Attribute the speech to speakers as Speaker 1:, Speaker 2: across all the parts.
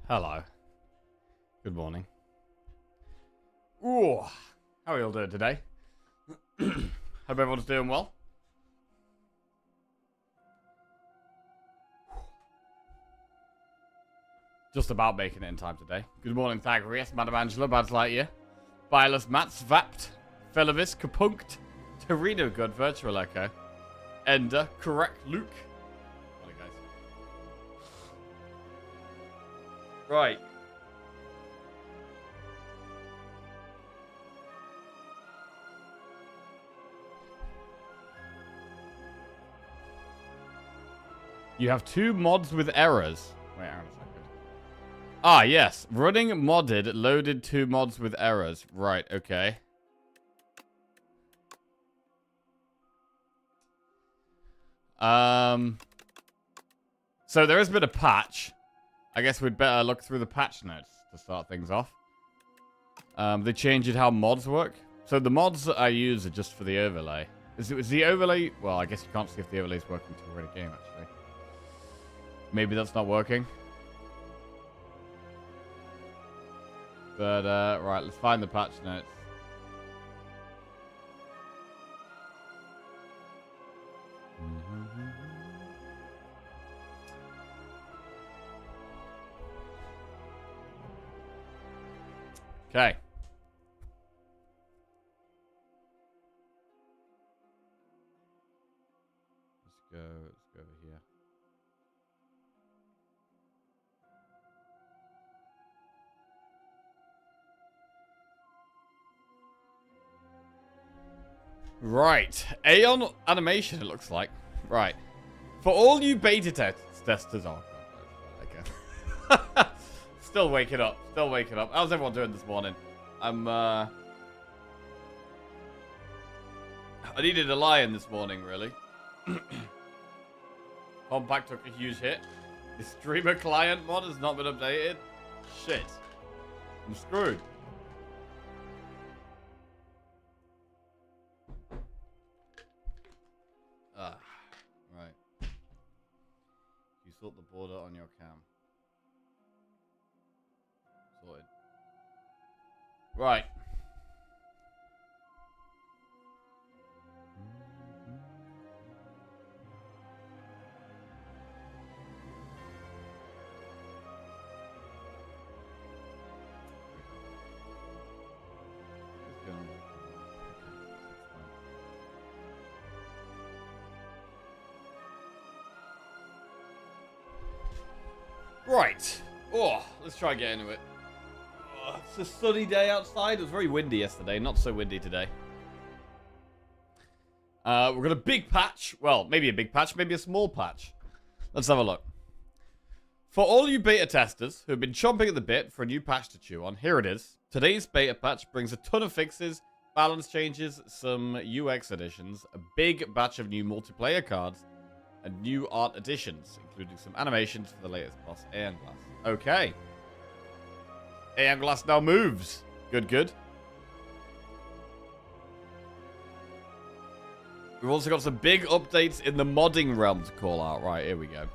Speaker 1: Hello. Good morning. Ooh, how are you all doing today? Hope everyone's doing well. Just about making it in time today. Good morning, Thagrius, Madam Angela, Bad Lightyear, Bilus, Mats, Vapt, Felavis, Kapunkt, Torino, Good, Virtual Echo, Ender, Correct, Luke. Morning, guys. Right. You have two mods with errors. Wait, hang on a second. Ah, yes. Running modded loaded two mods with errors. Right, okay. So there has been a patch. I guess we'd better look through the patch notes to start things off. They changed how mods work. So the mods that I use are just for the overlay. Is the overlay... Well, I guess you can't see if the overlay is working to run a game, actually. Maybe that's not working. But, right, let's find the patch notes. Okay. Let's go over here. Right. Aeon animation, it looks like. Right. For all you beta testers... Oh, God. Okay. Still waking up. Still waking up. How's everyone doing this morning? I needed a lion this morning, really. Compact took a huge hit. The streamer client mod has not been updated. Shit. I'm screwed. Right. You sort the border on your cam. Sorted. Right. Right. Oh, let's try and get into it. Oh, it's a sunny day outside. It was very windy yesterday. Not so windy today. We've got a big patch. Well, maybe a big patch, maybe a small patch. Let's have a look. For all you beta testers who have been chomping at the bit for a new patch to chew on, here it is. Today's beta patch brings a ton of fixes, balance changes, some UX additions, a big batch of new multiplayer cards, and new art additions, including some animations for the latest boss, Aeon Glass. Okay. Aeon Glass now moves. Good, good. We've also got some big updates in the modding realm to call out. Right, here we go.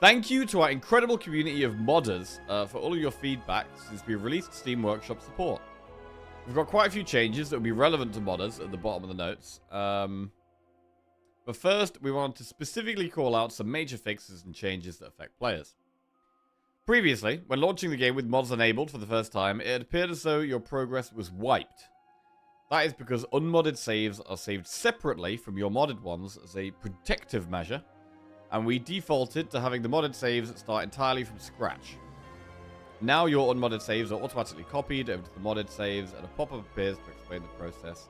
Speaker 1: Thank you to our incredible community of modders for all of your feedback since we released Steam Workshop support. We've got quite a few changes that will be relevant to modders at the bottom of the notes. But first, we want to specifically call out some major fixes and changes that affect players. Previously, when launching the game with mods enabled for the first time, it appeared as though your progress was wiped. That is because unmodded saves are saved separately from your modded ones as a protective measure, and we defaulted to having the modded saves start entirely from scratch. Now your unmodded saves are automatically copied over to the modded saves, and a pop-up appears to explain the process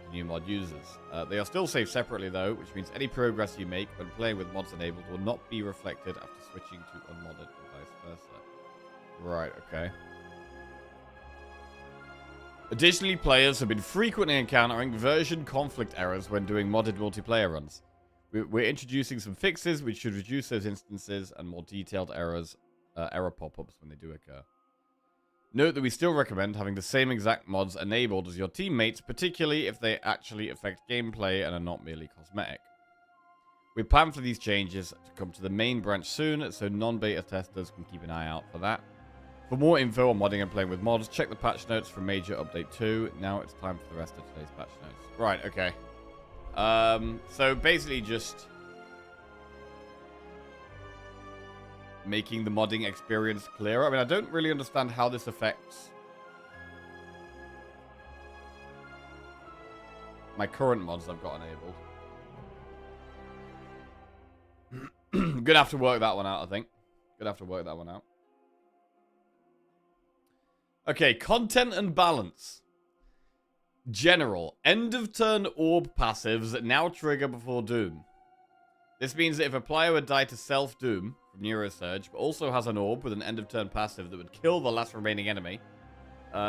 Speaker 1: to new mod users. They are still saved separately though, which means any progress you make when playing with mods enabled will not be reflected after switching to unmodded and vice versa. Right, okay. Additionally, players have been frequently encountering version conflict errors when doing modded multiplayer runs. We're introducing some fixes which should reduce those instances and more detailed error pop-ups when they do occur. Note that we still recommend having the same exact mods enabled as your teammates, particularly if they actually affect gameplay and are not merely cosmetic. We plan for these changes to come to the main branch soon, so non-beta testers can keep an eye out for that. For more info on modding and playing with mods, check the patch notes for Major Update 2. Now it's time for the rest of today's patch notes. Right, okay. So basically just making the modding experience clearer. I mean, I don't really understand how this affects my current mods I've got enabled. Gonna have to work that one out, I think. Gonna have to work that one out. Okay, content and balance. General. End of turn orb passives that now trigger before doom. This means that if a player would die to self-doom from Neurosurge, but also has an orb with an end of turn passive that would kill the last remaining enemy,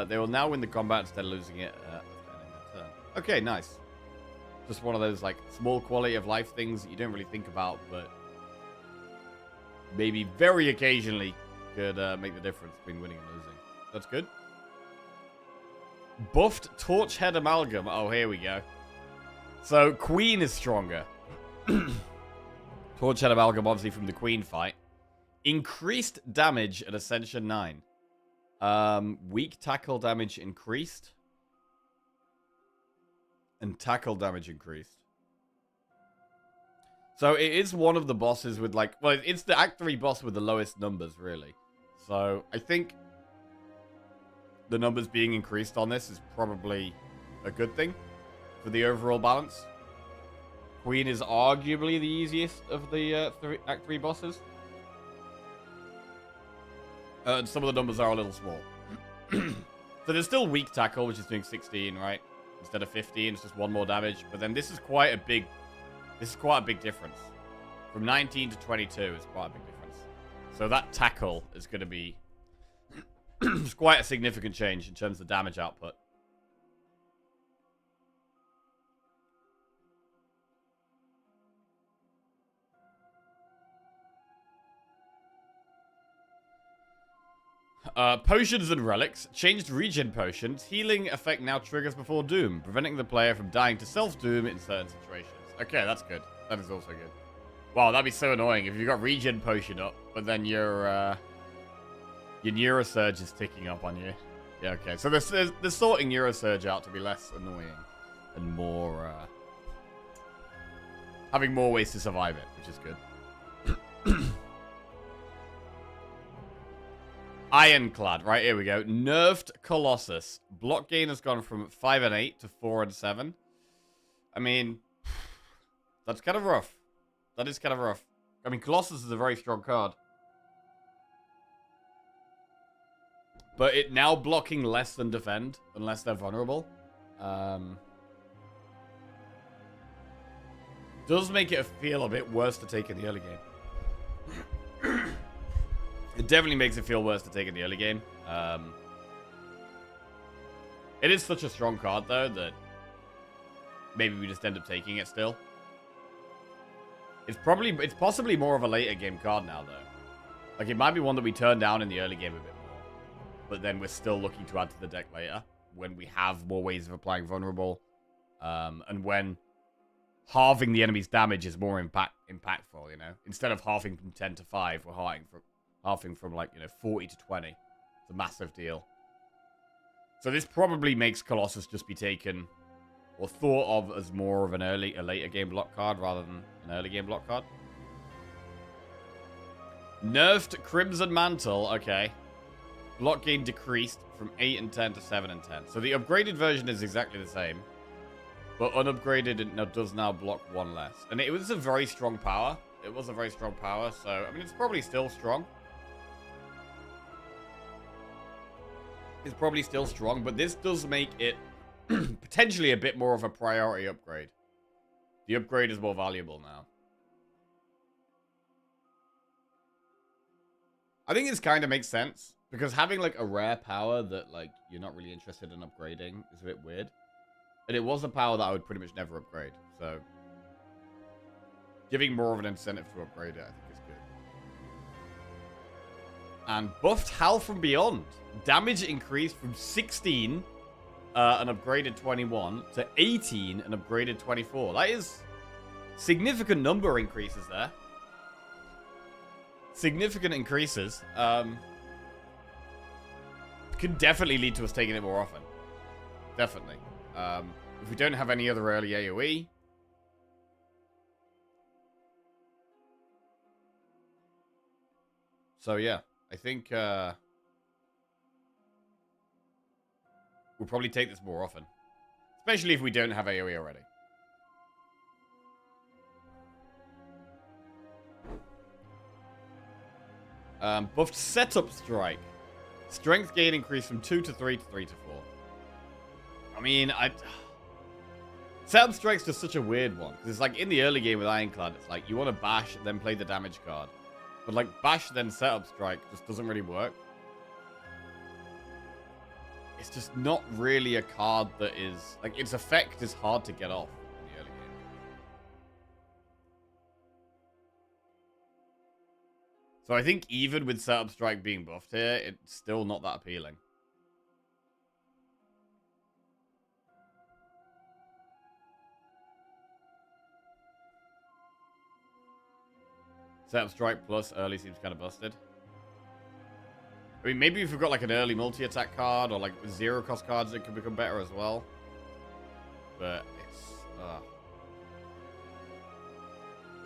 Speaker 1: they will now win the combat instead of losing it after ending their turn. Okay, nice. Just one of those like small quality of life things that you don't really think about, but maybe very occasionally could make the difference between winning and losing. That's good. Buffed Torchhead Amalgam. Oh, here we go. So, Queen is stronger. Torchhead Amalgam, obviously, from the Queen fight. Increased damage at Ascension 9. Weak tackle damage increased. And tackle damage increased. So, it is one of the bosses with, like... Well, it's the Act 3 boss with the lowest numbers, really. So, I think the numbers being increased on this is probably a good thing for the overall balance. Queen is arguably the easiest of the Act 3 bosses. And some of the numbers are a little small. So there's still weak tackle, which is doing 16, right? Instead of 15, it's just one more damage. But then this is quite a big difference. From 19 to 22 is quite a big difference. So that tackle is going to be it's quite a significant change in terms of damage output. Potions and relics. Changed regen potions. Healing effect now triggers before doom, preventing the player from dying to self-doom in certain situations. Okay, that's good. That is also good. Wow, that'd be so annoying if you got regen potion up, but then your Neurosurge is ticking up on you. Yeah, okay. So they're sorting Neurosurge out to be less annoying and more, having more ways to survive it, which is good. Ironclad. Right, here we go. Nerfed Colossus. Block gain has gone from 5 and 8 to 4 and 7. I mean, that's kind of rough. That is kind of rough. I mean, Colossus is a very strong card. But it now blocking less than defend, unless they're vulnerable. Does make it feel a bit worse to take in the early game. It definitely makes it feel worse to take in the early game. It is such a strong card, though, that maybe we just end up taking it still. It's possibly more of a later game card now, though. Like, it might be one that we turn down in the early game a bit more. But then we're still looking to add to the deck later, when we have more ways of applying vulnerable, and when halving the enemy's damage is more impactful, you know? Instead of halving from 10 to 5, we're halving from, like, 40 to 20. It's a massive deal. So this probably makes Colossus just be taken, or thought of as more of a later game block card, rather than an early game block card. Nerfed Crimson Mantle, okay. Block gain decreased from 8 and 10 to 7 and 10. So the upgraded version is exactly the same. But unupgraded, it does now block 1 less. And it was a very strong power. It was a very strong power. So, I mean, it's probably still strong. It's probably still strong. But this does make it potentially a bit more of a priority upgrade. The upgrade is more valuable now. I think this kind of makes sense. Because having, like, a rare power that, like, you're not really interested in upgrading is a bit weird. And it was a power that I would pretty much never upgrade. So, giving more of an incentive to upgrade it, I think is good. And buffed Hal from Beyond. Damage increased from 16, an upgraded 21, to 18, an upgraded 24. significant number increases there. Significant increases. Could definitely lead to us taking it more often. Definitely. If we don't have any other early AoE. So yeah, I think we'll probably take this more often. Especially if we don't have AoE already. Buffed setup strike. Strength gain increased from 2 to 3 to 3 to 4. I mean, setup strike's just such a weird one. Because it's like in the early game with Ironclad, it's like you want to bash, then play the damage card. But like bash, then setup strike just doesn't really work. It's just not really a card that is... Like, its effect is hard to get off in the early game. So I think even with setup strike being buffed here, it's still not that appealing. Setup strike plus early seems kind of busted. I mean, maybe if we've got like an early multi-attack card or like zero cost cards, it could become better as well. But it's...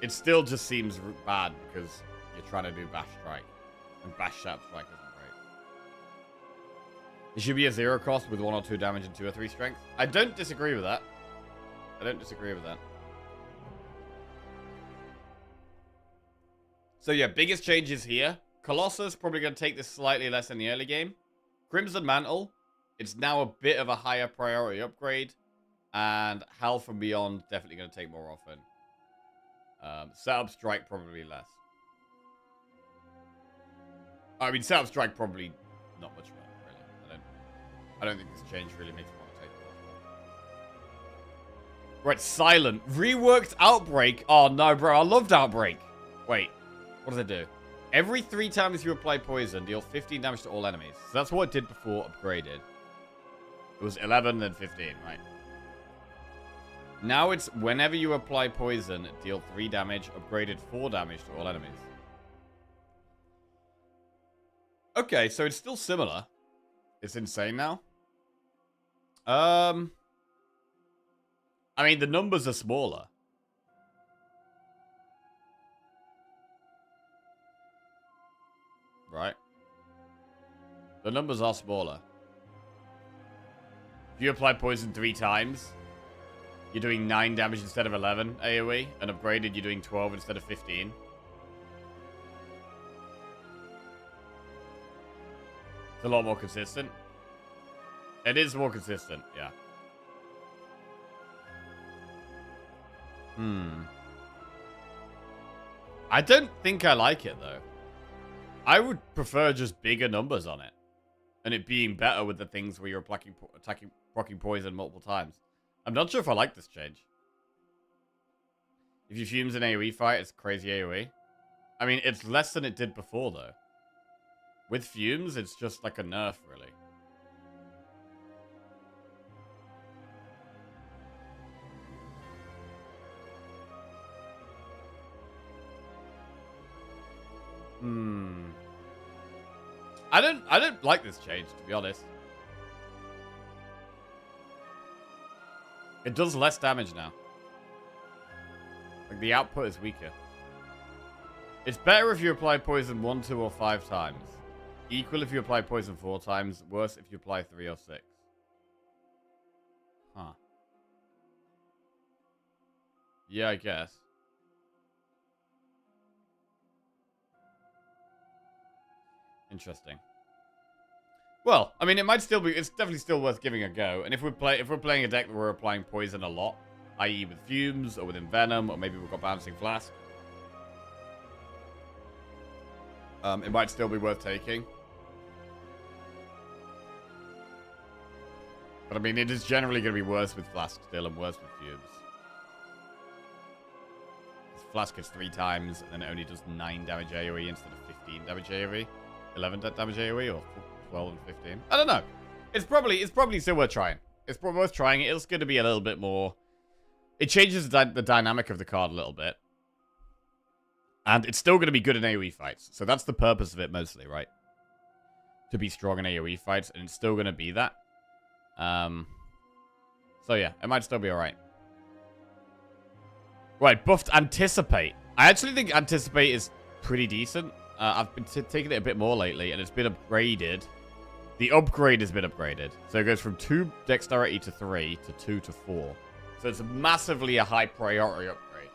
Speaker 1: it still just seems bad because you're trying to do bash strike. And bash setup strike isn't great. It should be a zero cost with 1 or 2 damage and 2 or 3 strength. I don't disagree with that. I don't disagree with that. So yeah, biggest changes here. Colossus, probably going to take this slightly less in the early game. Crimson Mantle, it's now a bit of a higher priority upgrade. And Hell from Beyond, definitely going to take more often. Setup Strike, probably less. I mean, Setup Strike, probably not much more, really. I don't think this change really makes me want to take it off. Right, Silent. Reworked Outbreak. Oh, no, bro. I loved Outbreak. Wait. What does it do? Every 3 times you apply poison, deal 15 damage to all enemies. So that's what it did before upgraded. It was 11, then 15, right? Now it's whenever you apply poison, deal 3 damage, upgraded 4 damage to all enemies. Okay, so it's still similar. It's insane now. I mean, the numbers are smaller. Right? The numbers are smaller. If you apply poison 3 times, you're doing 9 damage instead of 11 AoE, and upgraded you're doing 12 instead of 15. It's a lot more consistent. It is more consistent, yeah. I don't think I like it, though. I would prefer just bigger numbers on it. And it being better with the things where you're proccing poison multiple times. I'm not sure if I like this change. If you fumes an AoE fight, it's crazy AoE. I mean, it's less than it did before, though. With fumes, it's just like a nerf, really. I don't like this change, to be honest. It does less damage now. Like, the output is weaker. It's better if you apply poison 1, 2, or 5 times. Equal if you apply poison 4 times. Worse if you apply 3 or 6. Huh. Yeah, I guess. Interesting. Well, I mean, it might still be... It's definitely still worth giving a go. And if we're playing a deck where we're applying poison a lot, i.e. with Fumes, or with Envenom, or maybe we've got Balancing Flask, it might still be worth taking. But I mean, it is generally going to be worse with Flask still, and worse with Fumes. Flask is 3 times, and then it only does 9 damage AoE instead of 15 damage AoE. 11 damage AoE, or 12 and 15. I don't know. It's probably still worth trying. It's worth trying. It's going to be a little bit more It changes the dynamic of the card a little bit. And it's still going to be good in AoE fights. So that's the purpose of it mostly, right? To be strong in AoE fights, and it's still going to be that. So yeah, it might still be alright. Right, buffed Anticipate. I actually think Anticipate is pretty decent. I've been taking it a bit more lately, and it's been upgraded. The upgrade has been upgraded. So it goes from 2 dexterity to 3 to 2 to 4. So it's massively a high priority upgrade.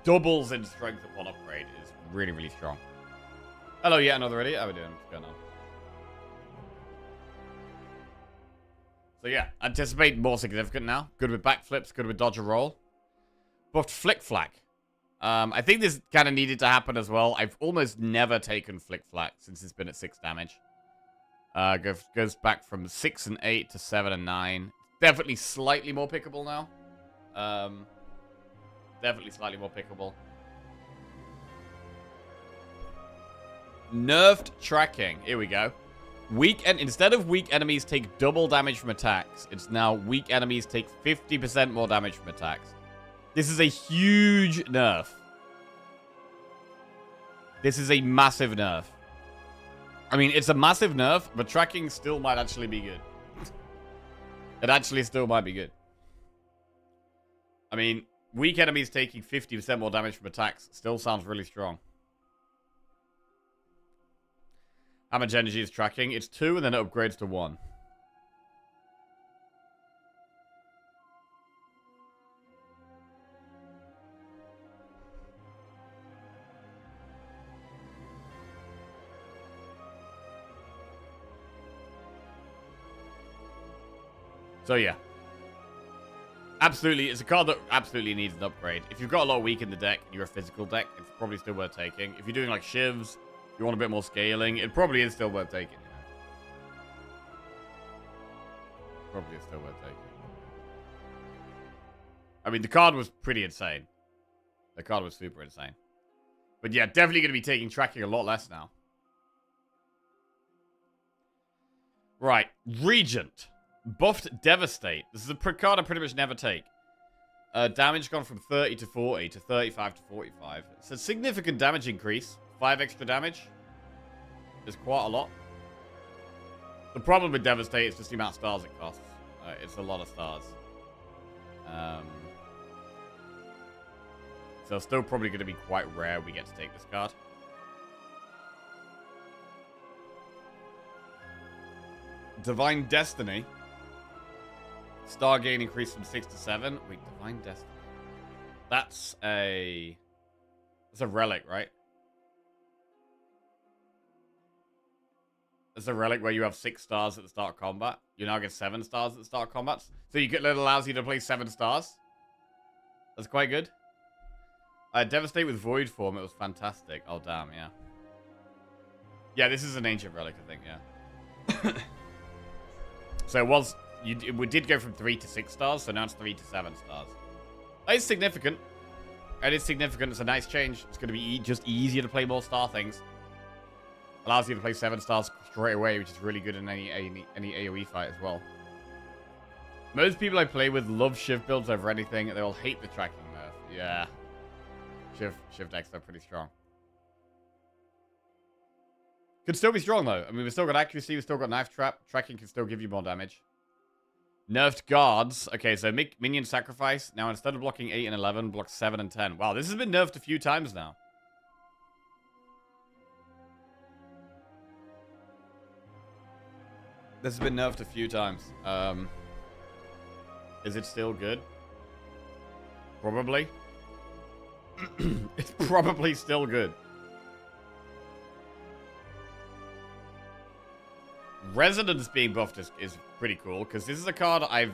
Speaker 1: Doubles in strength upon upgrade is really, really strong. Hello, yet another idiot. How are we doing? What's going on? So yeah, Anticipate more significant now. Good with backflips, good with dodge and roll. Buffed Flick Flack. I think this kind of needed to happen as well. I've almost never taken Flick Flack since it's been at 6 damage. Goes back from 6 and 8 to 7 and 9. Definitely slightly more pickable now. Definitely slightly more pickable. Nerfed tracking. Here we go. Instead of weak enemies take double damage from attacks, it's now weak enemies take 50% more damage from attacks. This is a huge nerf. This is a massive nerf. I mean, it's a massive nerf, but tracking still might actually be good. It actually still might be good. I mean, weak enemies taking 50% more damage from attacks still sounds really strong. How much energy is tracking? It's 2 and then it upgrades to 1. So yeah. Absolutely, it's a card that absolutely needs an upgrade. If you've got a lot of weak in the deck, and you're a physical deck, it's probably still worth taking. If you're doing like shivs, you want a bit more scaling, it probably is still worth taking. Probably is still worth taking. I mean, the card was pretty insane. The card was super insane. But yeah, definitely going to be taking tracking a lot less now. Right, Regent. Buffed Devastate. This is a card I pretty much never take. Damage gone from 30 to 40 to 35 to 45. It's a significant damage increase. 5 extra damage is quite a lot. The problem with Devastate is just the amount of stars it costs. It's a lot of stars. So still probably going to be quite rare we get to take this card. Divine Destiny. Star gain increased from 6 to 7. Wait, Divine Destiny. That's a relic, right? It's a relic where you have 6 stars at the start of combat. You now get 7 stars at the start of combat. So it allows you to play 7 stars. That's quite good. Devastate with Void form. It was fantastic. Oh, damn, yeah. Yeah, this is an ancient relic, I think, yeah. So it did go from 3 to 6 stars, so now it's 3 to 7 stars. It's significant. It is significant. It's a nice change. It's going to be just easier to play more star things. Allows you to play 7 stars straight away, which is really good in any AoE fight as well. Most people I play with love Shiv builds over anything. They all hate the tracking nerf. Yeah. Shiv decks are pretty strong. Could still be strong, though. I mean, we've still got accuracy. We've still got knife trap. Tracking can still give you more damage. Nerfed guards. Okay, so minion sacrifice. Now, instead of blocking 8 and 11, block 7 and 10. Wow, this has been nerfed a few times now. This has been nerfed a few times. Is it still good? Probably. It's probably still good. Resonance being buffed is pretty cool, because this is a card I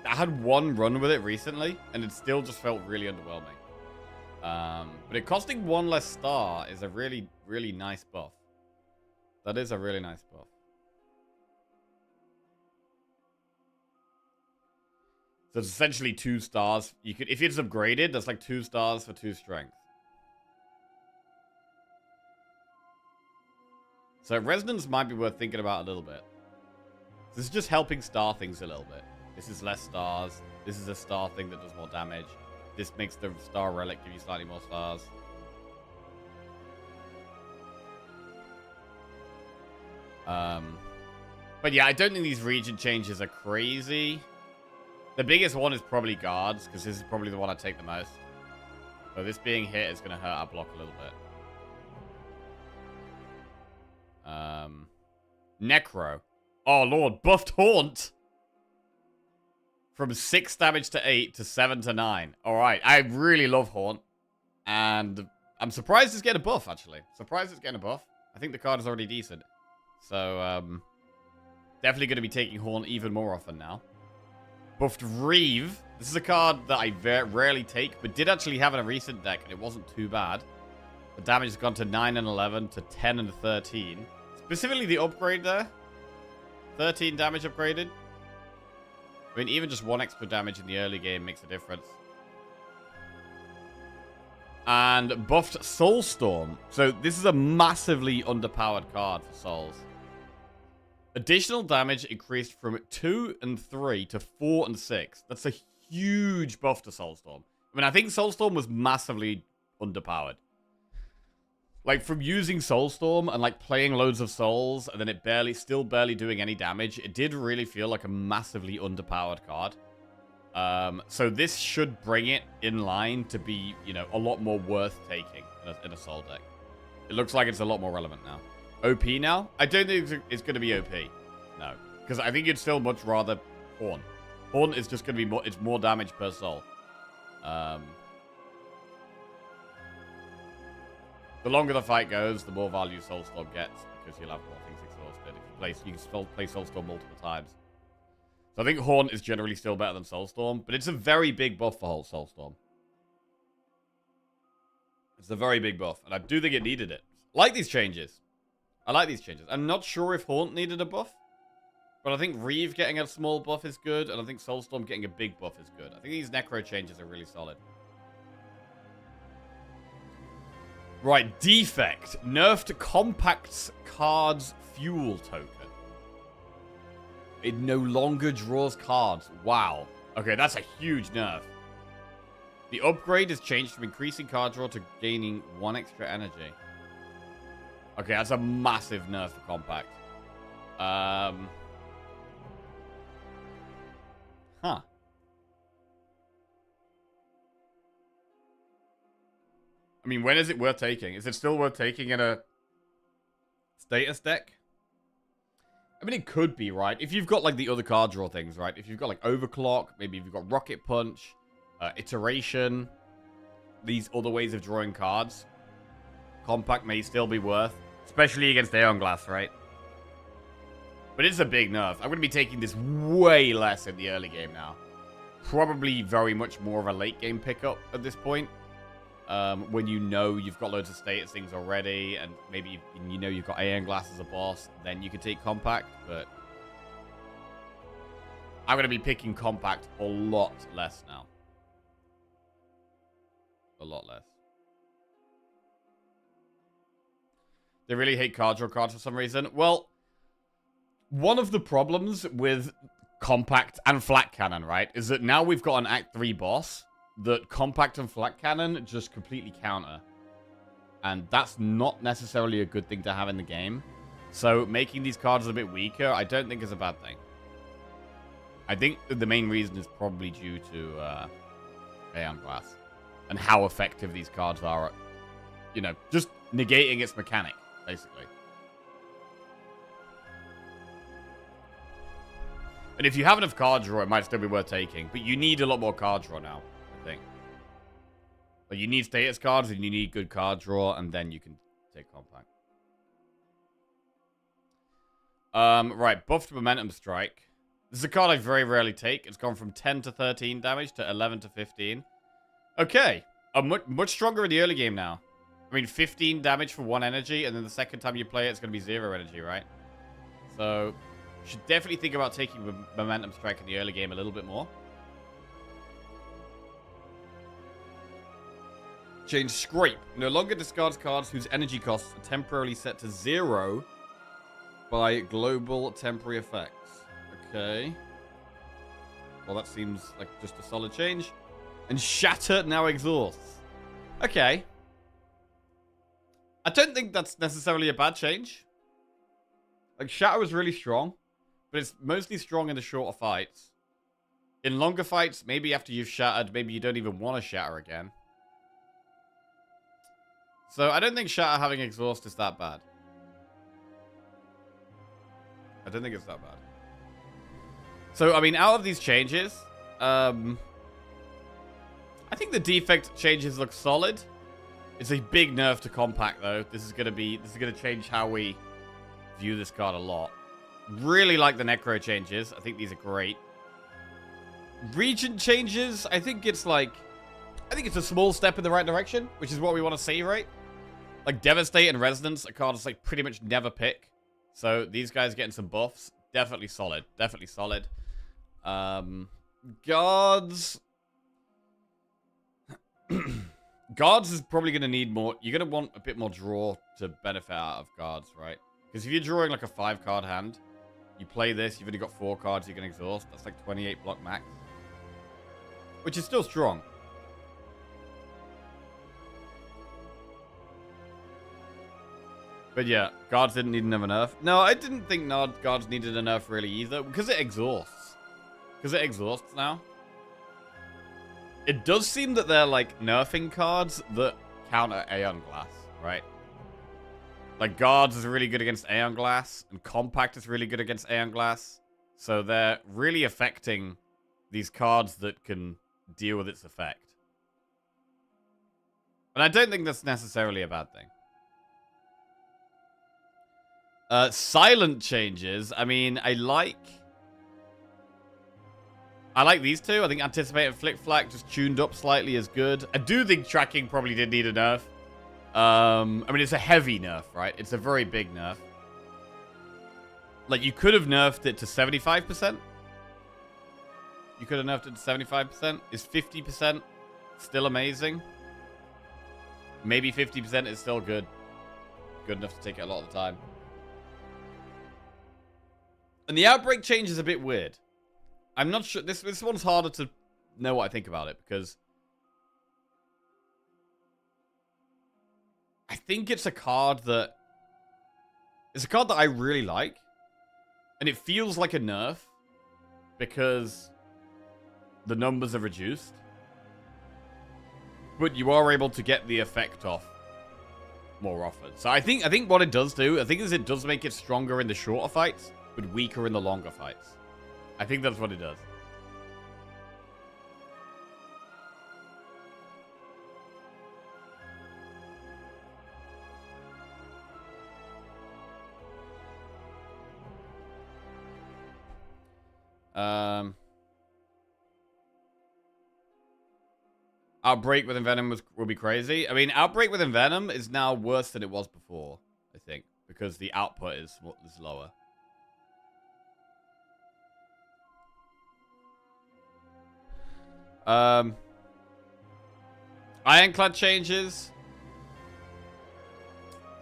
Speaker 1: had one run with it recently, and it still just felt really underwhelming. But it costing 1 less star is a really, really nice buff. That is a really nice buff. So it's essentially 2 stars. You could, if it's upgraded, that's like 2 stars for 2 strength. So Resonance might be worth thinking about a little bit. This is just helping star things a little bit. This is less stars. This is a star thing that does more damage. This makes the star relic give you slightly more stars. But yeah, I don't think these region changes are crazy. The biggest one is probably guards, because this is probably the one I take the most. So this being hit is going to hurt our block a little bit. Necro. Oh, Lord. Buffed Haunt. From 6 damage to 8 to 7 to 9. Alright, I really love Haunt. And I'm surprised it's getting a buff, actually. Surprised it's getting a buff. I think the card is already decent. So, definitely going to be taking Haunt even more often now. Buffed Reeve. This is a card that I rarely take, but did actually have in a recent deck, and it wasn't too bad. The damage has gone to 9 and 11 to 10 and 13. Specifically the upgrade there. 13 damage upgraded. I mean, even just 1 extra damage in the early game makes a difference. And buffed Soulstorm. So this is a massively underpowered card for Souls. Additional damage increased from 2 and 3 to 4 and 6. That's a huge buff to Soulstorm. I mean, I think Soulstorm was massively underpowered. Like, from using Soulstorm and, like, playing loads of Souls, and then it still barely doing any damage, it did really feel like a massively underpowered card. So this should bring it in line to be, you know, a lot more worth taking in a Soul deck. It looks like it's a lot more relevant now. OP now? I don't think it's going to be OP. No. Because I think you'd still much rather Haunt. Haunt is just going to be more, it's more damage per soul. The longer the fight goes, the more value Soulstorm gets, because you'll have more things exhausted. If you can play Soulstorm multiple times. So I think Haunt is generally still better than Soulstorm, but it's a very big buff for whole Soulstorm. It's a very big buff, and I do think it needed it. I like these changes. I like these changes. I'm not sure if Haunt needed a buff, but I think Reeve getting a small buff is good, and I think Soulstorm getting a big buff is good. I think these Necro changes are really solid. Right, Defect. Nerfed Compact's cards fuel token. It no longer draws cards. Wow. Okay, that's a huge nerf. The upgrade is changed from increasing card draw to gaining 1 extra energy. Okay, that's a massive nerf for Compact. Huh. I mean, when is it worth taking? Is it still worth taking in a status deck? I mean, it could be, right? If you've got, like, the other card draw things, right? If you've got, like, Overclock, maybe if you've got Rocket Punch, Iteration, these other ways of drawing cards, Compact may still be worth, especially against Aeon Glass, right? But it's a big nerf. I'm going to be taking this way less in the early game now. Probably very much more of a late game pickup at this point. When you know you've got loads of status things already, and maybe you know you've got Aeon Glass as a boss, then you can take Compact, but I'm going to be picking Compact a lot less now. A lot less. They really hate card draw cards for some reason. Well, one of the problems with Compact and Flat Cannon, right, is that now we've got an Act 3 boss that Compact and Flat Cannon just completely counter. And that's not necessarily a good thing to have in the game. So making these cards a bit weaker, I don't think is a bad thing. I think the main reason is probably due to Aeon Glass. And how effective these cards are at, you know, just negating its mechanic, basically. And if you have enough card draw, it might still be worth taking. But you need a lot more card draw now, I think. Like, you need status cards, and you need good card draw, and then you can take Compact. Right, buffed Momentum Strike. This is a card I very rarely take. It's gone from 10 to 13 damage to 11 to 15. Okay. Much stronger in the early game now. I mean, 15 damage for 1 energy, and then the second time you play it, it's going to be 0 energy, right? So, you should definitely think about taking Momentum Strike in the early game a little bit more. Change Scrape. No longer discards cards whose energy costs are temporarily set to 0 by global temporary effects. Okay. Well, that seems like just a solid change. And Shatter now exhausts. Okay. I don't think that's necessarily a bad change. Like, Shatter was really strong, but it's mostly strong in the shorter fights. In longer fights, maybe after you've shattered, maybe you don't even want to shatter again. So I don't think Shatter having exhaust is that bad. I don't think it's that bad. So, I mean, out of these changes, I think the defect changes look solid. It's a big nerf to compact, though. This is gonna change how we view this card a lot. Really like the Necro changes. I think these are great. Regent changes, I think it's a small step in the right direction, which is what we want to see, right? Like Devastate and Resonance are cards like pretty much never pick. So these guys getting some buffs, definitely solid. Definitely solid. Guards. Guards is probably going to need more. You're going to want a bit more draw to benefit out of guards, right? Because if you're drawing like a 5-card hand, you play this, you've only got 4 cards you can exhaust. That's like 28 block max. Which is still strong. But yeah, guards didn't need another nerf. No, I didn't think guards needed a nerf really either. Because it exhausts. Because it exhausts now. It does seem that they're like nerfing cards that counter Aeon Glass, right? Like Guards is really good against Aeon Glass, and Compact is really good against Aeon Glass. So they're really affecting these cards that can deal with its effect. And I don't think that's necessarily a bad thing. Silent changes. I mean, I like these two. I think Anticipate and Flick Flack just tuned up slightly is good. I do think Tracking probably did need a nerf. I mean, it's a heavy nerf, right? It's a very big nerf. Like, you could have nerfed it to 75%. You could have nerfed it to 75%. Is 50% still amazing? Maybe 50% is still good. Good enough to take it a lot of the time. And the Outbreak change is a bit weird. I'm not sure. This one's harder to know what I think about it, because I think it's a card that... It's a card that I really like. And it feels like a nerf because the numbers are reduced. But you are able to get the effect off more often. So I think what it does do, is it does make it stronger in the shorter fights, but weaker in the longer fights. I think that's what it does. Outbreak with Envenom will be crazy. I mean, Outbreak with Envenom is now worse than it was before, I think, because the output is lower. Ironclad changes.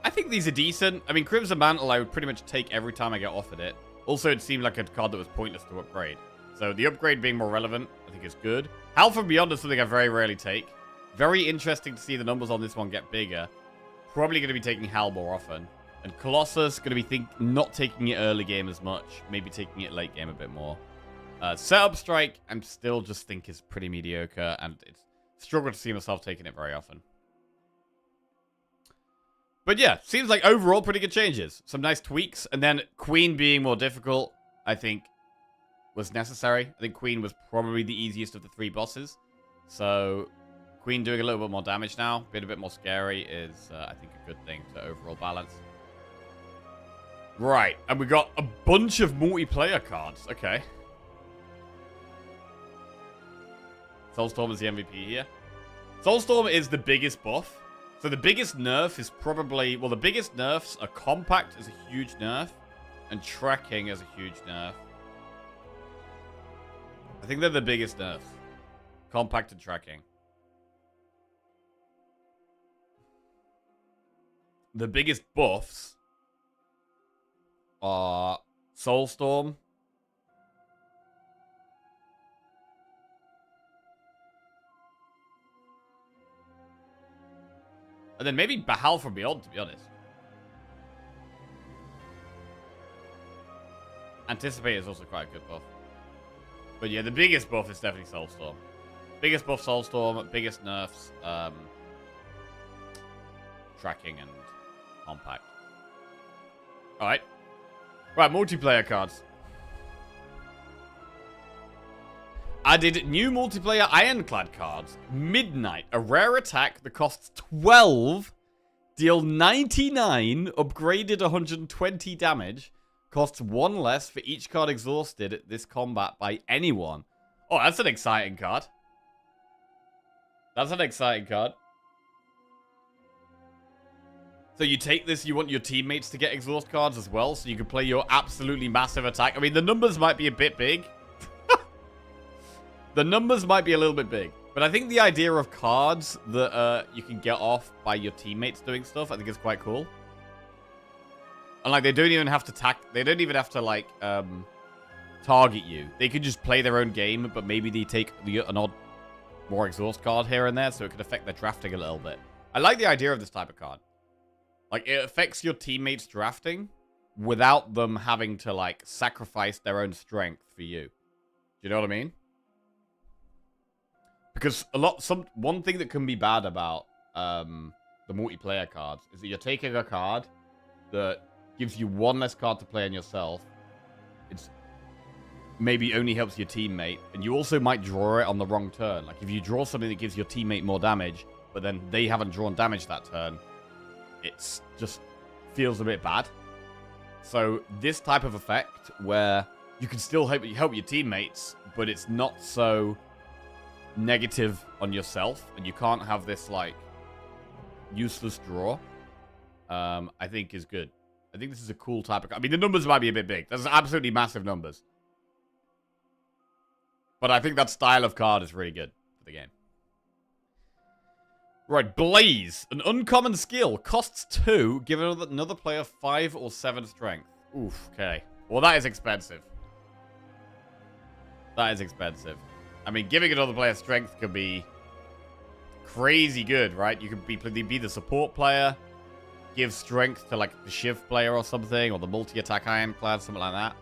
Speaker 1: I think these are decent. I mean, Crimson Mantle I would pretty much take every time I get offered it. Also, it seemed like a card that was pointless to upgrade. So the upgrade being more relevant, I think is good. Howl from Beyond is something I very rarely take. Very interesting to see the numbers on this one get bigger. Probably going to be taking Howl more often. And Colossus, going to be not taking it early game as much. Maybe taking it late game a bit more. Setup Strike, I'm still just think is pretty mediocre. And it's struggle to see myself taking it very often. But yeah, seems like overall pretty good changes. Some nice tweaks. And then Queen being more difficult, I think, was necessary. I think Queen was probably the easiest of the 3 bosses. So Queen doing a little bit more damage now, being a bit more scary is, I think, a good thing to overall balance. Right, and we got a bunch of multiplayer cards. Okay. Soulstorm is the MVP here. Soulstorm is the biggest buff. So the biggest nerf is probably... Well, the biggest nerfs are Compact as a huge nerf and Tracking as a huge nerf. I think they're the biggest nerfs. Compact and Tracking. The biggest buffs are Soulstorm, And then maybe Bahal from Beyond, to be honest. Anticipate is also quite a good buff. But yeah, the biggest buff is definitely Soulstorm. Biggest buff Soulstorm, biggest nerfs, tracking and compact. Alright. Right, multiplayer cards. Added new multiplayer Ironclad cards. Midnight, a rare attack that costs 12, deal 99, upgraded 120 damage, costs 1 less for each card exhausted this combat by anyone. Oh, that's an exciting card. That's an exciting card. So you take this, you want your teammates to get exhaust cards as well, so you can play your absolutely massive attack. I mean, the numbers might be a bit big. The numbers might be a little bit big. But I think the idea of cards that you can get off by your teammates doing stuff, I think is quite cool. And like, they don't even have to they don't even have to like target you. They can just play their own game, but maybe they take an odd more exhaust card here and there, so it could affect their drafting a little bit. I like the idea of this type of card. Like, it affects your teammates' drafting without them having to like sacrifice their own strength for you. Do you know what I mean? Because one thing that can be bad about the multiplayer cards is that you're taking a card that gives you 1 less card to play on yourself. It's maybe only helps your teammate, and you also might draw it on the wrong turn. Like, if you draw something that gives your teammate more damage, but then they haven't drawn damage that turn, it's just feels a bit bad. So this type of effect where you can still help your teammates, but it's not so negative on yourself, and you can't have this like useless draw, I think is good. I think this is a cool type of... I mean, the numbers might be a bit big. That's absolutely massive numbers. But I think that style of card is really good for the game. Right, Blaze. An uncommon skill. Costs 2. Give another player 5 or 7 strength. Oof, okay. Well, that is expensive. That is expensive. I mean, giving another player strength could be crazy good, right? You could be the support player, give strength to, like, the Shiv player or something, or the multi-attack Ironclad, something like that.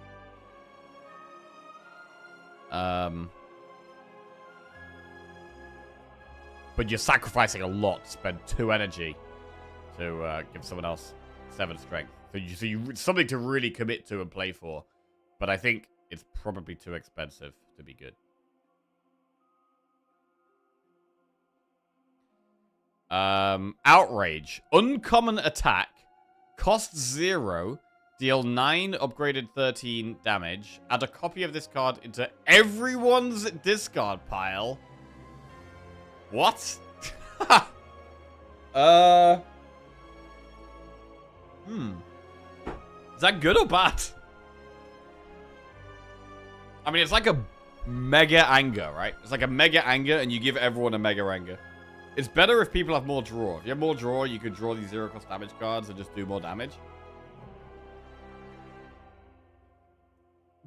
Speaker 1: But you're sacrificing a lot to spend 2 energy to give someone else 7 strength. So you something to really commit to and play for. But I think it's probably too expensive to be good. Outrage. Uncommon attack. Costs 0. Deal 9, upgraded 13 damage. Add a copy of this card into everyone's discard pile. What? Is that good or bad? I mean, it's like a mega anger, right? It's like a mega anger, and you give everyone a mega anger. It's better if people have more draw. If you have more draw, you could draw these 0-cost damage cards and just do more damage.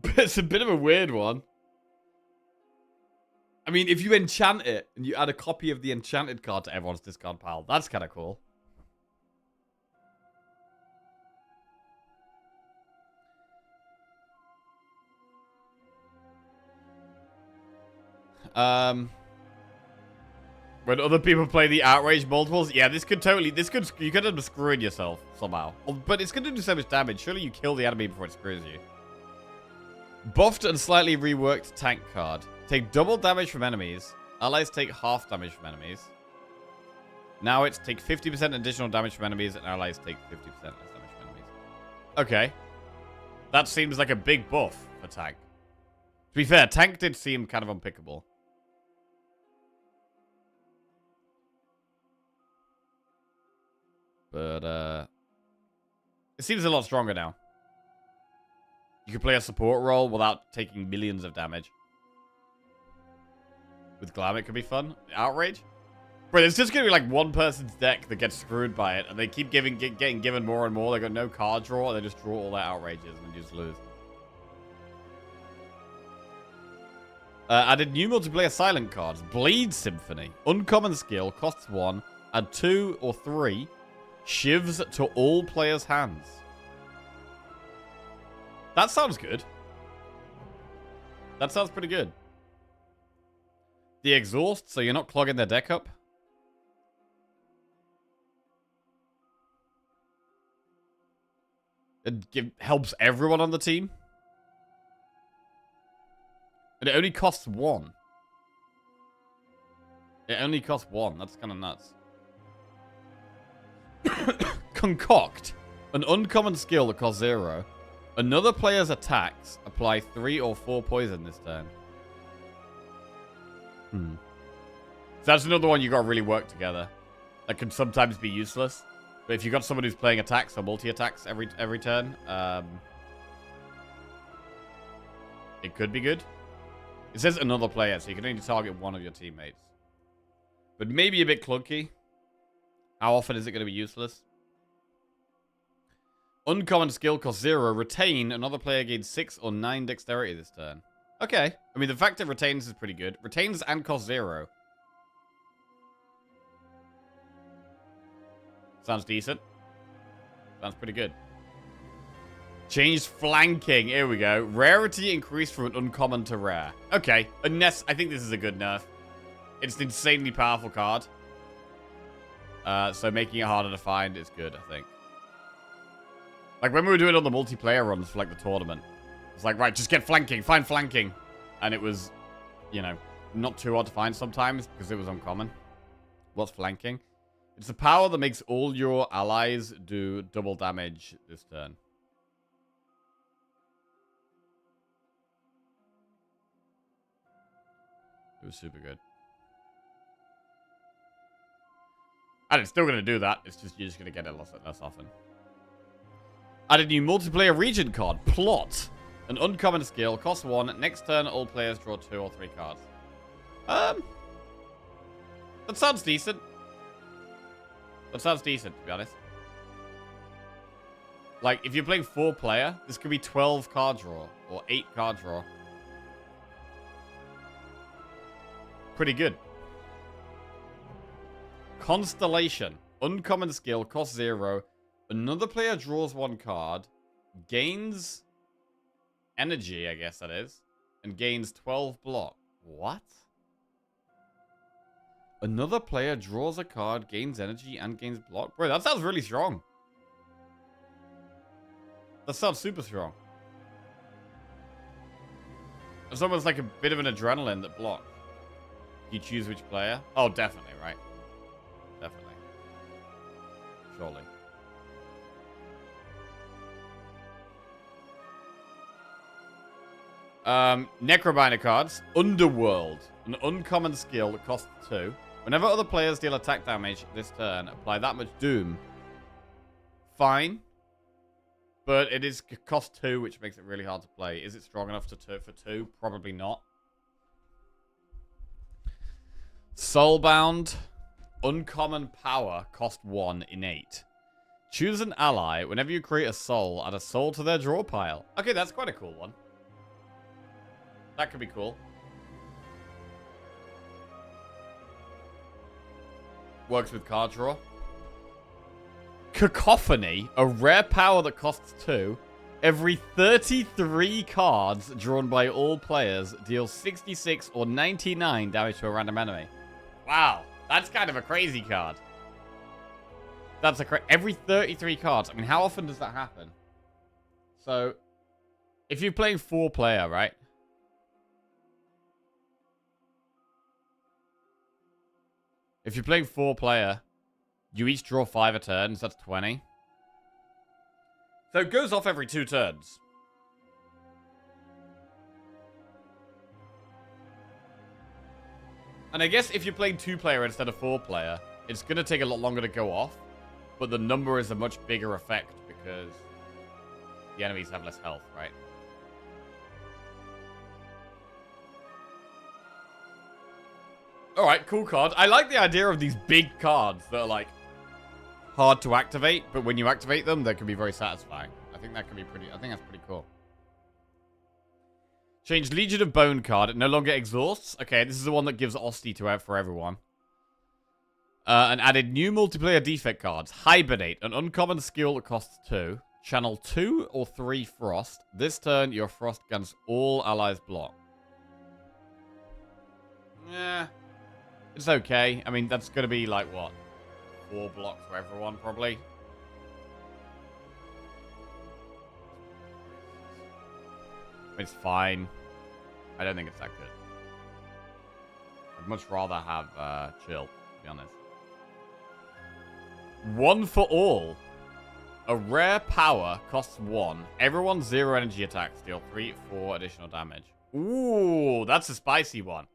Speaker 1: But it's a bit of a weird one. I mean, if you enchant it and you add a copy of the enchanted card to everyone's discard pile, that's kind of cool. When other people play the outrage multiples, yeah, you could end up screwing yourself somehow. But it's going to do so much damage. Surely you kill the enemy before it screws you. Buffed and slightly reworked tank card. Take double damage from enemies. Allies take half damage from enemies. Now it's take 50% additional damage from enemies, and allies take 50% less damage from enemies. Okay. That seems like a big buff for tank. To be fair, tank did seem kind of unpickable. But, it seems a lot stronger now. You can play a support role without taking millions of damage. With Glam, it could be fun. Outrage? Bro, there's just gonna be like one person's deck that gets screwed by it, and they keep getting given more and more. They got no card draw, and they just draw all their outrages, and just lose. Added new multiplayer silent cards. Blade Symphony. Uncommon skill. Costs 1. Add 2 or 3 shivs to all players' hands. That sounds good. That sounds pretty good. The exhaust, so you're not clogging their deck up. It helps everyone on the team. And it only costs 1. It only costs 1. That's kind of nuts. Concoct. An uncommon skill that costs 0. Another player's attacks apply 3 or 4 poison this turn. So that's another one you got to really work together. That can sometimes be useless. But if you've got someone who's playing attacks or multi-attacks every turn, it could be good. It says another player, so you can only target one of your teammates. But maybe a bit clunky. How often is it going to be useless? Uncommon skill costs 0. Retain. Another player gains 6 or 9 dexterity this turn. Okay. I mean, the fact it retains is pretty good. Retains and costs 0. Sounds decent. Sounds pretty good. Changed flanking. Here we go. Rarity increased from an uncommon to rare. Okay. Unless, I think this is a good nerf. It's an insanely powerful card. So making it harder to find is good, I think. Like when we were doing all the multiplayer runs for like the tournament. It's like, right, just get flanking. Find flanking. And it was, you know, not too hard to find sometimes because it was uncommon. What's flanking? It's a power that makes all your allies do double damage this turn. It was super good. And it's still going to do that. It's just, you're just going to get it less often. Add a new multiplayer region card. Plot. An uncommon skill. Cost 1. Next turn, all players draw 2 or 3 cards. That sounds decent. That sounds decent, to be honest. Like, if you're playing 4-player, this could be 12 card draw. Or 8 card draw. Pretty good. Constellation. Uncommon skill. Cost 0. Another player draws 1 card. Gains energy, I guess that is. And gains 12 block. What? Another player draws a card, gains energy, and gains block. Bro, that sounds really strong. That sounds super strong. It's almost like a bit of an adrenaline that blocks. You choose which player? Oh, definitely, right? Definitely. Surely. Necrobinder cards. Underworld. An uncommon skill that costs 2. Whenever other players deal attack damage this turn, apply that much doom. Fine. But it is cost 2, which makes it really hard to play. Is it strong enough for 2? Probably not. Soulbound. Uncommon power. Cost 1 innate. Choose an ally. Whenever you create a soul, add a soul to their draw pile. Okay, that's quite a cool one. That could be cool. Works with card draw. Cacophony, a rare power that costs 2. Every 33 cards drawn by all players deals 66 or 99 damage to a random enemy. Wow, that's kind of a crazy card. That's every 33 cards. I mean, how often does that happen? So, if you're playing 4-player, right? If you're playing 4-player, you each draw 5 a turn, so that's 20. So it goes off every 2 turns. And I guess if you're playing 2-player instead of 4-player, it's going to take a lot longer to go off. But the number is a much bigger effect because the enemies have less health, right? Alright, cool card. I like the idea of these big cards that are like hard to activate, but when you activate them, they can be very satisfying. I think that can be pretty, I think that's pretty cool. Change Legion of Bone card. It no longer exhausts. Okay, this is the one that gives Osti to for everyone. And added new multiplayer defect cards. Hibernate, an uncommon skill that costs 2. Channel 2 or 3 Frost. This turn, your Frost against all allies block. Yeah. It's okay. I mean, that's going to be like, what? 4 blocks for everyone, probably. It's fine. I don't think it's that good. I'd much rather have chill, to be honest. 1 for all. A rare power costs 1. Everyone 0 energy attacks deal 3-4 additional damage. Ooh, that's a spicy one.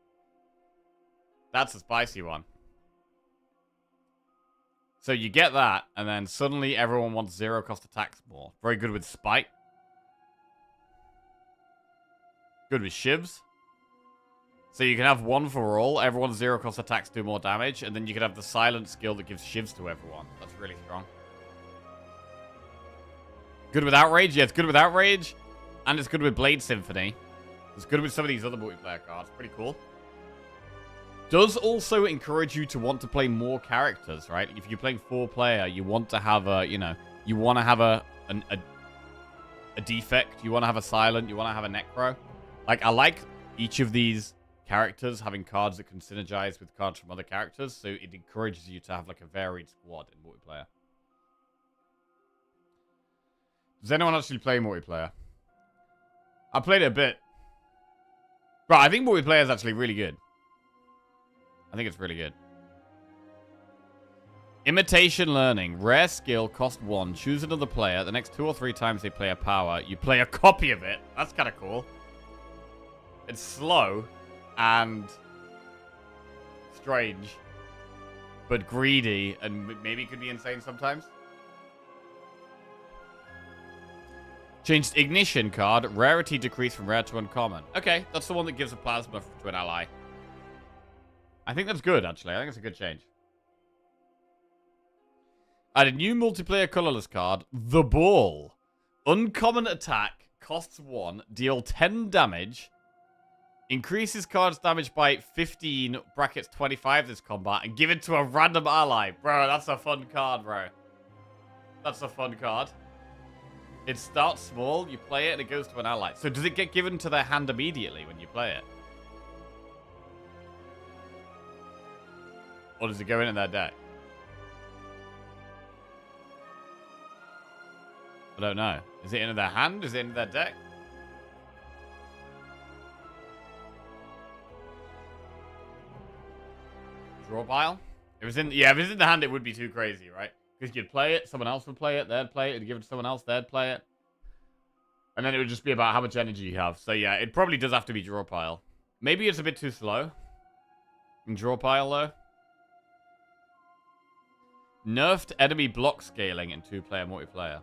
Speaker 1: That's a spicy one. So you get that, and then suddenly everyone wants 0 cost attacks more. Very good with Spite. Good with Shivs. So you can have 1 for all. Everyone 0 cost attacks do more damage. And then you can have the silent skill that gives Shivs to everyone. That's really strong. Good with Outrage? Yeah, it's good with Outrage. And it's good with Blade Symphony. It's good with some of these other multiplayer cards. Pretty cool. Does also encourage you to want to play more characters, right? If you're playing 4-player, you want to have a, you know, you want to have a defect. You want to have a silent. You want to have a necro. Like, I like each of these characters having cards that can synergize with cards from other characters, so it encourages you to have, like, a varied squad in multiplayer. Does anyone actually play multiplayer? I played it a bit. Bro, I think multiplayer is actually really good. I think it's really good. Imitation Learning. Rare skill, cost 1. Choose another player. The next 2 or 3 times they play a power, you play a copy of it. That's kind of cool. It's slow and strange, but greedy, and maybe could be insane sometimes. Changed Ignition card. Rarity decreased from rare to uncommon. Okay, that's the one that gives a plasma to an ally. I think that's good, actually. I think it's a good change. Add a new multiplayer colorless card. The Ball. Uncommon attack. Costs 1. Deal 10 damage. Increases card's damage by 15, brackets 25 this combat, and give it to a random ally. Bro, that's a fun card, bro. That's a fun card. It starts small, you play it, and it goes to an ally. So does it get given to their hand immediately when you play it? Or does it go into their deck? I don't know. Is it into their hand? Is it into their deck? Draw pile? If it's in, yeah, if it's in the hand, it would be too crazy, right? Because you'd play it, someone else would play it, they'd play it, you'd give it to someone else, they'd play it. And then it would just be about how much energy you have. So yeah, it probably does have to be draw pile. Maybe it's a bit too slow. In draw pile, though. Nerfed enemy block scaling in 2-player multiplayer.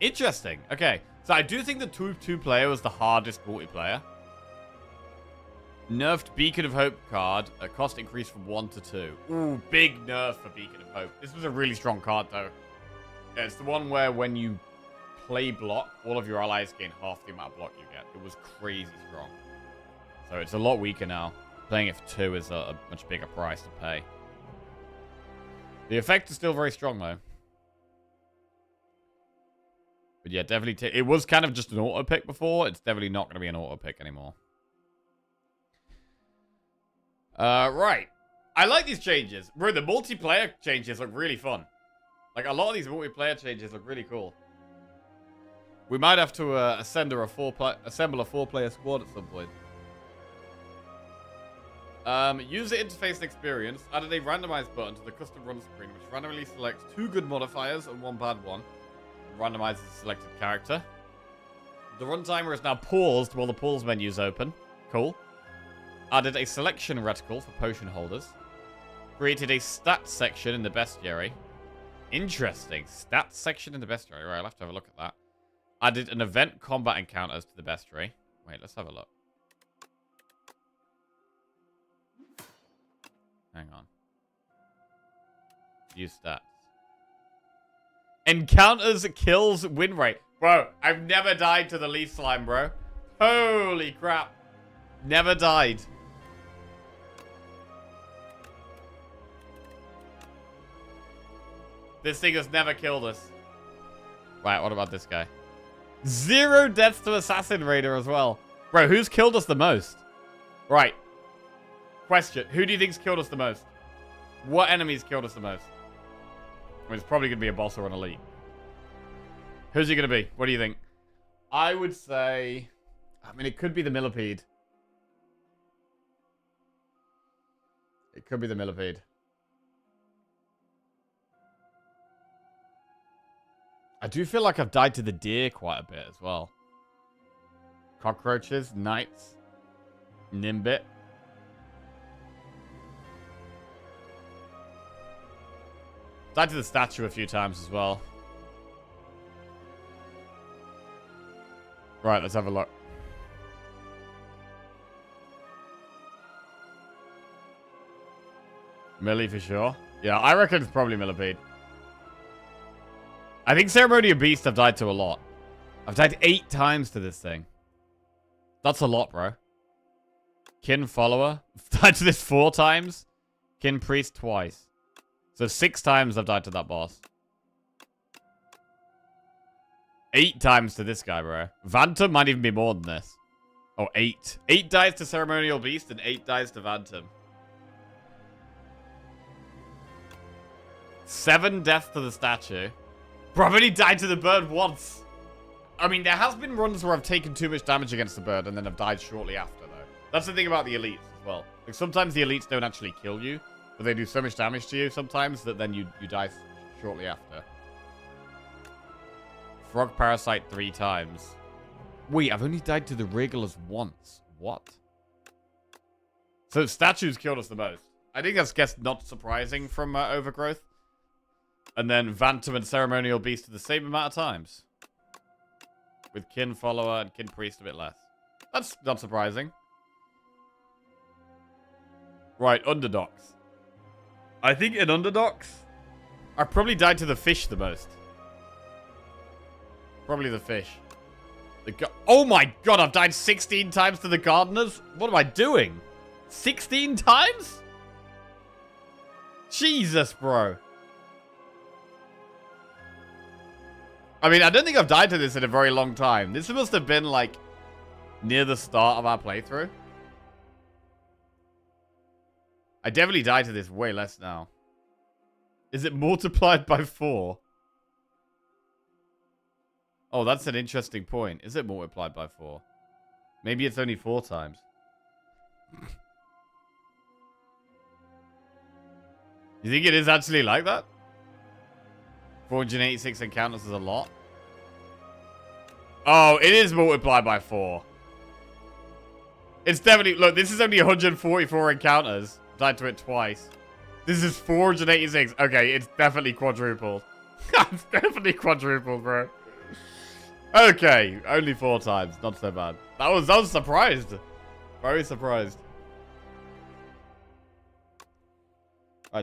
Speaker 1: Interesting. Okay, so I do think the 2-player was the hardest multiplayer. Nerfed Beacon of Hope card. Cost increased from 1 to 2. Ooh, big nerf for Beacon of Hope. This was a really strong card, though. Yeah, it's the one where when you play block, all of your allies gain half the amount of block you get. It was crazy strong. So it's a lot weaker now. Playing it for 2 is a much bigger price to pay. The effect is still very strong, though. But yeah, definitely... it was kind of just an auto pick before. It's definitely not going to be an auto pick anymore. Right. I like these changes. Bro, the multiplayer changes look really fun. Like, a lot of these multiplayer changes look really cool. We might have to assemble a 4-player squad at some point. User interface and experience. Added a randomized button to the custom run screen, which randomly selects 2 good modifiers and 1 bad one. And randomizes the selected character. The run timer is now paused while the pause menu is open. Cool. Added a selection reticle for potion holders. Created a stats section in the bestiary. Interesting. Stats section in the bestiary. Right, I'll have to have a look at that. Added an event combat encounters to the bestiary. Wait, let's have a look. Hang on. Use stats. Encounters, kills, win rate. Bro, I've never died to the leaf slime, bro. Holy crap. Never died. This thing has never killed us. Right, what about this guy? 0 deaths to Assassin Raider as well. Bro, who's killed us the most? Right. Question. Who do you think's killed us the most? What enemies killed us the most? I mean, it's probably going to be a boss or an elite. Who's he going to be? What do you think? I would say... I mean, it could be the Millipede. It could be the Millipede. I do feel like I've died to the deer quite a bit as well. Cockroaches, knights, Nimbit. Died to the statue a few times as well. Right, let's have a look. Millie for sure. Yeah, I reckon it's probably Millipede. I think Ceremonial Beast I've died to a lot. I've died 8 times to this thing. That's a lot, bro. Kin Follower. I've died to this 4 times. Kin Priest twice. So 6 times I've died to that boss. 8 times to this guy, bro. Vantum might even be more than this. Oh, 8. 8 dies to Ceremonial Beast and 8 dies to Vantum. 7 deaths to the statue. Bro, I've only died to the bird once. I mean, there has been runs where I've taken too much damage against the bird and then I've died shortly after, though. That's the thing about the elites as well. Like, sometimes the elites don't actually kill you, but they do so much damage to you sometimes that then you die shortly after. Frog Parasite 3 times. Wait, I've only died to the Regulars once. What? So statues killed us the most. I think that's not surprising from Overgrowth. And then Vantum and Ceremonial Beast are the same amount of times. With Kin Follower and Kin Priest a bit less. That's not surprising. Right, Underdogs. I think in Underdogs, I probably died to the fish the most. Probably the fish. Oh my god, I've died 16 times to the Gardeners? What am I doing? 16 times? Jesus, bro. I mean, I don't think I've died to this in a very long time. This must have been, like, near the start of our playthrough. I definitely died to this way less now. Is it multiplied by 4? Oh, that's an interesting point. Is it multiplied by 4? Maybe it's only 4 times. You think it is actually like that? 486 encounters is a lot. Oh, it is multiplied by 4. It's definitely... Look, this is only 144 encounters. Died to it twice. This is 486. Okay, it's definitely quadrupled. It's definitely quadrupled, bro. Okay, only 4 times. Not so bad. I was surprised. Very surprised.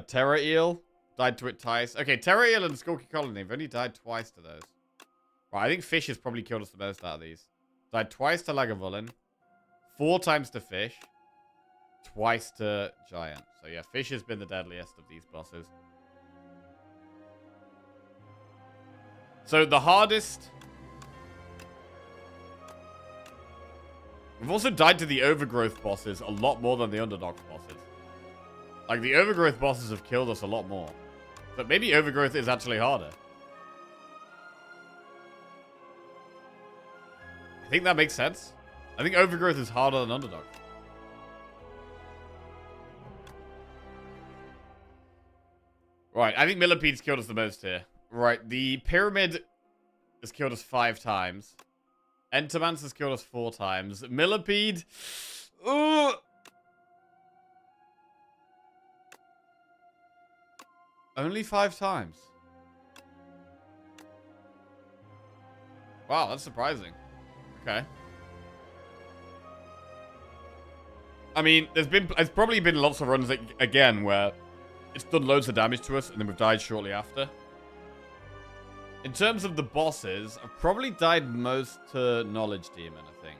Speaker 1: Terror Eel. Died to it twice. Okay, Terror Eel and Skulky Colony. I've only died twice to those. Right, I think Fish has probably killed us the most out of these. Died twice to Lagavulin. 4 times to Fish. Twice to Giant. So yeah, Fish has been the deadliest of these bosses. So the hardest... We've also died to the Overgrowth bosses a lot more than the Underdog bosses. Like, the Overgrowth bosses have killed us a lot more. But maybe Overgrowth is actually harder. I think that makes sense. I think Overgrowth is harder than Underdog. Right, I think Millipede's killed us the most here. Right, the Pyramid has killed us 5 times. Entomance has killed us 4 times. Millipede... Ooh... Only 5 times. Wow, that's surprising. Okay. I mean, there's probably been lots of runs, again, where it's done loads of damage to us, and then we've died shortly after. In terms of the bosses, I've probably died most to Knowledge Demon, I think.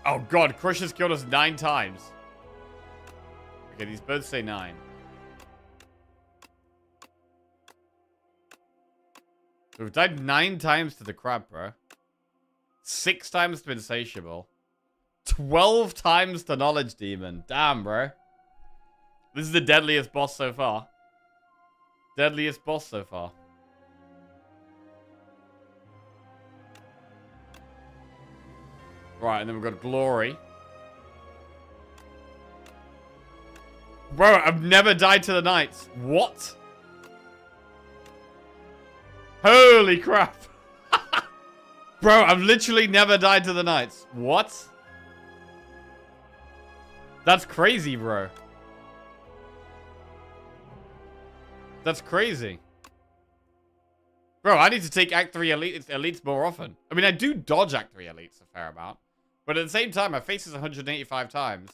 Speaker 1: Oh god, Crush has killed us 9 times. Okay, these both say 9. We've died 9 times to the crab, bro. 6 times to Insatiable. 12 times to Knowledge Demon. Damn, bro. This is the deadliest boss so far. Deadliest boss so far. Right, and then we've got Glory. Bro, I've never died to the Knights. What? Holy crap. Bro, I've literally never died to the Knights. What? That's crazy, bro. That's crazy. Bro, I need to take Act 3 elites more often. I mean, I do dodge Act 3 elites a fair amount. But at the same time, I faced this 185 times.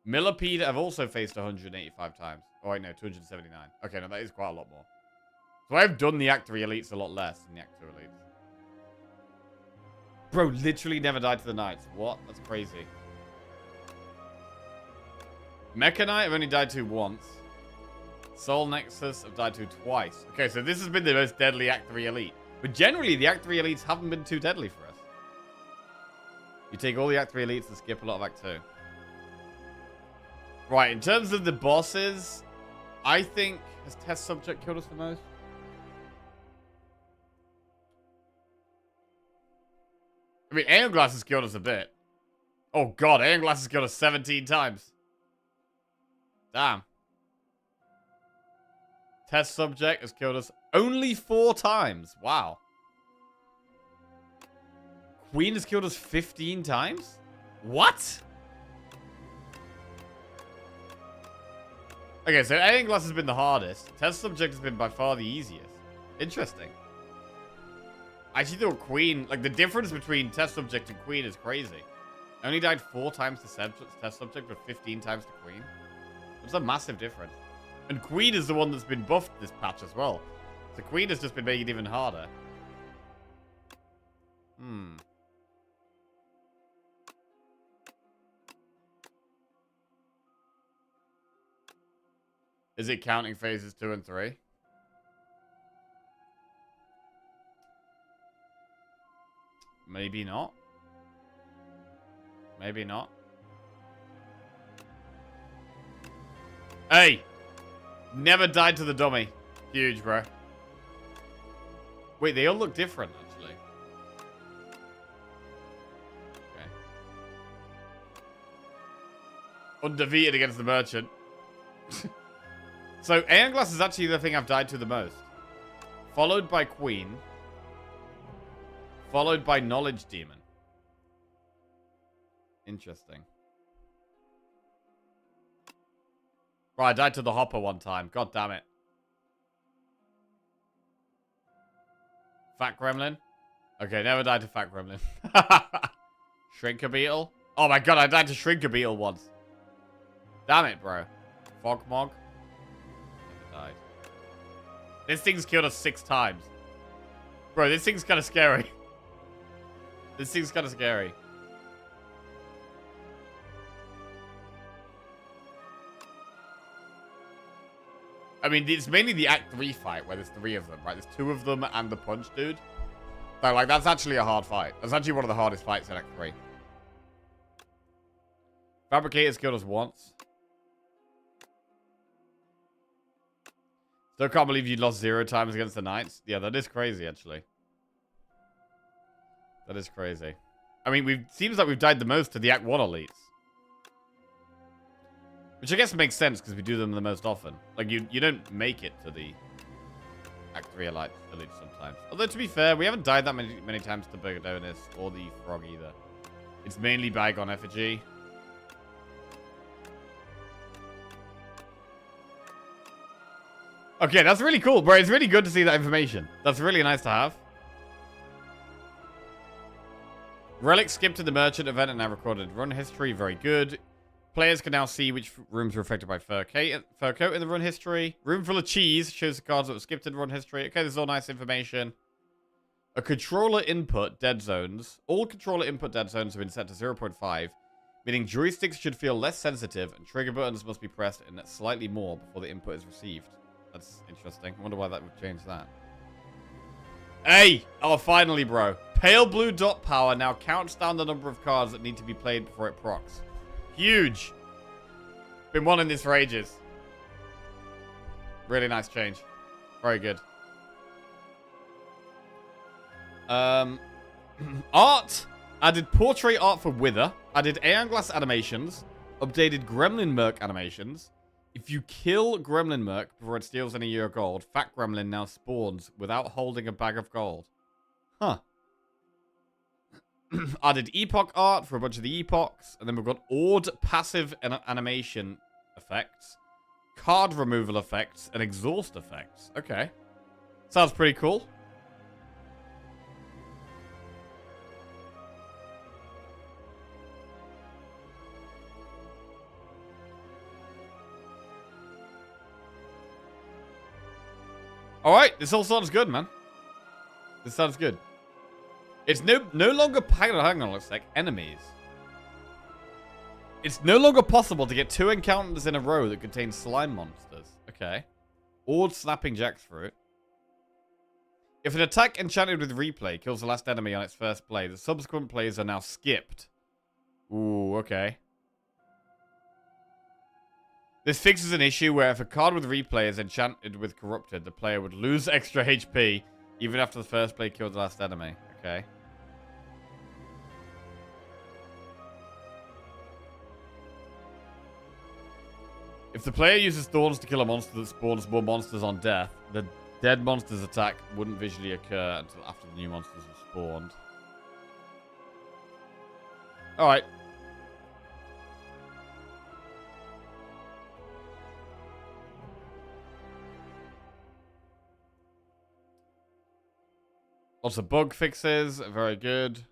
Speaker 1: Millipede I've also faced 185 times. Oh, wait, no, 279. Okay, no, that is quite a lot more. So I've done the Act 3 elites a lot less than the Act 2 elites. Bro, literally never died to the Knights. What? That's crazy. Mecha Knight I've only died to once. Soul Nexus I've died to twice. Okay, so this has been the most deadly Act 3 elite. But generally, the Act 3 elites haven't been too deadly for us. You take all the Act 3 elites and skip a lot of Act 2. Right, in terms of the bosses, I think... Has Test Subject killed us the most? I mean, Aeon Glass has killed us a bit. Oh god, Aeon Glass has killed us 17 times. Damn. Test Subject has killed us only 4 times. Wow. Queen has killed us 15 times? What? Okay, so Aeon Glass has been the hardest. Test Subject has been by far the easiest. Interesting. I actually thought Queen... Like, the difference between Test Subject and Queen is crazy. I only died 4 times to Test Subject, but 15 times to Queen. It's a massive difference. And Queen is the one that's been buffed this patch as well. So Queen has just been making it even harder. Is it counting phases 2 and 3? Maybe not. Maybe not. Hey! Never died to the dummy. Huge, bro. Wait, they all look different, actually. Okay. Undefeated against the merchant. So, Aeon Glass is actually the thing I've died to the most. Followed by Queen. Followed by Knowledge Demon. Interesting. Right, I died to the Hopper one time. God damn it. Fat Gremlin? Okay, never died to Fat Gremlin. Shrinker Beetle? Oh my god, I died to Shrinker Beetle once. Damn it, bro. Fogmog? Never died. This thing's killed us 6 times. Bro, this thing's kind of scary. This thing's kind of scary. I mean, it's mainly the Act 3 fight where there's 3 of them, right? There's 2 of them and the punch dude. So, like, that's actually a hard fight. That's actually one of the hardest fights in Act 3. Fabricator's killed us once. Still can't believe you lost 0 times against the Knights. Yeah, that is crazy, actually. That is crazy. I mean, seems like we've died the most to the Act 1 elites. Which I guess makes sense because we do them the most often. Like, you don't make it to the Act 3 elites sometimes. Although, to be fair, we haven't died that many times to Bergodonis or the Frog either. It's mainly Bygone Effigy. Okay, that's really cool, bro. It's really good to see that information. That's really nice to have. Relics skipped to the Merchant event and now recorded run history. Very good. Players can now see which rooms were affected by fur coat in the run history. Room full of cheese shows the cards that were skipped in run history. Okay, this is all nice information. A controller input dead zones. All controller input dead zones have been set to 0.5, meaning joysticks should feel less sensitive and trigger buttons must be pressed in slightly more before the input is received. That's interesting. I wonder why that would change that. Hey! Oh, finally, bro. Pale blue dot power now counts down the number of cards that need to be played before it procs. Huge. Been wanting this for ages. Really nice change. Very good. Art. Added portrait art for Wither. Added Aeon Glass animations. Updated Gremlin Merc animations. If you kill Gremlin Merc before it steals any of your gold, Fat Gremlin now spawns without holding a bag of gold. Huh. Added epoch art for a bunch of the epochs. And then we've got Ord passive animation effects. Card removal effects. And exhaust effects. Okay. Sounds pretty cool. Alright, this all sounds good, man. This sounds good. It's no longer... Hang on, looks like enemies. It's no longer possible to get 2 encounters in a row that contain slime monsters. Okay. Ord snapping jackfruit. If an attack enchanted with replay kills the last enemy on its first play, the subsequent plays are now skipped. Ooh, okay. This fixes an issue where if a card with replay is enchanted with corrupted, the player would lose extra HP even after the first play killed the last enemy. Okay. If the player uses thorns to kill a monster that spawns more monsters on death, the dead monster's attack wouldn't visually occur until after the new monsters have spawned. Alright. Lots of bug fixes. Very good.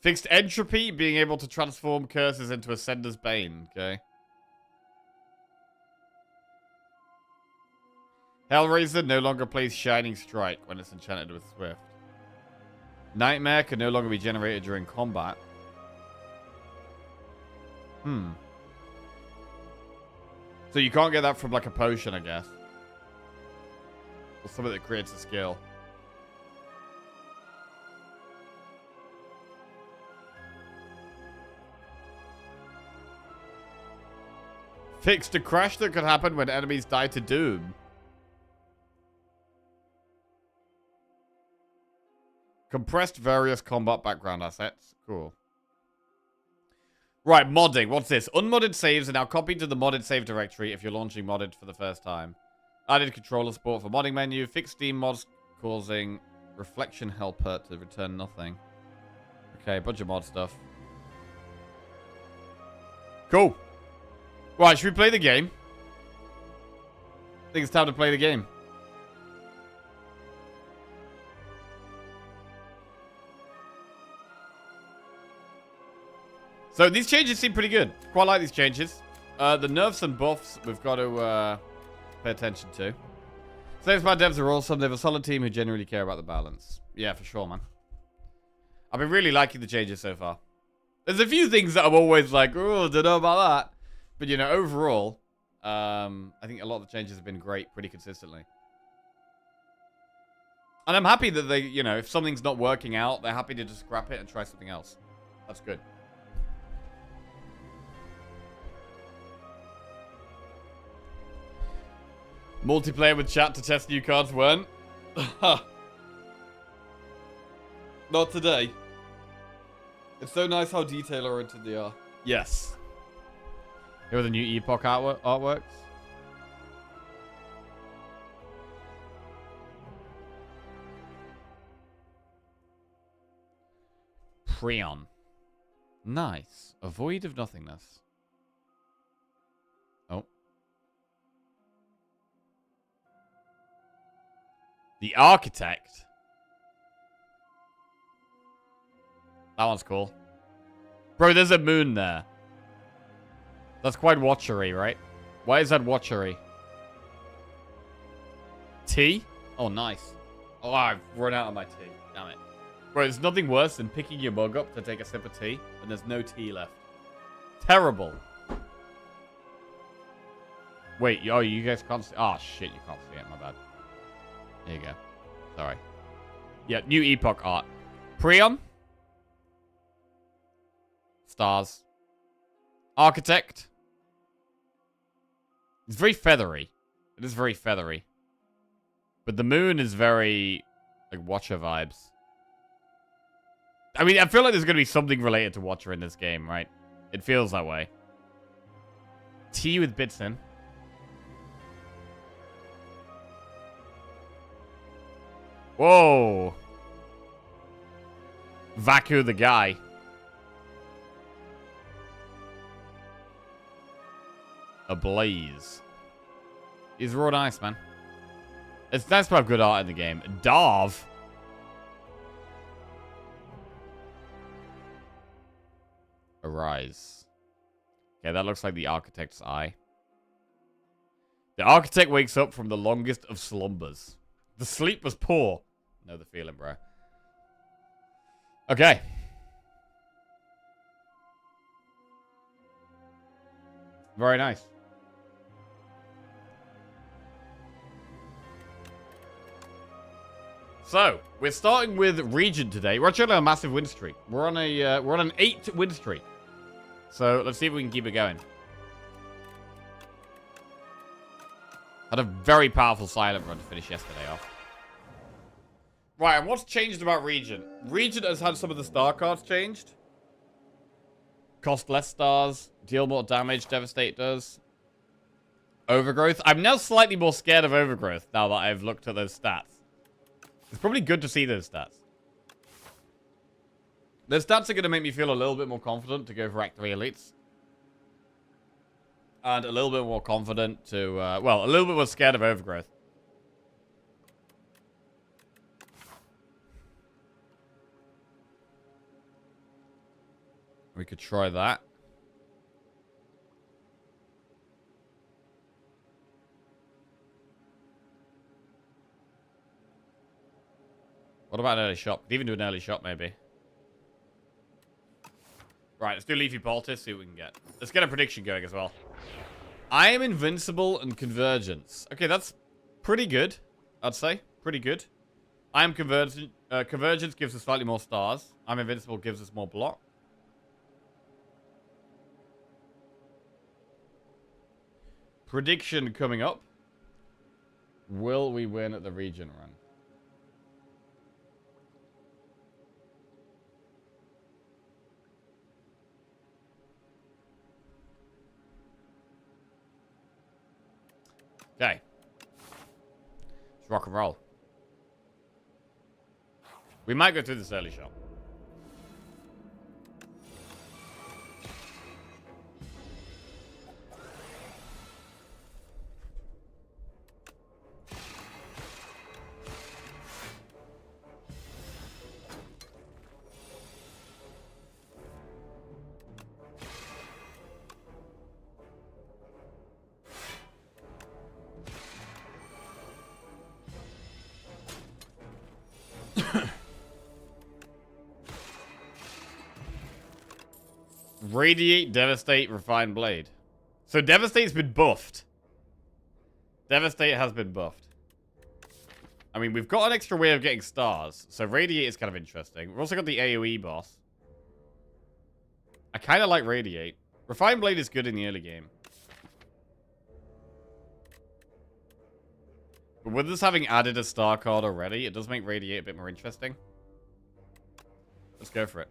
Speaker 1: Fixed entropy, being able to transform curses into Ascender's Bane. Okay. Hellraiser no longer plays Shining Strike when it's enchanted with Swift. Nightmare can no longer be generated during combat. So you can't get that from like a potion, I guess. Or something that creates a skill. Fixed a crash that could happen when enemies die to doom. Compressed various combat background assets. Cool. Right, modding. What's this? Unmodded saves are now copied to the modded save directory if you're launching modded for the first time. Added controller support for modding menu. Fixed Steam mods causing reflection helper to return nothing. Okay, bunch of mod stuff. Cool. Right, should we play the game? I think it's time to play the game. So these changes seem pretty good. Quite like these changes. The nerfs and buffs we've got to pay attention to. Slay the Spire devs are awesome. They have a solid team who genuinely care about the balance. Yeah, for sure, man. I've been really liking the changes so far. There's a few things that I'm always like, oh, don't know about that. But, you know, overall, I think a lot of the changes have been great pretty consistently. And I'm happy that they, you know, if something's not working out, they're happy to just scrap it and try something else. That's good. Multiplayer with chat to test new cards weren't. Not today. It's so nice how detail-oriented they are. Yes. Here are the new Epoch artworks. Prion. Nice. A void of nothingness. Oh. The Architect. That one's cool. Bro, there's a moon there. That's quite watchery, right? Why is that watchery? Tea? Oh, nice. Oh, I've run out of my tea. Damn it. Bro, there's nothing worse than picking your mug up to take a sip of tea, and there's no tea left. Terrible. Wait, oh, you guys can't see... Oh, shit, you can't see it. My bad. There you go. Sorry. Yeah, new epoch art. Prion. Stars. Architect. It's very feathery. It is very feathery. But the moon is very, like, Watcher vibes. I mean, I feel like there's going to be something related to Watcher in this game, right? It feels that way. Tea with bits in. Whoa. Vaku the guy. Ablaze. He's raw nice, man. It's nice to have good art in the game. Darv. Arise. Okay, that looks like the architect's eye. The architect wakes up from the longest of slumbers. The sleep was poor. Know the feeling, bro. Okay. Very nice. So, we're starting with region today. We're actually on a massive win streak. We're on an 8 win streak. So, let's see if we can keep it going. Had a very powerful silent run to finish yesterday off. Right, and what's changed about region? Region has had some of the star cards changed. Cost less stars, deal more damage, Devastate does. Overgrowth. I'm now slightly more scared of Overgrowth now that I've looked at those stats. It's probably good to see those stats. Those stats are going to make me feel a little bit more confident to go for Act 3 Elites. And a little bit more confident to, well, a little bit more scared of Overgrowth. We could try that. What about an early shot? Could even do an early shot, maybe. Right, let's do Leafy Poultice, see what we can get. Let's get a prediction going as well. I am invincible and convergence. Okay, that's pretty good, I'd say. Pretty good. I am convergent. Convergence gives us slightly more stars. I'm invincible gives us more block. Prediction coming up. Will we win at the region run? Okay. Let's rock and roll. We might go through this early shot. Radiate, Devastate, Refined Blade. So Devastate's been buffed. Devastate has been buffed. I mean, we've got an extra way of getting stars. So Radiate is kind of interesting. We've also got the AoE boss. I kind of like Radiate. Refined Blade is good in the early game. But with us having added a star card already, it does make Radiate a bit more interesting. Let's go for it.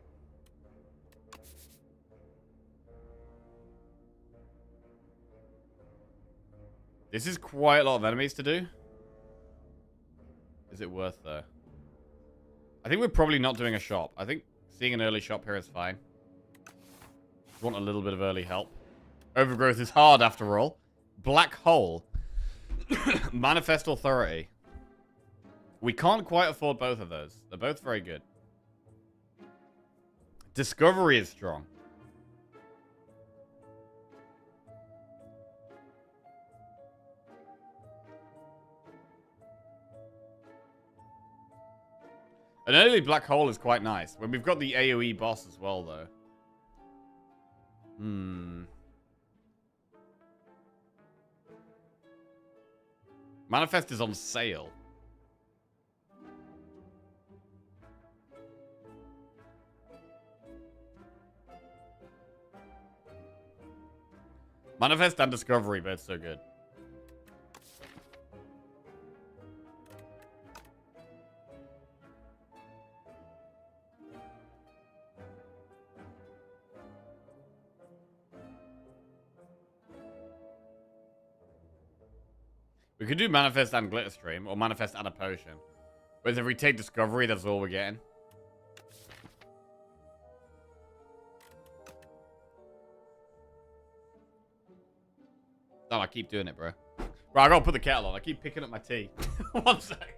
Speaker 1: This is quite a lot of enemies to do. Is it worth, though? I think we're probably not doing a shop. I think seeing an early shop here is fine. Just want a little bit of early help. Overgrowth is hard, after all. Black Hole. Manifest Authority. We can't quite afford both of those. They're both very good. Discovery is strong. An early Black Hole is quite nice. When we've got the AoE boss as well, though. Manifest is on sale. Manifest and Discovery, but it's so good. We could do Manifest and Glitter Stream, or Manifest and a Potion. But if we take Discovery, that's all we're getting. Oh, I keep doing it, bro. Bro, I gotta put the kettle on. I keep picking up my tea. 1 sec.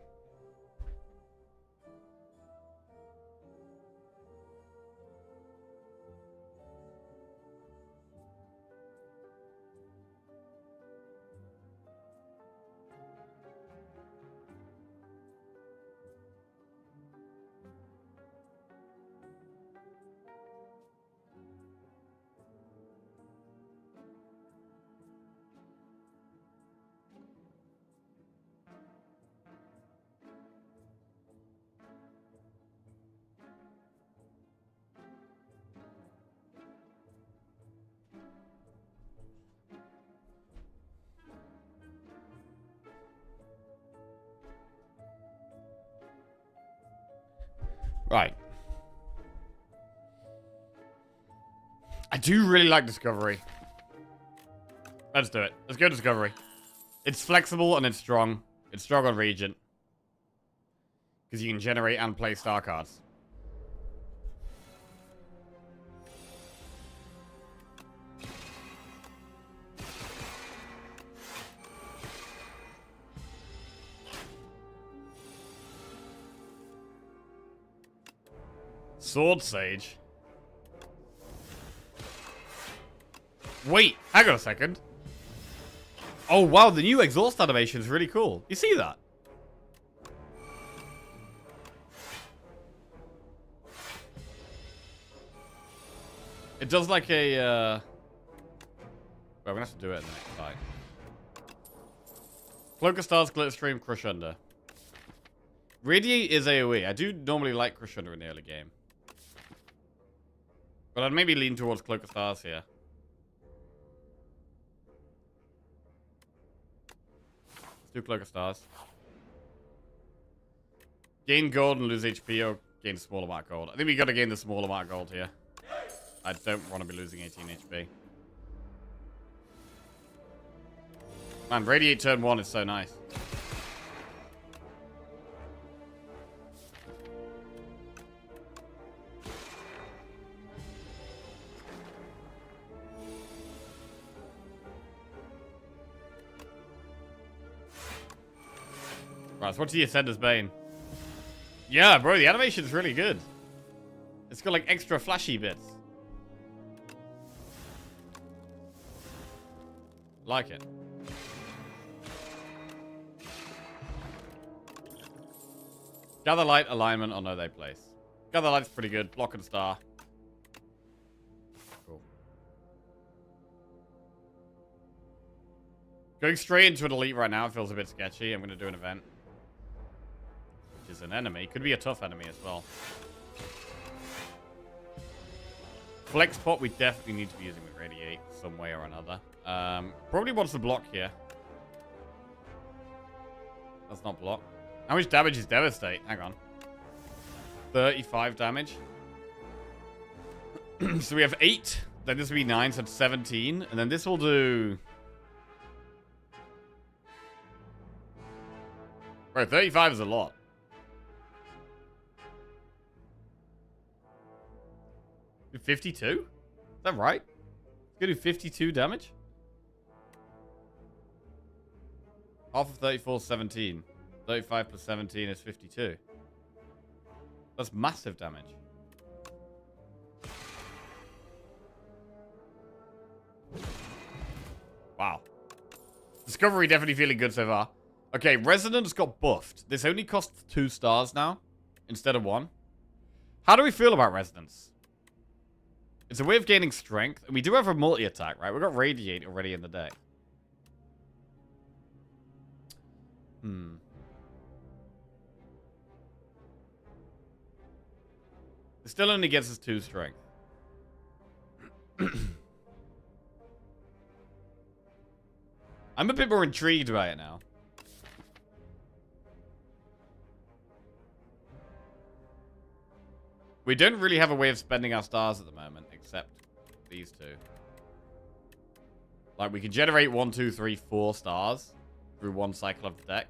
Speaker 1: Right. I do really like Discovery. Let's do it. Let's go Discovery. It's flexible and it's strong. It's strong on Regent. Because you can generate and play star cards. Sword Sage. Wait, hang on a second. Oh wow, the new exhaust animation is really cool. You see that? It does like a well, we're gonna have to do it in the next fight. Cloak of Stars, Glitter Stream, Crush Under. Radiate is AoE. I do normally like Crush Under in the early game. But I'd maybe lean towards Cloak of Stars here. Let's do Cloak of Stars. Gain gold and lose HP or gain a small amount of gold. I think we gotta gain the small amount of gold here. I don't want to be losing 18 HP. Man, Radiate turn 1 is so nice. Right, so what's the Ascender's Bane? Yeah, bro, the animation's really good. It's got like extra flashy bits. Like it. Gather Light, alignment, or no they place. Gather Light's pretty good. Block and star. Cool. Going straight into an elite right now feels a bit sketchy. I'm going to do an event. Which is an enemy. Could be a tough enemy as well. Flex pot we definitely need to be using with Radiate some way or another. Probably wants to block here. That's not block. How much damage is Devastate? Hang on. 35 damage. So we have 8. Then this will be 9, so it's 17. And then this will do... Bro, 35 is a lot. Do 52? Is that right? It's gonna do 52 damage? Half of 34 is 17. 35 plus 17 is 52. That's massive damage. Wow. Discovery definitely feeling good so far. Okay, Resonance got buffed. This only costs 2 stars now instead of 1. How do we feel about Resonance? It's a way of gaining strength. And we do have a multi-attack, right? We've got Radiate already in the deck. It still only gets us 2 strength. I'm a bit more intrigued by it now. We don't really have a way of spending our stars at the moment, except these two. Like, we can generate 1, 2, 3, 4 stars through one cycle of the deck.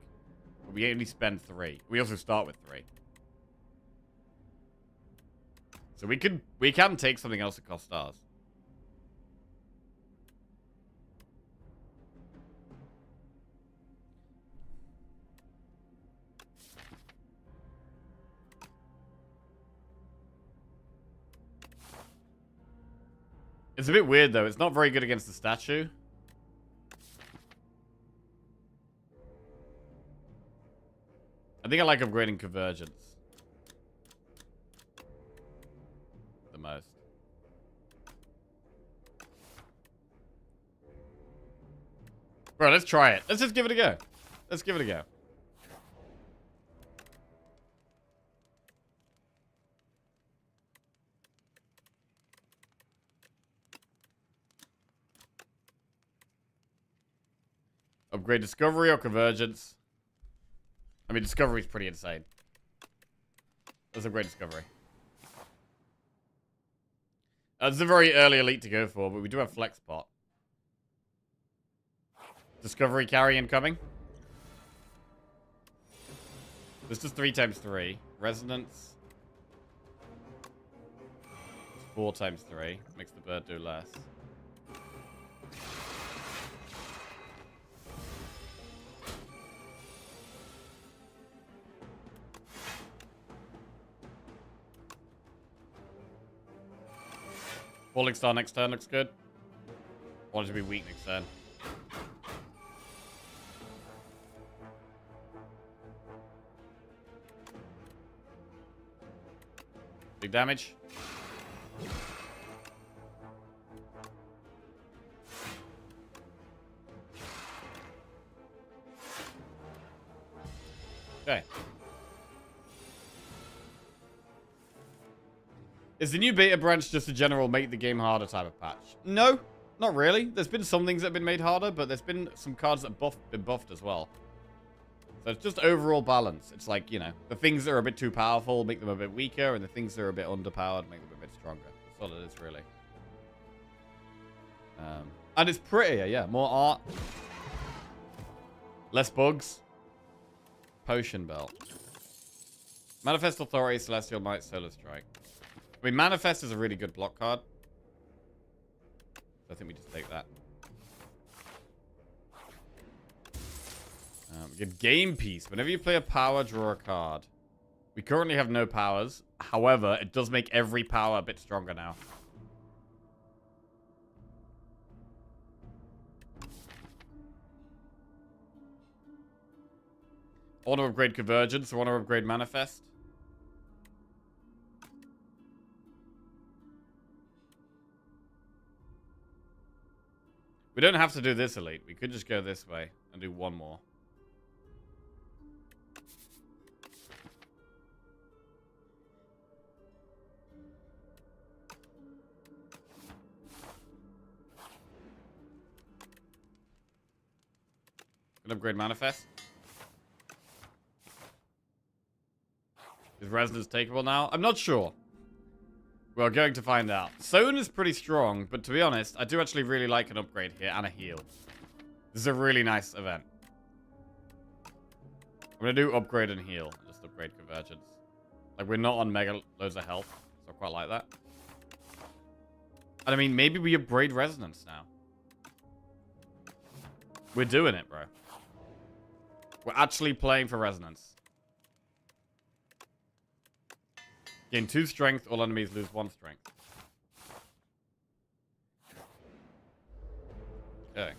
Speaker 1: But we only spend 3. We also start with 3. So we can take something else that costs stars. It's a bit weird, though. It's not very good against the statue. I think I like upgrading Convergence the most. Bro, let's try it. Let's just give it a go. Let's give it a go. Upgrade Discovery or Convergence? I mean, Discovery's pretty insane. Let's upgrade Discovery. It's a very early elite to go for, but we do have Flex Pot. Discovery carry incoming. This is 3 times 3. Resonance. It's 4 times 3. Makes the bird do less. Falling Star next turn looks good. Want it to be weak next turn. Big damage. Okay. Is the new beta branch just a general make the game harder type of patch? No, not really. There's been some things that have been made harder, but there's been some cards that have been buffed as well. So it's just overall balance. It's like, you know, the things that are a bit too powerful make them a bit weaker, and the things that are a bit underpowered make them a bit stronger. That's all it is, really. And it's prettier, yeah. More art. Less bugs. Potion Belt. Manifest Authority, Celestial Might, Solar Strike. I mean, Manifest is a really good block card. So I think we just take that. We get Game Piece. Whenever you play a power, draw a card. We currently have no powers. However, it does make every power a bit stronger now. I want to upgrade Convergence. I want to upgrade Manifest. We don't have to do this elite. We could just go this way and do one more. Can upgrade Manifest. Is Resonance takeable now? I'm not sure. We're going to find out. Sown is pretty strong, but to be honest, I do actually really like an upgrade here and a heal. This is a really nice event. I'm going to do upgrade and heal. Just upgrade Convergence. Like, we're not on mega loads of health, so I quite like that. And I mean, maybe we upgrade Resonance now. We're doing it, bro. We're actually playing for Resonance. Gain 2 strength, all enemies lose 1 strength. Okay.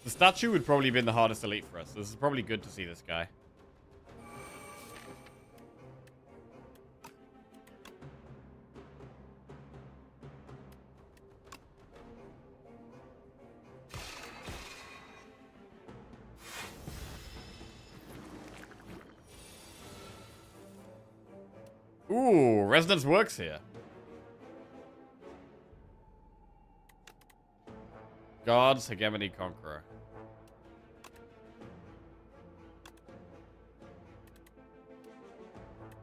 Speaker 1: The statue would probably have been the hardest elite for us. So this is probably good to see this guy. Ooh, Resonance works here. Guards, Hegemony, Conqueror.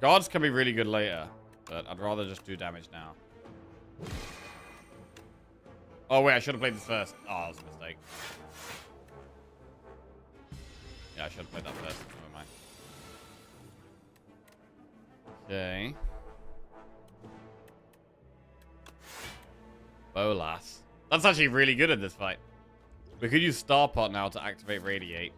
Speaker 1: Guards can be really good later, but I'd rather just do damage now. Oh, wait, I should have played this first. Oh, that was a mistake. Yeah, I should have played that first. Never mind. Okay. Bolas. That's actually really good in this fight. We could use Star Pot now to activate Radiate.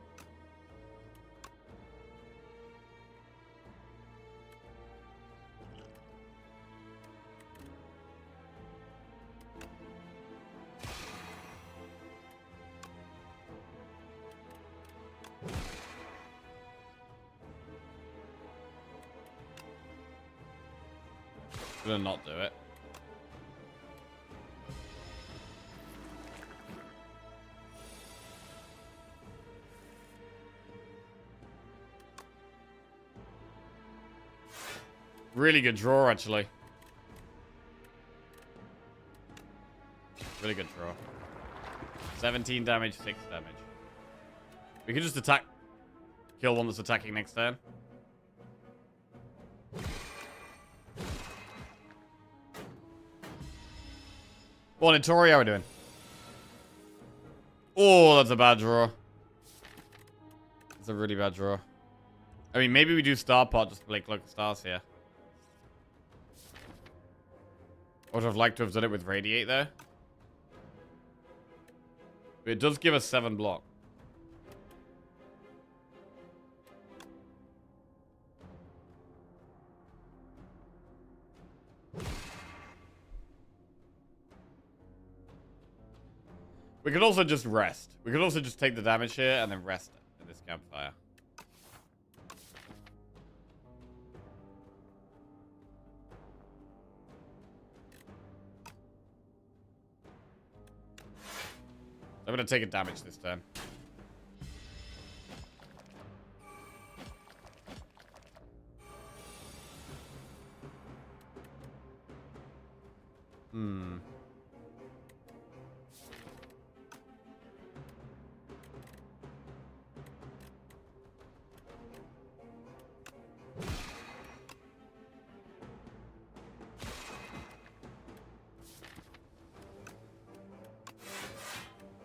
Speaker 1: Gonna not do it. Really good draw, actually. Really good draw. 17 damage, 6 damage. We could just attack. Kill one that's attacking next turn. Morning, Tori. How are we doing? Oh, that's a bad draw. That's a really bad draw. I mean, maybe we do Star Pot just to play Cloak of Stars here. I would have liked to have done it with Radiate there. But it does give us 7 block. We could also just rest. We could also just take the damage here and then rest in this campfire. I'm going to take a damage this turn.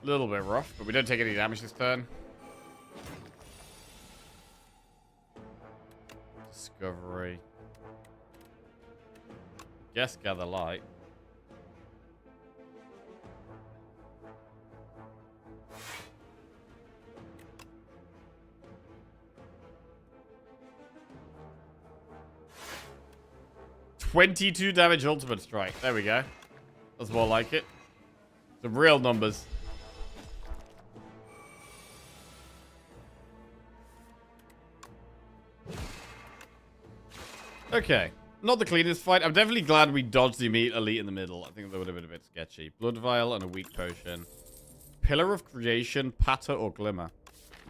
Speaker 1: A little bit rough, but we don't take any damage this turn. Discovery. Guess gather light. $22 damage ultimate strike. There we go. That's more like it. Some real numbers. Okay. Not the cleanest fight. I'm definitely glad we dodged the immediate elite in the middle. I think that would have been a bit sketchy. Blood Vial and a weak potion. Pillar of Creation, Patter, or Glimmer.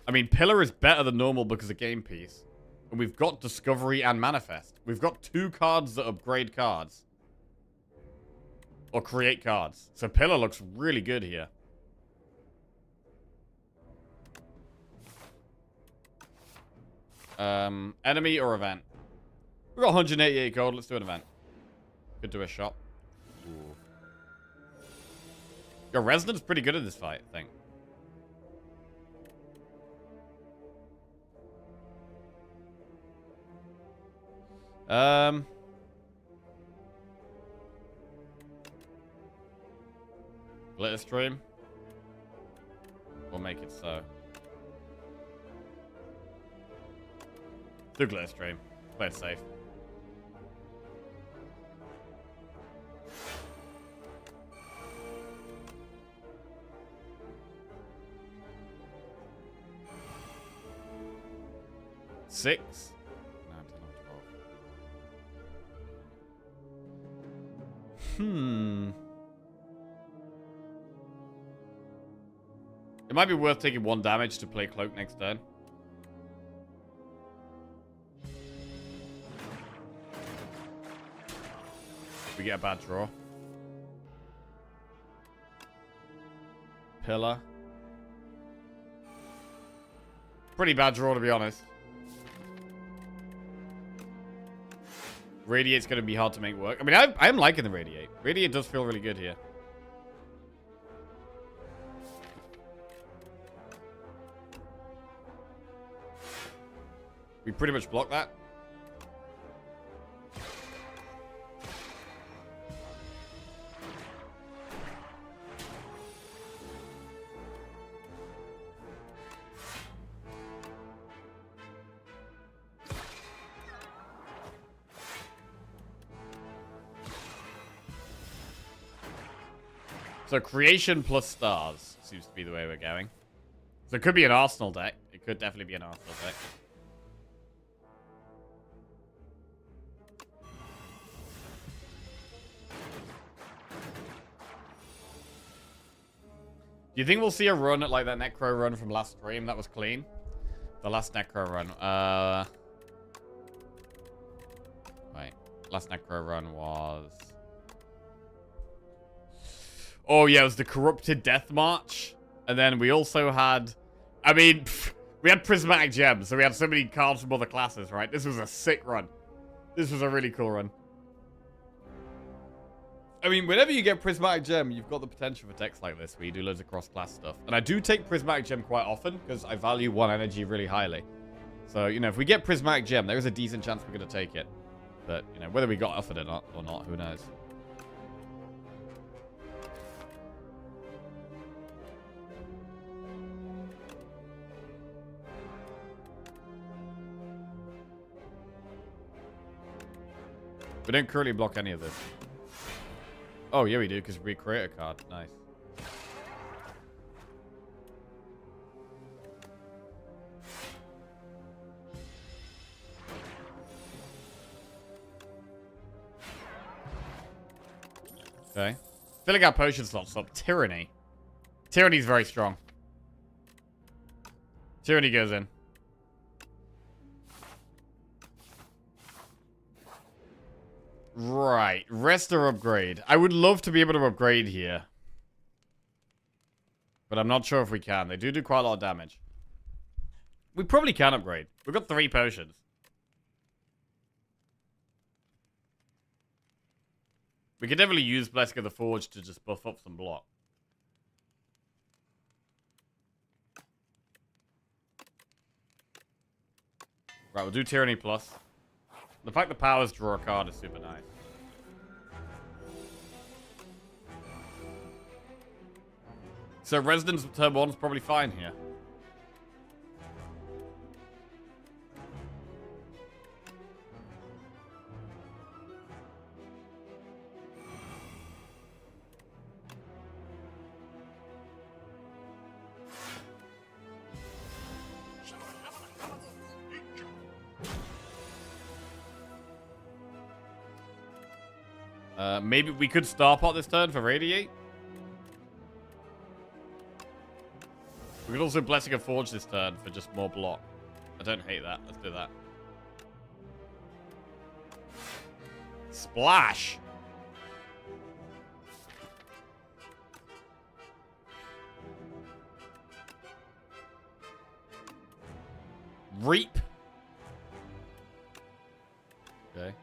Speaker 1: I mean, Pillar is better than normal because of game piece. And we've got Discovery and Manifest. We've got 2 cards that upgrade cards. Or create cards. So Pillar looks really good here. Enemy or event? We've got 188 gold. Let's do an event. Could do a shot. Ooh. Your Resonance is pretty good in this fight, I think. Glitter Stream. We'll make it so. Do Glitter Stream. Play it safe. Six. 9, 10, 12. It might be worth taking 1 damage to play Cloak next turn. We get a bad draw. pillar. Pretty bad draw, to be honest. Radiate's going to be hard to make work. I mean, I am liking the Radiate. Radiate does feel really good here. We pretty much block that. So creation plus stars seems to be the way we're going. So it could be an Arsenal deck. It could definitely be an Arsenal deck. Do you think we'll see a run at like that Necro run from last stream? That was clean. The last Necro run. Wait. Last Necro run was... Oh, yeah, it was the Corrupted Death March. And then we also had... I mean, we had Prismatic Gems, so we had so many cards from other classes, right? This was a sick run. This was a really cool run. I mean, whenever you get Prismatic Gem, you've got the potential for decks like this, where you do loads of cross-class stuff. And I do take Prismatic Gem quite often, because I value one energy really highly. So, you know, if we get Prismatic Gem, there is a decent chance we're going to take it. But, you know, whether we got offered it or not, who knows? We don't currently block any of this. Oh, yeah, we do, because we create a card. Nice. Okay. Filling out potion slots up. Tyranny. Tyranny's very strong. Tyranny goes in. Right. Rest or upgrade. I would love to be able to upgrade here. But I'm not sure if we can. They do quite a lot of damage. We probably can upgrade. We've got 3 potions. We could definitely use Blessing of the Forge to just buff up some block. Right, we'll do Tyranny Plus. The fact the powers draw a card is super nice. So Residence of Turn 1's probably fine here. Maybe we could Star Pot this turn for Radiate. We could also Blessing of Forge this turn for just more block. I don't hate that. Let's do that. Splash! Reap. Okay.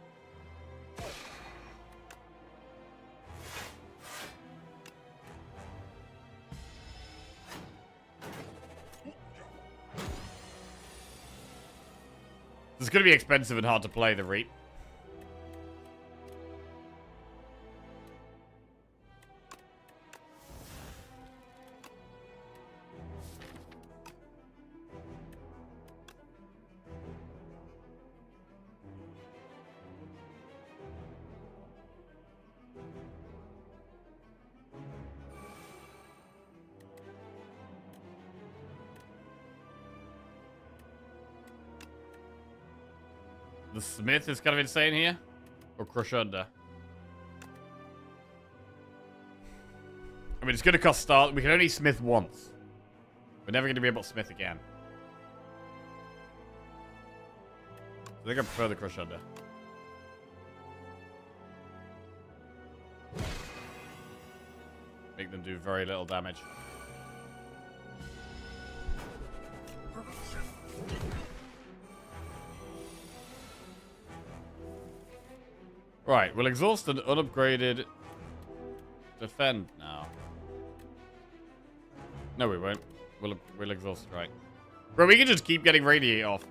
Speaker 1: It's going to be expensive and hard to play, the Reap. The Smith is kind of insane here. Or Crush Under. I mean, it's going to cost start. We can only Smith once. We're never going to be able to Smith again. I think I prefer the Crush Under. Make them do very little damage. Right, we'll exhaust an unupgraded defend now. No, we won't. We'll exhaust strike. Bro, we can just keep getting radiate off.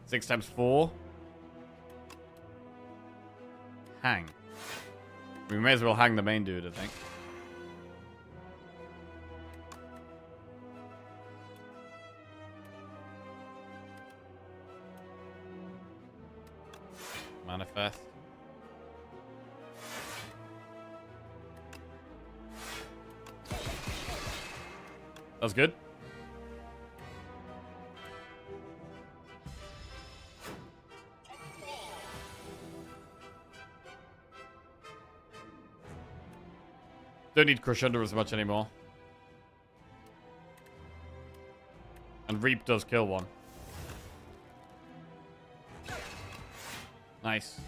Speaker 1: 6 times 4. Hang. We may as well hang the main dude, I think. Manifest. That's good. Don't need Crush Under as much anymore. And Reap does kill one. Nice.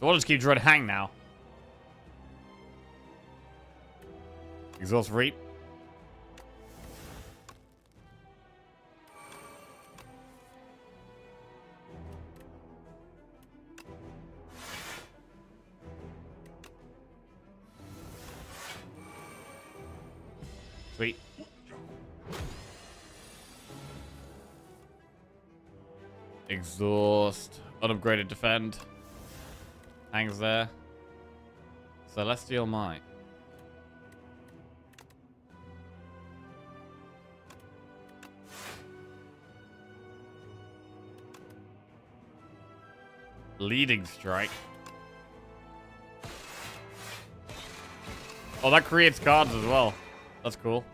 Speaker 1: So I'll just keep trying to hang now. Exhaust Reap. Sweet. Exhaust. Unupgraded defend. Hangs there. Celestial Might. Leading Strike. Oh, that creates cards as well. That's cool.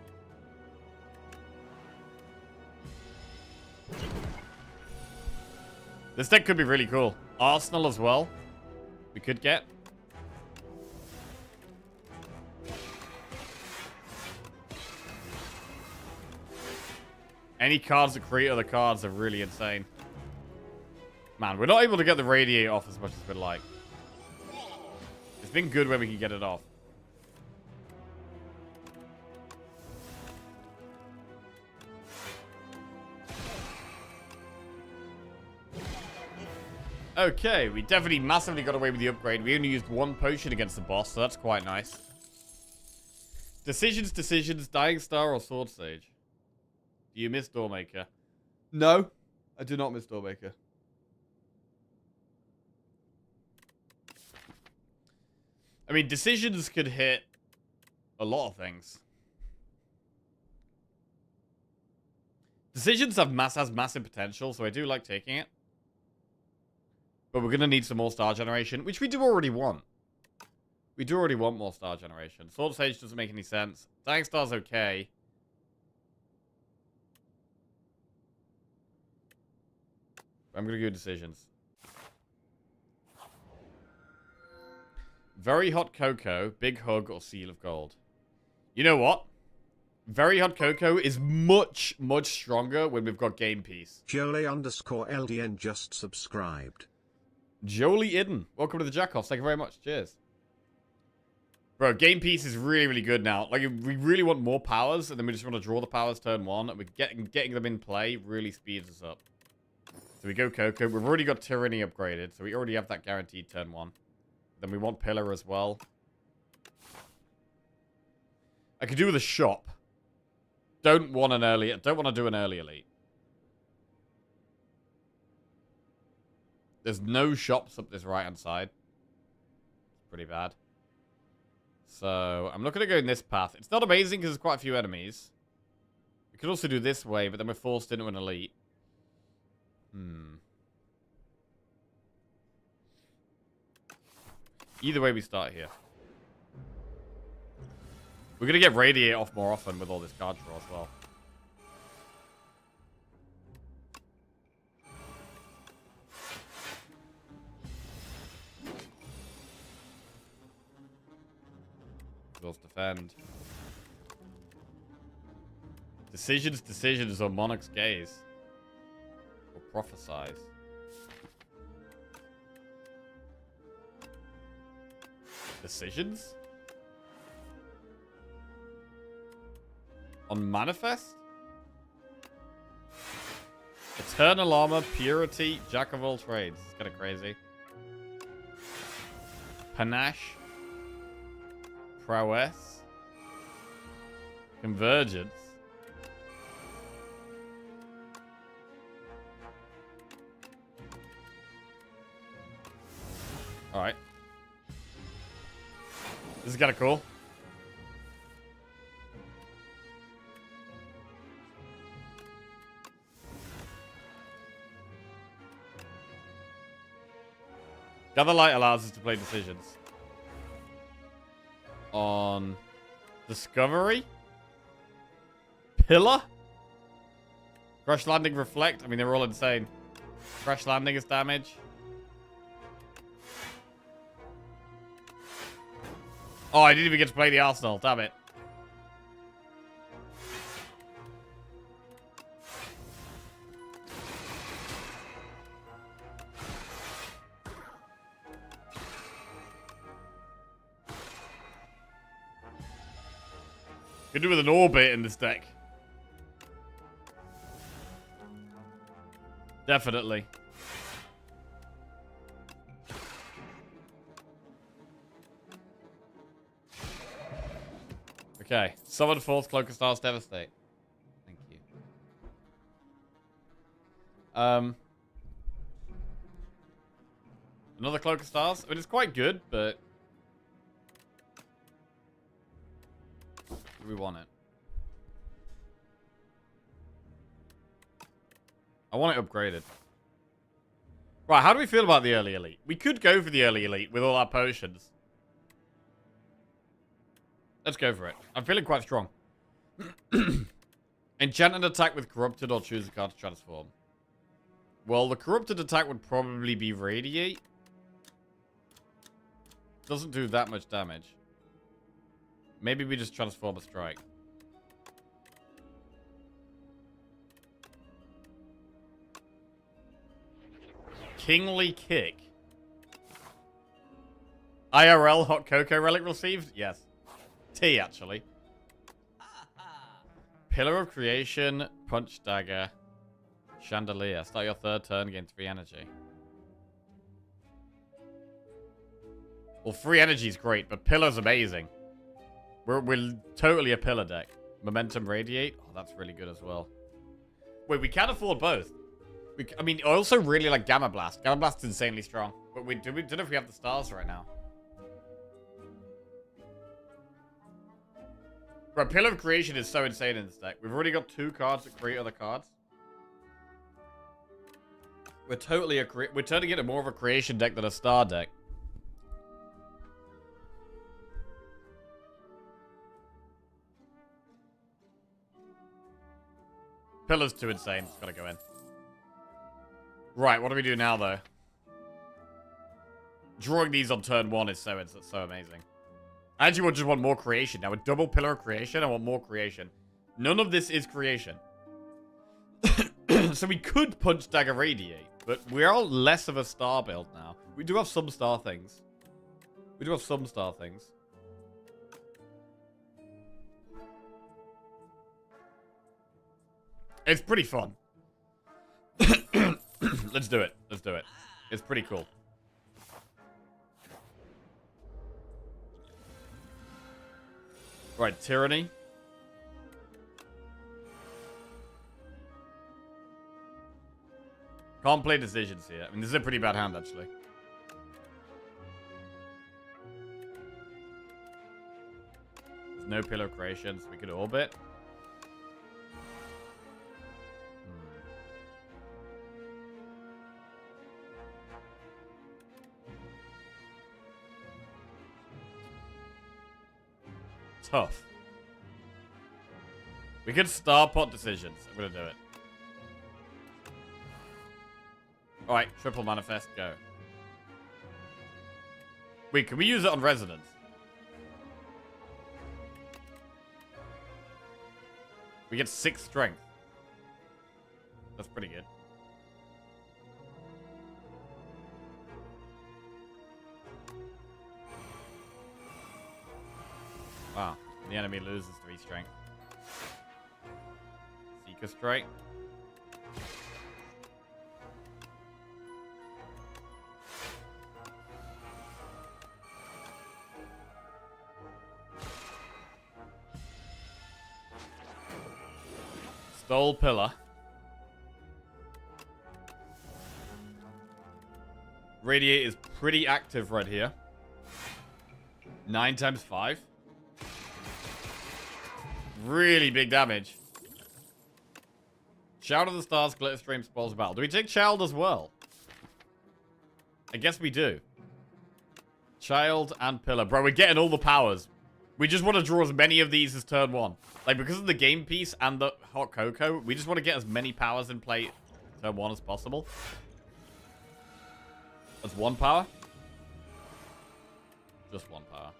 Speaker 1: This deck could be really cool. Arsenal as well. We could get. Any cards that create other cards are really insane. Man, we're not able to get the radiate off as much as we'd like. It's been good when we can get it off. Okay, we definitely massively got away with the upgrade. We only used 1 potion against the boss, so that's quite nice. Decisions, Dying Star or Sword Sage? Do you miss Doormaker? No, I do not miss Doormaker. I mean, decisions could hit a lot of things. Decisions has massive potential, so I do like taking it. But we're going to need some more star generation, which we do already want. We do already want more star generation. Sword Sage doesn't make any sense. Dying Star's okay. I'm going to go decisions. Very Hot Cocoa, Big Hug, or Seal of Gold. You know what? Very Hot Cocoa is much stronger when we've got Game Piece.
Speaker 2: Jolie_LDN just subscribed.
Speaker 1: Jolie Idden, welcome to the Jackoffs. Thank you very much. Cheers. Bro, Game Piece is really good now. Like, we really want more powers, and then we just want to draw the powers turn 1, and we're getting them in play really speeds us up. So we go Cocoa. We've already got Tyranny upgraded, so we already have that guaranteed turn 1. Then we want Pillar as well. I could do with a shop. Don't want to do an early elite. There's no shops up this right-hand side. It's pretty bad. So, I'm not going to go in this path. It's not amazing because there's quite a few enemies. We could also do this way, but then we're forced into an elite. Either way, we start here. We're going to get Radiate off more often with all this card draw as well. Exhaust Defend. Decisions or Monarch's Gaze. Or Prophesize. Decisions? On Manifest? Eternal armor, purity, jack of all trades. It's kind of crazy. Panache. Prowess. Convergence. Alright. This is kind of cool. Gather Light allows us to play decisions. On Discovery? Pillar? Crash Landing, Reflect? I mean, they're all insane. Crash Landing is damage. Oh, I didn't even get to play the Arsenal. Damn it. Could do with an orbit in this deck. Definitely. Okay. Summon Force, Cloak of Stars, Devastate. Thank you. Another Cloak of Stars. I mean, it's quite good, but do we want it? I want it upgraded. Right, how do we feel about the early elite? We could go for the early elite with all our potions. Let's go for it. I'm feeling quite strong. Enchant an attack with Corrupted or choose a card to transform. Well, the Corrupted attack would probably be Radiate. Doesn't do that much damage. Maybe we just transform a strike. Kingly Kick. IRL Hot Cocoa Relic received? Yes. T, actually. Pillar of Creation, Punch Dagger, Chandelier. Start your third turn, gain 3 energy. Well, 3 energy is great, but Pillar's amazing. We're totally a Pillar deck. Momentum Radiate. Oh, that's really good as well. Wait, we can't afford both. I mean, I also really like Gamma Blast. Gamma Blast's insanely strong. But we don't know if we have the stars right now. Right, Pillar of Creation is so insane in this deck. We've already got 2 cards that create other cards. We're totally we're turning it into more of a creation deck than a star deck. Pillar's too insane. It's gotta go in. Right, what do we do now, though? Drawing these on turn 1 is so amazing. I actually just want more creation. Now, a double Pillar of Creation, I want more creation. None of this is creation. So we could Punch Dagger Radiate, but we are less of a star build now. We do have some star things. It's pretty fun. Let's do it. It's pretty cool. Right, Tyranny. Can't play decisions here. I mean, this is a pretty bad hand, actually. There's no Pillar of Creation, so we could orbit. Tough. We could Star Pot Decisions. I'm gonna do it. Alright, triple manifest, go. Wait, can we use it on Resonance? We get 6 strength. That's pretty good. Wow, the enemy loses 3 strength. Seeker Strike. Soul Pillar. Radiate is pretty active right here. 9 times 5. Really big damage. Shout of the Stars, Glitter Stream, Spoils Battle. Do we take Child as well? I guess we do. Child and Pillar. Bro, we're getting all the powers. We just want to draw as many of these as turn 1. Like, because of the game piece and the Hot Cocoa, we just want to get as many powers in play turn 1 as possible. That's 1 power? Just 1 power.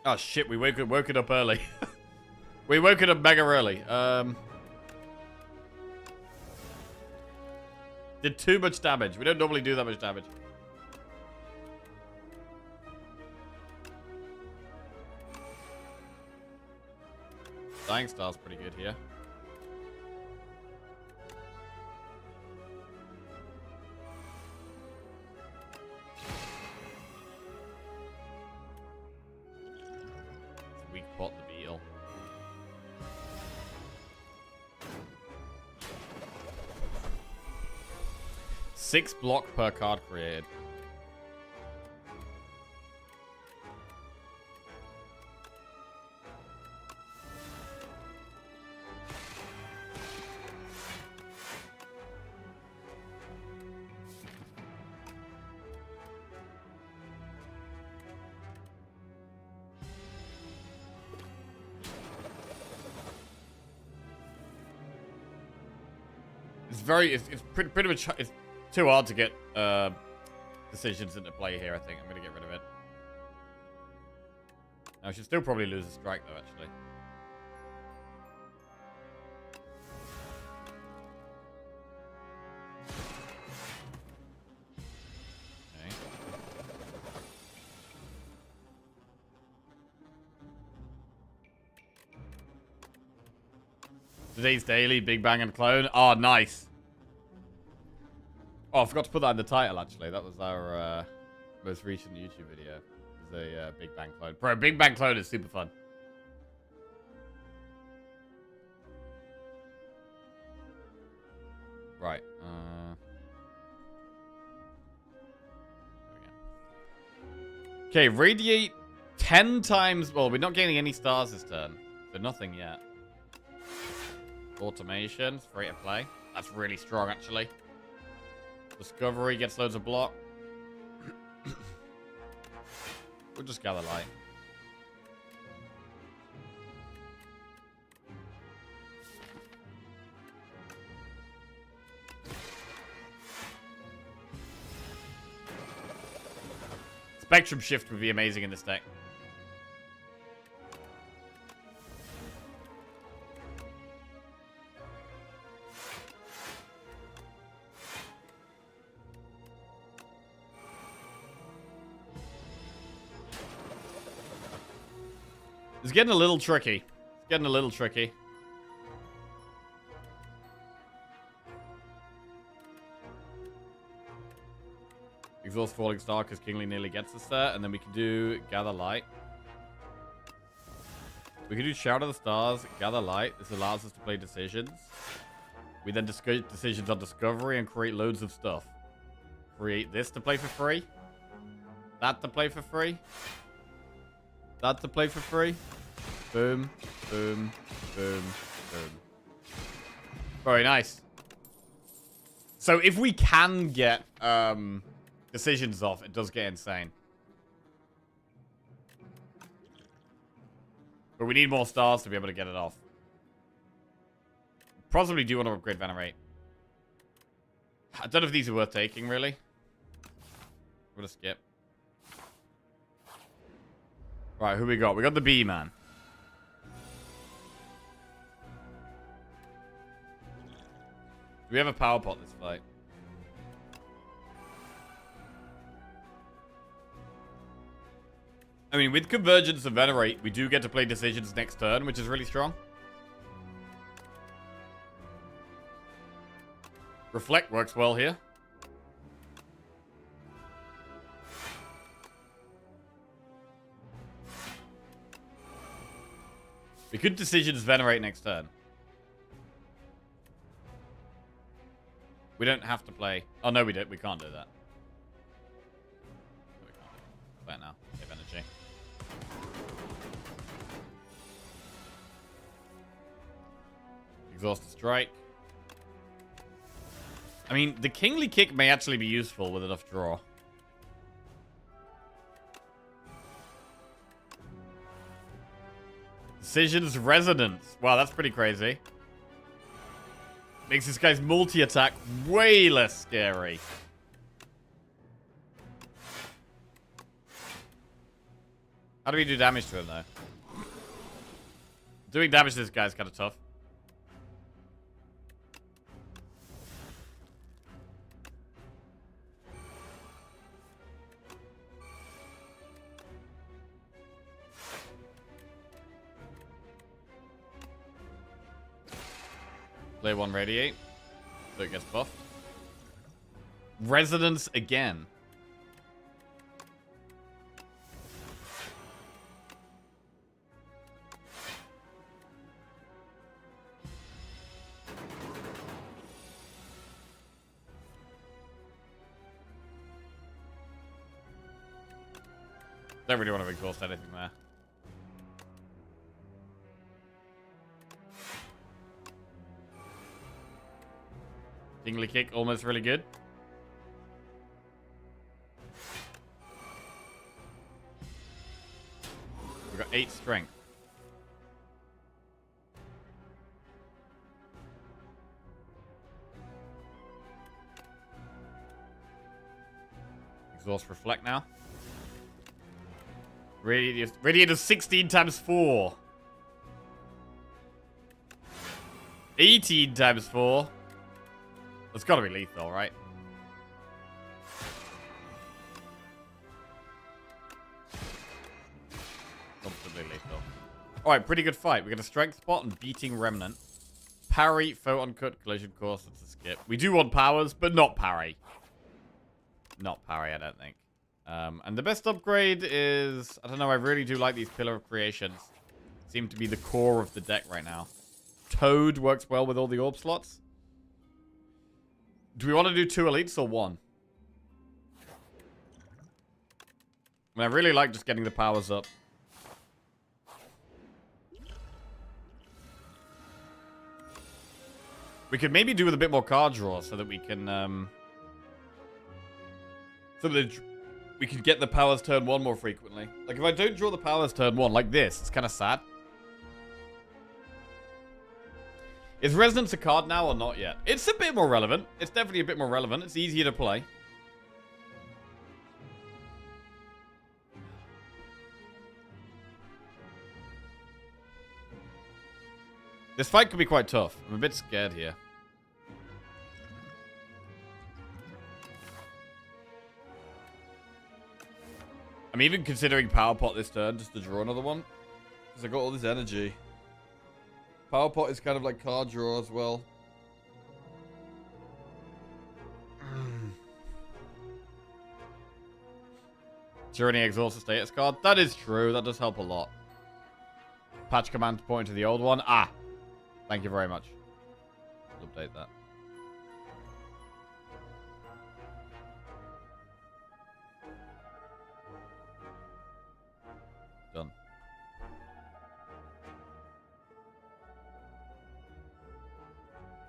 Speaker 1: Oh shit, we woke it up early. We woke it up mega early. Did too much damage. We don't normally do that much damage. Dying Star's pretty good here. Weak pot the beetle. Six block per card created. It's pretty much, it's too hard to get decisions into play here, I think. I'm going to get rid of it. I should still probably lose a strike, though, actually. Okay. Today's daily, Big Bang and Clone. Oh, nice. Oh, I forgot to put that in the title, actually. That was our most recent YouTube video. It was a Big Bang Clone. Bro, Big Bang Clone is super fun. Right. Okay, Radiate 10 times... Well, we're not gaining any stars this turn. So nothing yet. Automation. Free to play. That's really strong, actually. Discovery gets loads of block. We'll just gather light. Spectrum Shift would be amazing in this deck. It's getting a little tricky. It's getting a little tricky. Exhaust Falling Star because Kingly nearly gets us there. And then we can do Gather Light. We can do Shout of the Stars, Gather Light. This allows us to play decisions. We then discuss decisions on Discovery and create loads of stuff. Create this to play for free. That to play for free. That to play for free. Boom, boom, boom, boom. Very nice. So if we can get decisions off, it does get insane. But we need more stars to be able to get it off. Possibly do want to upgrade Venerate. I don't know if these are worth taking, really. We're gonna skip. Right, who we got? We got the B-Man. Do we have a power pot this fight? I mean, with Convergence and Venerate, we do get to play decisions next turn, which is really strong. Reflect works well here. We could Decisions Venerate next turn. We don't have to play... Oh, no, we don't. We can't do that. No, we can't. Play it now. Save energy. Exhausted Strike. I mean, the Kingly Kick may actually be useful with enough draw. Decisions Resonance. Wow, that's pretty crazy. Makes this guy's multi-attack way less scary. How do we do damage to him, though? Doing damage to this guy is kind of tough. Play one Radiate. So it gets buffed. Resonance again. Don't really want to exhaust anything there. Kingly Kick, almost really good. We've got 8 strength. Exhaust Reflect now. Radiate is 16 times 4. 18 times 4. It's gotta be lethal, right? Comfortably lethal. Alright, pretty good fight. We got a strength spot and beating remnant. Parry, photon cut, collision course. That's a skip. We do want powers, but not parry. Not parry, I don't think. And the best upgrade is... I don't know, I really do like these Pillar of Creations. Seem to be the core of the deck right now. Toad works well with all the orb slots. Do we want to do 2 elites or 1? I mean, I really like just getting the powers up. We could maybe do with a bit more card draw so that we can... so that we can get the powers turn 1 more frequently. Like, if I don't draw the powers turn 1, like this, it's kind of sad. Is Resonance a card now or not yet? It's a bit more relevant. It's definitely a bit more relevant. It's easier to play. This fight could be quite tough. I'm a bit scared here. I'm even considering Power Pot this turn just to draw another one. Because I got all this energy. Power Pot is kind of like card draw as well. Tyranny exhausts a status card. That is true. That does help a lot. Patch command to point to the old one. Ah! Thank you very much. I'll update that. Done.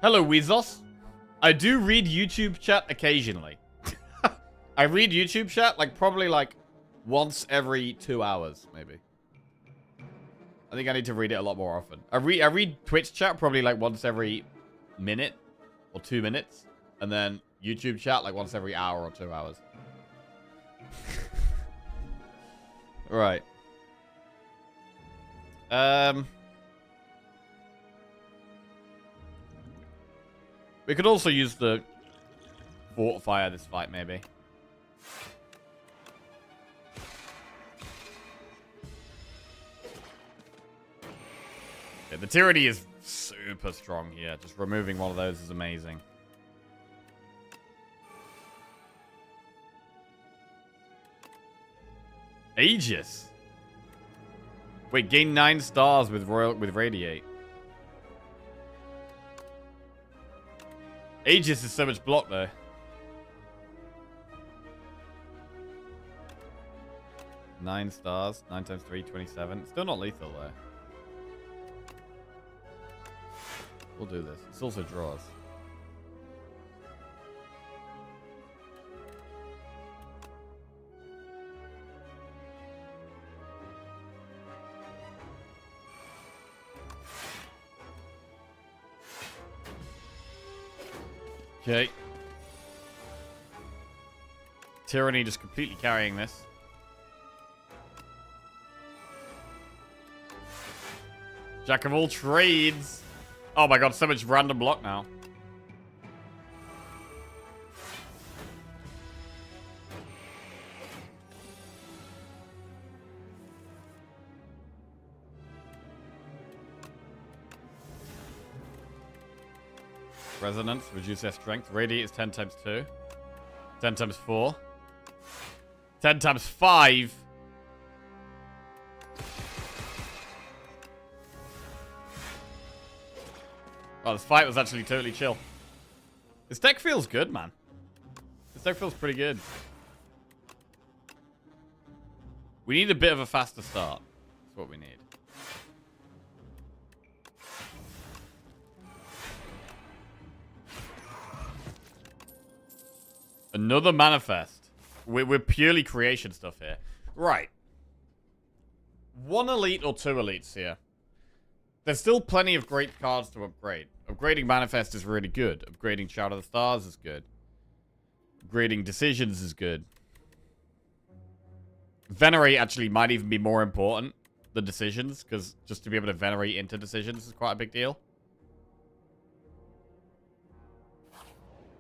Speaker 1: Hello, Weezos. I do read YouTube chat occasionally. I read YouTube chat probably once every 2 hours, maybe. I think I need to read it a lot more often. I read Twitch chat probably once every minute or 2 minutes. And then YouTube chat once every hour or 2 hours. Right. We could also use the Fortifier this fight, maybe. Yeah, the Tyranny is super strong here. Just removing one of those is amazing. Aegis. Wait, gain 9 stars with Radiate. Aegis is so much block though. Nine stars. 9 times 3, 27. Still not lethal though. We'll do this. It's also draws. Okay. Tyranny just completely carrying this. Jack of all trades. Oh my god, so much random block now. Resonance, reduce their strength. Radiate is 10 times 2. 10 times 4. 10 times 5. Oh, this fight was actually totally chill. This deck feels good, man. This deck feels pretty good. We need a bit of a faster start. That's what we need. Another manifest. We're purely creation stuff here. Right. 1 elite or 2 elites here. There's still plenty of great cards to upgrade. Upgrading Manifest is really good. Upgrading Shout of the Stars is good. Upgrading Decisions is good. Venerate actually might even be more important than Decisions, because just to be able to Venerate into Decisions is quite a big deal.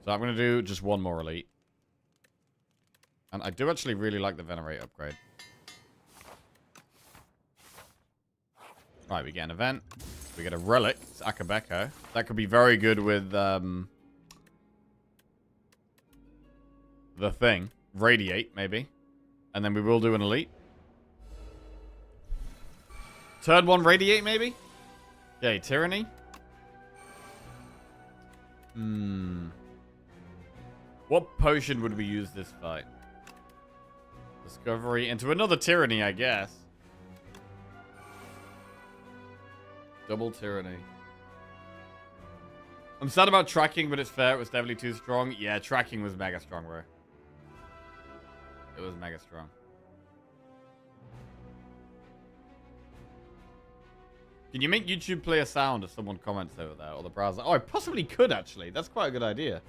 Speaker 1: So I'm going to do just 1 more elite. And I do actually really like the Venerate upgrade. Right, we get an event. We get a relic. It's Akabeko. That could be very good with the thing. Radiate, maybe. And then we will do an elite. Turn 1 Radiate, maybe? Okay, Tyranny. What potion would we use this fight? Discovery into another Tyranny, I guess. Double Tyranny. I'm sad about tracking, but it's fair. It was definitely too strong. Yeah, tracking was mega strong, bro. It was mega strong. Can you make YouTube play a sound if someone comments over there or the browser? Oh, I possibly could, actually. That's quite a good idea.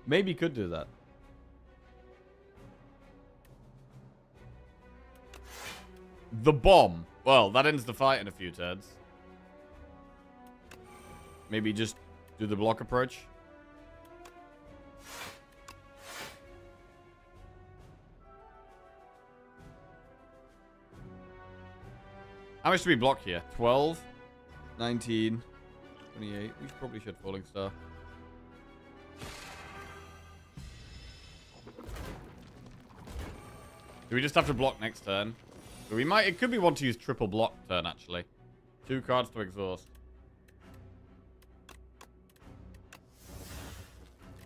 Speaker 1: Maybe could do that. The bomb. Well, that ends the fight in a few turns. Maybe just do the block approach. How much do we block here? 12, 19, 28. We probably should Falling Star. Do we just have to block next turn? So we might. It could be one to use triple block turn, actually. 2 cards to exhaust.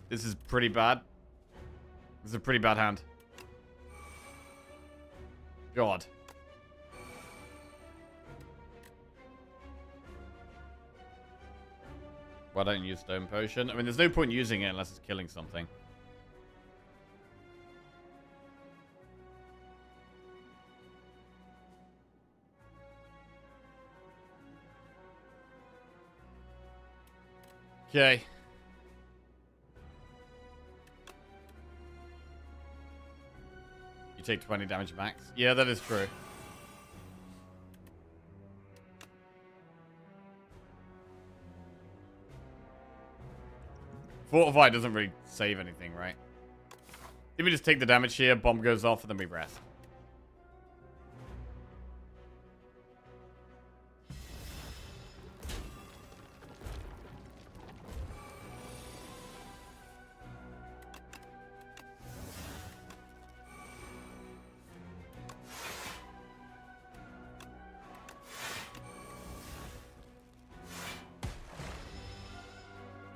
Speaker 1: This is pretty bad. This is a pretty bad hand. God. Why don't you use Stone Potion? I mean, there's no point using it unless it's killing something. Okay. You take 20 damage max. Yeah, that is true. Fortify doesn't really save anything, right? If we just take the damage here, bomb goes off, and then we rest.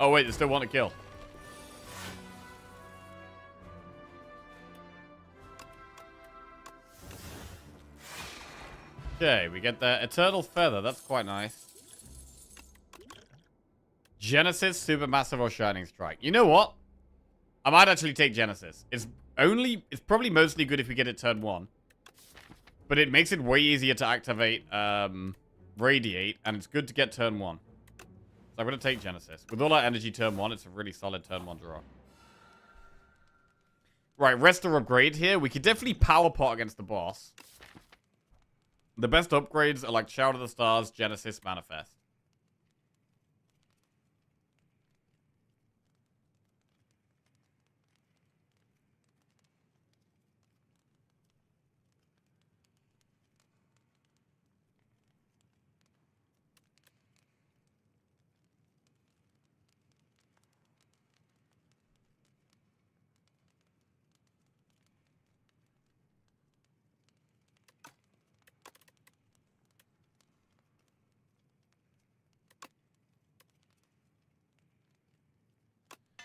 Speaker 1: Oh, wait, they still want to kill. Okay, we get the Eternal Feather. That's quite nice. Genesis, Supermassive, or Shining Strike. You know what? I might actually take Genesis. It's probably mostly good if we get it turn 1. But it makes it way easier to activate Radiate, and it's good to get turn 1. So I'm going to take Genesis. With all our energy turn 1, it's a really solid turn 1 draw. Right, rest or upgrade here. We could definitely power pot against the boss. The best upgrades are like Shout of the Stars, Genesis, Manifest.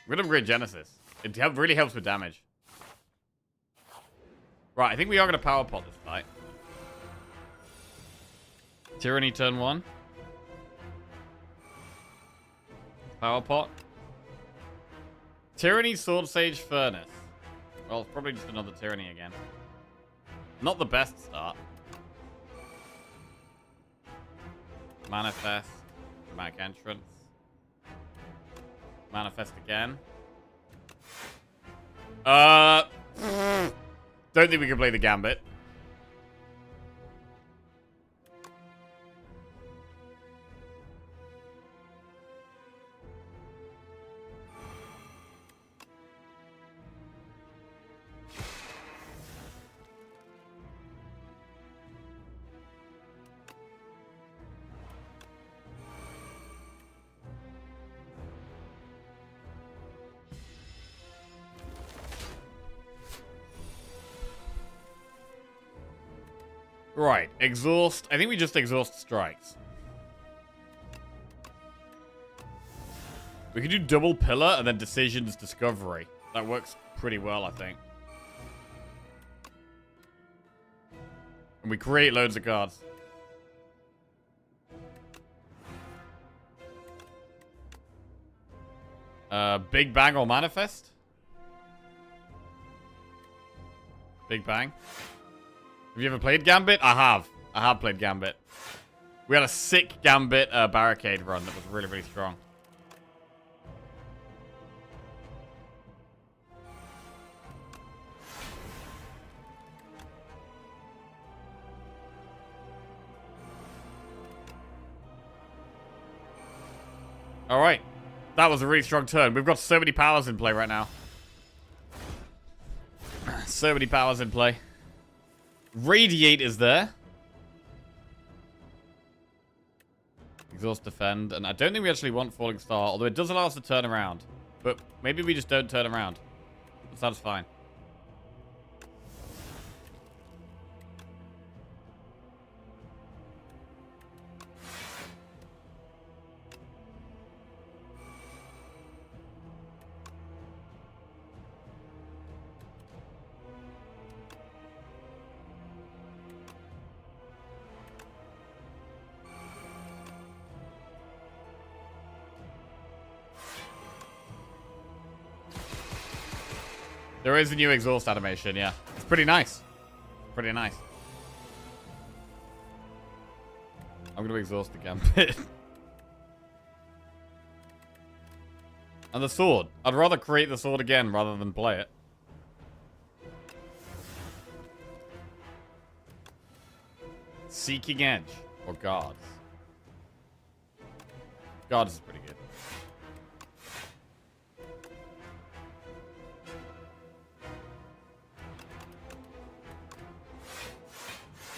Speaker 1: We're going to upgrade Genesis. It really helps with damage. Right, I think we are going to power pot this fight. Tyranny turn 1. Power pot. Tyranny, Sword Sage, Furnace. Well, it's probably just another Tyranny again. Not the best start. Manifest. Dramatic Entrance. Manifest again. Don't think we can play the Gambit. Right, exhaust. I think we just exhaust strikes. We could do double pillar and then decisions discovery. That works pretty well, I think. And we create loads of cards. Big Bang or Manifest? Big Bang. Have you ever played Gambit? I have. I have played Gambit. We had a sick Gambit barricade run that was really, really strong. Alright. That was a really strong turn. We've got so many powers in play right now. So many powers in play. Radiate is there. Exhaust, defend. And I don't think we actually want Falling Star, although it does allow us to turn around. But maybe we just don't turn around. That's fine. There is a new exhaust animation, yeah. It's pretty nice. Pretty nice. I'm going to exhaust the Gambit. And the sword. I'd rather create the sword again rather than play it. Seeking Edge. Or Guards. Guards is pretty good.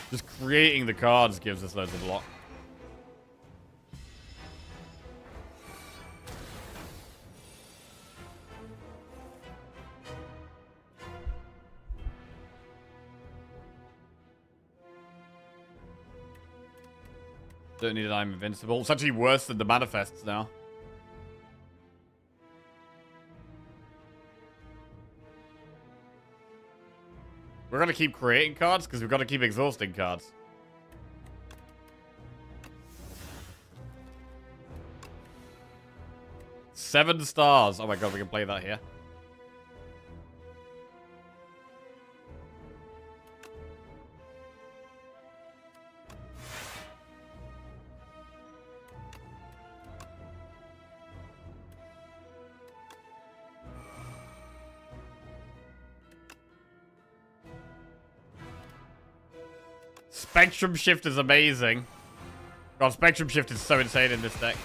Speaker 1: Just creating the cards gives us loads of block. Don't need an I'm invincible. It's actually worse than the manifests now. We're going to keep creating cards because we've got to keep exhausting cards. Seven stars. Oh my god, we can play that here. Spectrum Shift is amazing. God, Spectrum Shift is so insane in this deck.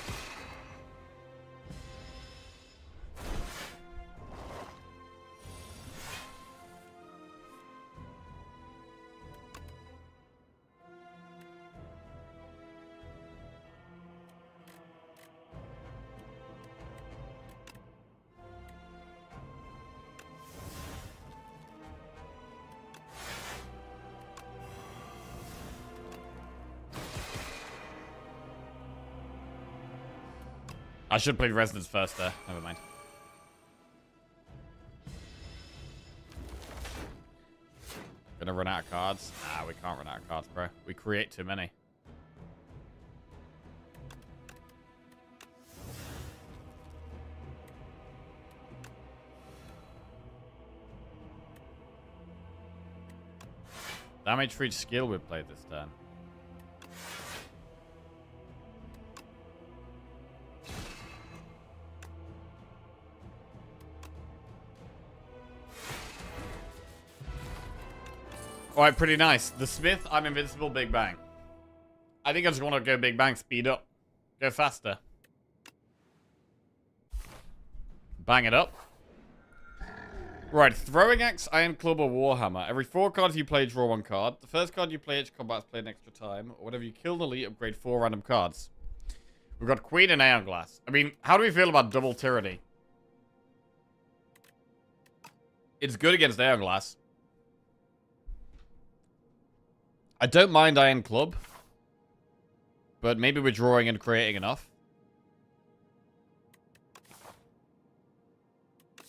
Speaker 1: I should have played Resonance first there. Never mind. Gonna run out of cards? Nah, we can't run out of cards, bro. We create too many. Damage for each skill we played this turn. Alright, pretty nice. The Smith, I'm invincible, Big Bang. I think I just want to go Big Bang, speed up. Go faster. Bang it up. Right, Throwing Axe, Iron Club, or Warhammer. Every 4 cards you play, draw 1 card. The first card you play each combat is played an extra time. Or whenever you kill an elite, upgrade 4 random cards. We've got Queen and Aeon Glass. I mean, how do we feel about Double Tyranny? It's good against Aeon Glass. I don't mind Iron Club. But maybe we're drawing and creating enough.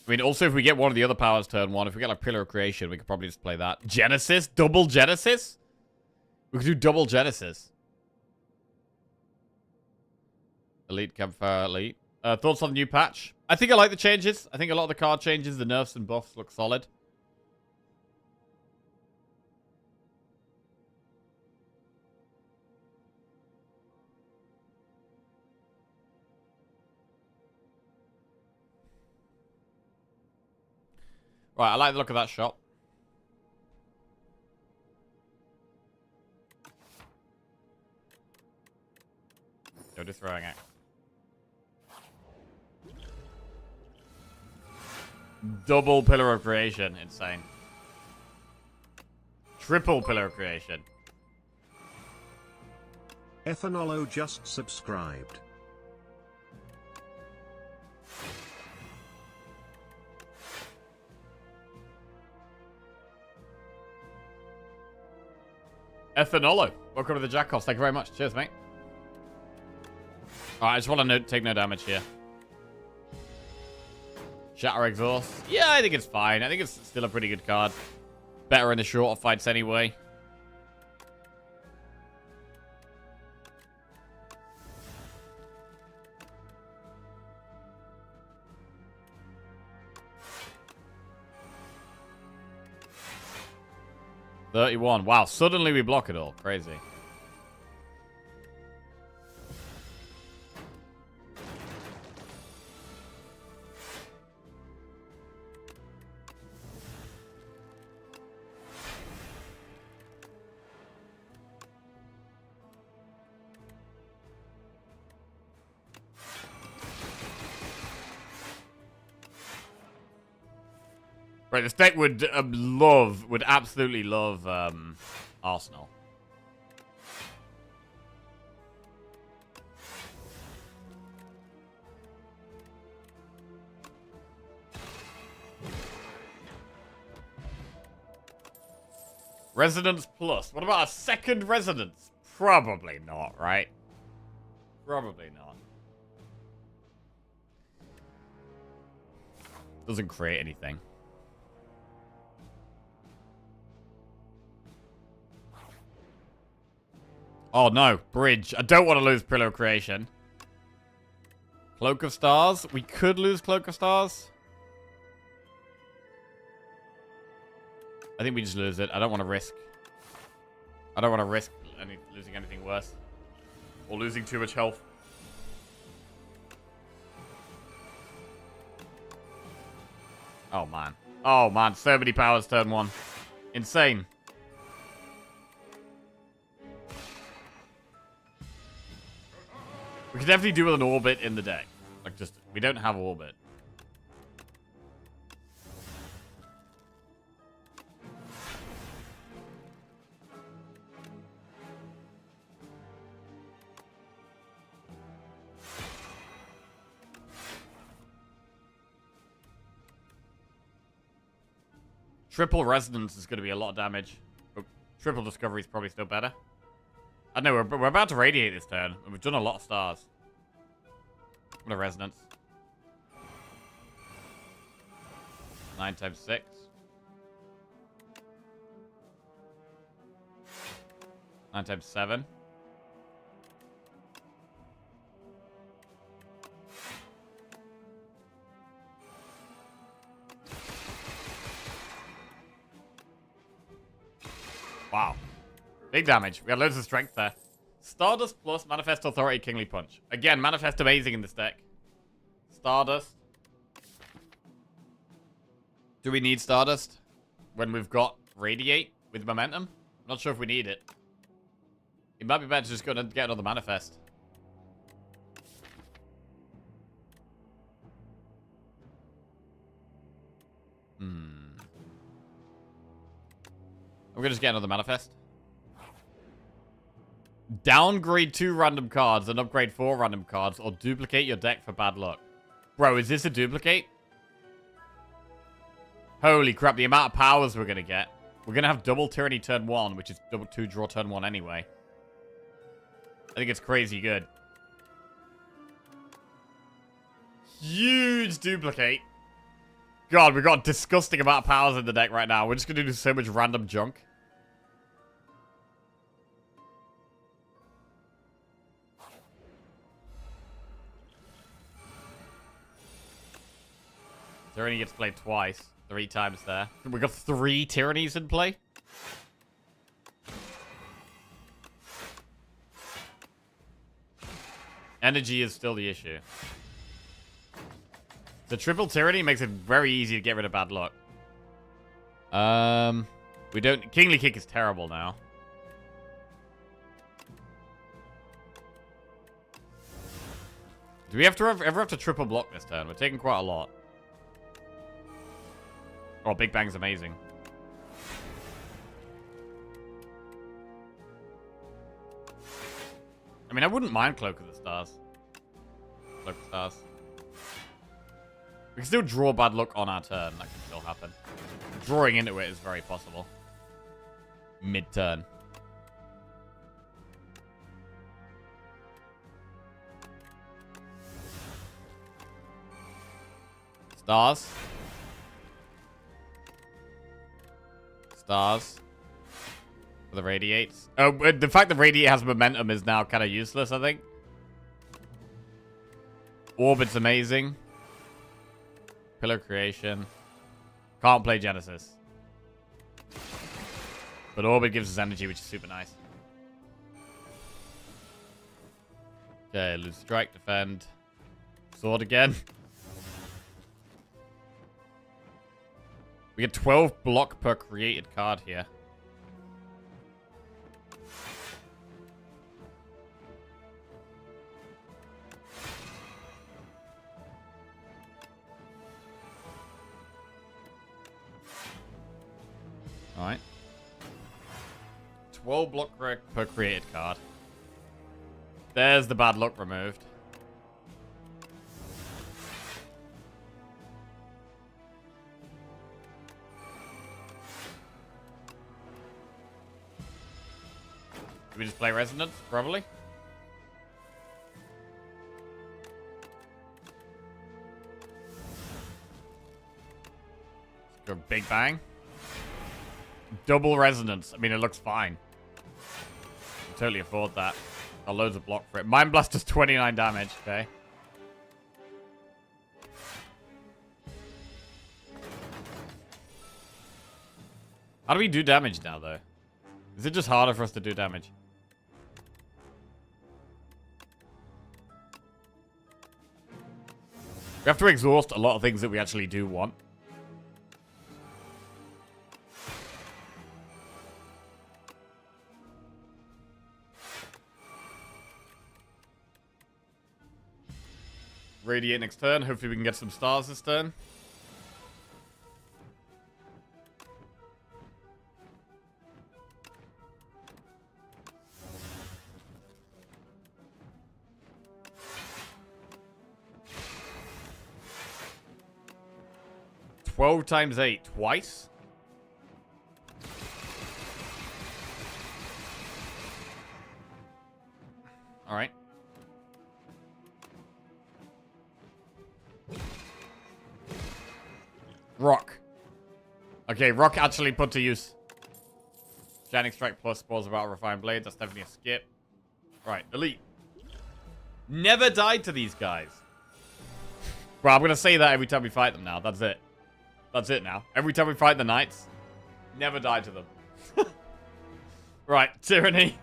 Speaker 1: I mean, also, if we get one of the other powers turn 1, if we get like Pillar of Creation, we could probably just play that. Genesis? Double Genesis? We could do double Genesis. Elite, Campfire, Elite. Thoughts on the new patch? I think I like the changes. I think a lot of the card changes, the nerfs and buffs look solid. Right, I like the look of that shop. Go to Throwing Axe. Double Pillar of Creation. Insane. Triple Pillar of Creation.
Speaker 2: Ethanolo just subscribed.
Speaker 1: Ethanolo, welcome to the Jackoffs. Thank you very much. Cheers, mate. Alright, I just want to take no damage here. Shatter Exhaust. Yeah, I think it's fine. I think it's still a pretty good card. Better in the shorter fights anyway. $31. Wow, suddenly we block it all. Crazy. Right, this deck would absolutely love Arsenal. Resonance Plus. What about a second Resonance? Probably not, right? Probably not. Doesn't create anything. Oh, no. Bridge. I don't want to lose Pillow Creation. Cloak of Stars. We could lose Cloak of Stars. I think we just lose it. I don't want to risk. I don't want to risk losing anything worse. Or losing too much health. Oh, man. Oh, man. So many powers turn 1. Insane. We could definitely do with an orbit in the deck. Like, just... We don't have orbit. Triple Resonance is going to be a lot of damage. Oh, triple Discovery is probably still better. I know, we're about to Radiate this turn. And we've done a lot of stars. What a Resonance. 9 times 6. 9 times 7. Wow. Big damage. We got loads of strength there. Stardust plus Manifest Authority Kingly Punch. Again, Manifest amazing in this deck. Stardust. Do we need Stardust when we've got Radiate with Momentum? I'm not sure if we need it. It might be better to just go and get another Manifest. I'm going to just get another Manifest. Downgrade 2 random cards and upgrade 4 random cards, or duplicate your deck for bad luck. Bro, is this a duplicate? Holy crap, the amount of powers we're going to get. We're going to have double Tyranny turn 1, which is double 2 draw turn 1 anyway. I think it's crazy good. Huge duplicate. God, we've got a disgusting amount of powers in the deck right now. We're just going to do so much random junk. Tyranny gets played twice. 3 times there. We got 3 Tyrannies in play. Energy is still the issue. The triple Tyranny makes it very easy to get rid of bad luck. We don't... Kingly Kick is terrible now. Do we have to ever have to triple block this turn? We're taking quite a lot. Oh, Big Bang's amazing. I mean, I wouldn't mind Cloak of the Stars. Cloak of the Stars. We can still draw bad luck on our turn. That can still happen. Drawing into it is very possible. Mid-turn. Stars. Stars. For the Radiates. Oh, the fact that Radiate has momentum is now kind of useless, I think. Orbit's amazing. Pillar Creation. Can't play Genesis. But Orbit gives us energy, which is super nice. Okay, lose strike, defend. Sword again. We get 12 block per created card here. Alright. 12 block per created card. There's the bad luck removed. Do we just play Resonance? Probably. Let's go Big Bang. Double Resonance. I mean, it looks fine. totally afford that. Got loads of block for it. Mind Blast does 29 damage, okay. How do we do damage now, though? Is it just harder for us to do damage? We have to exhaust a lot of things that we actually do want. Radiate next turn. Hopefully we can get some stars this turn. Twelve times 8 twice. All right. Rock. Okay, rock actually put to use. Shining Strike plus Spores of Battle Refined Blade. That's definitely a skip. Right, elite. Never died to these guys. Well, I'm going to say that every time we fight them now. That's it. That's it now. Every time we fight the knights, never died to them. Right, Tyranny.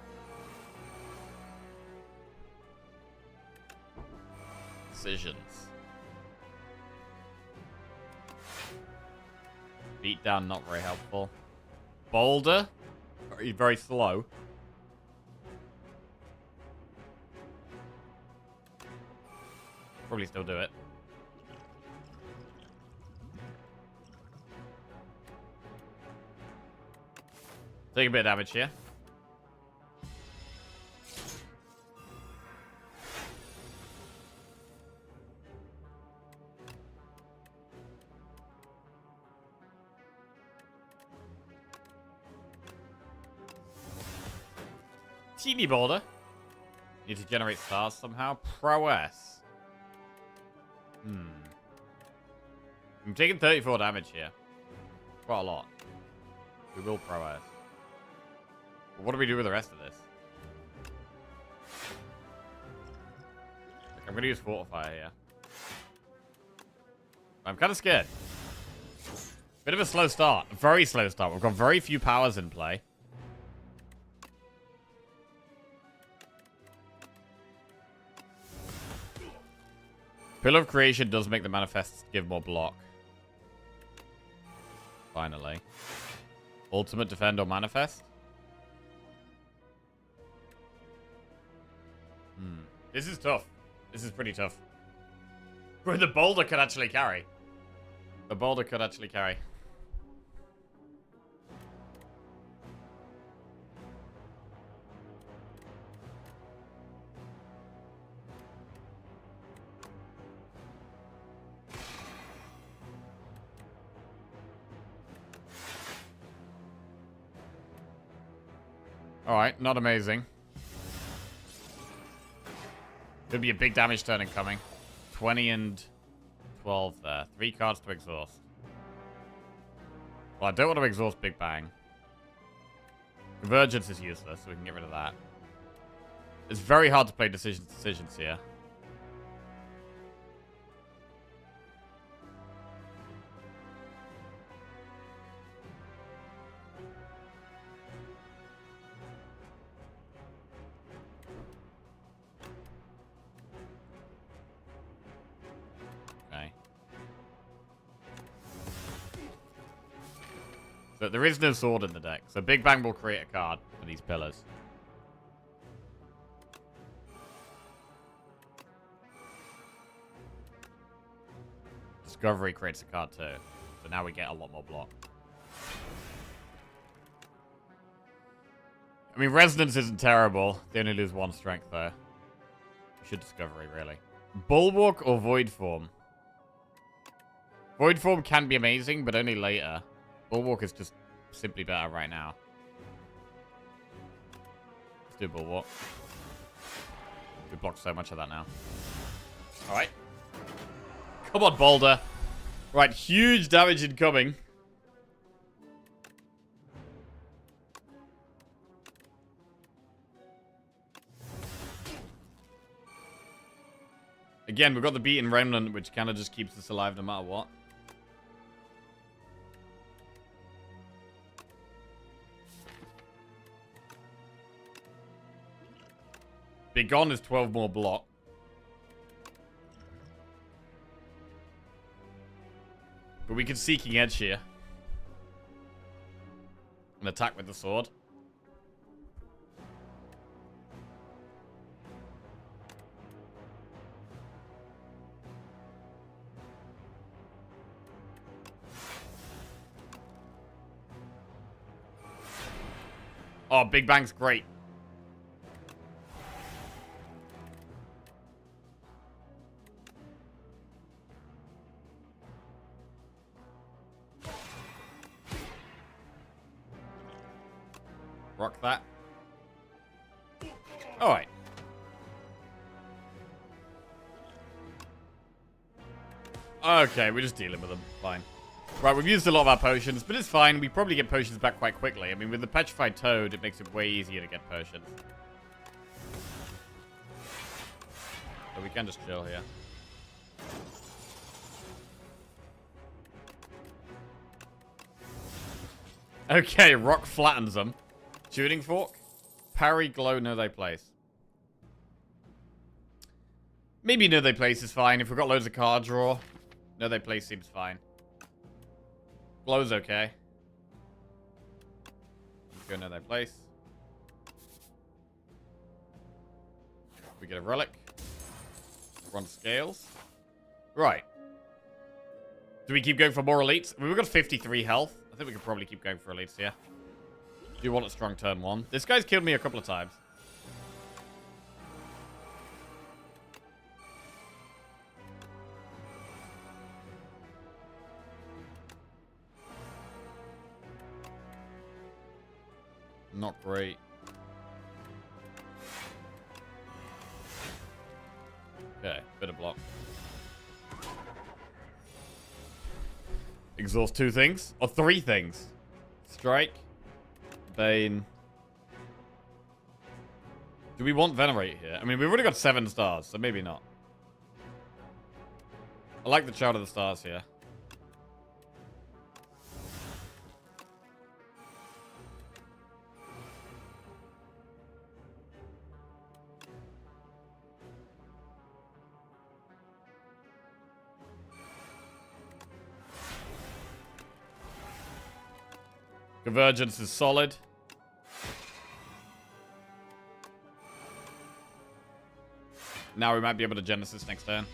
Speaker 1: Decisions. Beat down, not very helpful. Boulder, very slow. Probably still do it. Take a bit of damage here. Teeny boulder. Need to generate stars somehow. Prowess. I'm taking 34 damage here. Quite a lot. We will prowess. But what do we do with the rest of this? Like, I'm going to use Fortify here. I'm kind of scared. Bit of a slow start. A very slow start. We've got very few powers in play. Pillar of Creation does make the manifests give more block. Finally. Ultimate Defend or Manifest. This is tough. This is pretty tough. Bro, the boulder could actually carry. The boulder could actually carry. Alright, not amazing. Could be a big damage turn incoming. 20 and 12 there. 3 cards to exhaust. Well, I don't want to exhaust Big Bang. Convergence is useless, so we can get rid of that. It's very hard to play decisions here. So there is no sword in the deck. So Big Bang will create a card for these pillars. Discovery creates a card too. So now we get a lot more block. I mean, Resonance isn't terrible. They only lose 1 strength though. We should Discovery, really. Bulwark or Void Form? Void Form can be amazing, but only later. Bulwark is just simply better right now. Let's do Bulwark. We blocked so much of that now. Alright. Come on, Boulder. Right, huge damage incoming. Again, we've got the beaten remnant, which kind of just keeps us alive no matter what. Begone is 12 more block. But we can Seeking Edge here. And attack with the sword. Oh, Big Bang's great. Rock that. Alright. Okay, we're just dealing with them. Fine. Right, we've used a lot of our potions, but it's fine. We probably get potions back quite quickly. I mean, with the Petrified Toad, it makes it way easier to get potions. So we can just chill here. Okay, rock flattens them. Tuning fork. Parry, glow, know they place. Maybe know they place is fine. If we've got loads of card draw, know they place seems fine. Glow's okay. Go know they place. We get a relic. We're on scales. Right. Do we keep going for more elites? I mean, we've got 53 health. I think we could probably keep going for elites here. Do you want a strong turn 1? This guy's killed me a couple of times. Not great. Okay, bit of block. Exhaust 2 things. Or 3 things. Strike. Bane. Do we want Venerate here? I mean, we've already got 7 stars, so maybe not. I like the Child of the Stars here. Convergence is solid. Now we might be able to Genesis next turn.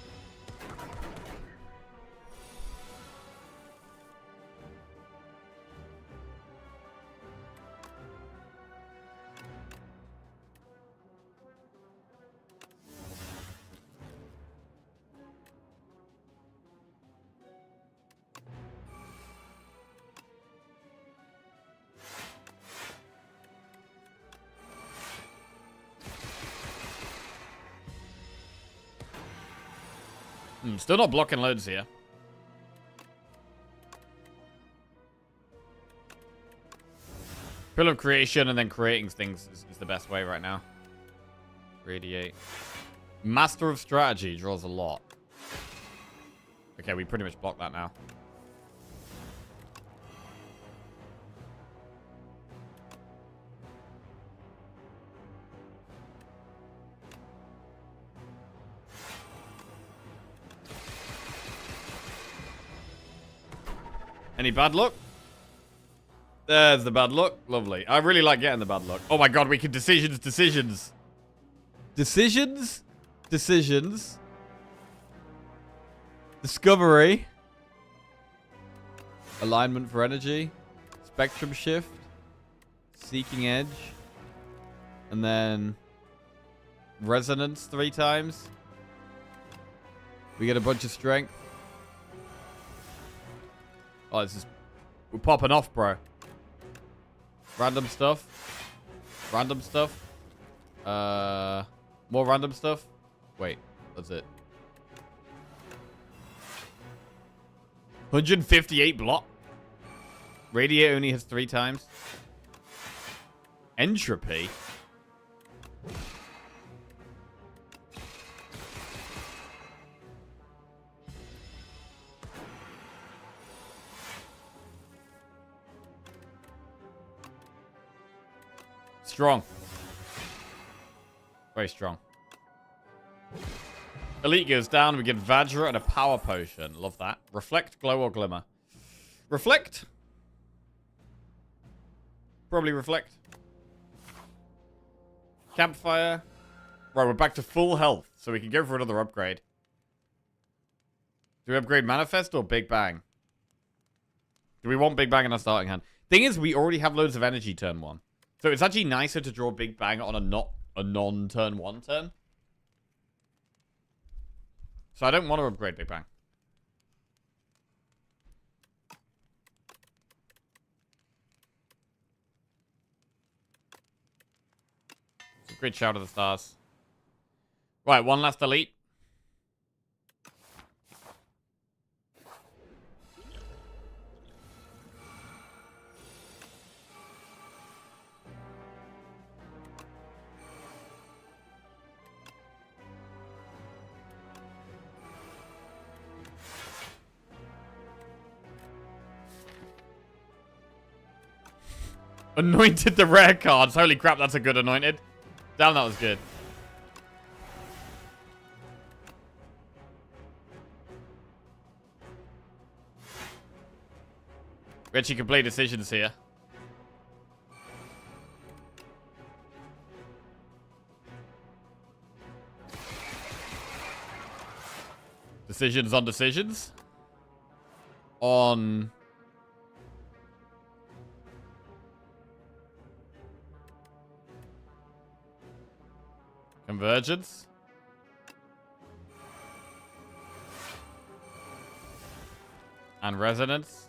Speaker 1: Still not blocking loads here. Pillar of Creation and then creating things is the best way right now. Radiate. Master of Strategy draws a lot. Okay, we pretty much block that now. Any bad luck? There's the bad luck. Lovely. I really like getting the bad luck. Oh my god, we can decisions. Decisions. Discovery. Alignment for energy. Spectrum shift. Seeking Edge. And then Resonance 3 times. We get a bunch of strength. Oh, this is... We're popping off, bro. Random stuff. Random stuff. More random stuff. Wait, that's it. 158 block. Radiate only has 3 times. Entropy. Strong. Very strong. Elite goes down. We get Vajra and a power potion. Love that. Reflect, glow, or glimmer. Reflect. Probably reflect. Campfire. Right, we're back to full health, so we can go for another upgrade. Do we upgrade Manifest or Big Bang? Do we want Big Bang in our starting hand? Thing is, we already have loads of energy turn 1. So it's actually nicer to draw Big Bang on a non-turn 1 turn. So I don't want to upgrade Big Bang. It's a great shout of the stars. Right, one last elite. Anointed the rare cards. Holy crap, that's a good anointed. Damn, that was good. We actually can play decisions here. Decisions on decisions. On... Convergence. And Resonance.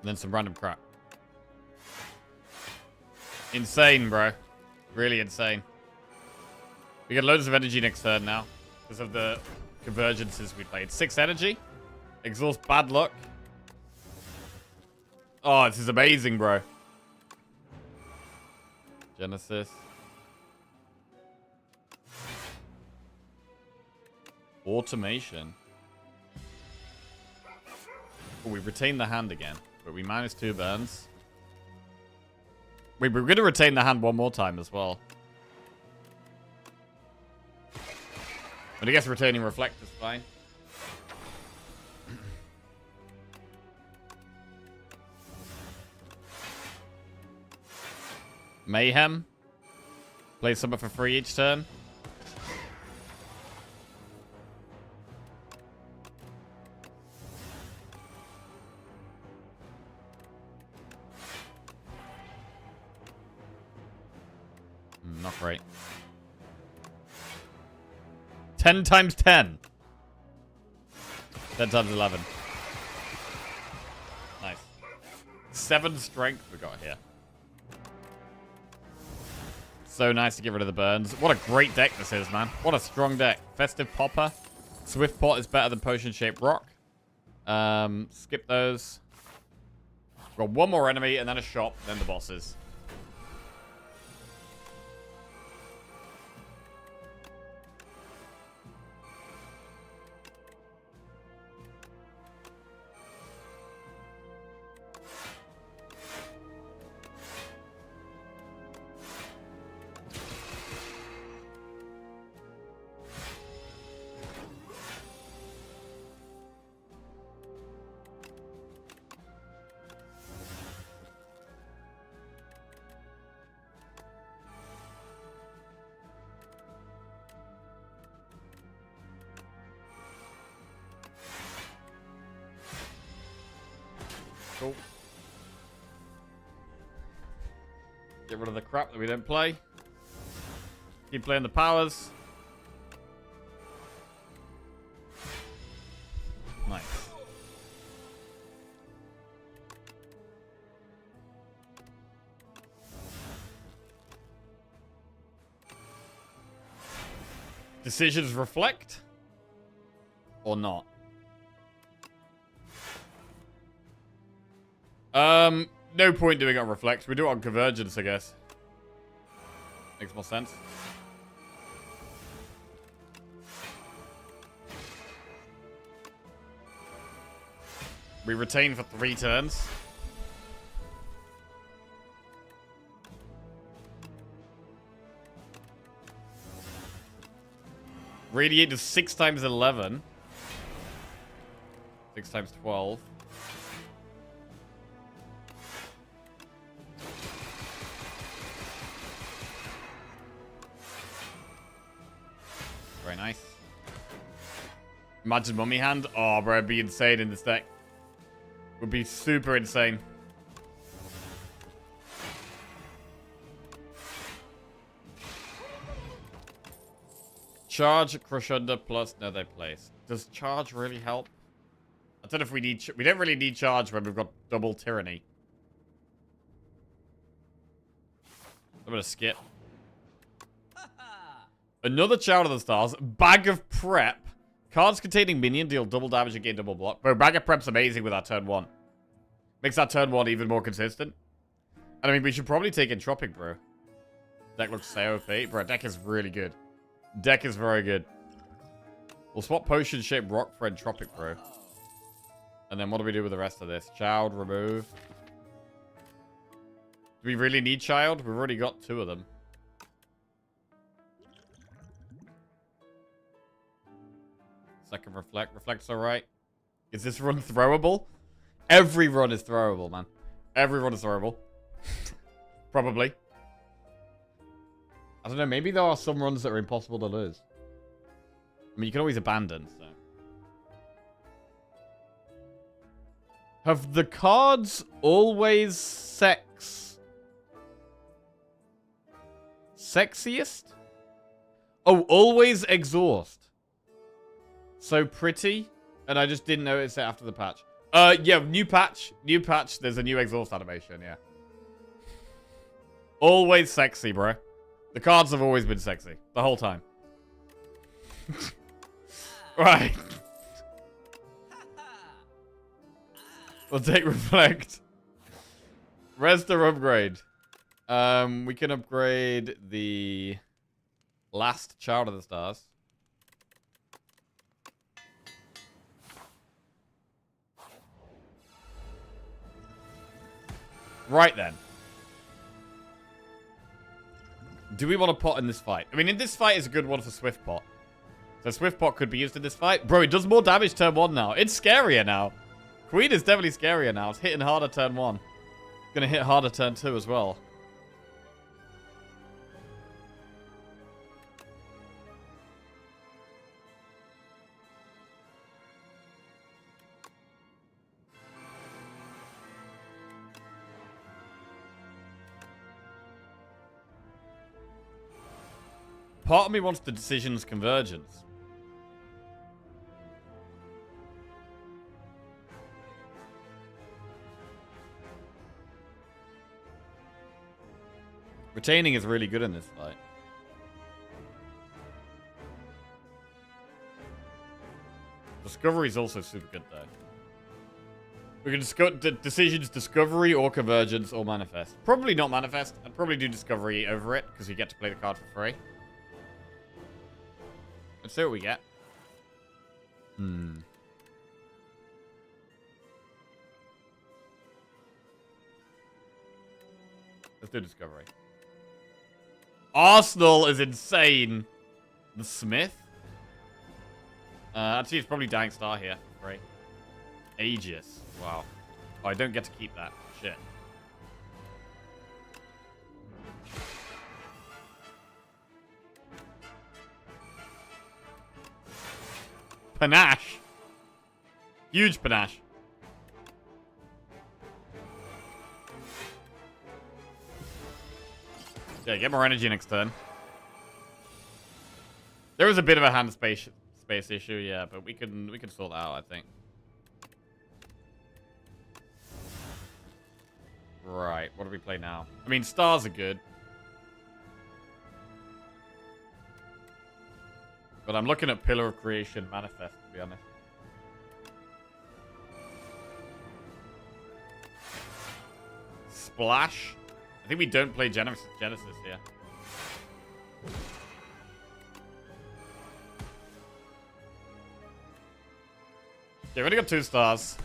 Speaker 1: And then some random crap. Insane, bro. Really insane. We get loads of energy next turn now. Because of the convergences we played. 6 energy. Exhaust bad luck. Oh, this is amazing, bro. Genesis. Automation. Oh, we retain the hand again. But we minus 2 burns. Wait, we're going to retain the hand one more time as well. But I guess retaining Reflect is fine. Mayhem. Play something for free each turn. Not great. 10 times 10. 10 times 11. Nice. 7 strength we got here. So nice to get rid of the burns. What a great deck this is, man. What a strong deck. Festive Popper. Swift Pot is better than Potion Shaped Rock. Skip those. Got one more enemy and then a shop, then the bosses. Cool. Get rid of the crap that we don't play. Keep playing the powers. Nice. Decisions reflect or not? No point doing it on Reflect. We do it on Convergence, I guess. Makes more sense. We retain for 3 turns. Radiate does 6 times 11. 6 times 12. Very nice. Imagine Mummy Hand. Oh, bro, it'd be insane in this deck. Would be super insane. Charge, Crush Under, plus no, they place. Does charge really help? I don't know if we need... We don't really need charge when we've got double Tyranny. I'm gonna skip. Another Child of the Stars. Bag of Prep. Cards containing minion deal double damage and gain double block. Bro, Bag of Prep's amazing with our turn 1. Makes our turn 1 even more consistent. And I mean, we should probably take Entropic, bro. Deck looks so OP. Bro, deck is really good. Deck is very good. We'll swap Potion Shaped Rock for Entropic, bro. And then what do we do with the rest of this? Child, remove. Do we really need Child? We've already got 2 of them. Second Reflect. Reflect's alright. Is this run throwable? Every run is throwable, man. Every run is throwable. Probably. I don't know. Maybe there are some runs that are impossible to lose. I mean, you can always abandon, so. Have the cards always sexiest? Oh, always exhaust. So pretty. And I just didn't notice it after the patch. Yeah, new patch. New patch. There's a new exhaust animation, yeah. Always sexy, bro. The cards have always been sexy. The whole time. Right. We'll take Reflect. Rest or upgrade. We can upgrade the last Child of the Stars. Right then. Do we want to pot in this fight? I mean, in this fight is a good one for Swift Pot. So Swift Pot could be used in this fight. Bro, it does more damage turn 1 now. It's scarier now. Queen is definitely scarier now. It's hitting harder turn 1. Gonna hit harder turn 2 as well. Part of me wants the Decision's Convergence. Retaining is really good in this fight. Discovery is also super good, though. We can discuss Decisions, Discovery, or Convergence, or Manifest. Probably not Manifest. I'd probably do Discovery over it, because you get to play the card for free. Let's see what we get. Let's do Discovery. Arsenal is insane. The Smith? Actually, it's probably Dying Star here. Right. Aegis. Wow. Oh, I don't get to keep that. Shit. Panache. Huge panache. Yeah, get more energy next turn. There was a bit of a hand space issue, yeah, but we can sort that out, I think. Right, what do we play now? I mean, stars are good. But I'm looking at Pillar of Creation Manifest, to be honest. Splash. I think we don't play Genesis here. Yeah, we only got 2 stars.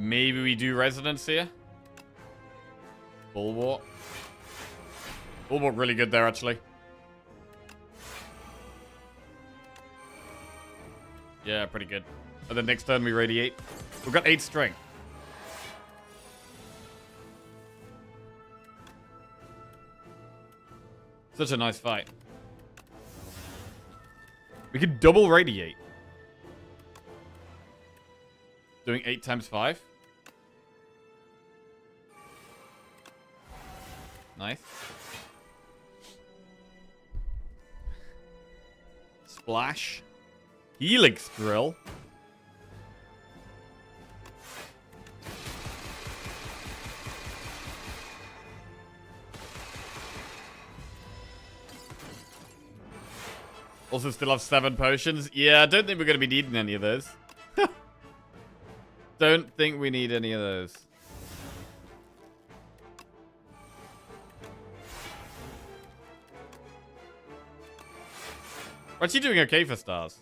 Speaker 1: Maybe we do Resonance here. Bulwark. Bulwark really good there, actually. Yeah, pretty good. And then next turn we Radiate. We've got 8 strength. Such a nice fight. We could double Radiate. Doing 8 times 5. Nice. Splash. Helix Drill. Also still have 7 potions. Yeah, I don't think we're going to be needing any of those. Don't think we need any of those. We're actually doing okay for stars.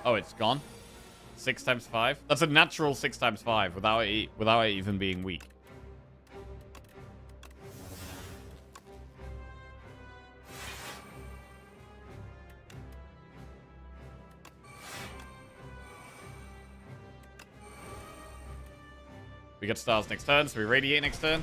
Speaker 1: Oh, it's gone. 6 times 5. That's a natural 6 times 5 without it even being weak. We get stars next turn, so we Radiate next turn.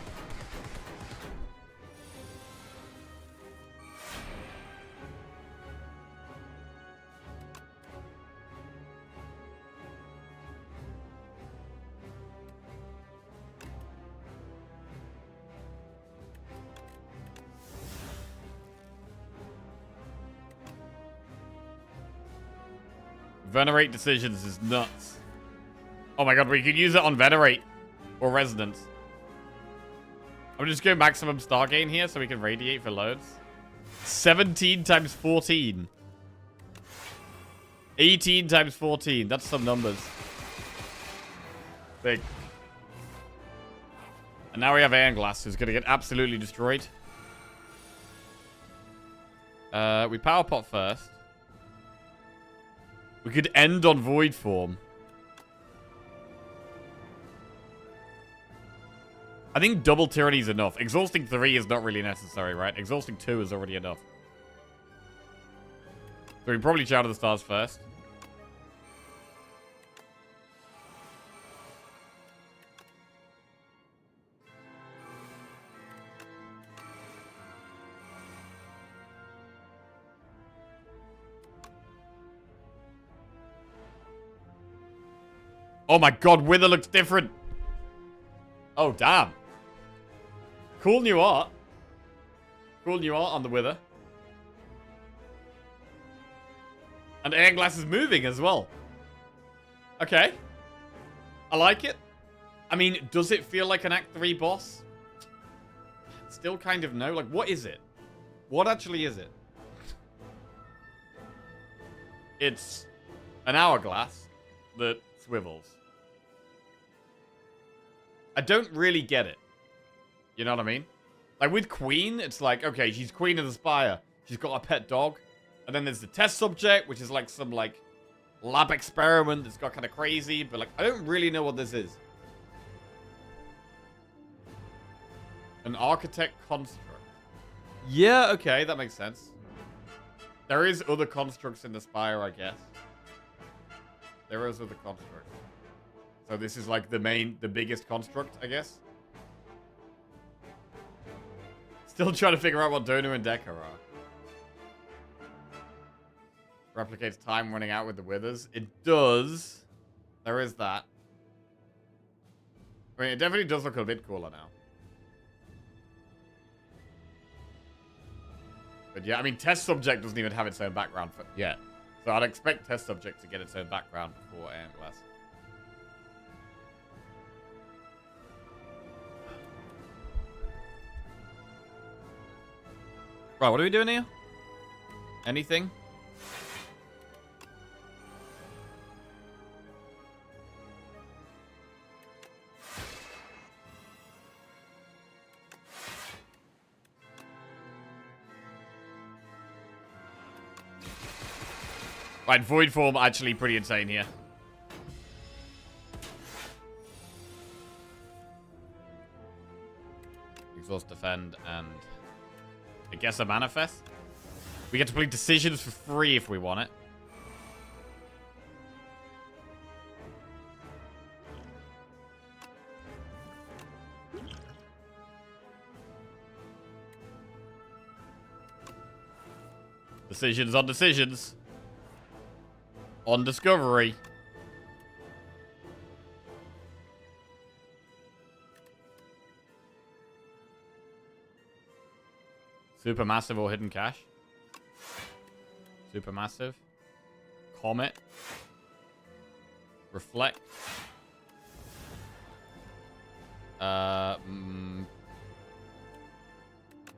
Speaker 1: Venerate Decisions is nuts. Oh my god, we could use it on Venerate. Or Resonance. I'm just going maximum star gain here so we can Radiate for loads. 17 times 14. 18 times 14. That's some numbers. Big. And now we have Iron Glass, who's going to get absolutely destroyed. We Power Pot first. We could end on Void Form. I think double Tyranny is enough. Exhausting 3 is not really necessary, right? Exhausting 2 is already enough. So we probably Shadow the Stars first. Oh my god, Wither looks different. Oh, damn. Cool new art. Cool new art on the Wither. And Iron Glass is moving as well. Okay. I like it. I mean, does it feel like an Act 3 boss? Still kind of no. Like, what is it? What actually is it? It's an hourglass that swivels. I don't really get it. You know what I mean? Like with Queen, it's like, okay, she's Queen of the Spire. She's got a pet dog. And then there's the test subject, which is like some like lab experiment that's got kind of crazy. But like, I don't really know what this is. An architect construct. Yeah, okay, that makes sense. There is other constructs in the Spire, I guess. There is other constructs. So this is like the biggest construct, I guess. Still trying to figure out what Donu and Decker are. Replicates time running out with the Withers. It does. There is that. I mean, it definitely does look a bit cooler now. But yeah, I mean, Test Subject doesn't even have its own background yet. So I'd expect Test Subject to get its own background before Iron Glass. Right, what are we doing here? Anything? Right, Void Form actually pretty insane here. Exhaust, defend, and I guess a manifest. We get to play decisions for free if we want it. Decisions on decisions. On discovery. Supermassive or hidden cache. Supermassive. Comet. Reflect.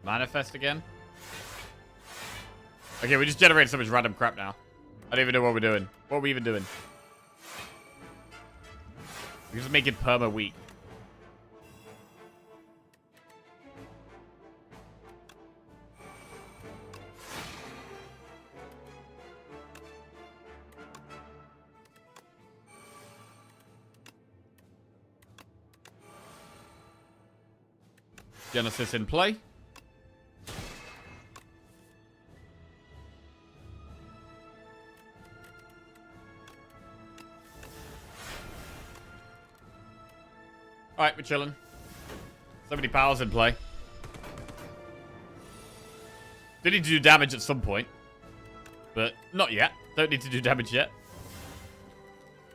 Speaker 1: Manifest again. Okay, we just generated so much random crap now. I don't even know what we're doing. What are we even doing? We just make it perma weak. Genesis in play. Alright, we're chilling. So many powers in play. Do need to do damage at some point. But not yet. Don't need to do damage yet.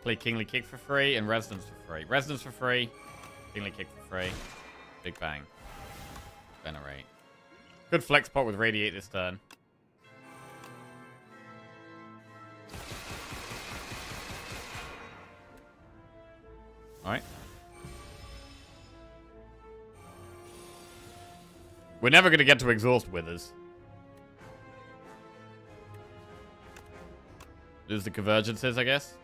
Speaker 1: Play Kingly Kick for free and Resonance for free. Resonance for free. Kingly Kick for free. Big Bang. Venerate. Good flex pot with Radiate this turn. Alright. We're never going to get to exhaust Withers. Lose the convergences, I guess.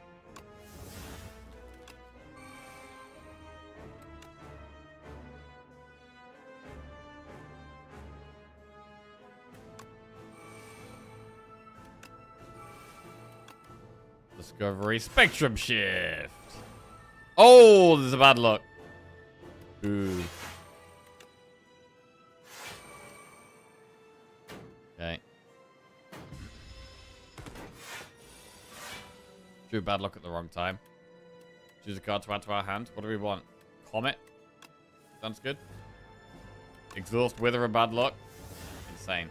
Speaker 1: Discovery Spectrum Shift. Oh, there's a bad luck. Ooh. Okay. Drew bad luck at the wrong time. Choose a card to add to our hand. What do we want? Comet. Sounds good. Exhaust, Wither, and bad luck. Insane.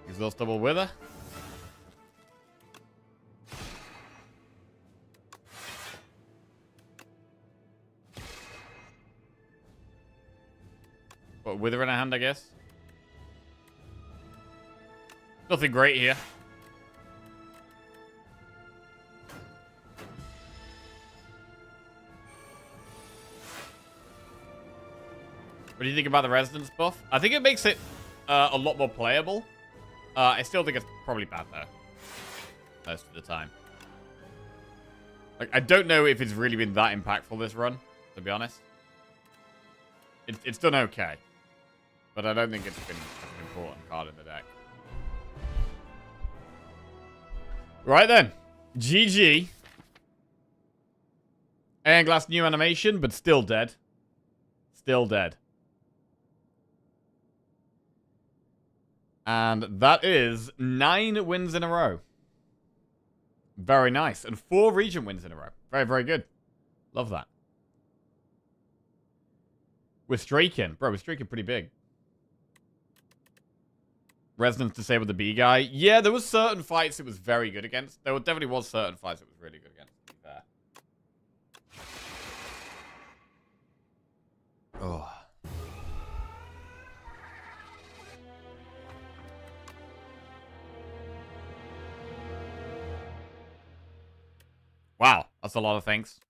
Speaker 1: Exhaust double Wither. Got Wither in a hand, I guess. Nothing great here. What do you think about the Resonance buff? I think it makes it a lot more playable. I still think it's probably bad, though. Most of the time. Like, I don't know if it's really been that impactful this run, to be honest. It's done okay. But I don't think it's been an important card in the deck. Right then. GG. Iron Glass new animation, but still dead. Still dead. And that is 9 wins in a row. Very nice. And 4 region wins in a row. Very, very good. Love that. We're streaking. Bro, we're streaking pretty big. Resonance disabled the B guy. Yeah, there was certain fights it was very good against. There definitely was certain fights it was really good against, to be fair. Oh. Wow, that's a lot of things.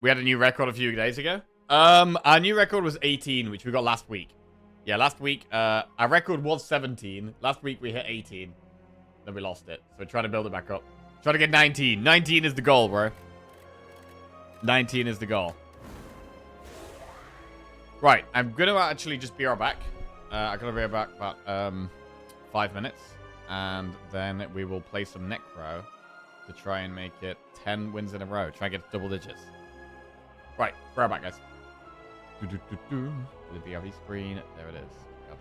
Speaker 1: We had a new record a few days ago. Our new record was 18, which we got last week. Yeah, last week, our record was 17. Last week we hit 18. Then we lost it. So we're trying to build it back up. Trying to get 19. 19 is the goal, bro. 19 is the goal. Right, I'm going to actually just be right back. I'm going to be right back about 5 minutes. And then we will play some Necro to try and make it 10 wins in a row. Try and get double digits. Right, be right back, guys. The BRB screen. There it is. BRB.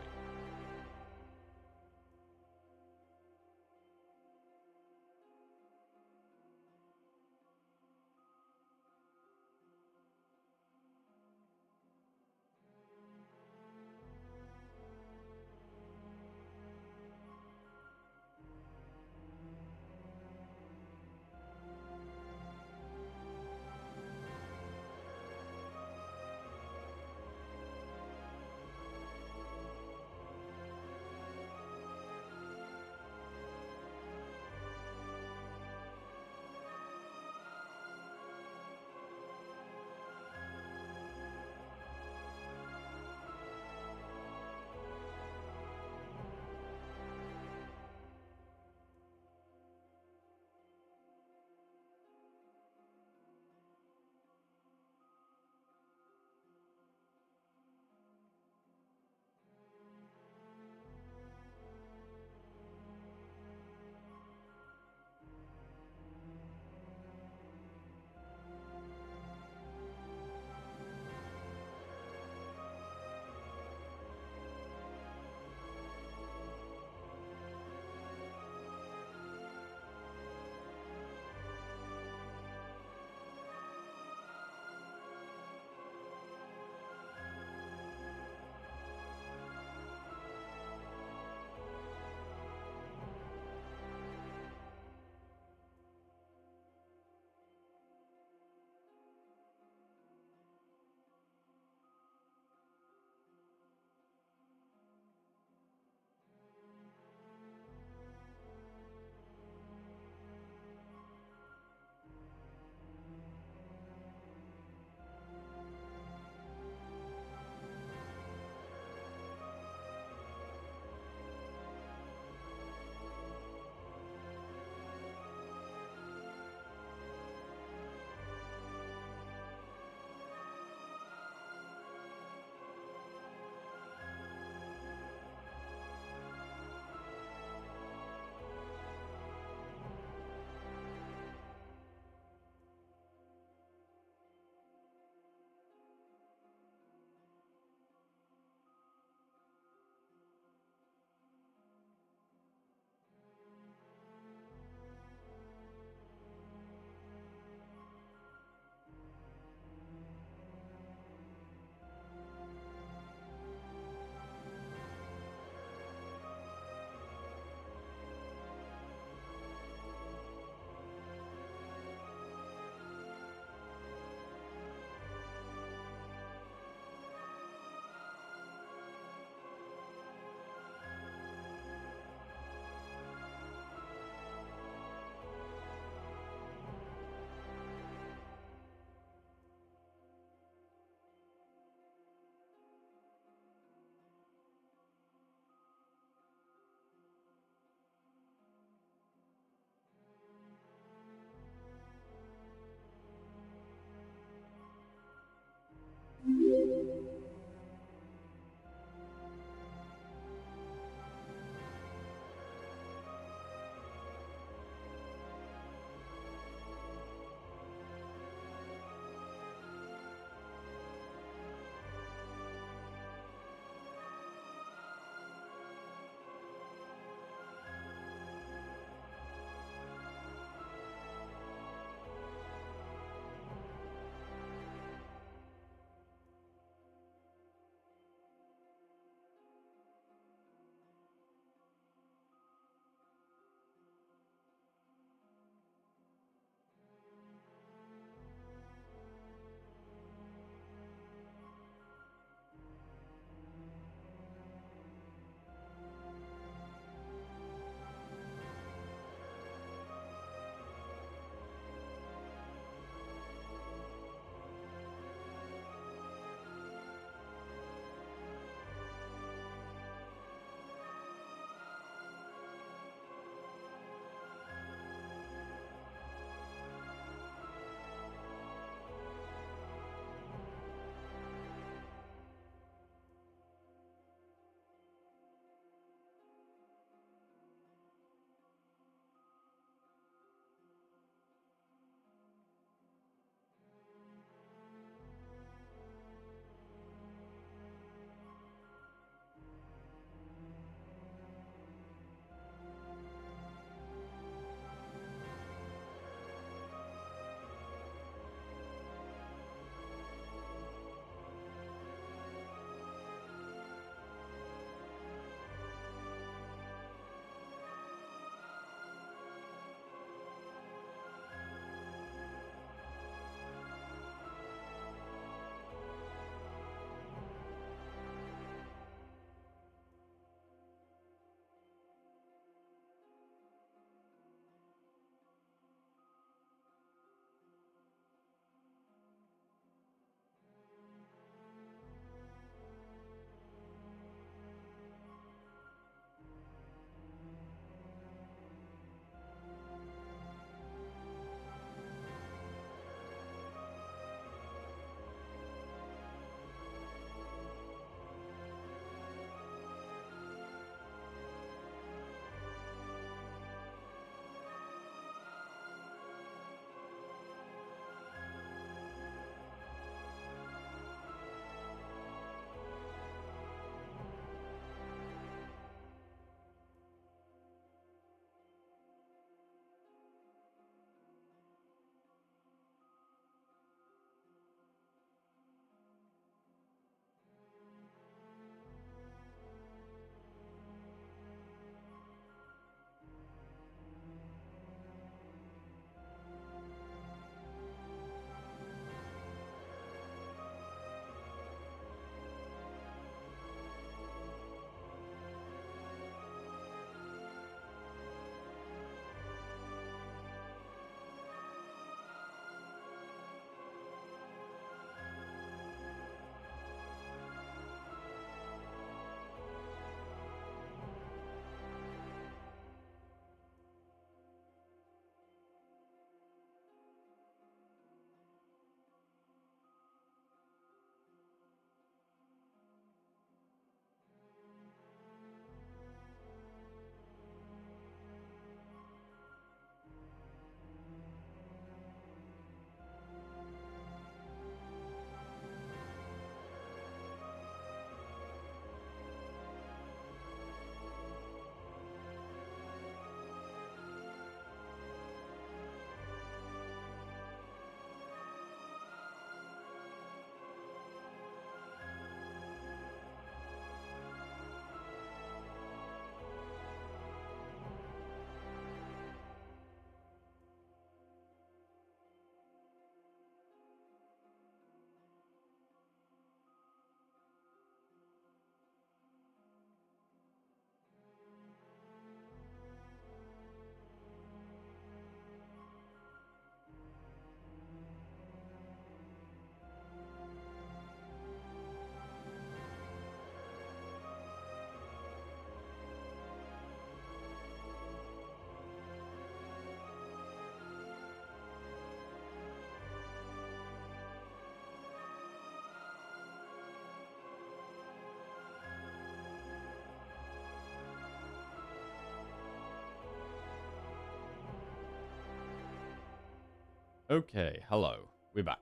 Speaker 1: Okay, hello. We're back.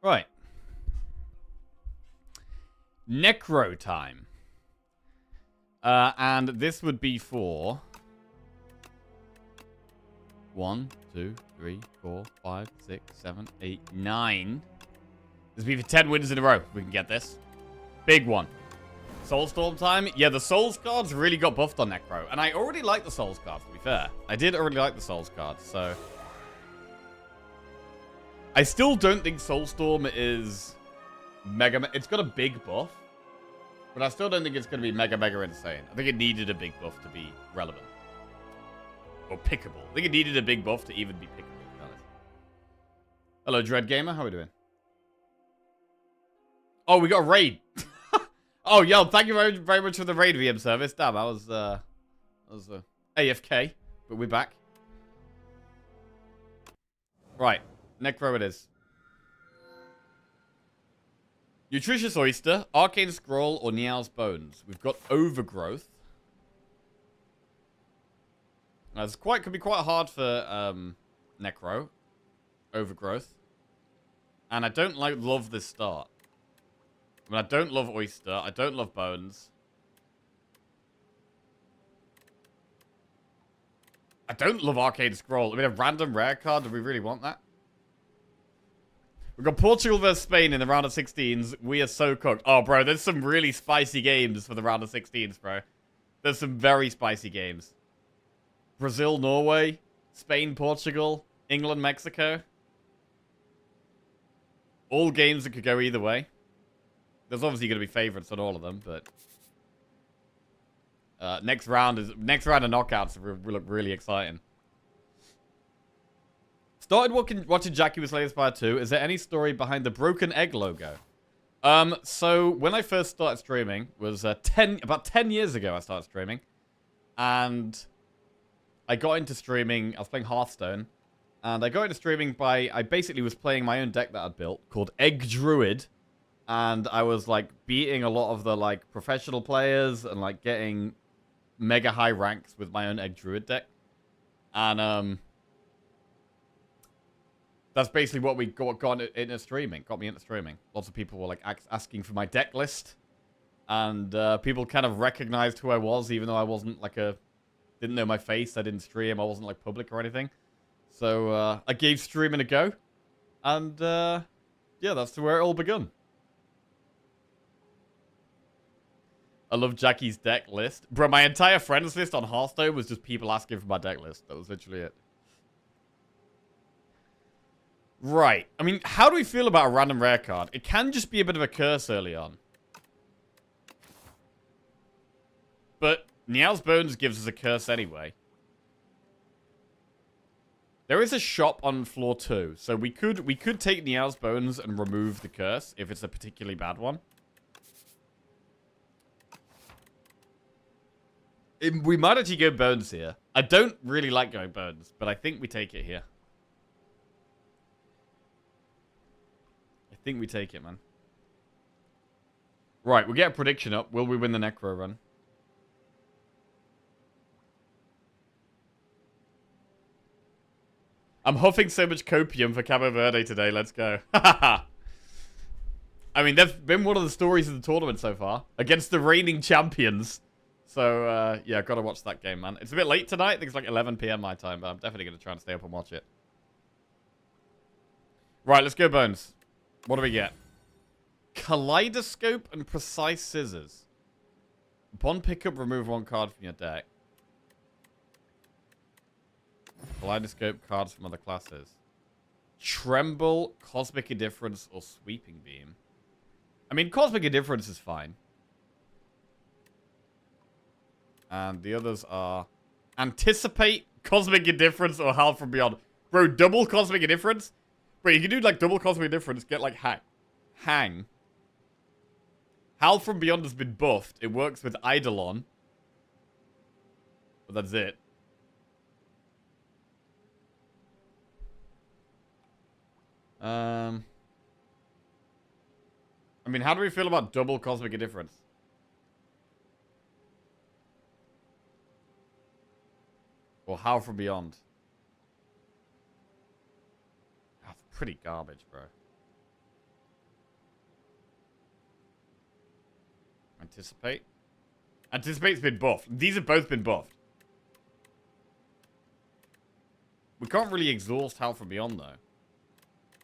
Speaker 1: Right. Necro time. And this would be for 1, 2, 3, 4, 5, 6, 7, 8, 9. This would be for 10 wins in a row. We can get this. Big one. Soulstorm time? Yeah, the Souls cards really got buffed on Necro. And I already like the Souls cards, to be fair. I did already like the Souls cards, so... I still don't think Soulstorm is mega... It's got a big buff. But I still don't think it's going to be mega insane. I think it needed a big buff to be relevant. Or pickable. I think it needed a big buff to even be pickable, to be honest. Hello, Dread Gamer. How are we doing? Oh, we got a raid. Oh, yo, thank you very much for the raid VM service. Damn, I was AFK, but we're back. Right, Necro it is. Nutritious Oyster, Arcane Scroll, or Nial's Bones. We've got Overgrowth. Now, it's could be quite hard for Necro. Overgrowth. And I don't love this start. I mean, I don't love Oyster. I don't love Bones. I don't love Arcane Scroll. I mean, a random rare card. Do we really want that? We've got Portugal versus Spain in the round of 16s. We are so cooked. Oh, bro, there's some really spicy games for the round of 16s, bro. There's some very spicy games. Brazil, Norway. Spain, Portugal. England, Mexico. All games that could go either way. There's obviously going to be favorites on all of them, but next round of knockouts look really exciting. Started watching Jackie with Slay the Spire 2. Is there any story behind the broken egg logo? So when I first started streaming was about 10 years ago. I started streaming, and I got into streaming. I was playing Hearthstone, and I got into streaming by I basically was playing my own deck that I'd built called Egg Druid. And I was, like, beating a lot of the, like, professional players and, like, getting mega high ranks with my own Egg Druid deck. And, that's basically what we got into streaming. Got me into streaming. Lots of people were, like, asking for my deck list. And, people kind of recognized who I was, even though I wasn't, like, didn't know my face. I didn't stream. I wasn't, like, public or anything. So, I gave streaming a go. And, yeah, that's where it all begun. I love Jackie's deck list. Bro, my entire friends list on Hearthstone was just people asking for my deck list. That was literally it. Right. I mean, how do we feel about a random rare card? It can just be a bit of a curse early on. But Nial's Bones gives us a curse anyway. There is a shop on floor 2. So we could take Nial's Bones and remove the curse if it's a particularly bad one. We might actually go Bones here. I don't really like going Bones, but I think we take it here. I think we take it, man. Right, we'll get a prediction up. Will we win the Necro run? I'm huffing so much copium for Cabo Verde today. Let's go. I mean, that's been one of the stories of the tournament so far. Against the reigning champions. So, yeah, I've got to watch that game, man. It's a bit late tonight. I think it's like 11 p.m. my time, but I'm definitely going to try and stay up and watch it. Right, let's go, Bones. What do we get? Kaleidoscope and Precise Scissors. Upon pickup, remove one card from your deck. Kaleidoscope, cards from other classes. Tremble, Cosmic Indifference, or Sweeping Beam. I mean, Cosmic Indifference is fine. And the others are Anticipate, Cosmic Indifference, or Howl from Beyond. Bro, double Cosmic Indifference? Bro, you can do like double Cosmic Indifference, get like Hang. Howl from Beyond has been buffed. It works with Eidolon. But that's it. I mean, how do we feel about double Cosmic Indifference? Or Howl from Beyond? pretty garbage, bro. Anticipate. Anticipate's been buffed. These have both been buffed. We can't really exhaust health from beyond, though.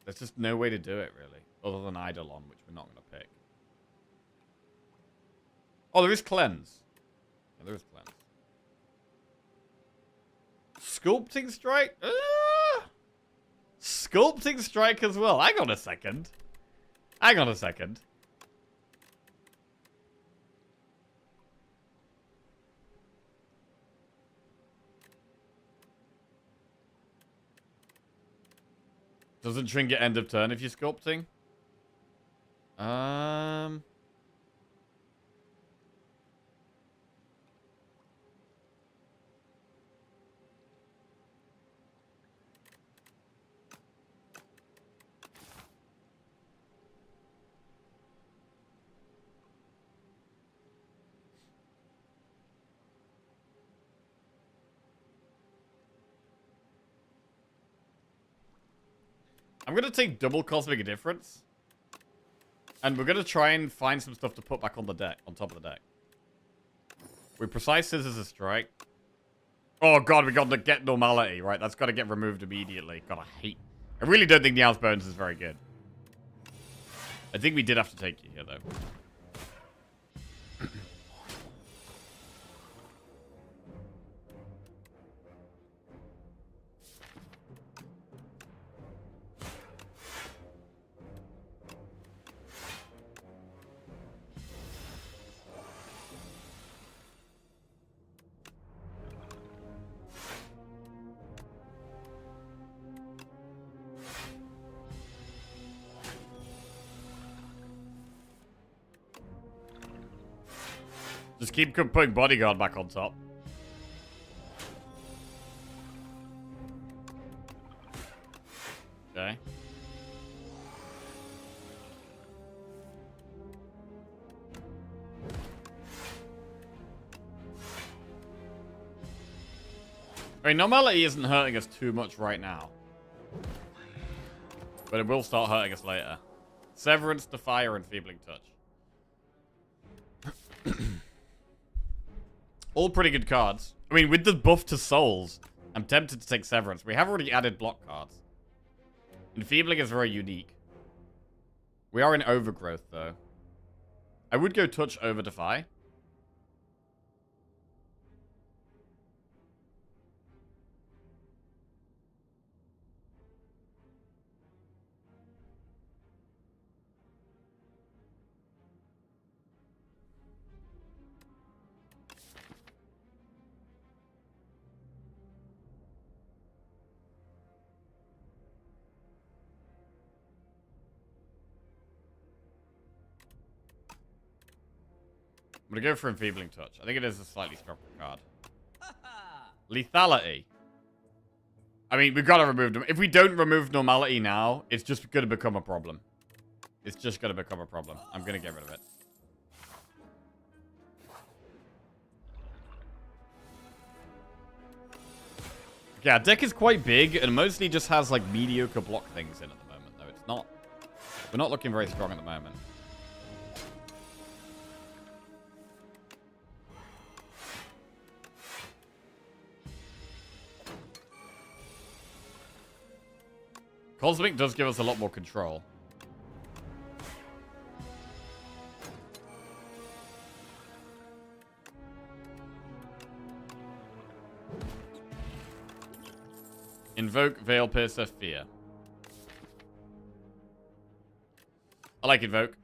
Speaker 1: There's just no way to do it, really. Other than Eidolon, which we're not going to pick. Oh, there is Cleanse. Yeah, there is Cleanse. Sculpting Strike? Sculpting Strike as well. Hang on a second. Hang on a second. Doesn't Tring get end of turn if you're sculpting? I'm going to take double Cosmic Difference. And we're going to try and find some stuff to put back on the deck, on top of the deck. With Precise Scissors a strike. Oh god, we got to get Normality. Right, that's got to get removed immediately. God, I really don't think the House Bones is very good. I think we did have to take you here, though. Just keep putting Bodyguard back on top. Okay. I mean, Normality isn't hurting us too much right now. But it will start hurting us later. Severance, Defire, and Feebling Touch. All pretty good cards. I mean, with the buff to Souls, I'm tempted to take Severance. We have already added block cards. Enfeebling is very unique. We are in Overgrowth, though. I would go Touch over Defy. I'm going to go for Enfeebling Touch. I think it is a slightly stronger card. Lethality. I mean, we've got to remove them. If we don't remove Normality now, it's just going to become a problem. It's just going to become a problem. I'm going to get rid of it. Yeah, deck is quite big and mostly just has like mediocre block things in at the moment, though. It's not... We're not looking very strong at the moment. Cosmic does give us a lot more control. Invoke, Veil Piercer, Fear. I like Invoke.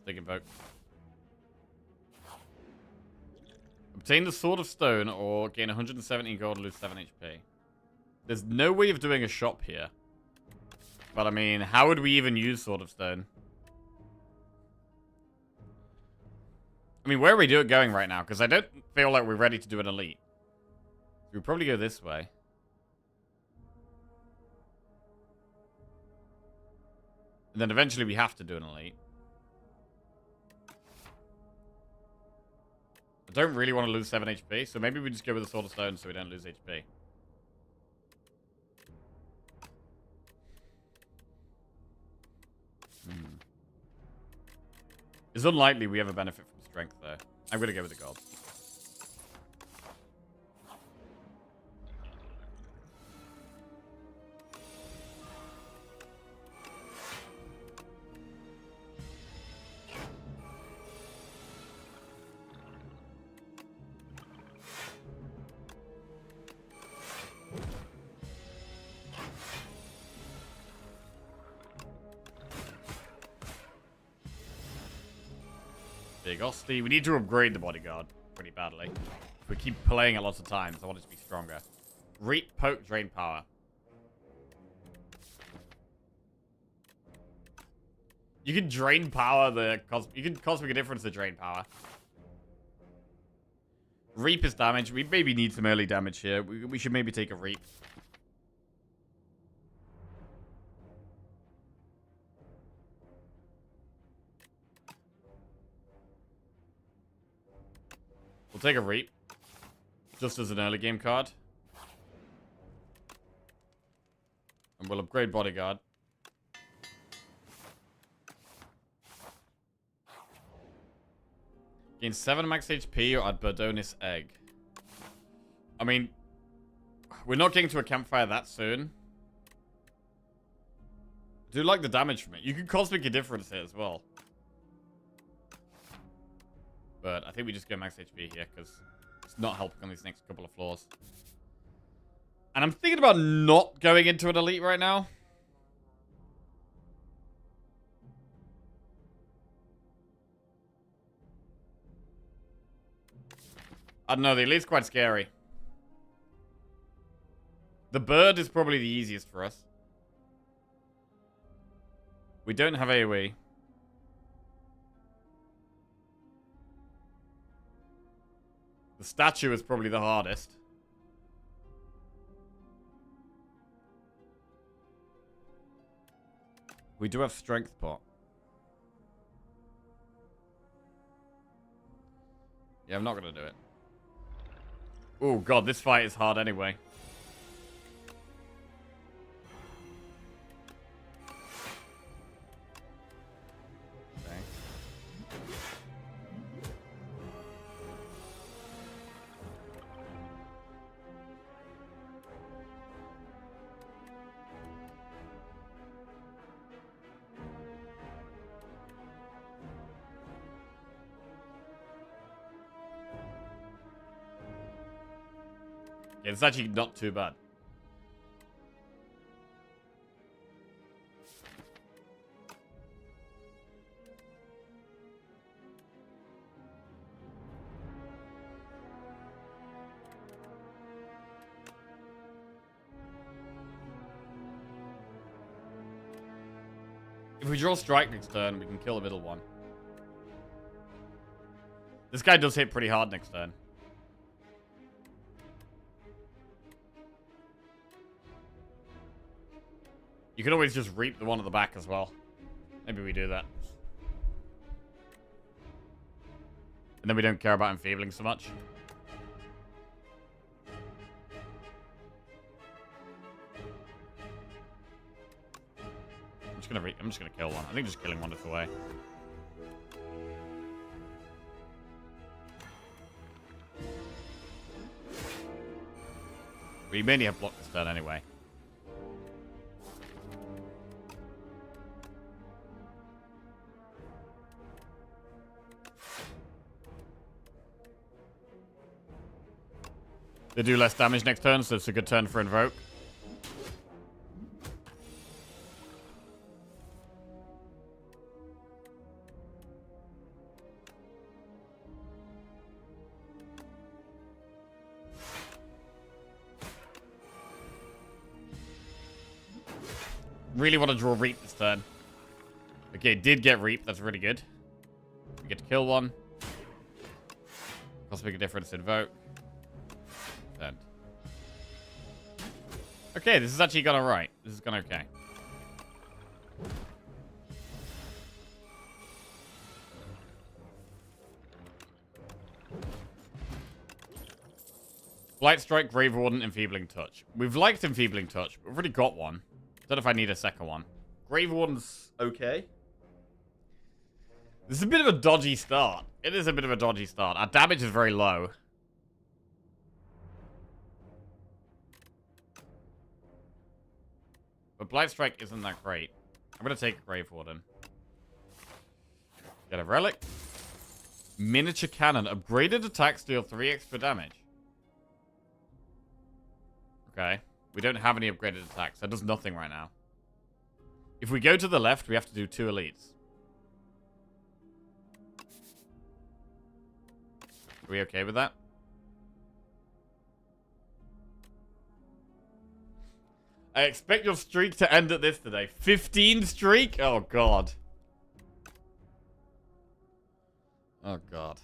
Speaker 1: Take Invoke. Obtain the Sword of Stone or gain 117 gold and lose 7 HP. There's no way of doing a shop here. But I mean, how would we even use Sword of Stone? I mean, where are we going right now? Because I don't feel like we're ready to do an elite. We'll probably go this way. And then eventually we have to do an elite. I don't really want to lose 7 HP, so maybe we just go with the Sword of Stone so we don't lose HP. It's unlikely we ever benefit from strength, though. I'm going to go with the gold. Big Osty. We need to upgrade the bodyguard pretty badly. If we keep playing it lots of times, I want it to be stronger. Reap, poke, drain power. You can drain power you can cosmic difference the drain power. Reap is damage. We maybe need some early damage here. We should maybe take a reap. We'll take a reap. Just as an early game card. And we'll upgrade bodyguard. Gain 7 max HP or add Burdonis Egg. I mean, we're not getting to a campfire that soon. I do like the damage from it. You can cosmic a difference here as well. But I think we just go max HP here because it's not helping on these next couple of floors. And I'm thinking about not going into an elite right now. I don't know, the elite's quite scary. The bird is probably the easiest for us. We don't have AoE. The statue is probably the hardest. We do have strength pot. Yeah, I'm not going to do it. Oh god, this fight is hard anyway. Okay. Yeah, it's actually not too bad. If we draw strike next turn, we can kill the middle one. This guy does hit pretty hard next turn. You can always just reap the one at the back as well. Maybe we do that. And then we don't care about enfeebling so much. I'm just gonna kill one. I think just killing one is the way. We mainly have blocked this turn anyway. They do less damage next turn, so it's a good turn for Invoke. Really want to draw Reap this turn. Okay, did get Reap. That's really good. We get to kill one. Cosmic difference, Invoke. End. Okay, this has actually gone alright. This has gone okay. Blight Strike, Grave Warden, Enfeebling Touch. We've liked Enfeebling Touch, but we've already got one. Don't know if I need a second one. Grave Warden's okay. This is a bit of a dodgy start. It is a bit of a dodgy start. Our damage is very low. But Blight Strike isn't that great. I'm going to take a Grave Warden. Get a relic. Miniature Cannon. Upgraded attacks deal 3 extra damage. Okay. We don't have any upgraded attacks. That does nothing right now. If we go to the left, we have to do 2 elites. Are we okay with that? I expect your streak to end at this today. 15 streak? Oh, God. Oh, God.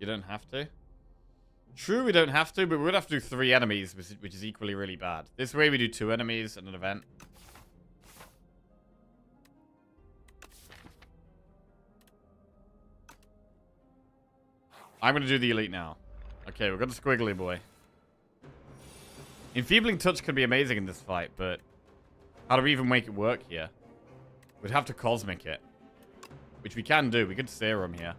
Speaker 1: You don't have to. True, we don't have to, but we would have to do 3 enemies, which is equally really bad. This way we do 2 enemies and an event. I'm going to do the elite now. Okay, we've got the squiggly boy. Enfeebling Touch could be amazing in this fight, but how do we even make it work here? We'd have to Cosmic it. Which we can do. We could Serum here.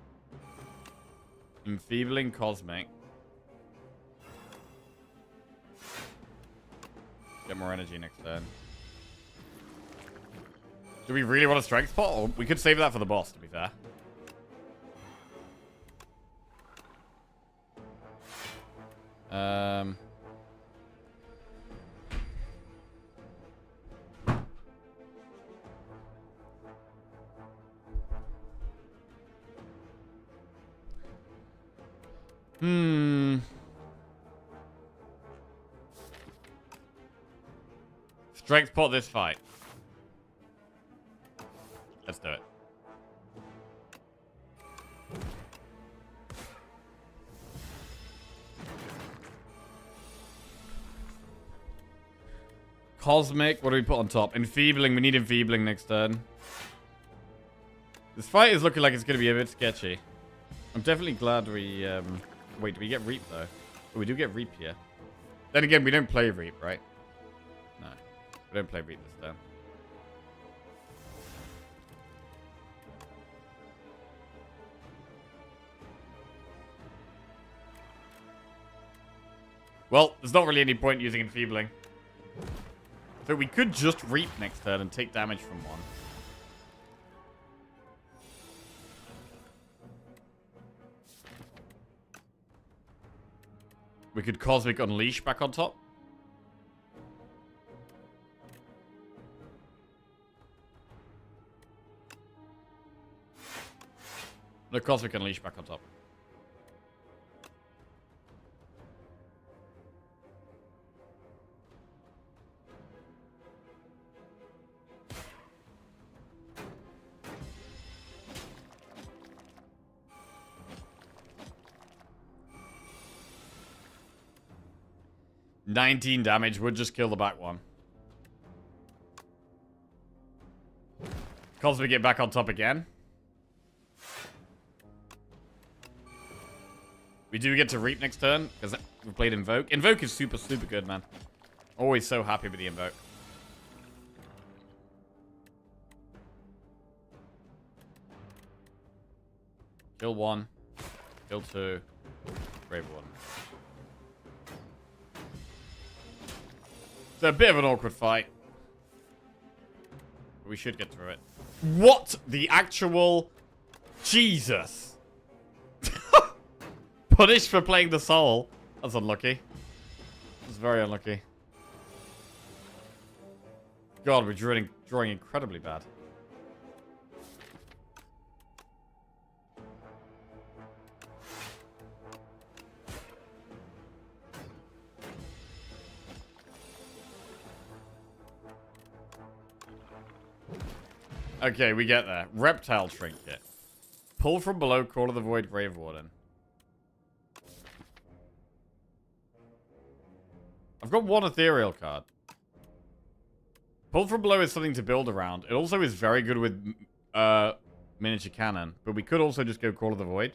Speaker 1: Enfeebling Cosmic. Get more energy next turn. Do we really want a Strength Pot? Or we could save that for the boss, to be fair. Strength pot this fight. Let's do it. Cosmic, what do we put on top? Enfeebling, we need Enfeebling next turn. This fight is looking like it's going to be a bit sketchy. I'm definitely glad we, wait, do we get Reap, though? Oh, we do get Reap here. Then again, we don't play Reap, right? No. We don't play Reap this turn. Well, there's not really any point using Enfeebling. So we could just Reap next turn and take damage from one. We could Cosmic Unleash back on top. No, Cosmic Unleash back on top. $19 damage would just kill the back one. Cosmic get back on top again. We do get to Reap next turn, because we played Invoke. Invoke is super, super good, man. Always so happy with the Invoke. Kill one. Kill two. Brave one. It's a bit of an awkward fight. We should get through it. What the actual... Jesus. Punished for playing the soul. That's unlucky. That's very unlucky. God, we're drawing incredibly bad. Okay, we get there. Reptile Trinket. Pull from below, Call of the Void, Grave Warden. I've got one ethereal card. Pull from below is something to build around. It also is very good with miniature cannon. But we could also just go Call of the Void.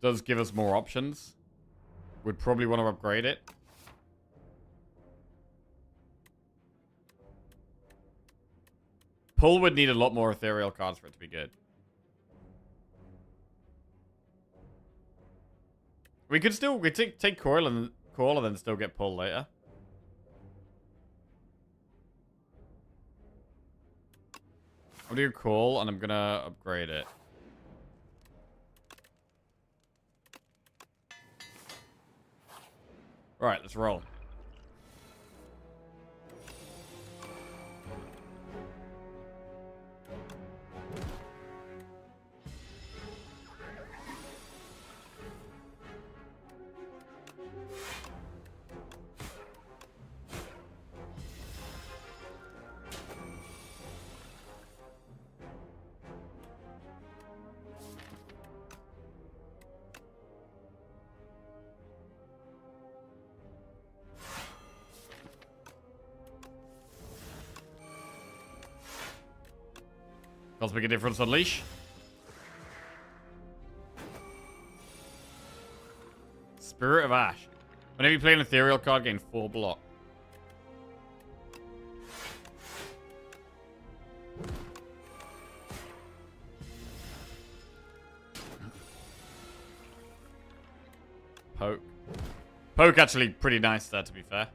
Speaker 1: does give us more options. Would probably want to upgrade it. Pull would need a lot more ethereal cards for it to be good. We could still take coil and then still get pull later. I'll do coil and I'm gonna upgrade it. Alright, let's roll. Does make a difference on leash. Spirit of Ash. Whenever you play an ethereal card, gain 4 block. Poke. Poke actually pretty nice there, to be fair.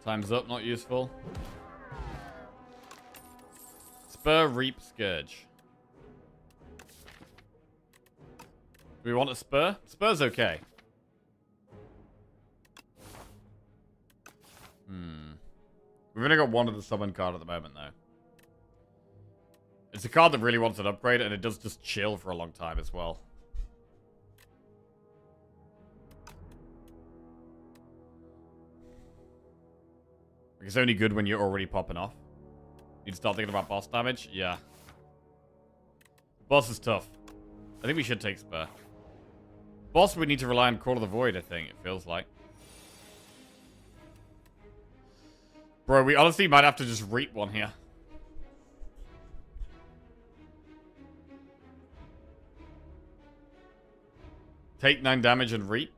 Speaker 1: Time's up, not useful. Spur, Reap, Scourge. Do we want a Spur? Spur's okay. We've only got one of the summon card at the moment, though. It's a card that really wants an upgrade, and it does just chill for a long time as well. It's only good when you're already popping off. Need to start thinking about boss damage? Yeah. Boss is tough. I think we should take Spur. Boss, we need to rely on Call of the Void, I think, it feels like. Bro, we honestly might have to just reap one here. Take 9 damage and reap.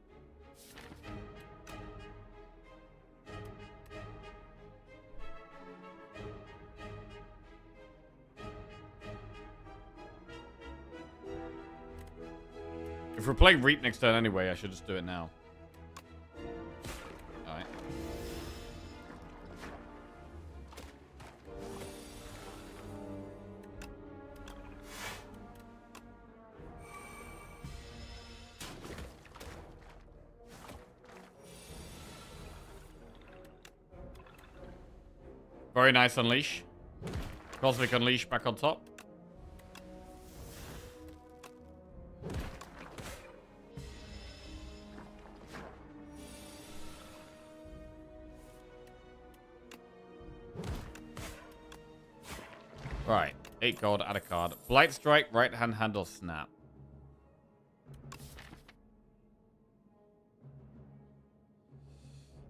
Speaker 1: If we're playing Reap next turn anyway, I should just do it now. Alright. Very nice Unleash. Cosmic Unleash back on top. Right, 8 gold, add a card. Blight Strike, right hand handle, snap.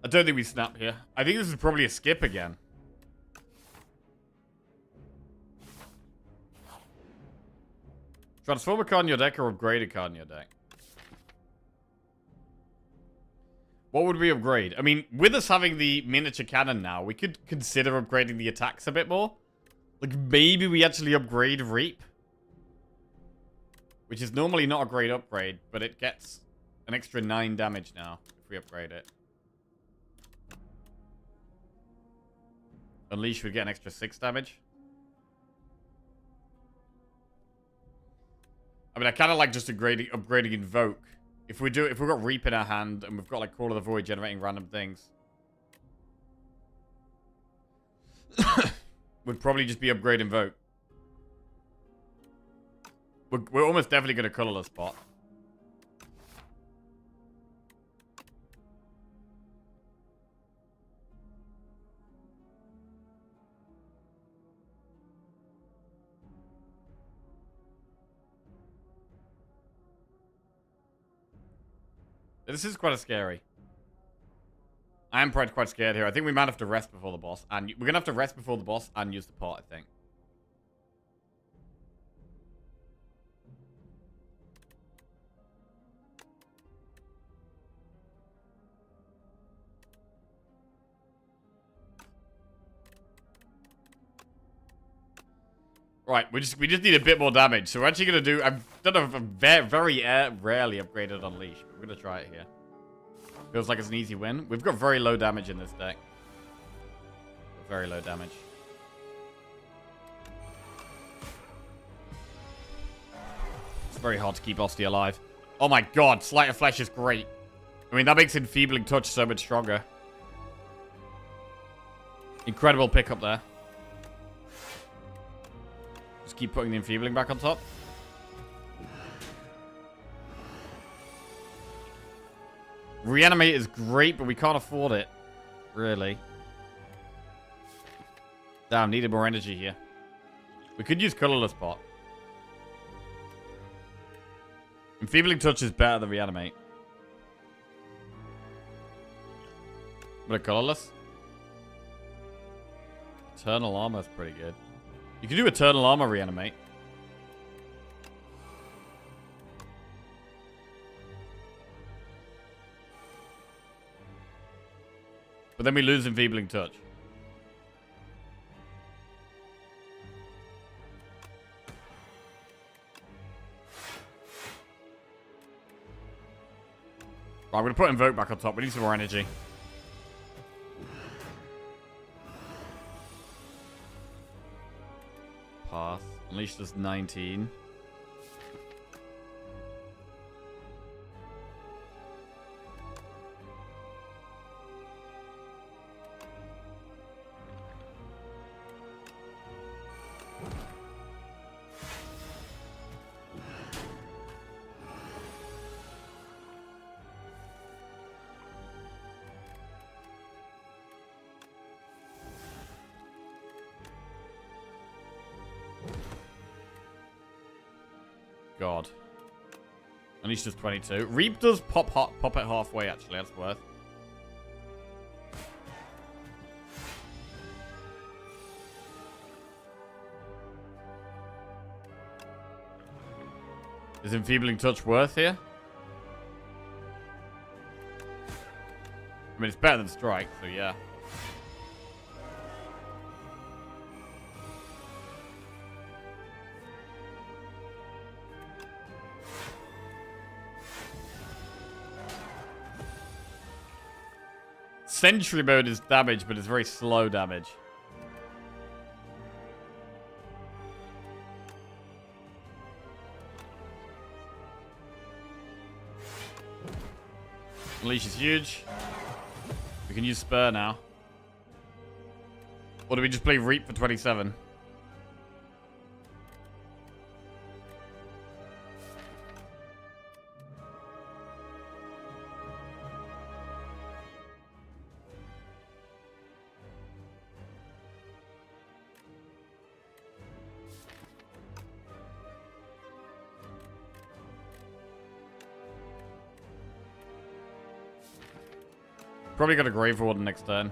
Speaker 1: I don't think we snap here. I think this is probably a skip again. Transform a card in your deck or upgrade a card in your deck. What would we upgrade? I mean, with us having the miniature cannon now, we could consider upgrading the attacks a bit more. Like, maybe we actually upgrade Reap. Which is normally not a great upgrade, but it gets an extra 9 damage now if we upgrade it. Unleash would get an extra 6 damage. I mean, I kind of like just upgrading Invoke. If we've got Reap in our hand and we've got like Call of the Void generating random things, would probably just be upgrade Invoke. We're almost definitely going to colorless spot. This is quite scary. I am quite scared here. I think we might have to rest before the boss. And we're going to have to rest before the boss and use the pot, I think. Right, we just need a bit more damage. So we're actually going to do... I've done a very rarely upgraded Unleash. But we're going to try it here. Feels like it's an easy win. We've got very low damage in this deck. Very low damage. It's very hard to keep Osty alive. Oh my god, Sleight of Flesh is great. I mean, that makes Enfeebling Touch so much stronger. Incredible pickup there. Just keep putting the Enfeebling back on top. Reanimate is great, but we can't afford it. Really. Damn, needed more energy here. We could use Colorless Pot. Enfeebling Touch is better than Reanimate. But a Colorless? Eternal Armor is pretty good. You can do Eternal Armor Reanimate. But then we lose Enfeebling Touch. Right, I'm going to put Invoke back on top. We need some more energy. Pass. Unleash does 19. God. Unleash does 22. Reap does pop it halfway, actually. That's worth. Is Enfeebling Touch worth here? I mean, it's better than Strike, so yeah. Sentry Mode is damage, but it's very slow damage. Unleash is huge. We can use Spur now. Or do we just play Reap for 27? Probably got a Grave Warden next turn.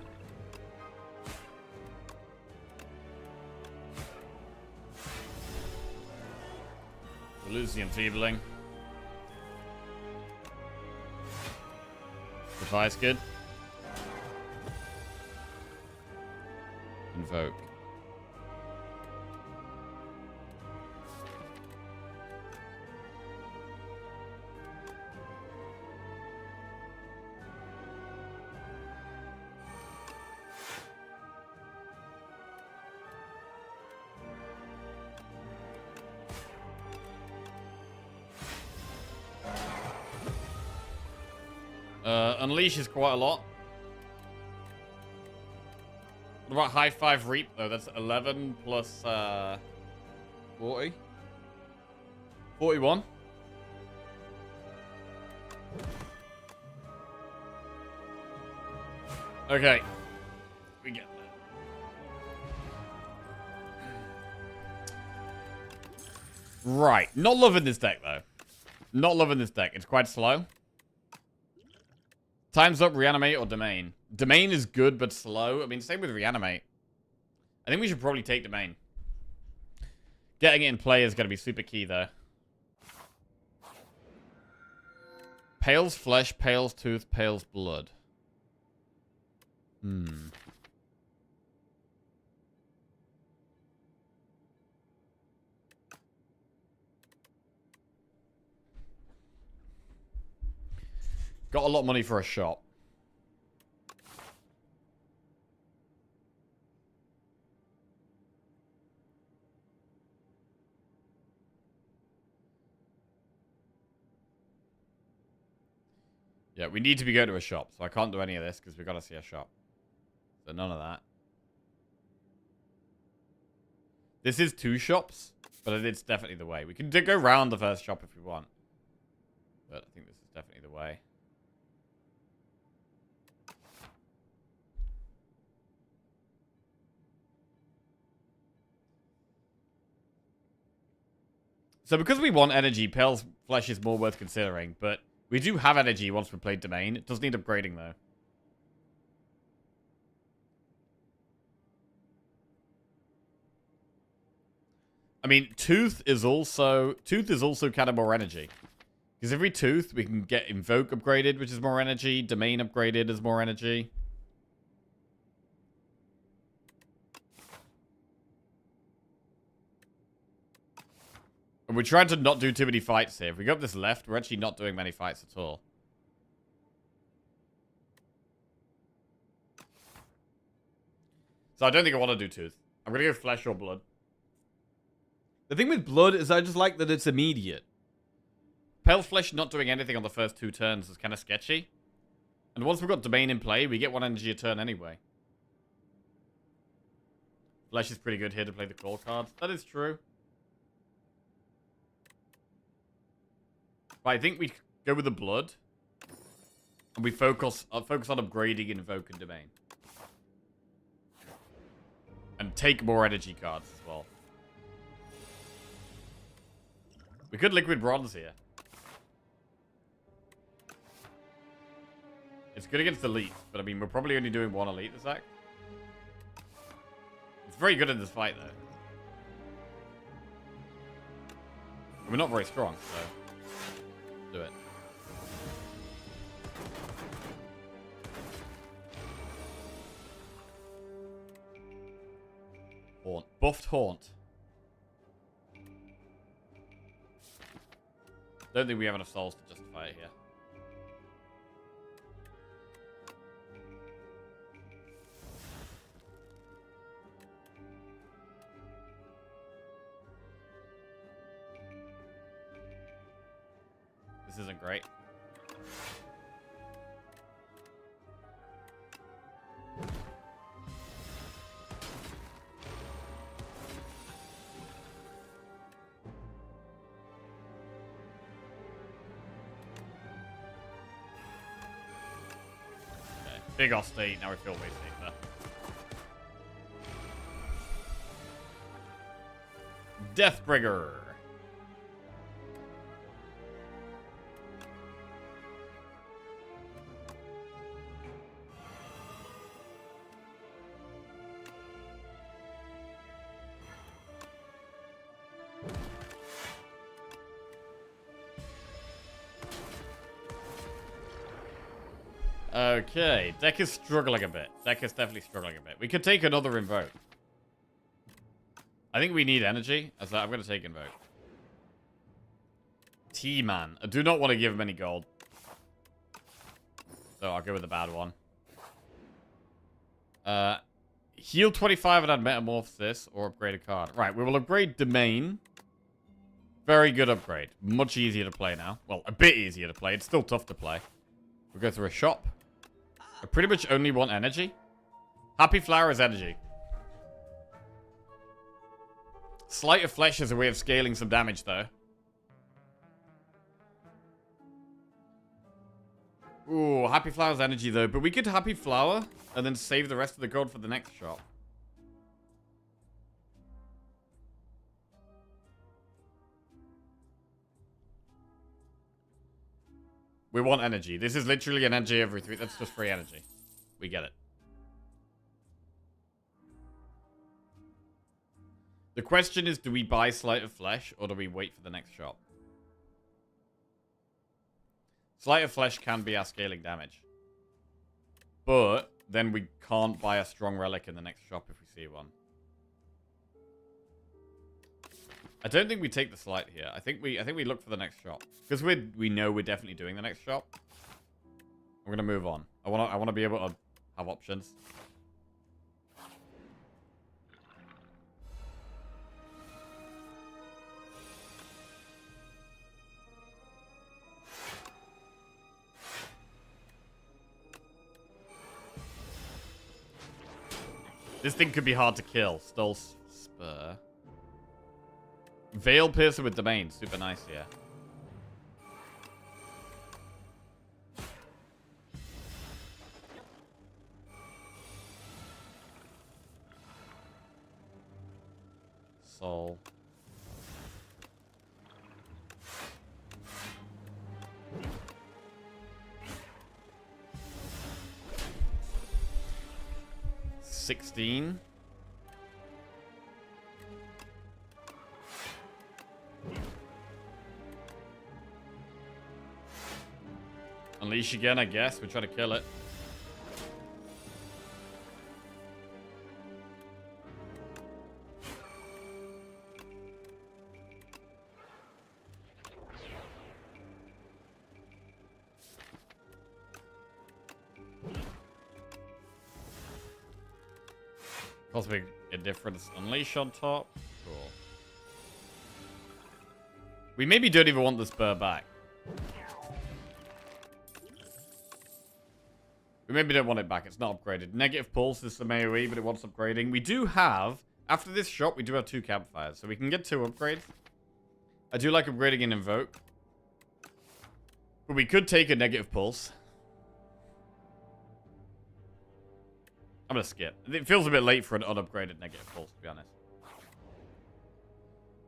Speaker 1: We'll lose the Enfeebling. Defi's good. Invoke. Unleash is quite a lot. What about High 5 Reap, though? That's 11 plus 40? 41? Okay. We get that. Right. Not loving this deck, though. Not loving this deck. It's quite slow. Time's up, reanimate or domain? Domain is good, but slow. I mean, same with reanimate. I think we should probably take domain. Getting it in play is going to be super key, though. Pale's flesh, Pale's tooth, Pale's blood. Got a lot of money for a shop. Yeah, we need to be going to a shop, so I can't do any of this because we've got to see a shop. So none of that. This is 2 shops, but it's definitely the way. We can go round the first shop if we want. But I think this is definitely the way. So because we want energy, Pale's flesh is more worth considering, but we do have energy once we've played domain. It does need upgrading, though. I mean, tooth is also kind of more energy. Because every tooth, we can get invoke upgraded, which is more energy. Domain upgraded is more energy. And we're trying to not do too many fights here. If we go up this left, we're actually not doing many fights at all. So I don't think I want to do tooth. I'm going to go flesh or blood. The thing with blood is I just like that it's immediate. Pale flesh not doing anything on the first 2 turns is kind of sketchy. And once we've got domain in play, we get 1 energy a turn anyway. Flesh is pretty good here to play the call card. That is true. But I think we go with the blood. And we focus on upgrading Invoke and Domain. And take more energy cards as well. We could Liquid Bronze here. It's good against Elite, but I mean, we're probably only doing 1 Elite this act. It's very good in this fight, though. We're not very strong, so... do it. Haunt. Buffed Haunt. Don't think we have enough souls to justify it here. This isn't great. Big off state, now we feel way safer. Deathbringer. Okay, deck is struggling a bit. Deck is definitely struggling a bit. We could take another Invoke. I think we need energy. So I'm going to take Invoke. T-Man. I do not want to give him any gold. So I'll go with the bad one. Heal 25 and add Metamorphosis or upgrade a card. Right, we will upgrade Domain. Very good upgrade. Much easier to play now. Well, a bit easier to play. It's still tough to play. We'll go through a shop. I pretty much only want energy. Happy Flower is energy. Sleight of Flesh is a way of scaling some damage, though. Ooh, Happy Flower's energy, though. But we could Happy Flower and then save the rest of the gold for the next shop. We want energy. This is literally an energy every 3. That's just free energy. We get it. The question is, do we buy Sleight of Flesh or do we wait for the next shop? Sleight of Flesh can be our scaling damage. But then we can't buy a strong relic in the next shop if we see one. I don't think we take the sleight here. I think we look for the next shop. Because we know we're definitely doing the next shop. We're gonna move on. I wanna be able to have options. This thing could be hard to kill. Stole Spur. Veil Piercer with Domain. Super nice here. Soul. $16. Unleash again, I guess. We try to kill it. Cosmic Indifference Unleash on top. Cool. We maybe don't even want the spur back. We maybe don't want it back. It's not upgraded. Negative Pulse is some AoE, but it wants upgrading. We do have, after this shop, we do have 2 campfires. So we can get 2 upgrades. I do like upgrading in Invoke. But we could take a Negative Pulse. I'm going to skip. It feels a bit late for an unupgraded Negative Pulse, to be honest.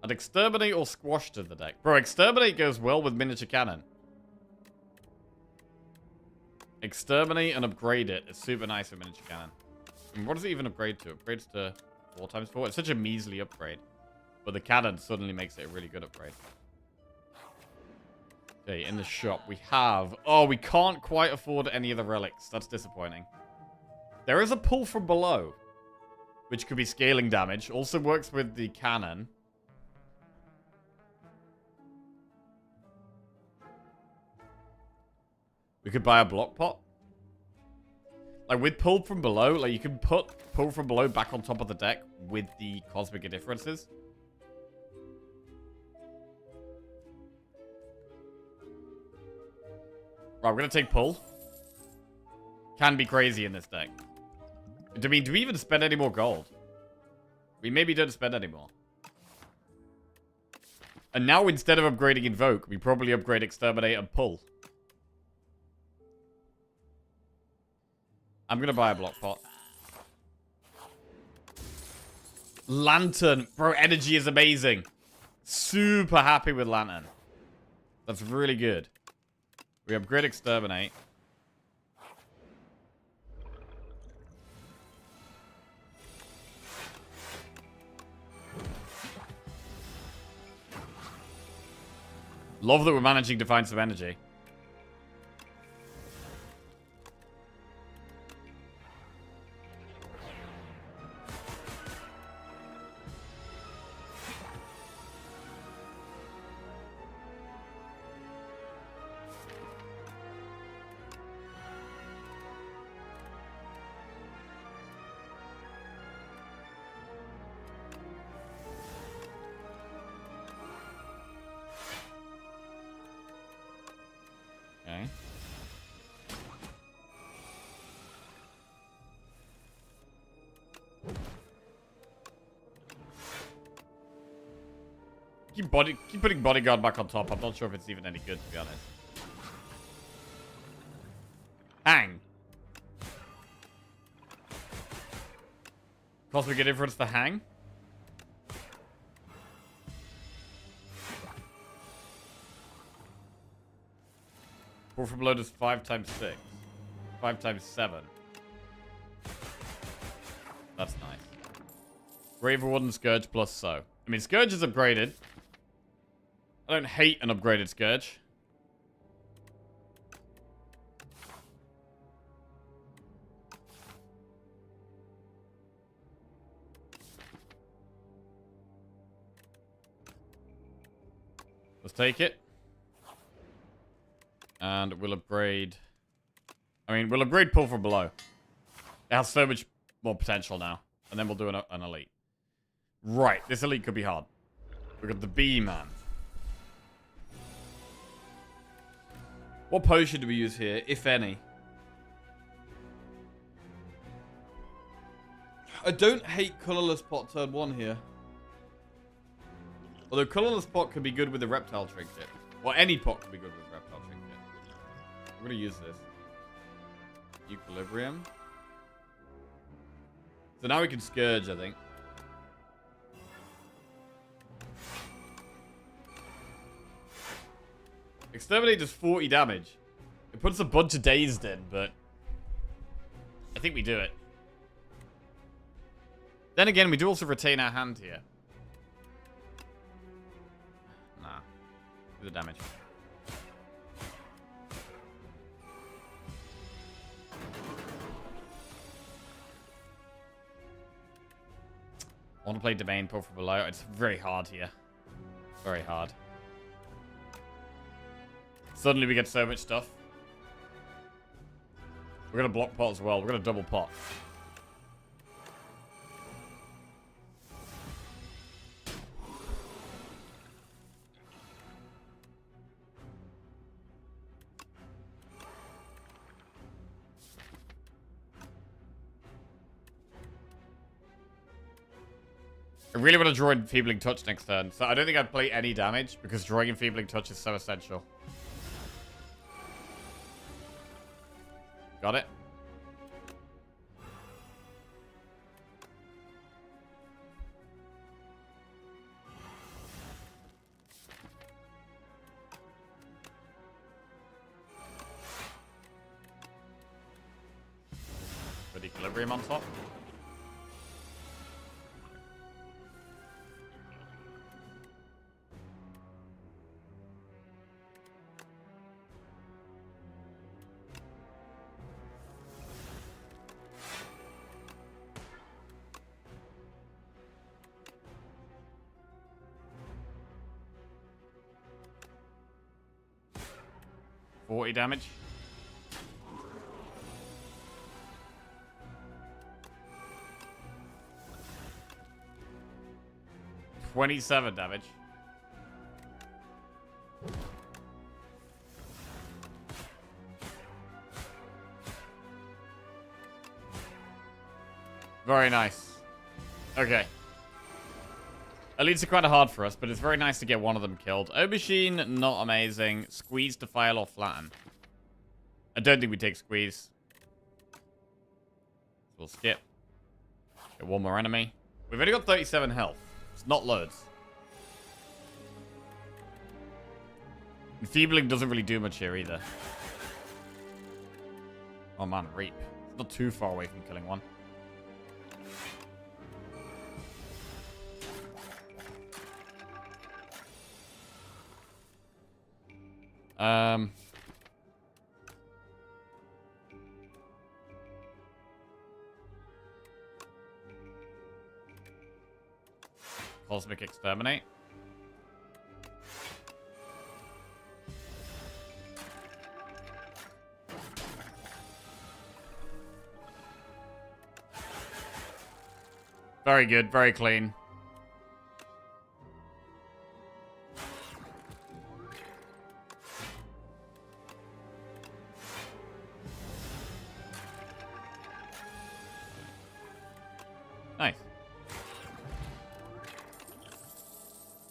Speaker 1: I'd Exterminate or Squash to the deck. Bro, Exterminate goes well with Miniature Cannon. Exterminate and upgrade it. It's super nice with Miniature Cannon. And what does it even upgrade to? It upgrades to 4x4. It's such a measly upgrade. But the cannon suddenly makes it a really good upgrade. Okay, in the shop we have... Oh, we can't quite afford any of the relics. That's disappointing. There is a pull from below, which could be scaling damage. Also works with the cannon. We could buy a block pot. Like, with pull from below, like, you can put pull from below back on top of the deck with the Cosmic Indifferences. Right, we're going to take pull. Can be crazy in this deck. Do we even spend any more gold? We maybe don't spend any more. And now, instead of upgrading Invoke, we probably upgrade Exterminate and pull. I'm going to buy a block pot. Lantern. Bro, energy is amazing. Super happy with Lantern. That's really good. We upgrade Exterminate. Love that we're managing to find some energy. Okay. Keep putting bodyguard back on top. I'm not sure if it's even any good, to be honest. Hang. Cosmic Indifference to hang. Pull from below does 5 times 6. 5 times 7. That's nice. Graver Wooden Scourge plus so. I mean, Scourge is upgraded. I don't hate an upgraded Scourge. Let's take it. And we'll upgrade... I mean, we'll upgrade Pull from Below. It has so much more potential now. And then we'll do an elite. Right, this elite could be hard. We've got the Bee-Man. What potion do we use here, if any? I don't hate Colorless Pot turn 1 here. Although Colorless Pot could be good with the Reptile Trinket. Or any pot could be good with the Reptile Trinket. I'm going to use this. Equilibrium. So now we can Scourge, I think. Exterminate does 40 damage. It puts a bunch of dazed in, but I think we do it. Then again, we do also retain our hand here. Nah. Do the damage. I want to play Domain, Pull from Below. It's very hard here. Very hard. Suddenly we get so much stuff. We're going to block pot as well. We're going to double pot. I really want to draw Enfeebling Touch next turn, so I don't think I'd play any damage because drawing Enfeebling Touch is so essential. Got it. Put Equilibrium on top. Damage. $27 damage. Very nice. Okay. Elites are kind of hard for us, but it's very nice to get one of them killed. Aubergine, not amazing. Squeeze, Defile, or Flatten. I don't think we take Squeeze. So we'll skip. Get one more enemy. We've only got 37 health. It's not loads. Enfeebling doesn't really do much here either. Oh man, Reap. It's not too far away from killing one. Cosmic Exterminate. Very good, very clean. Nice.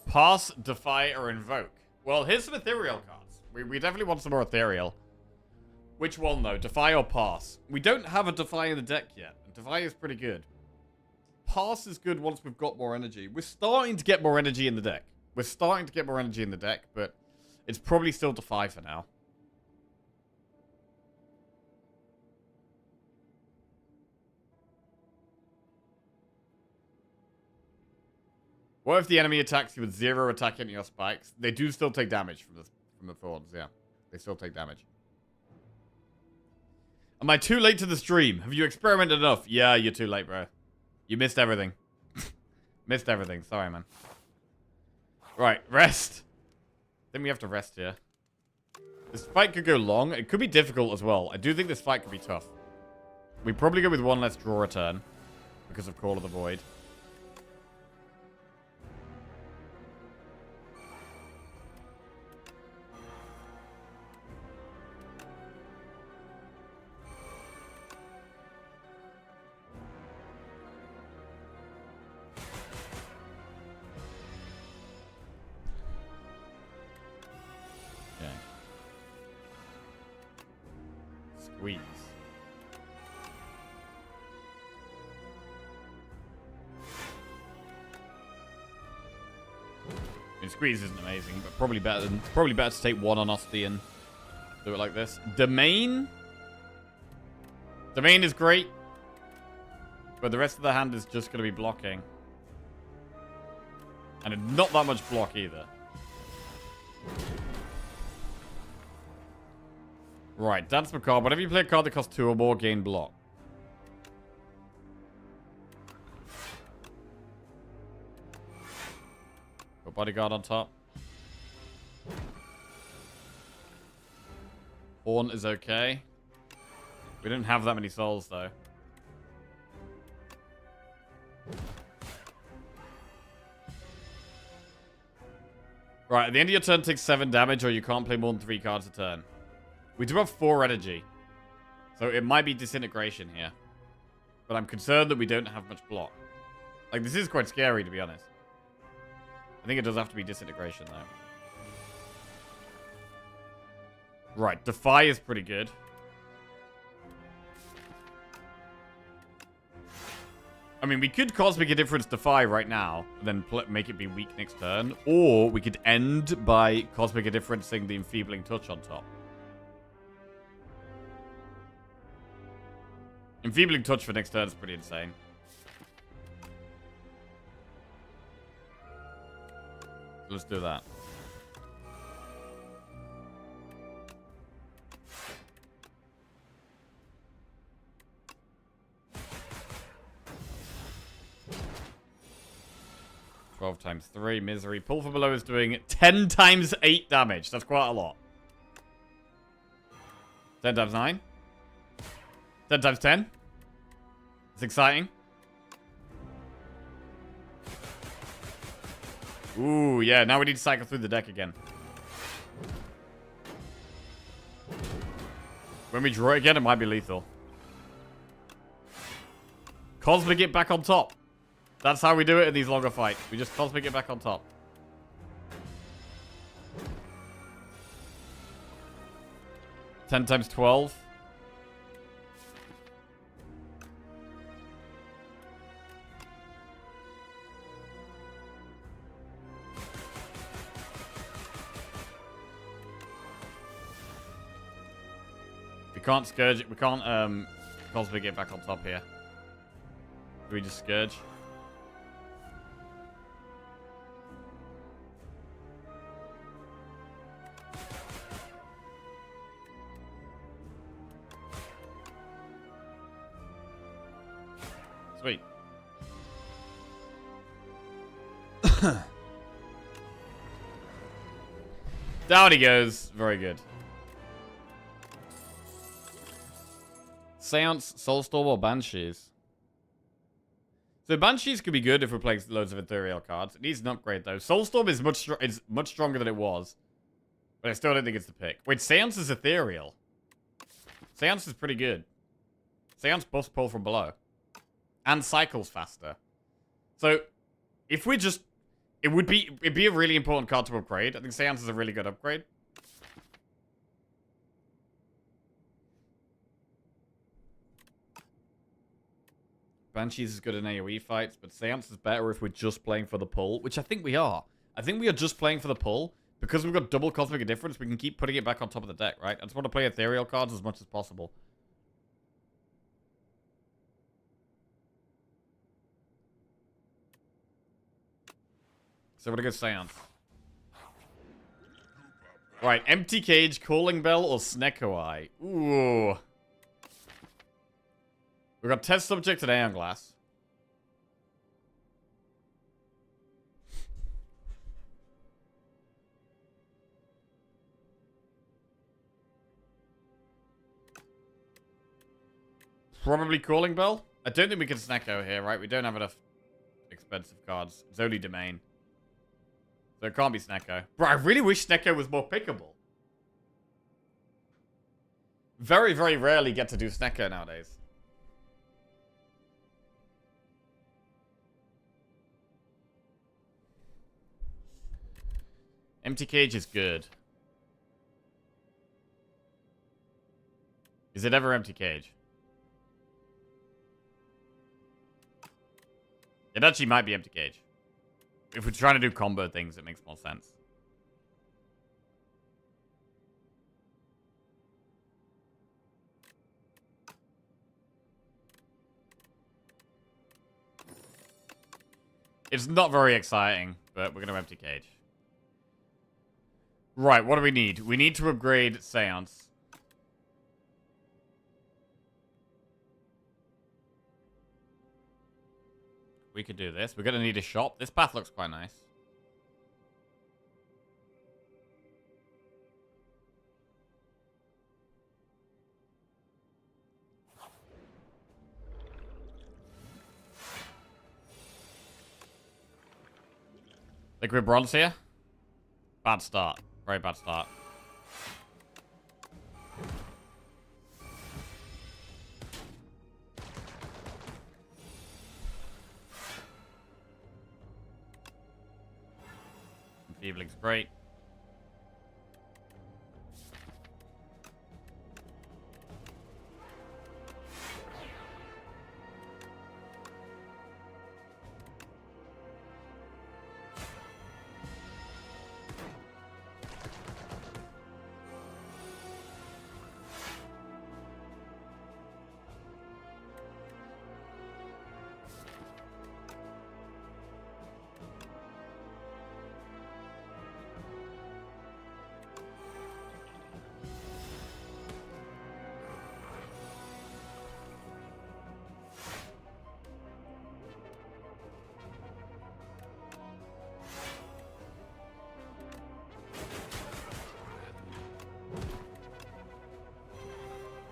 Speaker 1: Pass, Defy, or Invoke. Well, here's some Ethereal cards. We definitely want some more Ethereal. Which one, though? Defy or Pass? We don't have a Defy in the deck yet. Defy is pretty good. Pass is good once we've got more energy. We're starting to get more energy in the deck. But it's probably still Defy for now. What if the enemy attacks you with 0 attack into your spikes? They do still take damage from the thorns, yeah. They still take damage. Am I too late to the stream? Have you experimented enough? Yeah, you're too late, bro. You missed everything. Missed everything. Sorry, man. Right, rest. I think we have to rest here. This fight could go long. It could be difficult as well. I do think this fight could be tough. We probably go with 1 less draw a turn because of Call of the Void. Squeeze. I mean, squeeze isn't amazing, but probably better to take 1 on Osty and do it like this. Domain is great, but the rest of the hand is just going to be blocking, and not that much block either. Right, Dance Macabre. Whenever you play a card that costs 2 or more, gain block. Put Bodyguard on top. Horn is okay. We didn't have that many souls, though. Right, at the end of your turn, take 7 damage, or you can't play more than 3 cards a turn. We do have 4 energy, so it might be Disintegration here. But I'm concerned that we don't have much block. Like, this is quite scary, to be honest. I think it does have to be Disintegration, though. Right, Defy is pretty good. I mean, we could Cosmic Indifference Defy right now, and then make it be weak next turn. Or we could end by Cosmic Indifferencing the Enfeebling Touch on top. Enfeebling Touch for next turn is pretty insane. Let's do that. Times 3, Misery. Pull from below is doing 10 times 8 damage. That's quite a lot. 10 times 9. 10 times 10. It's exciting. Ooh, yeah. Now we need to cycle through the deck again. When we draw it again, it might be lethal. Cosmic it back on top. That's how we do it in these longer fights. We just Cosmic it back on top. Ten times 12. We can't Scourge it. We can't Cosmic it back on top here. Do we just Scourge? Sweet. Down he goes. Very good. Seance, Soulstorm, or Banshees? So Banshees could be good if we're playing loads of ethereal cards. It needs an upgrade, though. Soulstorm is much stronger than it was. But I still don't think it's the pick. Wait, Seance is ethereal. Seance is pretty good. Seance buffs pull from below. And cycles faster. So, if we just... It'd be a really important card to upgrade. I think Seance is a really good upgrade. Banshees is good in AoE fights, but Seance is better if we're just playing for the pull, which I think we are. I think we are just playing for the pull. Because we've got double Cosmic Indifference, we can keep putting it back on top of the deck, right? I just want to play ethereal cards as much as possible. So we're gonna go Seance. Right, Empty Cage, Calling Bell, or Snecko Eye. Ooh. We've got Test Subject and Aeon Glass. Probably Calling Bell. I don't think we can Snecko here, right? We don't have enough expensive cards. It's only Domain. So it can't be Snecko. Bro, I really wish Snecko was more pickable. Very, very rarely get to do Snecko nowadays. Empty Cage is good. Is it ever Empty Cage? It actually might be Empty Cage. If we're trying to do combo things, it makes more sense. It's not very exciting, but we're going to Empty Cage. Right, what do we need? We need to upgrade Seance. We could do this. We're going to need a shop. This path looks quite nice. Liquid Bronze here. Bad start. Very bad start. Enfeebling's great.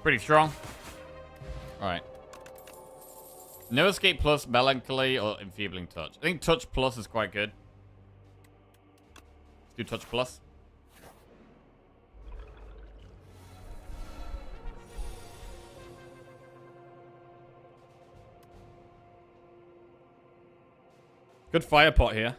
Speaker 1: Pretty strong. Alright. No Escape Plus, Melancholy, or Enfeebling Touch. I think Touch Plus is quite good. Let's do Touch Plus. Good fire pot here.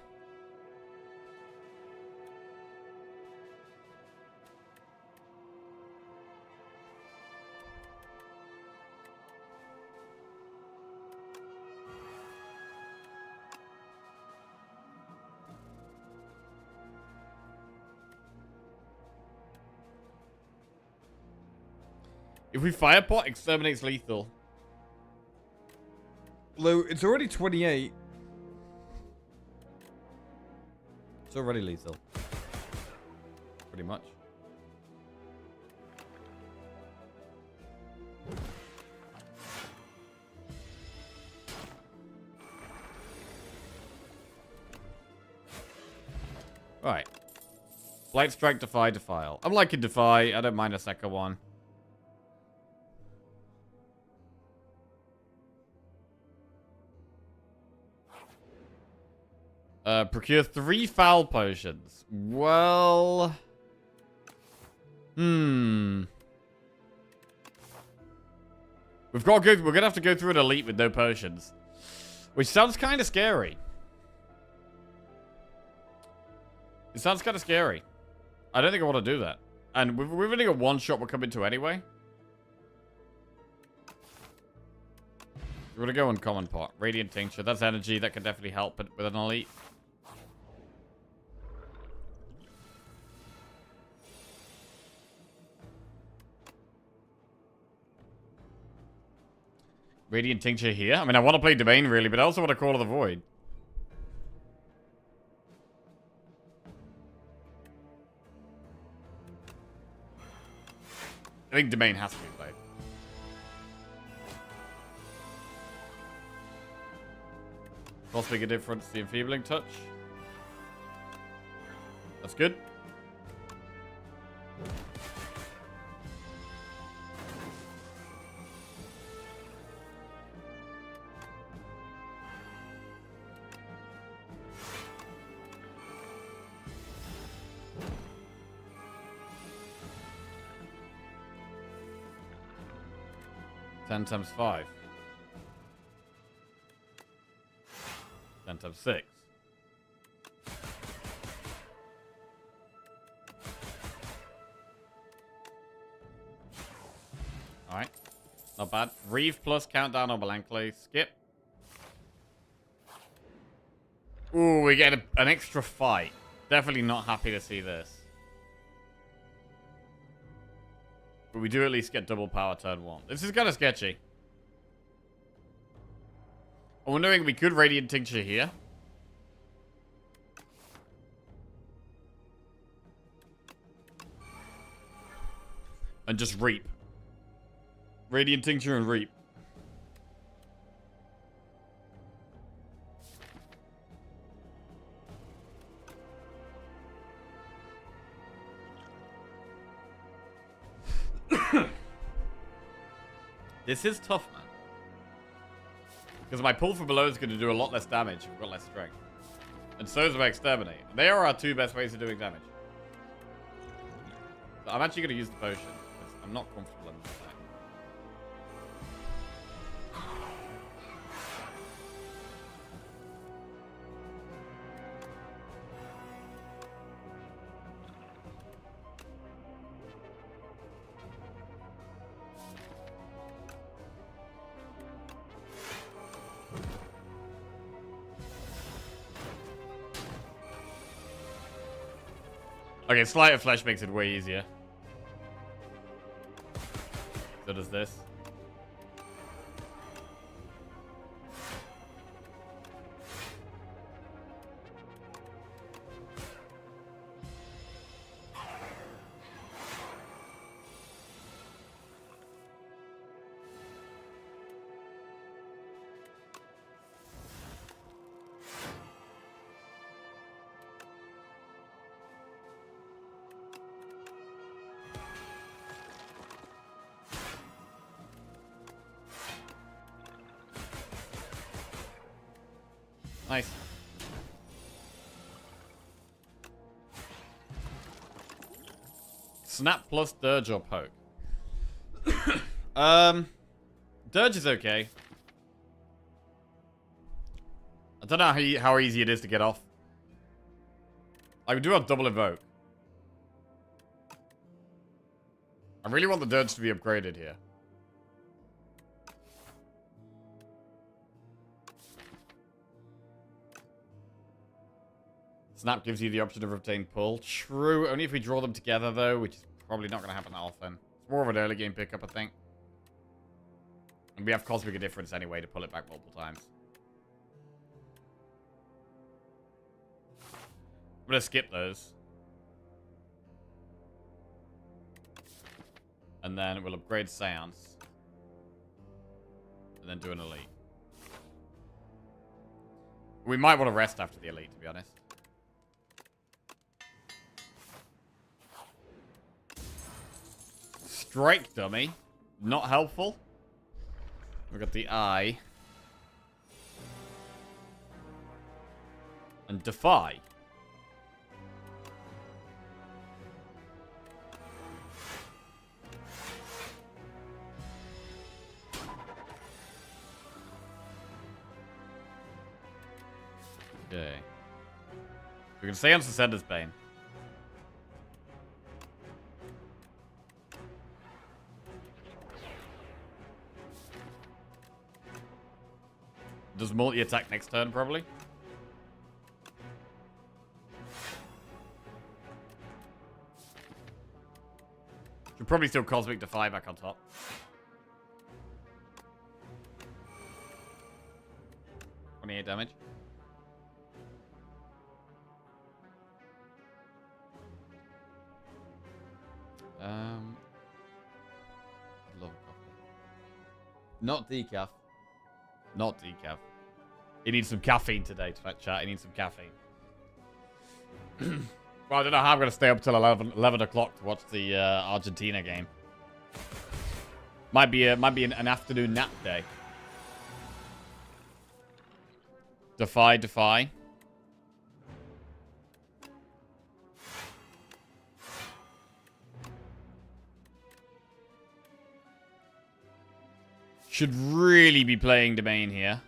Speaker 1: If we fire pot, exterminates lethal. Although it's already 28. It's already lethal. Pretty much. Right. Light Strike, Defy, Defile. I'm liking Defy. I don't mind a second one. Procure 3 foul potions. Well... We've got to go... We're gonna have to go through an elite with no potions. Which sounds kind of scary. It sounds kind of scary. I don't think I want to do that. And we've only got one shot we're coming to anyway. We're gonna go on Common Pot. Radiant Tincture. That's energy. That can definitely help with an elite. Radiant Tincture here. I mean, I want to play Domain, really, but I also want to Call of the Void. I think Domain has to be played. Cost make a difference, the Enfeebling Touch. That's good. Ten times 5. 10 times 6. Alright. Not bad. Reeve plus countdown on Belanclay. Skip. Ooh, we get an extra fight. Definitely not happy to see this. But we do at least get double power turn 1. This is kind of sketchy. I'm wondering if we could Radiant Tincture here. And just Reap. Radiant Tincture and Reap. This is tough, man. Because my pull from below is going to do a lot less damage if we've got less strength. And so is my Exterminate. They are our two best ways of doing damage. So I'm actually going to use the potion. Because I'm not comfortable in this thing. Okay, Sleight of Flesh makes it way easier. So does this. Nice. Snap plus Dirge or Poke. Dirge is okay. I don't know how easy it is to get off. I would do a double Invoke. I really want the Dirge to be upgraded here. Snap gives you the option of retain pull. True, only if we draw them together though, which is probably not going to happen that often. It's more of an early game pickup, I think. And we have Cosmic Indifference anyway to pull it back multiple times. I'm going to skip those. And then we'll upgrade Seance. And then do an Elite. We might want to rest after the Elite, to be honest. Strike Dummy. Not helpful. We've got the Eye. And Defy. Okay. We can stay on Susender's Bane. Does multi-attack next turn, probably. Should probably still Cosmic Defy back on top. $28 damage. Not decaf. Not decaf. He needs some caffeine today, chat. He needs some caffeine. Well, I don't know how I'm going to stay up till 11 o'clock to watch the Argentina game. Might be an afternoon nap day. Defy. Should really be playing Domain here.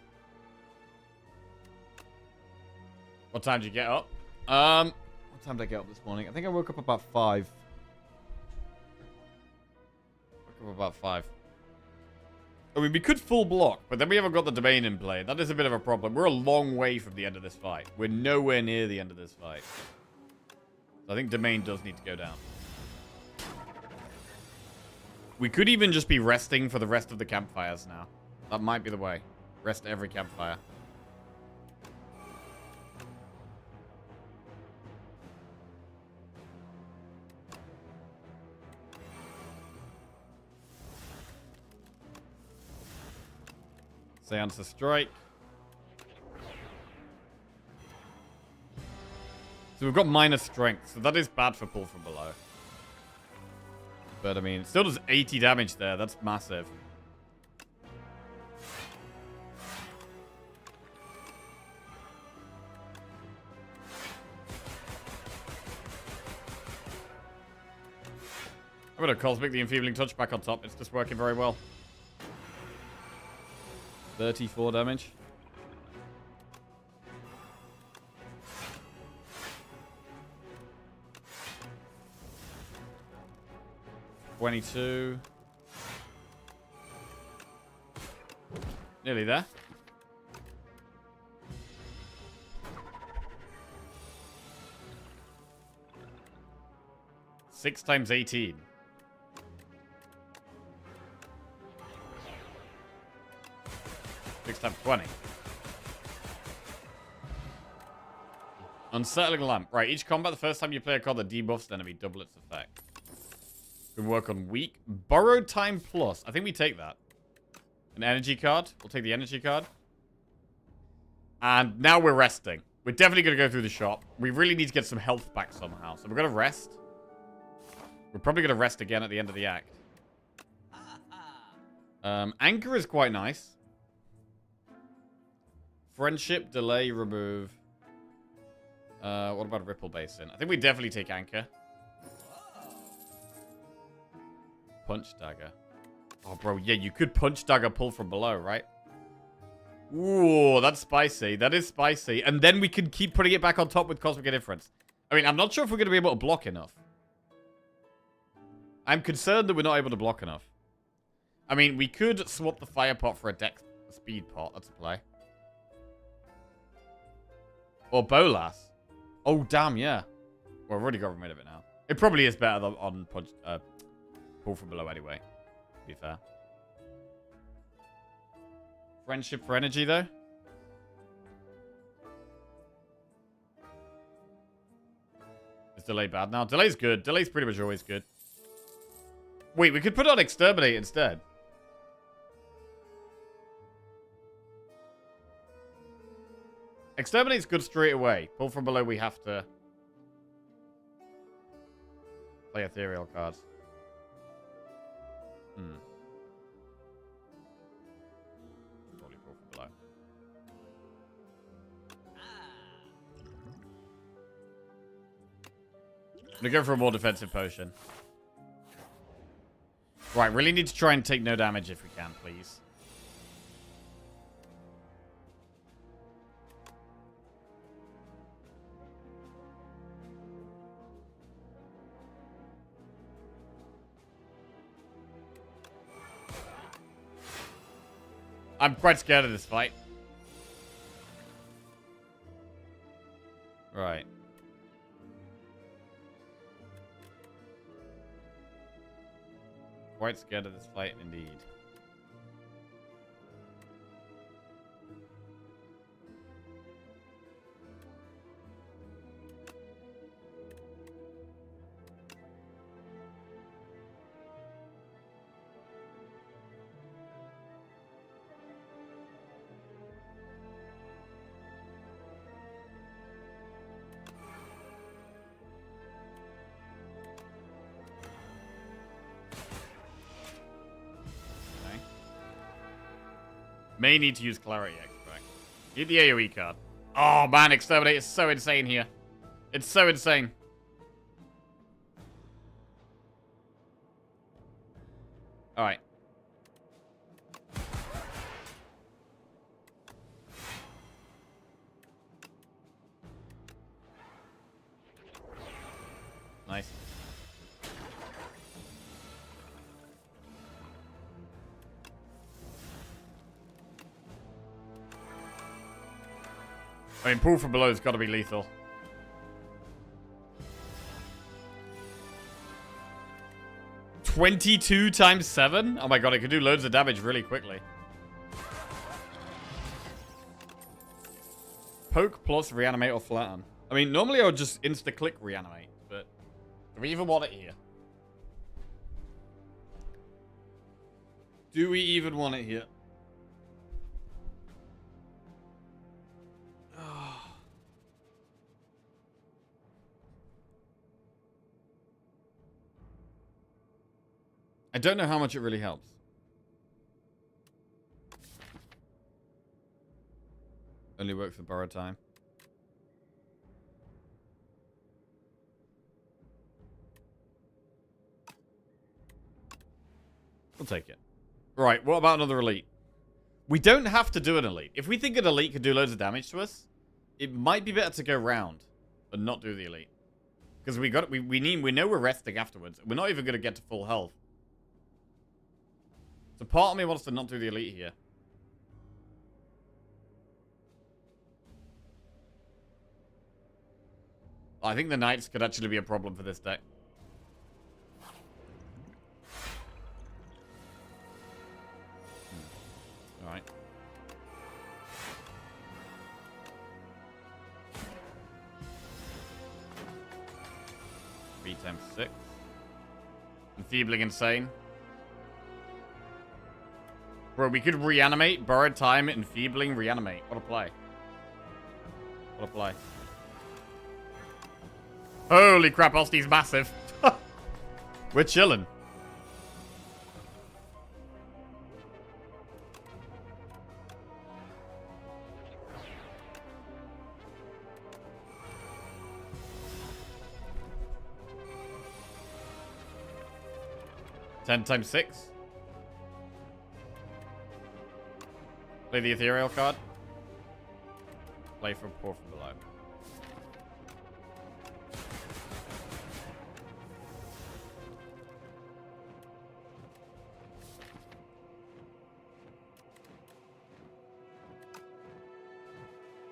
Speaker 1: What time did you get up? What time did I get up this morning? I think I woke up about 5. Woke up about 5. I mean, we could full block, but then we haven't got the Domain in play. That is a bit of a problem. We're a long way from the end of this fight. We're nowhere near the end of this fight. So I think Domain does need to go down. We could even just be resting for the rest of the campfires now. That might be the way. Rest every campfire. Seance to strike. So we've got minus strength, so that is bad for pull from below. But I mean, it still does 80 damage there. That's massive. I'm going to Cosmic the Enfeebling Touch back on top. It's just working very well. 34 damage. $22. Nearly there. Six times 18. Six times 20. Unsettling Lamp. Right, each combat, the first time you play a card that debuffs the enemy, double its effect. Good work on weak. Borrowed Time Plus. I think we take that. An energy card. We'll take the energy card. And now we're resting. We're definitely going to go through the shop. We really need to get some health back somehow. So we're going to rest. We're probably going to rest again at the end of the act. Anchor is quite nice. Friendship, delay, remove. What about Ripple Basin? I think we definitely take Anchor. Punch Dagger. Oh, bro, yeah, you could Punch Dagger pull from below, right? Ooh, that's spicy. That is spicy. And then we can keep putting it back on top with Cosmic Indifference. I mean, I'm not sure if we're going to be able to block enough. I'm concerned that we're not able to block enough. I mean, we could swap the Fire Pot for a Dex Speed Pot. That's a play. Or Bolas. Oh, damn, yeah. Well, I've already got rid of it now. It probably is better than on punch, pull from below anyway, to be fair. Friendship for energy, though. Is delay bad now? Delay's good. Delay's pretty much always good. Wait, we could put on Exterminate instead. Exterminate's good straight away. Pull from below, we have to play ethereal cards. Probably pull from below. I'm gonna go for a more defensive potion. Right, really need to try and take no damage if we can, please. I'm quite scared of this fight. Right. Quite scared of this fight, indeed. May need to use Clarity Extract. Get the AoE card. Oh man, Exterminate is so insane here. It's so insane. Alright. Nice. I mean, pull from below has got to be lethal. $22 times 7? Oh my god, it could do loads of damage really quickly. Poke plus reanimate or flatten. I mean, normally I would just insta-click reanimate, but do we even want it here? Do we even want it here? I don't know how much it really helps. Only works for borrowed time. We'll take it. Right, what about another elite? We don't have to do an elite. If we think an elite could do loads of damage to us, it might be better to go round and not do the elite. Because we know we're resting afterwards. We're not even going to get to full health. So part of me wants to not do the elite here. I think the knights could actually be a problem for this deck. Alright. Three times 6. Enfeebling Insane. Bro, we could reanimate, borrowed time, enfeebling, reanimate. What a play. What a play. Holy crap, Osti's massive. We're chilling. Ten times 6. Play the ethereal card. Play from pour from below.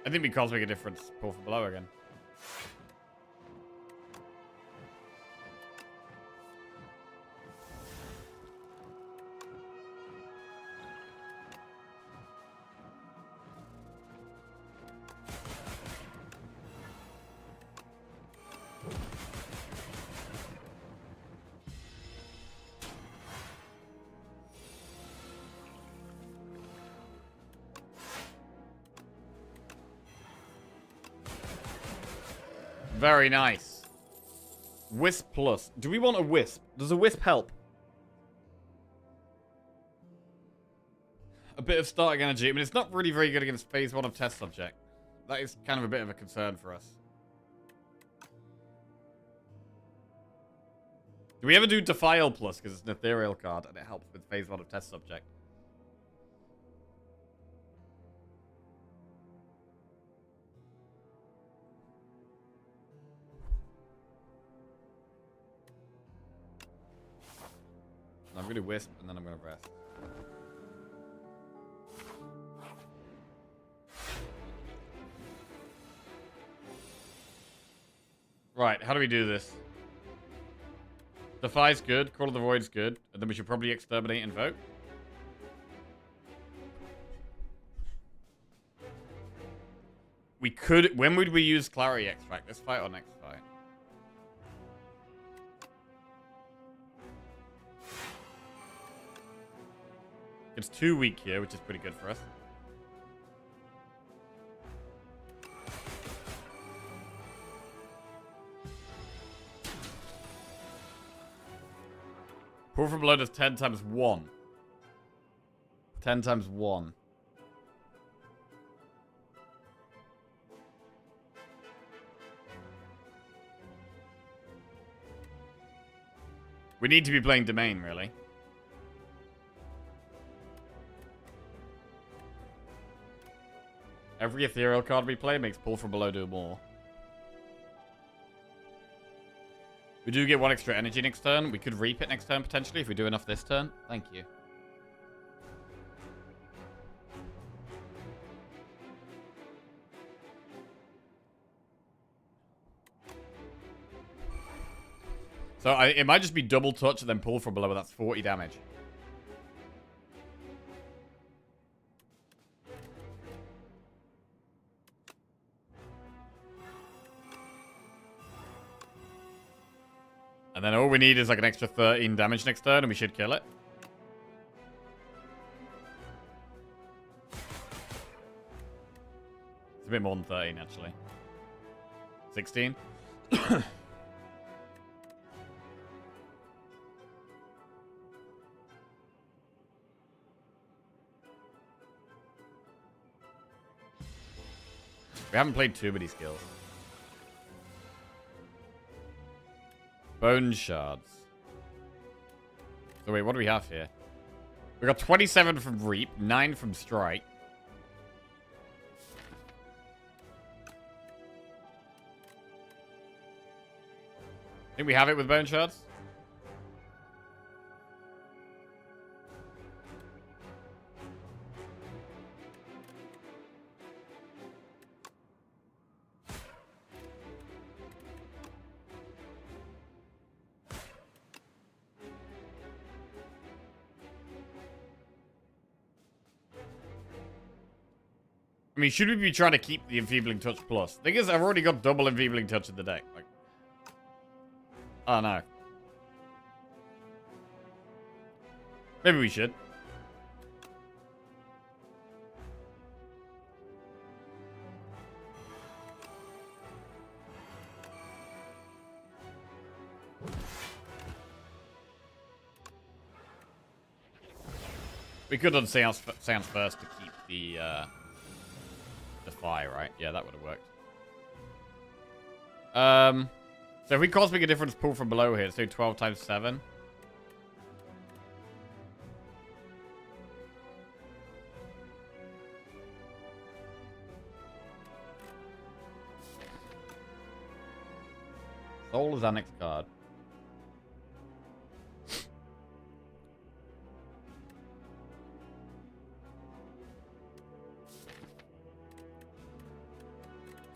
Speaker 1: I think because make a difference, pour from below again. Very nice. Wisp plus. Do we want a wisp? Does a wisp help? A bit of starting energy. I mean, it's not really very good against phase 1 of test subject. That is kind of a bit of a concern for us. Do we ever do Defile plus? Because it's an ethereal card and it helps with phase 1 of test subject. I'm going to wisp, and then I'm going to rest. Right, how do we do this? Defy's good, Call of the Void's good, and then we should probably Exterminate and Invoke. We could... When would we use Clarity Extract? This fight or next fight? It's 2 weak here, which is pretty good for us. Pour from below does 10 times 1. 10 times 1. We need to be playing Domain, really. Every ethereal card we play makes pull from below do more. We do get 1 extra energy next turn. We could reap it next turn, potentially, if we do enough this turn. Thank you. So it might just be double touch and then pull from below, but that's 40 damage. And then all we need is like an extra 13 damage next turn and we should kill it. It's a bit more than 13 actually. 16? We haven't played too many skills. Bone shards. So wait, what do we have here? We got 27 from Reap, 9 from Strike. I think we have it with bone shards. I mean, should we be trying to keep the Enfeebling Touch plus? Thing is, I've already got double Enfeebling Touch in the deck. Like, oh no. Maybe we should. We could have done Seance first to keep the Defy, right? Yeah, that would have worked. So if we Cosmic a Difference pull from below here, let's do 12 times 7. Soul is our next card.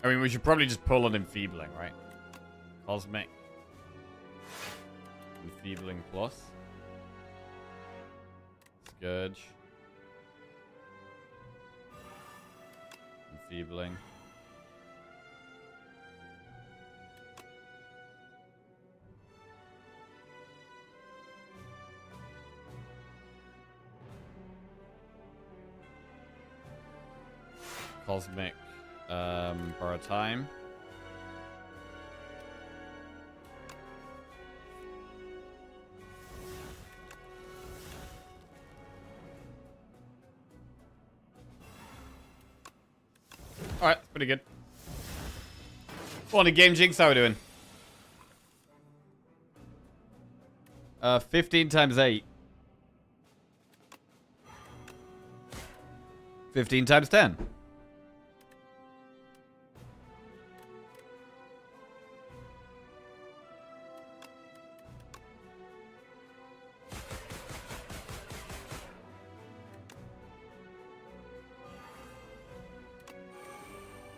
Speaker 1: I mean, we should probably just pull an Enfeebling, right? Cosmic. Enfeebling plus. Scourge. Enfeebling. Cosmic. Borrow time. Alright, pretty good. Well, the game Jinx, how are we doing? 15 times 8. 15 times 10.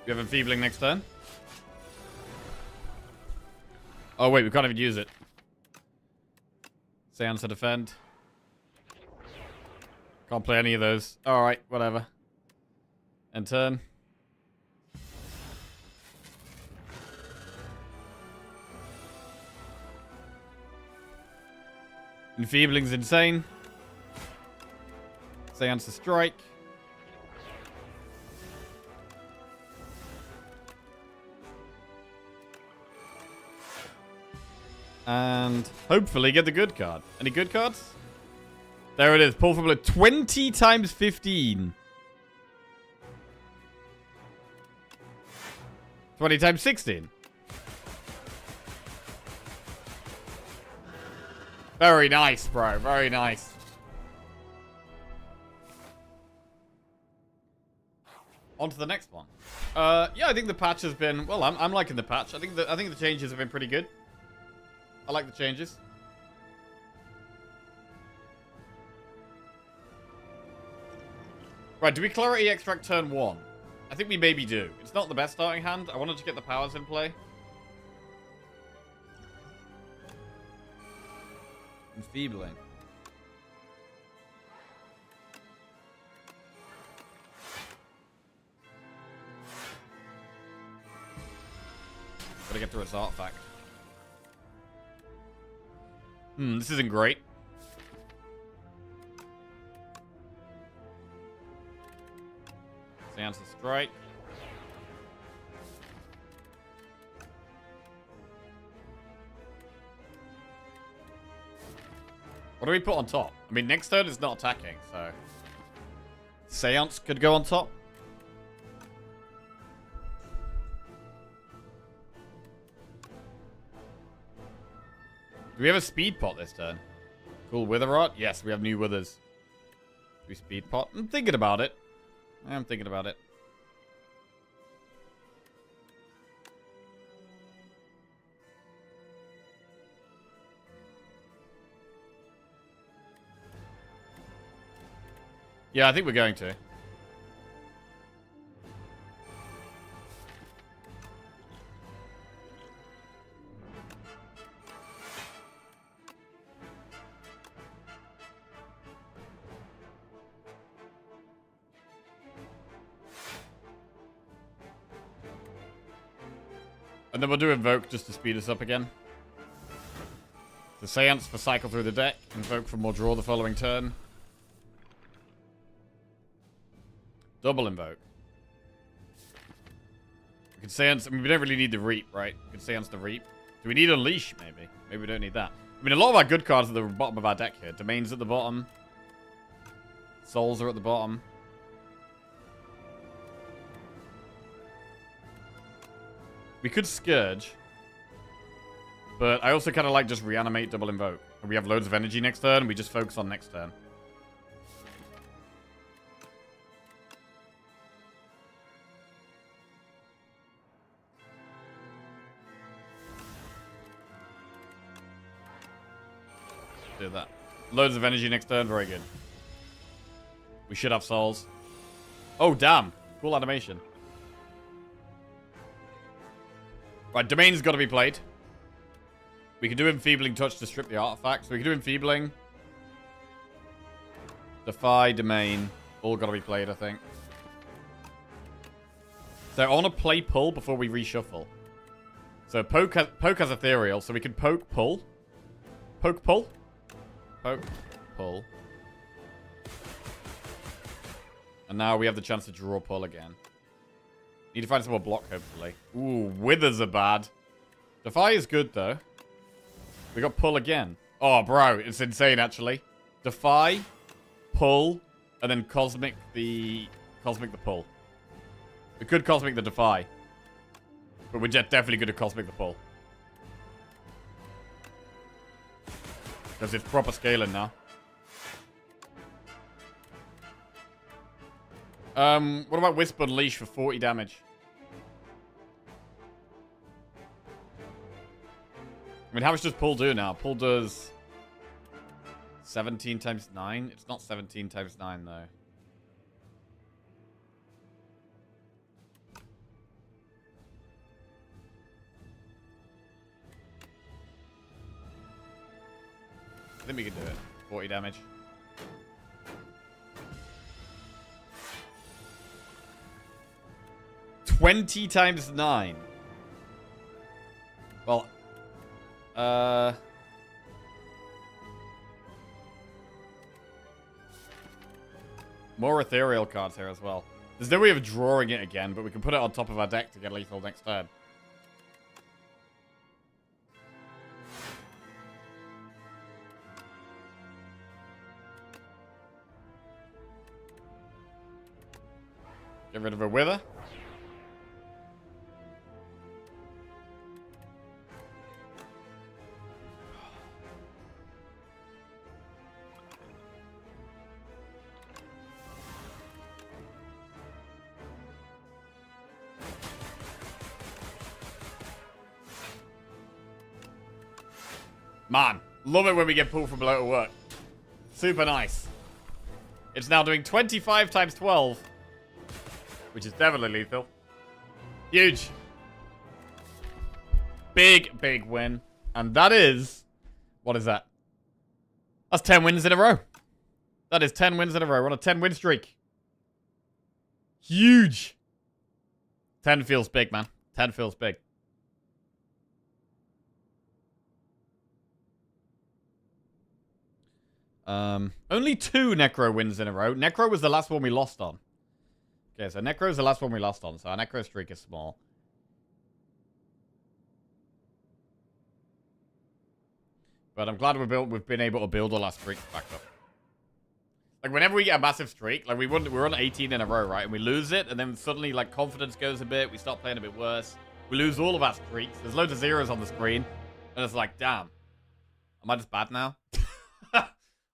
Speaker 1: We have Enfeebling next turn. Oh wait, we can't even use it. Seance to defend. Can't play any of those. Alright, whatever. End turn. Enfeebling's insane. Seance to strike. And hopefully get the good card. Any good cards? There it is. Pull from below. 20 times 15. 20 times 16. Very nice, bro. Very nice. On to the next one. Yeah, I think the patch has been... Well, I'm liking the patch. I think the changes have been pretty good. I like the changes. Right, do we Clarity Extract turn 1? I think we maybe do. It's not the best starting hand. I wanted to get the powers in play. Enfeebling. Gotta get through its artifact. This isn't great. Seance of Strike. What do we put on top? I mean, next turn is not attacking, so... Seance could go on top. Do we have a speed pot this turn? Cool wither rot? Yes, we have new withers. Do we speed pot? I'm thinking about it. I'm thinking about it. Yeah, I think we're going to. And then we'll do Invoke just to speed us up again. The Seance for cycle through the deck. Invoke for more draw the following turn. Double Invoke. We can Seance... I mean, we don't really need the Reap, right? We can Seance the Reap. Do we need Unleash, maybe? Maybe we don't need that. I mean, a lot of our good cards are at the bottom of our deck here. Domain's at the bottom. Souls are at the bottom. We could Scourge. But I also kind of like just Reanimate, Double Invoke. And we have loads of energy next turn, and we just focus on next turn. Do that. Loads of energy next turn, very good. We should have souls. Oh, damn. Cool animation. Right, Domain's got to be played. We can do Enfeebling Touch to strip the artifact. So we can do Enfeebling. Defy, Domain. All got to be played, I think. So I want to play Pull before we reshuffle. So Poke has Ethereal, so we can Poke, Pull. Poke, Pull. Poke, Pull. And now we have the chance to draw Pull again. Need to find some more block, hopefully. Ooh, Withers are bad. Defy is good, though. We got Pull again. Oh, bro, it's insane, actually. Defy, Pull, and then Cosmic the Pull. We could Cosmic the Defy. But we're definitely good at Cosmic the Pull. Because it's proper scaling now. What about Wisp Unleash for 40 damage? I mean, how much does Pull do now? Pull does 17 times 9? It's not 17 times 9, though. I think we can do it. 40 damage. $20 times 9. Well, more ethereal cards here as well. There's no way of drawing it again, but we can put it on top of our deck to get lethal next turn. Get rid of a Wither. Man, love it when we get pulled from below to work. Super nice. It's now doing 25 times 12. Which is definitely lethal. Huge. Big, big win. And that is... What is that? That's 10 wins in a row. That is 10 wins in a row. We're on a 10-win streak. Huge. 10 feels big, man. 10 feels big. Only 2 Necro wins in a row. Necro was the last one we lost on. Okay, so Necro's the last one we lost on, so our Necro streak is small. But I'm glad we've been able to build all our streaks back up. Like, whenever we get a massive streak, like, we're on 18 in a row, right? And we lose it, and then suddenly, like, confidence goes a bit. We start playing a bit worse. We lose all of our streaks. There's loads of zeros on the screen. And it's like, damn. Am I just bad now?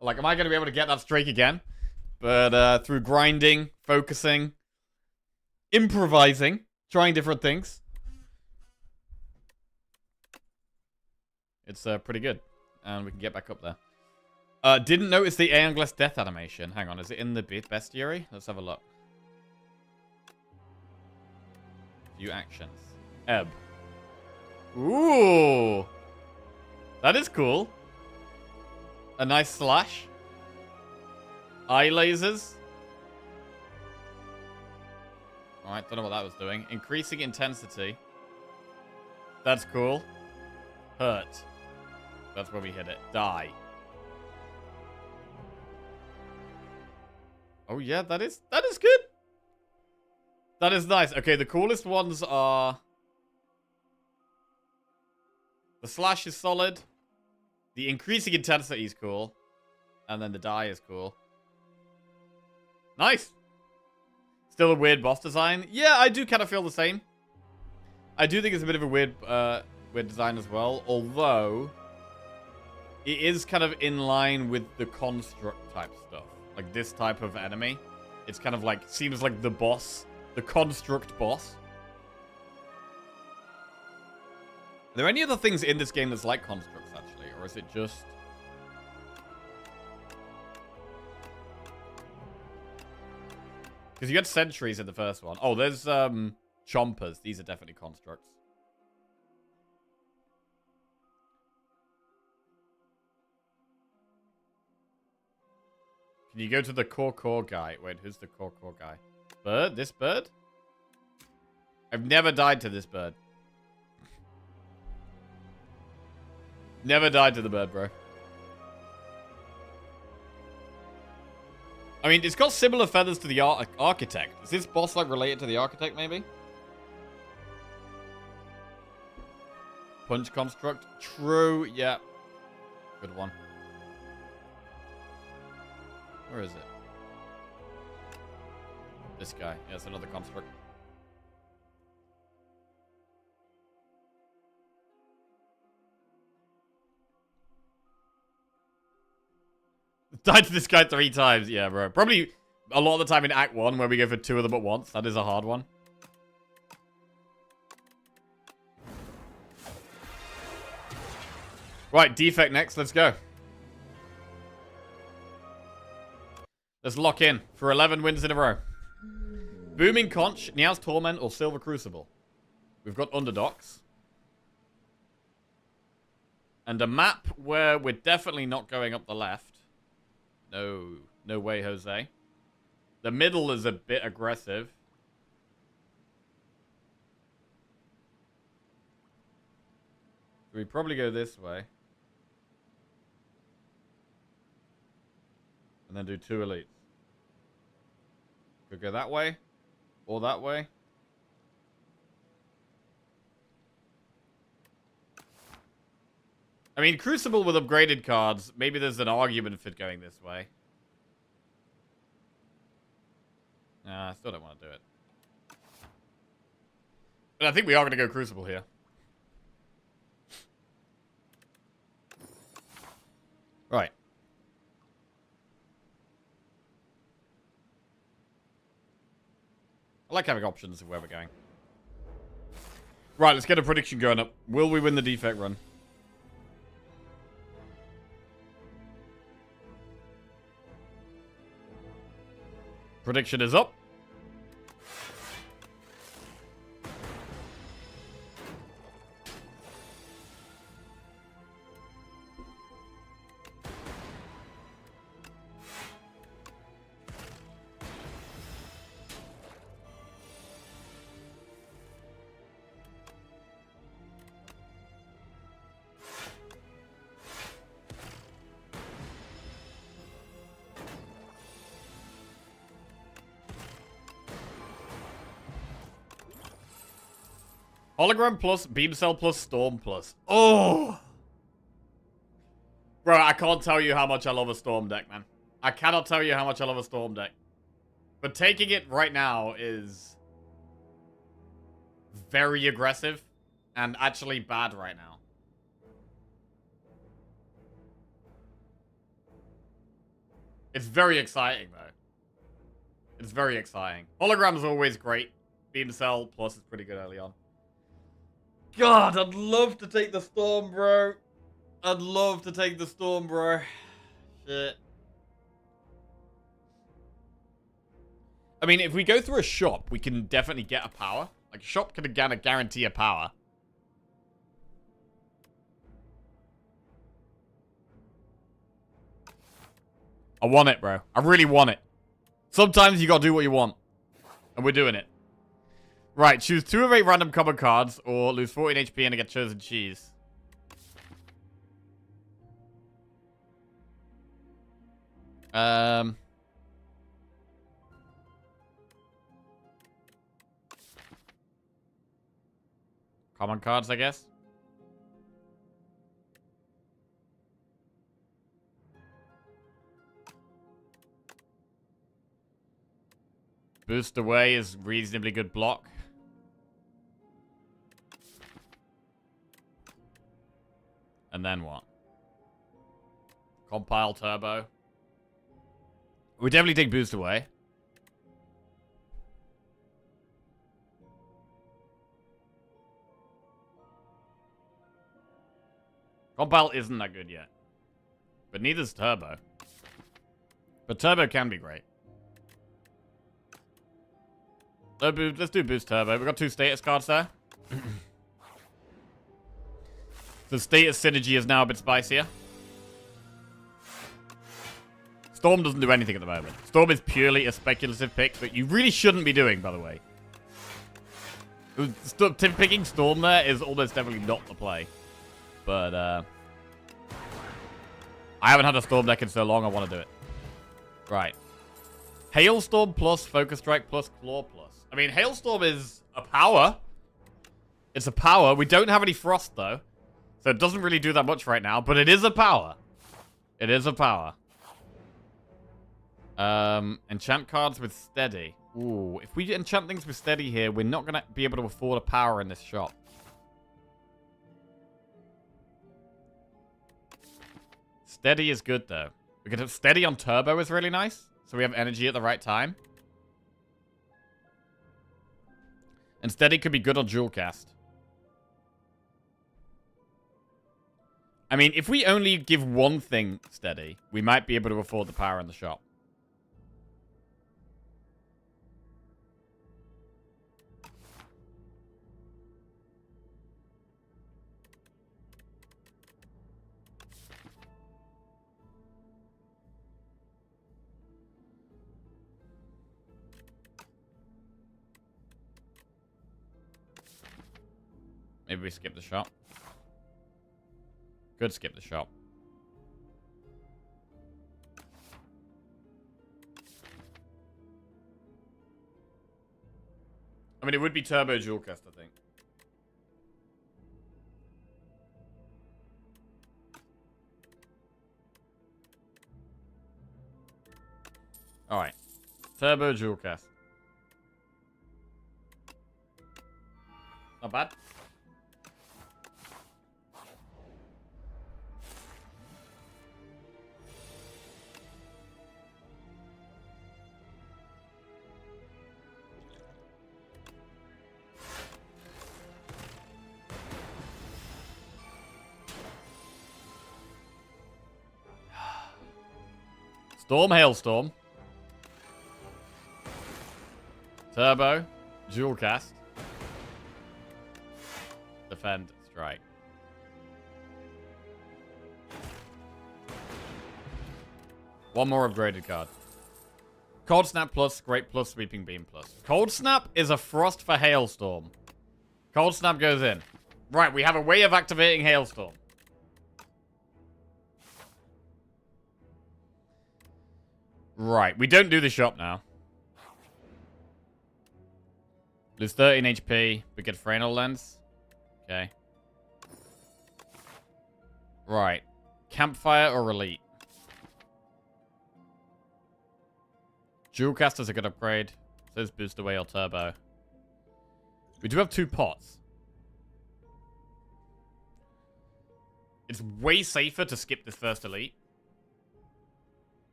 Speaker 1: Like, am I going to be able to get that streak again? But through grinding, focusing, improvising, trying different things, it's pretty good. And we can get back up there. Didn't notice the Angless death animation. Hang on, is it in the bestiary? Let's have a look. View actions. Ebb. Ooh! That is cool. A nice slash. Eye lasers. Alright, don't know what that was doing. Increasing intensity. That's cool. Hurt. That's where we hit it. Die. Oh yeah, that is good. That is nice. Okay, the coolest ones are... The slash is solid. The increasing intensity is cool. And then the die is cool. Nice. Still a weird boss design. Yeah, I do kind of feel the same. I do think it's a bit of a weird design as well. Although, it is kind of in line with the construct type stuff. Like this type of enemy. It's kind of like, seems like the boss. The construct boss. Are there any other things in this game that's like constructs, actually? Or is it just... Because you had sentries in the first one. Oh, there's chompers. These are definitely constructs. Can you go to the core guy? Wait, who's the core guy? Bird? This bird? I've never died to this bird. Never died to the bird, bro. I mean, it's got similar feathers to the architect. Is this boss, like, related to the architect, maybe? Punch construct. True, yeah. Good one. Where is it? This guy. Yeah, it's another construct. Died to this guy 3 times. Yeah, bro. Probably a lot of the time in Act 1 where we go for 2 of them at once. That is a hard one. Right, defect next. Let's go. Let's lock in for 11 wins in a row. Booming Conch, Niao's Torment, or Silver Crucible. We've got Underdogs. And a map where we're definitely not going up the left. No way, Jose. The middle is a bit aggressive. So we probably go this way. And then do 2 elites. Could go that way. Or that way. I mean, Crucible with upgraded cards, maybe there's an argument for going this way. Nah, I still don't want to do it. But I think we are going to go Crucible here. Right. I like having options of where we're going. Right, let's get a prediction going up. Will we win the defect run? prediction is up. Hologram plus, beam cell plus, storm plus. Oh! Bro, I can't tell you how much I love a storm deck, man. I cannot tell you how much I love a storm deck. But taking it right now is very aggressive and actually bad right now. It's very exciting, though. It's very exciting. Hologram's always great. Beam cell plus is pretty good early on. God, I'd love to take the storm, bro. I'd love to take the storm, bro. Shit. I mean, if we go through a shop, we can definitely get a power. Like, a shop can guarantee a power. I want it, bro. I really want it. Sometimes you gotta do what you want. And we're doing it. Right, choose 2 of 8 random common cards, or lose 14 HP and get chosen cheese. Common cards, I guess. Boost away is reasonably good block. And then what? Compile turbo. We definitely take boost away. Compile isn't that good yet. But neither's turbo. But turbo can be great. Let's do boost turbo. We've got 2 status cards there. The status synergy is now a bit spicier. Storm doesn't do anything at the moment. Storm is purely a speculative pick that you really shouldn't be doing, by the way. Picking Storm there is almost definitely not the play. But, I haven't had a Storm deck in so long, I want to do it. Right. Hailstorm plus, Focus Strike plus, Claw plus. I mean, Hailstorm is a power. It's a power. We don't have any Frost, though. So it doesn't really do that much right now, but it is a power. It is a power. Enchant cards with Steady. Ooh, if we enchant things with Steady here, we're not going to be able to afford a power in this shop. Steady is good, though. We could have Steady on Turbo is really nice, so we have energy at the right time. And Steady could be good on Dual Cast. I mean, if we only give one thing Steady, we might be able to afford the power in the shop. Maybe we skip the shop. Could skip the shop. I mean, it would be Turbo Dual Cast, I think. Alright. Turbo Dual Cast. Not bad. Storm, Hailstorm. Turbo. Dual cast. Defend. Strike. One more upgraded card. Cold Snap plus, Great plus, Sweeping Beam plus. Cold Snap is a Frost for Hailstorm. Cold Snap goes in. Right, we have a way of activating Hailstorm. Right, we don't do the shop now. Lose 13 HP, but get Freinal Lens. Okay. Right. Campfire or Elite? Dual Caster's a good upgrade. Says boost away or turbo. We do have 2 pots. It's way safer to skip this first elite.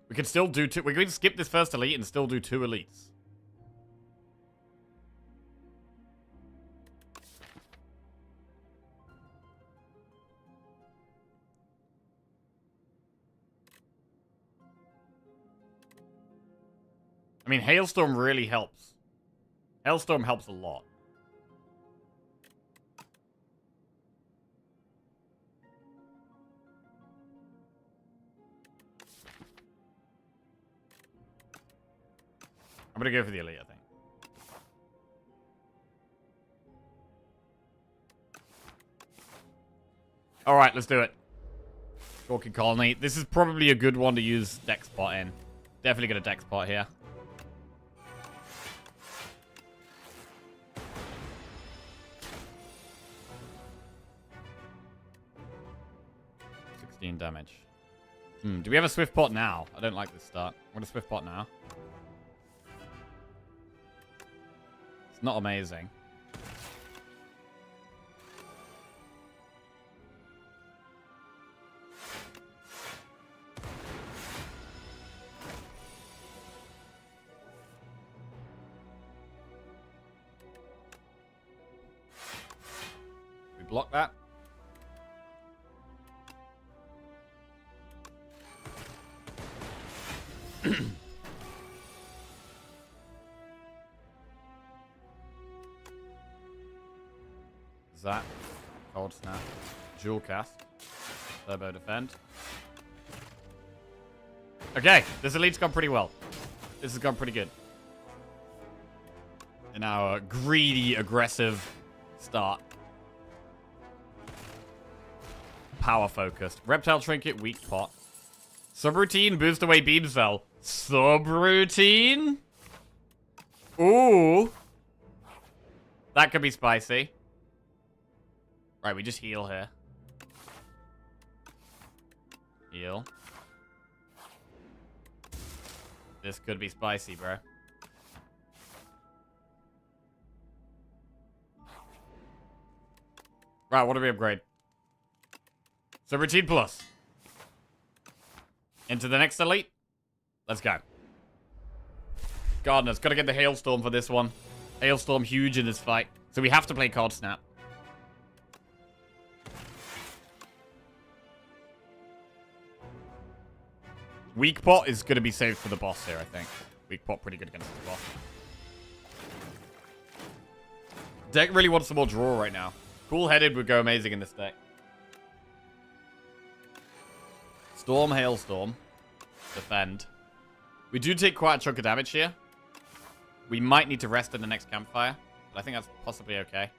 Speaker 1: We can still do 2. We're going to skip this first elite and still do 2 elites. I mean, Hailstorm really helps. Hailstorm helps a lot. I'm going to go for the elite, I think. Alright, let's do it. Stalking Colony. This is probably a good one to use deck spot in. Definitely get a deck spot here. Damage. Do we have a Swift Pot now? I don't like this start. I want a Swift Pot now. It's not amazing. We block that. Zap, Cold Snap, Dual Cast, Turbo Defend. Okay, this elite's gone pretty well. This has gone pretty good. In our greedy, aggressive start. Power focused. Reptile Trinket, Weak Pot. Subroutine, boost away Beam Cell. Subroutine? Ooh. That could be spicy. Right, we just heal here. Heal. This could be spicy, bro. Right, what do we upgrade? Subroutine plus. Into the next elite. Let's go. Gardener's got to get the Hailstorm for this one. Hailstorm huge in this fight. So we have to play Cold Snap. Weak Pot is going to be saved for the boss here, I think. Weak Pot pretty good against the boss. Deck really wants some more draw right now. Cool-headed would go amazing in this deck. Storm, Hailstorm. Defend. We do take quite a chunk of damage here. We might need to rest in the next campfire, but I think that's possibly okay.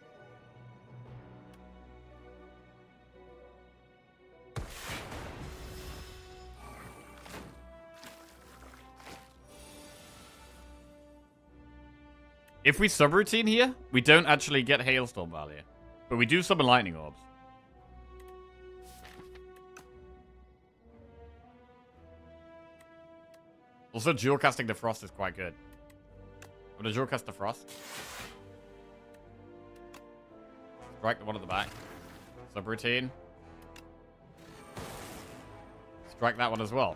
Speaker 1: If we subroutine here, we don't actually get Hailstorm value. But we do summon Lightning Orbs. Also, dual casting the Frost is quite good. I'm gonna dual cast the Frost. Strike the one at the back. Subroutine. Strike that one as well.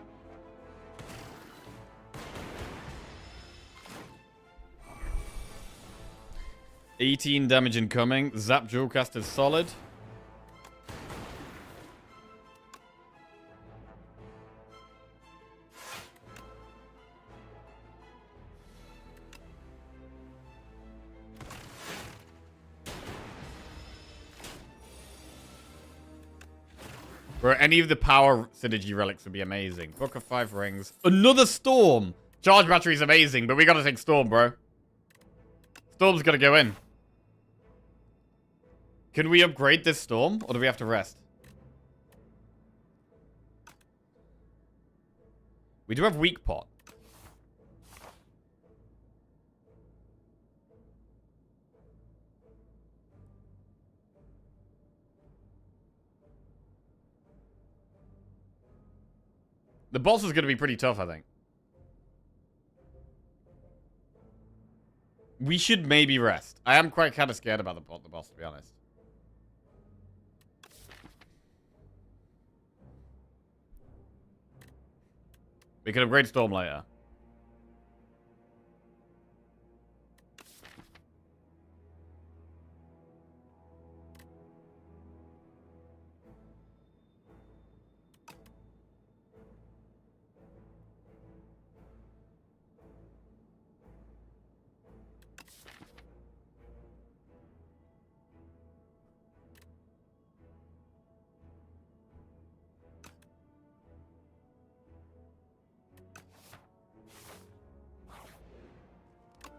Speaker 1: $18 damage incoming. Zap dual cast is solid. Bro, any of the power synergy relics would be amazing. Book of 5 rings. Another storm! Charge battery is amazing, but we gotta take storm, bro. Storm's gotta go in. Can we upgrade this storm, or do we have to rest? We do have weak pot. The boss is going to be pretty tough, I think. We should maybe rest. I am quite kind of scared about the boss, to be honest. We can upgrade Storm later.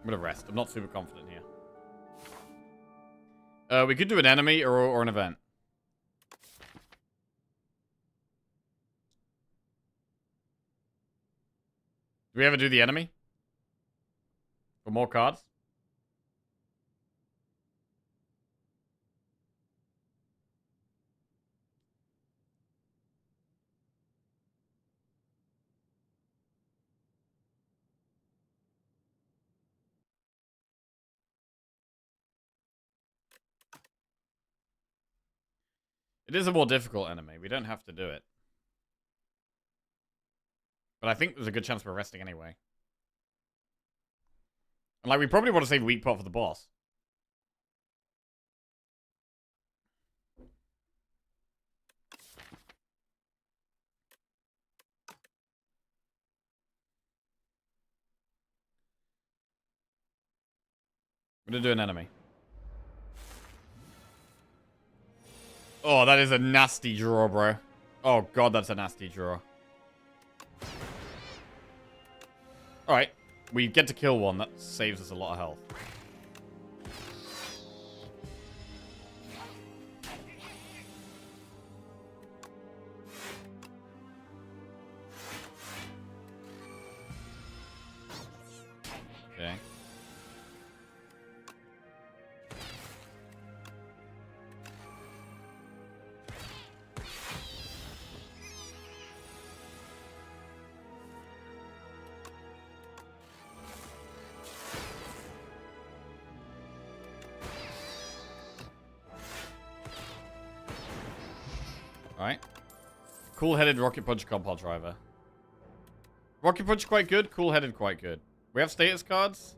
Speaker 1: I'm gonna rest. I'm not super confident here. We could do an enemy or an event. Do we ever do the enemy? For more cards? It is a more difficult enemy. We don't have to do it. But I think there's a good chance we're resting anyway. And like, we probably want to save weak pot for the boss. I'm gonna do an enemy. Oh, that is a nasty draw, bro. Oh, God, that's a nasty draw. Alright. We get to kill one. That saves us a lot of health. Okay. Alright. Cool-headed Rocket Punch Compile Driver. Rocket Punch quite good. Cool-headed quite good. We have status cards.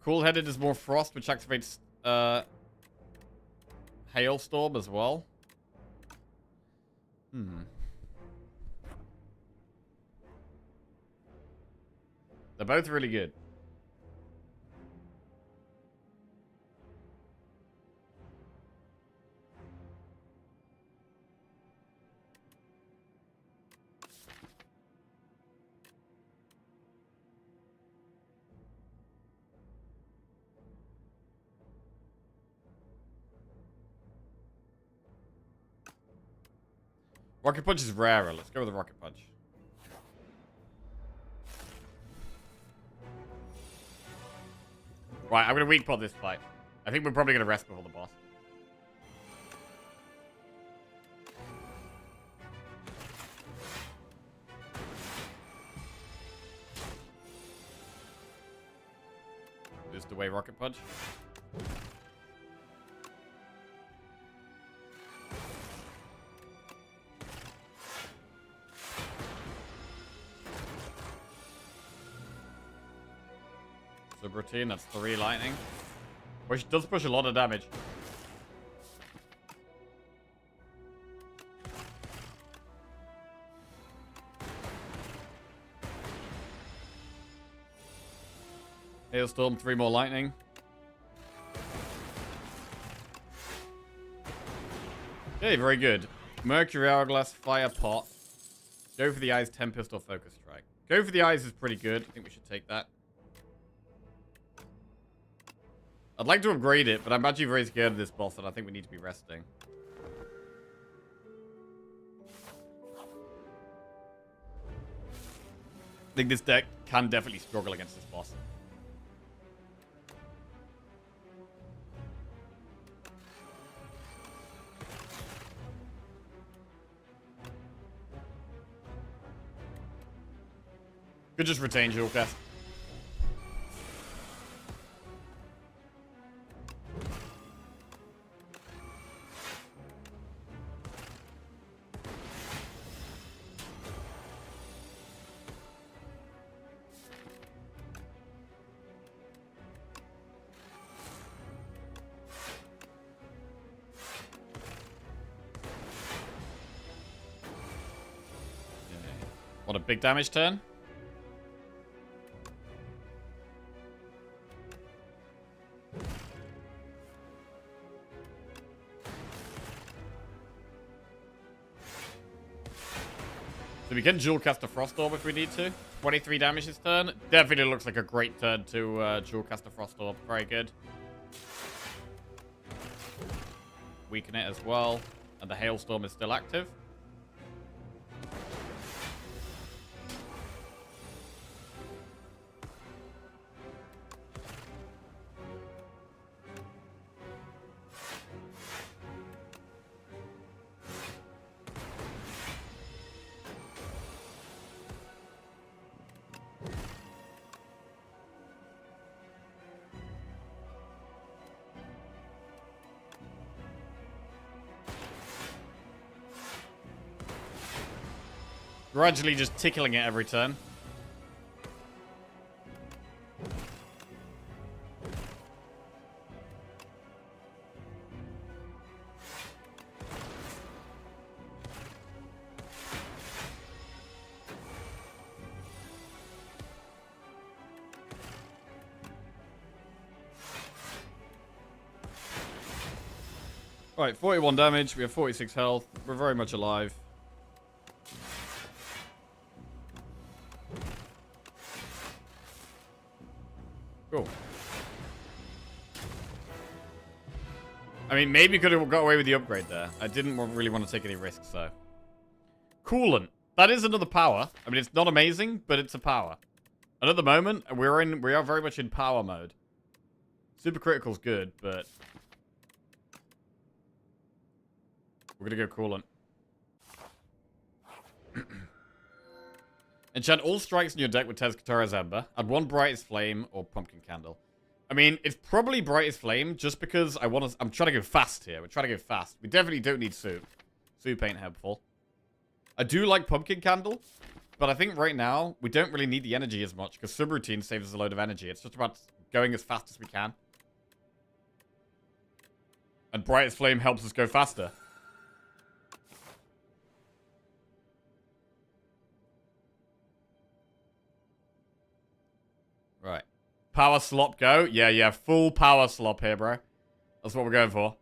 Speaker 1: Cool-headed is more Frost, which activates Hailstorm as well. They're both really good. Rocket Punch is rarer. Let's go with the Rocket Punch. Right, I'm going to weak pot this fight. I think we're probably going to rest before the boss. Just away Rocket Punch. Routine, that's 3 lightning. Which does push a lot of damage. Hailstorm, 3 more lightning. Okay, very good. Mercury Hourglass, Fire Pot. Go for the Eyes, Tempest, or Focus Strike. Go for the Eyes is pretty good. I think we should take that. I'd like to upgrade it, but I'm actually very scared of this boss, and I think we need to be resting. I think this deck can definitely struggle against this boss. Could just retain Jewel Cast. What a big damage turn. So we can dual cast a Frost Orb if we need to. 23 damage this turn. Definitely looks like a great turn to dual cast a Frost Orb. Very good. Weaken it as well. And the Hailstorm is still active. Gradually just tickling it every turn. Alright, 41 damage. We have 46 health. We're very much alive. Cool. I mean, maybe could have got away with the upgrade there. I didn't really want to take any risks, though. Coolant. That is another power. I mean, it's not amazing, but it's a power. And at the moment, we are very much in power mode. Super critical's good, but we're gonna go coolant. Enchant all strikes in your deck with Tezcatara's Ember. Add one Brightest Flame or Pumpkin Candle. I mean, it's probably Brightest Flame just because I'm trying to go fast here. We're trying to go fast. We definitely don't need Soup. Soup ain't helpful. I do like Pumpkin Candle, but I think right now we don't really need the energy as much because Subroutine saves us a load of energy. It's just about going as fast as we can. And Brightest Flame helps us go faster. Right. Power slop go. Yeah. Full power slop here, bro. That's what we're going for.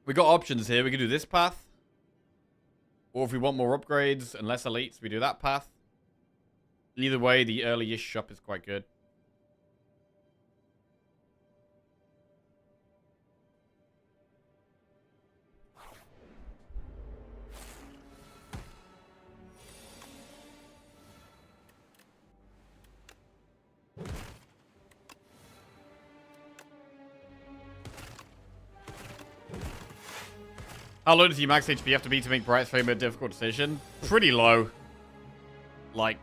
Speaker 1: We got options here. We can do this path. Or if we want more upgrades and less elites, we do that path. Either way, the early-ish shop is quite good. How low does your max HP have to be to make Brightest Flame a difficult decision? Pretty low. Like...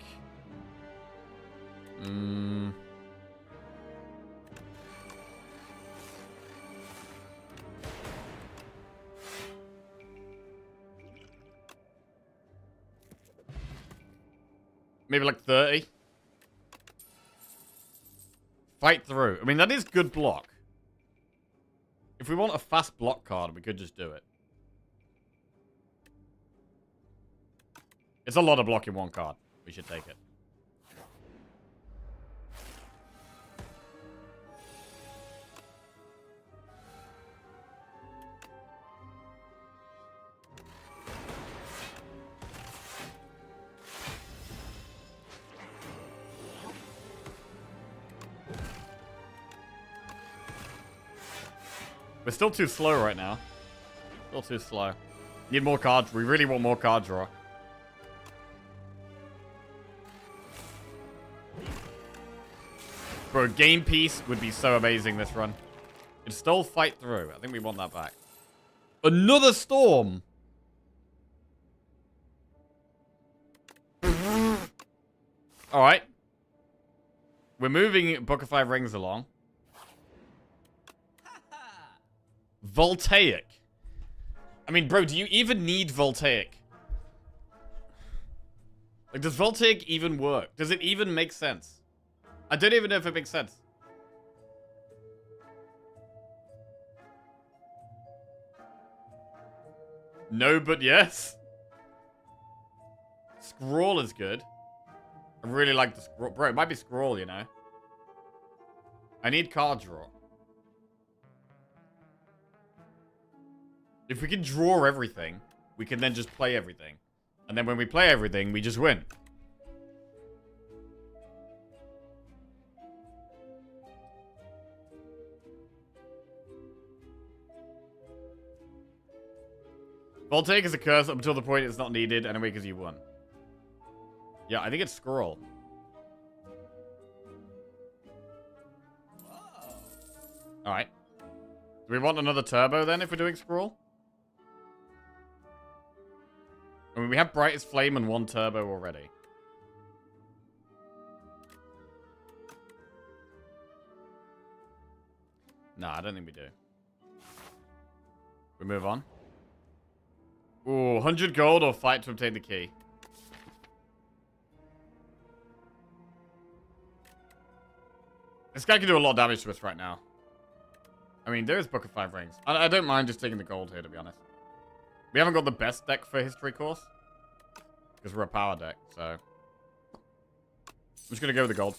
Speaker 1: Maybe like 30. Fight through. I mean, that is good block. If we want a fast block card, we could just do it. It's a lot of block in one card. We should take it. We're still too slow right now. Still too slow. Need more cards. We really want more card draw. Bro, game piece would be so amazing this run. It stole fight through. I think we want that back. Another storm. Alright. We're moving Book of 5 Rings along. Voltaic. I mean, bro, do you even need Voltaic? Like, does Voltaic even work? Does it even make sense? I don't even know if it makes sense. No, but yes. Scrawl is good. I really like the scroll. Bro, it might be scroll, you know. I need card draw. If we can draw everything, we can then just play everything. And then when we play everything, we just win. Voltaic is a curse up until the point it's not needed, and away because you won. Yeah, I think it's scroll. Alright. Do we want another turbo then if we're doing scroll? I mean, we have Brightest Flame and 1 turbo already. Nah, I don't think we do. We move on. Ooh, 100 gold or fight to obtain the key. This guy can do a lot of damage to us right now. I mean, there is Book of 5 Rings. I don't mind just taking the gold here, to be honest. We haven't got the best deck for History Course. Because we're a power deck, so... I'm just going to go with the gold.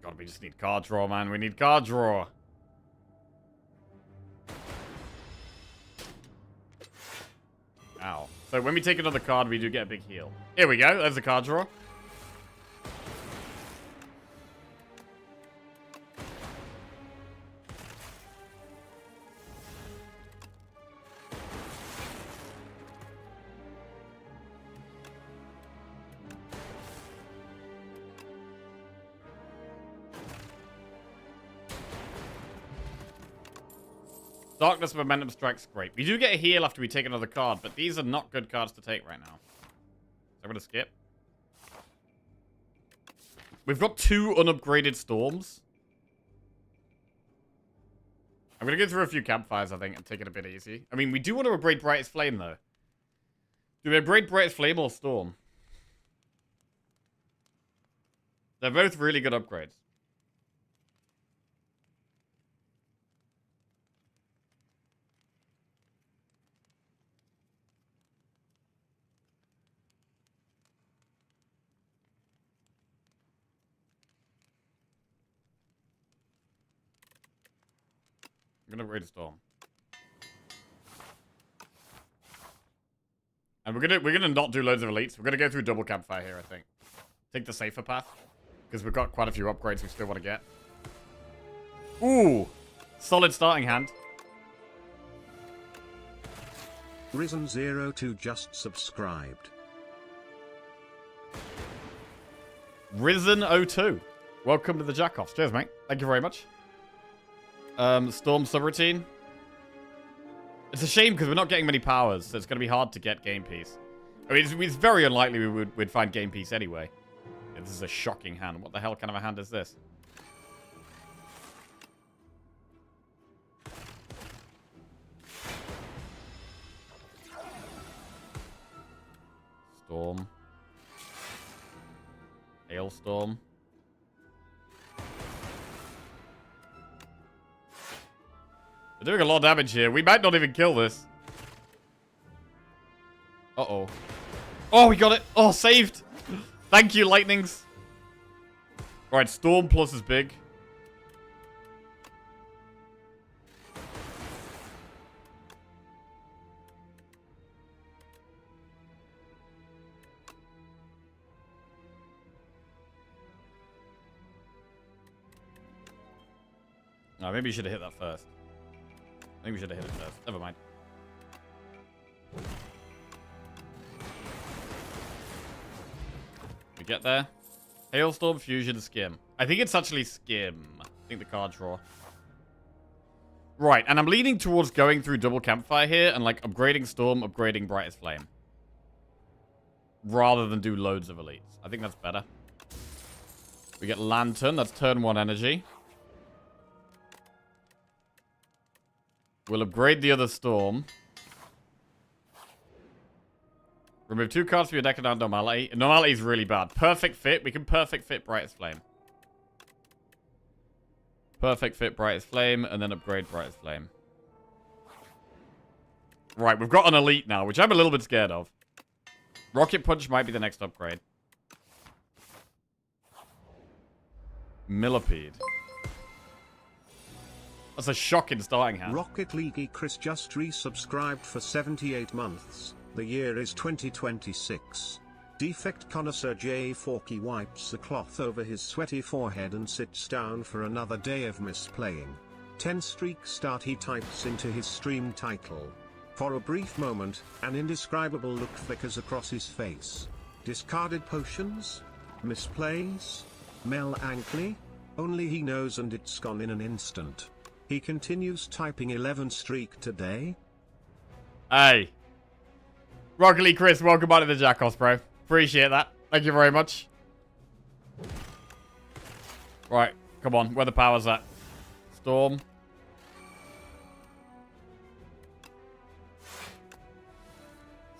Speaker 1: God, we just need card draw, man. We need card draw. Ow. So when we take another card, we do get a big heal. Here we go. There's a card draw. Darkness Momentum Strike's great. We do get a heal after we take another card, but these are not good cards to take right now. So I'm going to skip. We've got 2 unupgraded Storms. I'm going to go through a few campfires, I think, and take it a bit easy. I mean, we do want to upgrade Brightest Flame, though. Do we upgrade Brightest Flame or Storm? They're both really good upgrades. I'm gonna upgrade a Storm. And we're gonna not do loads of elites. We're gonna go through double campfire here, I think. Take the safer path. Because we've got quite a few upgrades we still want to get. Ooh! Solid starting hand.
Speaker 2: Risen02 just subscribed.
Speaker 1: Risen02. Welcome to the Jackoffs. Cheers, mate. Thank you very much. Storm subroutine. It's a shame because we're not getting many powers, so it's going to be hard to get game piece. I mean, it's very unlikely we'd find game piece anyway. Yeah, this is a shocking hand. What the hell kind of a hand is this? Storm. Hailstorm. We're doing a lot of damage here. We might not even kill this. Uh-oh. Oh, we got it. Oh, saved. Thank you, Lightnings. Right, Storm plus is big. No, maybe you should have hit that first. I think we should have hit it first. Never mind. We get there. Hailstorm, Fusion, Skim. I think it's actually Skim. I think the card draw. Right, and I'm leaning towards going through double campfire here and like upgrading Storm, upgrading Brightest Flame. Rather than do loads of elites. I think that's better. We get Lantern, that's turn 1 energy. We'll upgrade the other Storm. Remove 2 cards from your deck without Normality. Normality is really bad. Perfect fit. We can perfect fit Brightest Flame. Perfect fit Brightest Flame, and then upgrade Brightest Flame. Right, we've got an elite now, which I'm a little bit scared of. Rocket Punch might be the next upgrade. Millipede. That's a shocking starting hand.
Speaker 2: Rocket League Chris just resubscribed for 78 months. The year is 2026. Defect connoisseur J. Forky wipes the cloth over his sweaty forehead and sits down for another day of misplaying. 10 streak start, he types into his stream title. For a brief moment, an indescribable look flickers across his face. Discarded potions? Misplays? Mel Ankley? Only he knows, and it's gone in an instant. He continues typing 11 streak today.
Speaker 1: Hey. Roguelike League Chris, welcome back to the Jackals, bro. Appreciate that. Thank you very much. Right, come on. Where the power's at? Storm.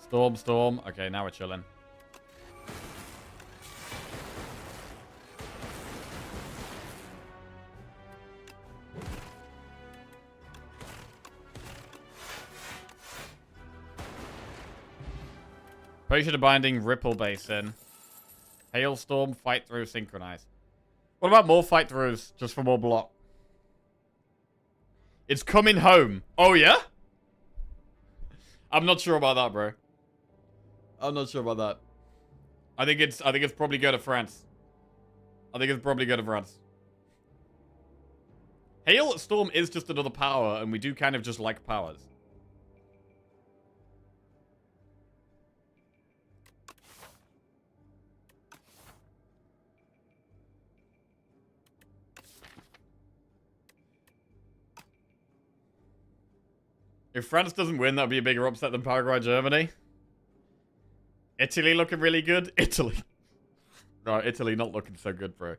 Speaker 1: Storm, Storm. Okay, now we're chilling. Potion of Binding, Ripple Basin. Hailstorm, Fight Through, Synchronize. What about more Fight Throughs, just for more block? It's coming home. Oh, yeah? I'm not sure about that, bro. I'm not sure about that. I think it's probably go to France. I think it's probably go to France. Hailstorm is just another power, and we do kind of just like powers. If France doesn't win, that would be a bigger upset than Paraguay, Germany. Italy looking really good. Italy. No, Italy not looking so good, bro.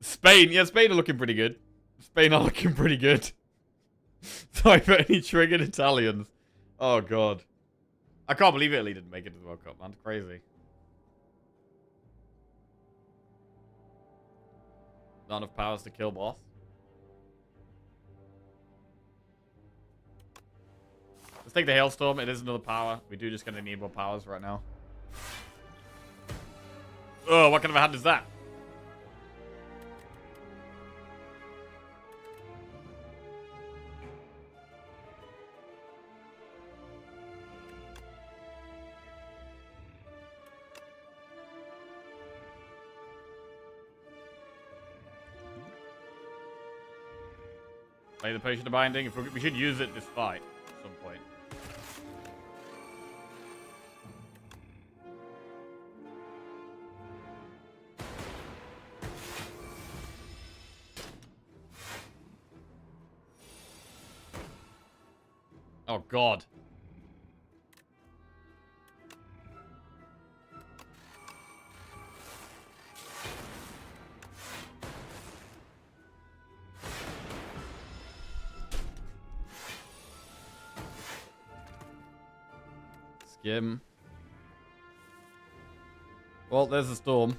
Speaker 1: Spain. Yeah, Spain are looking pretty good. Spain are looking pretty good. Sorry for any triggered Italians. Oh, God. I can't believe Italy didn't make it to the World Cup, man. It's crazy. Not enough powers to kill boss. Let's take the Hailstorm. It is another power. We do just gonna need more powers right now. Oh, what kind of a hand is that? Play the Potion of Binding. If we should use it this fight at some point. Oh, God. Skim. Well, there's a storm.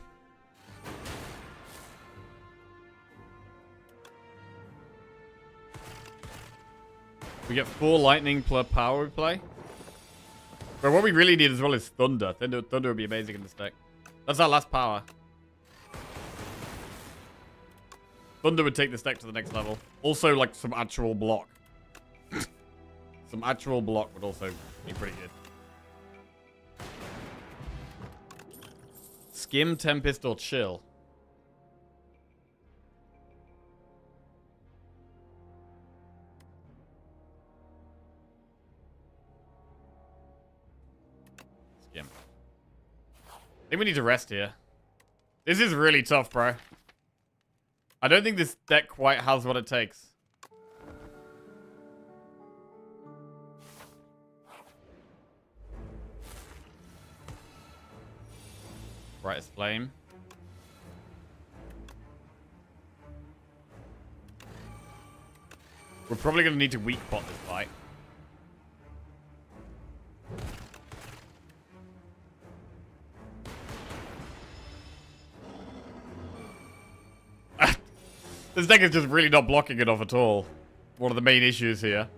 Speaker 1: We get 4 lightning per power we play. But what we really need as well is thunder. Thunder would be amazing in this deck. That's our last power. Thunder would take this deck to the next level. Also, like, some actual block. Some actual block would also be pretty good. Skim, Tempest, or Chill? Skim. I think we need to rest here. This is really tough, bro. I don't think this deck quite has what it takes. Brightest Flame. We're probably going to need to weak pot this fight. This deck is just really not blocking enough at all. One of the main issues here.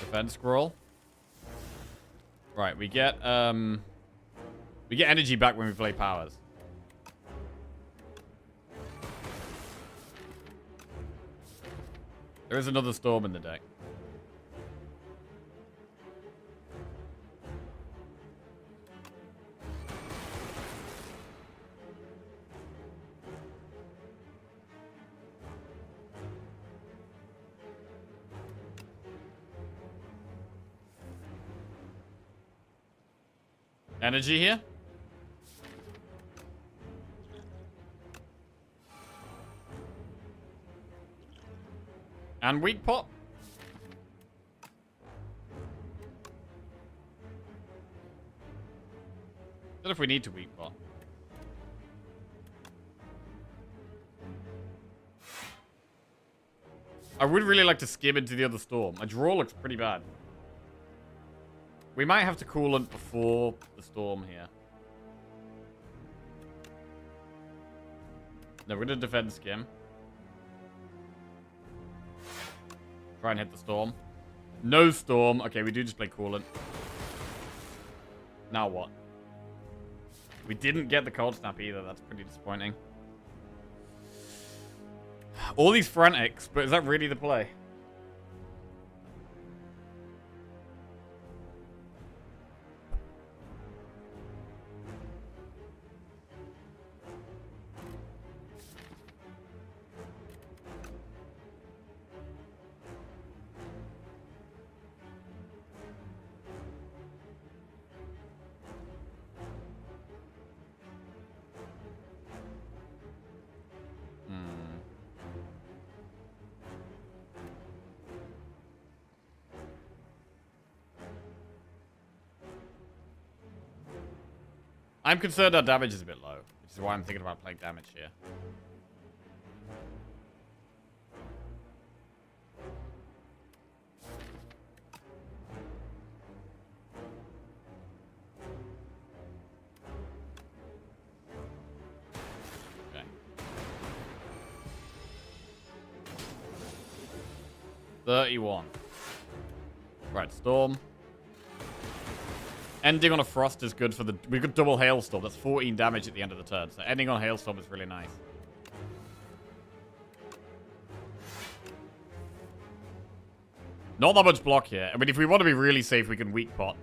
Speaker 1: Defense scroll. Right, we get energy back when we play powers. There is another storm in the deck. Energy here. And weak pot. What if we need to weak pot? I would really like to skim into the other storm. My draw looks pretty bad. We might have to coolant before the storm here. No, we're going to defend skim. Try and hit the storm. No storm. Okay, we do just play coolant. Now what? We didn't get the cold snap either. That's pretty disappointing. All these frantics, but is that really the play? I'm concerned our damage is a bit low, which is why I'm thinking about playing damage here. Okay. 31. Right, Storm. Ending on a Frost is good for the... We've got double Hailstorm. That's 14 damage at the end of the turn. So ending on Hailstorm is really nice. Not that much block here. I mean, if we want to be really safe, we can weak pot.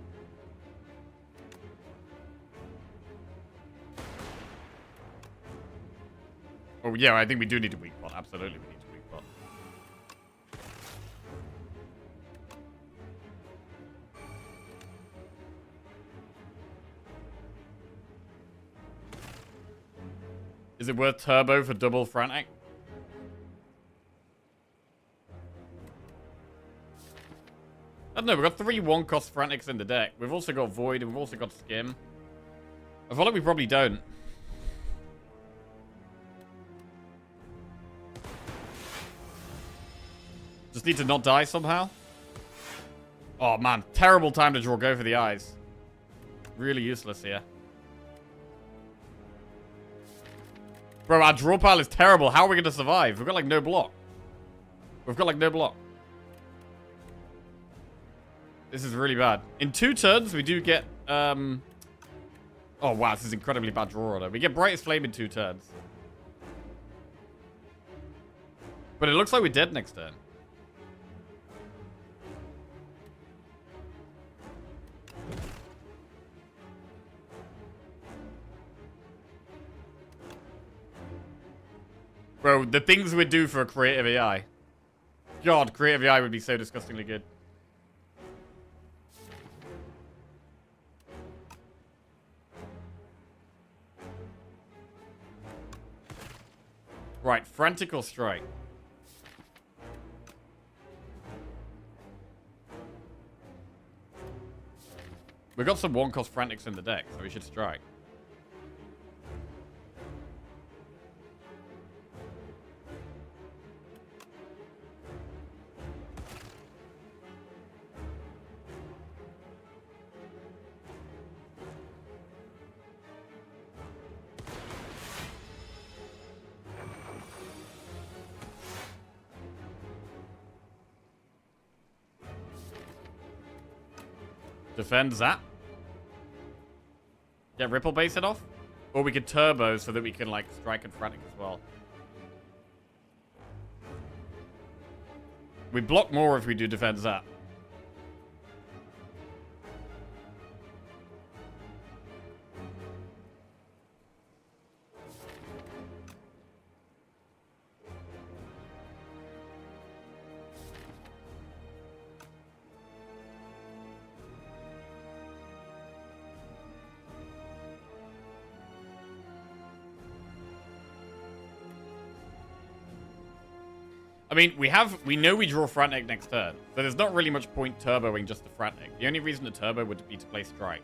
Speaker 1: Oh, yeah, I think we do need to weak pot. Absolutely, we need to weak pot. Is it worth turbo for double frantic? I don't know, we've got 3 1-cost frantics in the deck. We've also got Void and we've also got Skim. I feel like we probably don't. Just need to not die somehow. Oh man, terrible time to draw Go for the Eyes. Really useless here. Bro, our draw pile is terrible. How are we going to survive? We've got like no block. We've got like no block. This is really bad. In 2 turns, we do get... Oh, wow. This is incredibly bad draw order. We get Brightest Flame in 2 turns. But it looks like we're dead next turn. Bro, the things we'd do for a creative AI. God, creative AI would be so disgustingly good. Right, Frantic or Strike? We've got some 1-cost Frantics in the deck, so we should Strike. Defend Zap. Get Ripple Base it off. Or we could Turbo so that we can, like, Strike and Frantic as well. We block more if we do Defend Zap. I mean, we know we draw Frantic next turn, so there's not really much point turboing just the Frantic. The only reason to turbo would be to play Strike.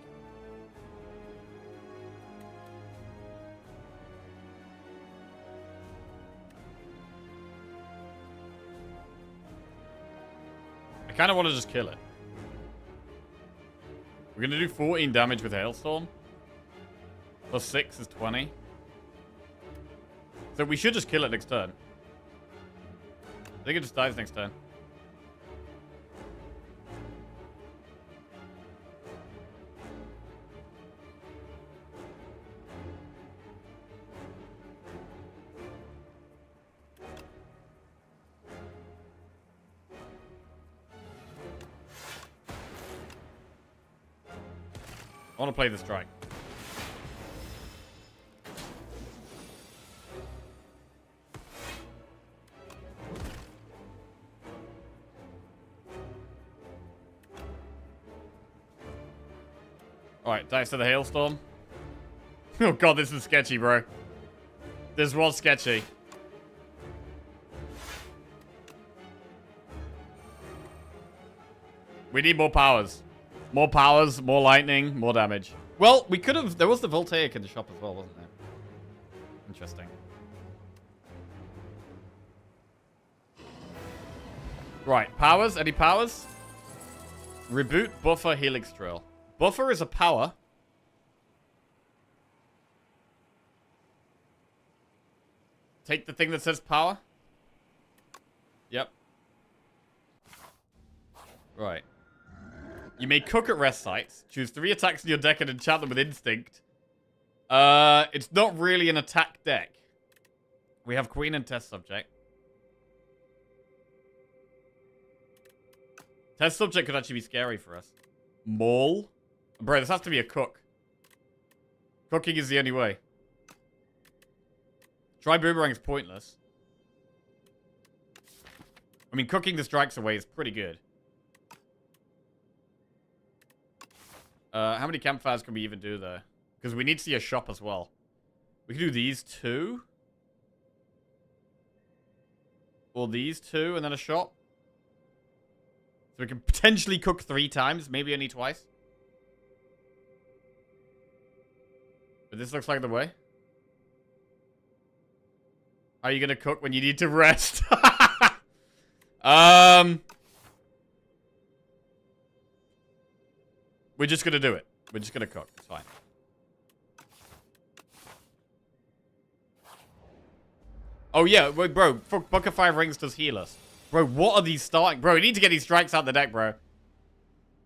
Speaker 1: I kind of want to just kill it. We're going to do 14 damage with Hailstorm. Plus 6 is 20. So we should just kill it next turn. I think it just dies next turn. I want to play the Strike. Alright, dice to the Hailstorm. Oh god, this is sketchy, bro. This was sketchy. We need more powers. More powers, more lightning, more damage. Well, we could have... There was the Voltaic in the shop as well, wasn't there? Interesting. Right, powers. Any powers? Reboot, Buffer, Helix Drill. Buffer is a power. Take the thing that says power. Yep. Right. You may cook at rest sites. Choose 3 attacks in your deck and enchant them with instinct. It's not really an attack deck. We have Queen and Test Subject. Test Subject could actually be scary for us. Maul. Bro, this has to be a cook. Cooking is the only way. Try Boomerang is pointless. I mean, cooking the strikes away is pretty good. How many campfires can we even do there? Because we need to see a shop as well. We can do these 2. Or these 2 and then a shop. So we can potentially cook 3 times, maybe only twice. But this looks like the way. How are you going to cook when you need to rest? We're just going to do it. We're just going to cook. It's fine. Oh, yeah. Wait, bro. Book of 5 Rings does heal us. Bro, what are these starting? Bro, we need to get these strikes out the deck, bro.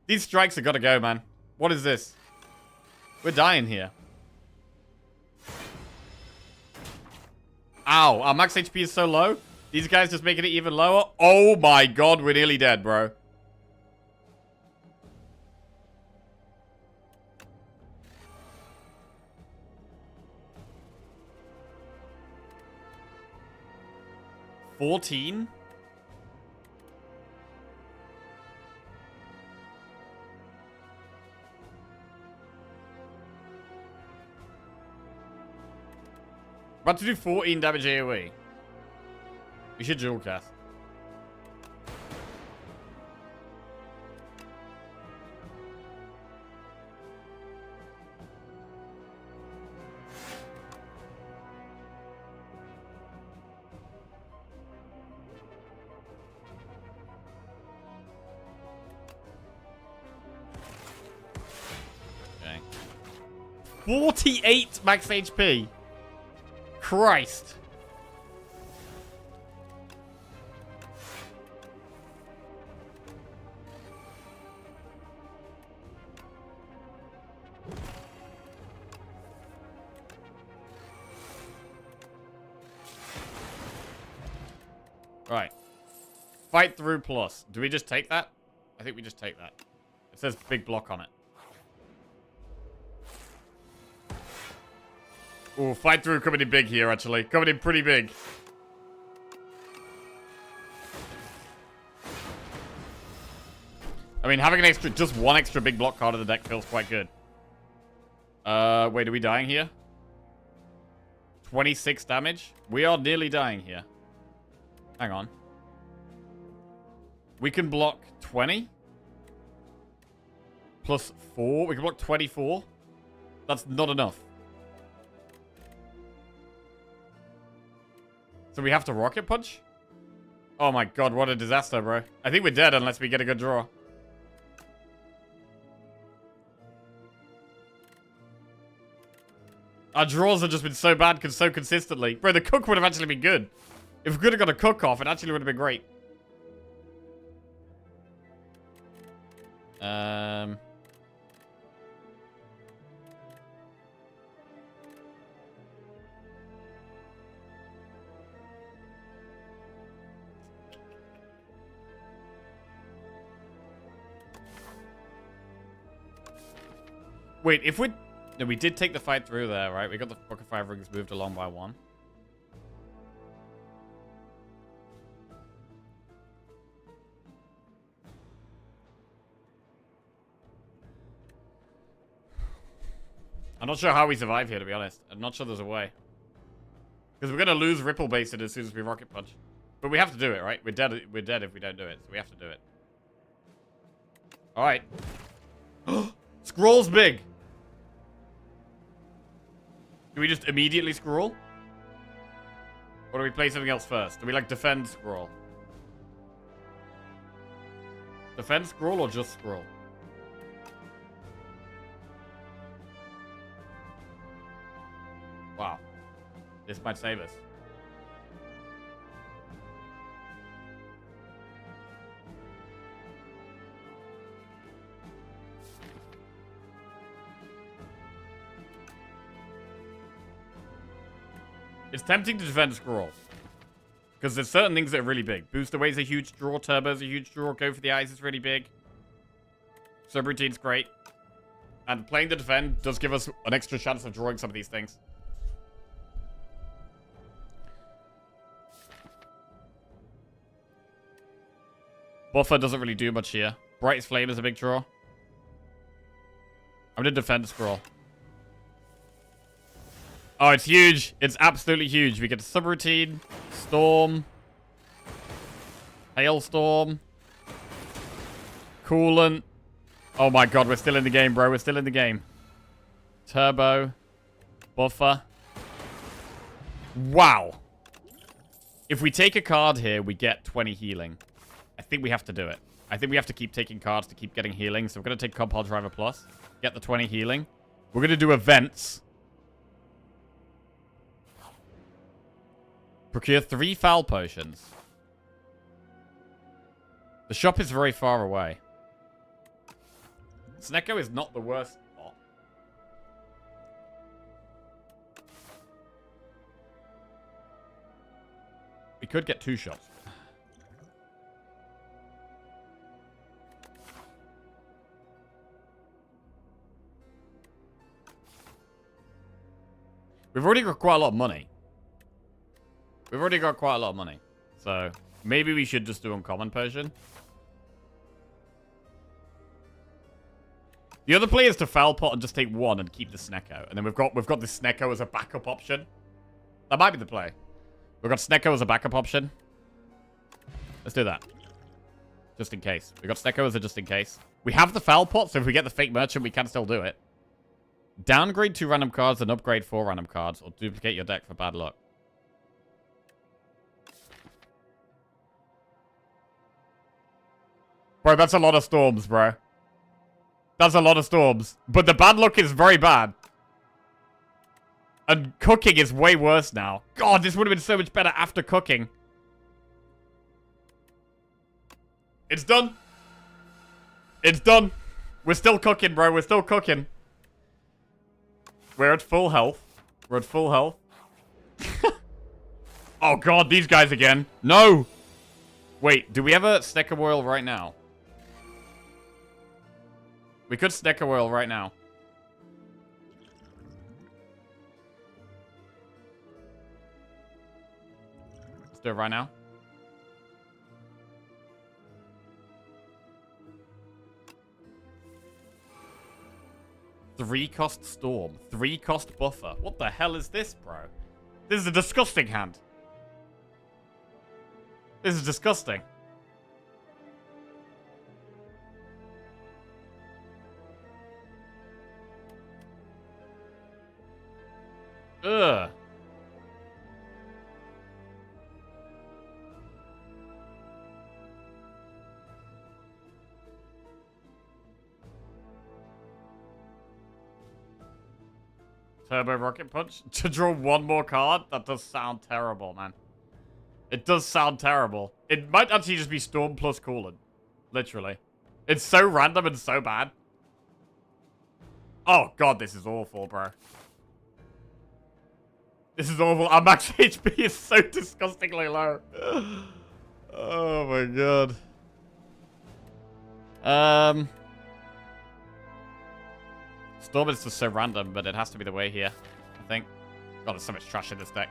Speaker 1: These strikes have got to go, man. What is this? We're dying here. Ow, our max HP is so low. These guys just making it even lower. Oh my god, we're nearly dead, bro. $14? About to do 14 damage AoE. We should dual cast. Okay. 48 max HP. Christ. Right. Fight through plus. Do we just take that? I think we just take that. It says big block on it. Ooh, fight through coming in big here, actually. Coming in pretty big. I mean, having an extra, just one extra big block card in the deck feels quite good. Wait, are we dying here? 26 damage? We are nearly dying here. Hang on. We can block 20? Plus 4? We can block 24? That's not enough. So we have to rocket punch? Oh my god, what a disaster, bro. I think we're dead unless we get a good draw. Our draws have just been so bad so consistently. Bro, the cook would have actually been good. If we could have got a cook off, it actually would have been great. Wait, if we... No, we did take the fight through there, right? We got the Book of Five Rings moved along by 1. I'm not sure how we survive here, to be honest. I'm not sure there's a way. Because we're going to lose Ripple Based as soon as we Rocket Punch. But we have to do it, right? We're dead if we don't do it. So we have to do it. Alright. Scroll's big. Do we just immediately scroll? Or do we play something else first? Do we like defend scroll? Defend scroll or just scroll? Wow. This might save us. It's tempting to defend scroll. Because there's certain things that are really big. Boost away's a huge draw. Turbo's a huge draw. Go for the eyes is really big. Subroutine's great. And playing the defend does give us an extra chance of drawing some of these things. Buffer doesn't really do much here. Brightest Flame is a big draw. I'm going to defend scroll. Oh, it's huge. It's absolutely huge. We get a subroutine, storm, hailstorm, coolant. Oh my god, we're still in the game, bro. We're still in the game. Turbo, buffer. Wow. If we take a card here, we get 20 healing. I think we have to do it. I think we have to keep taking cards to keep getting healing. So we're going to take Compile Driver Plus, get the 20 healing. We're going to do events. Procure 3 foul potions. The shop is very far away. Snecko is not the worst bot. We could get 2 shots. We've already got quite a lot of money. So, maybe we should just do uncommon potion. The other play is to foul pot and just take 1 and keep the Snecko. And then we've got the Snecko as a backup option. That might be the play. We've got Snecko as a backup option. Let's do that. Just in case. We've got Snecko as a just in case. We have the foul pot, so if we get the fake merchant, we can still do it. Downgrade 2 random cards and upgrade 4 random cards, or duplicate your deck for bad luck. Bro, that's a lot of storms, bro. That's a lot of storms. But the bad luck is very bad. And cooking is way worse now. God, this would have been so much better after cooking. It's done. It's done. We're still cooking, bro. We're still cooking. We're at full health. We're at full health. Oh, God, these guys again. No! Wait, do we have a Snecko Oil right now? We could Snecko Oil right now. Let's do it right now. Three cost Storm. 3 cost Buffer. What the hell is this, bro? This is a disgusting hand. This is disgusting. Ugh. Turbo Rocket Punch? To draw 1 more card? That does sound terrible, man. It does sound terrible. It might actually just be Storm plus Coolant. Literally. It's so random and so bad. Oh, God, this is awful, bro. This is awful. Our max HP is so disgustingly low. Oh, my God. Storm is just so random, but it has to be the way here, I think. God, there's so much trash in this deck.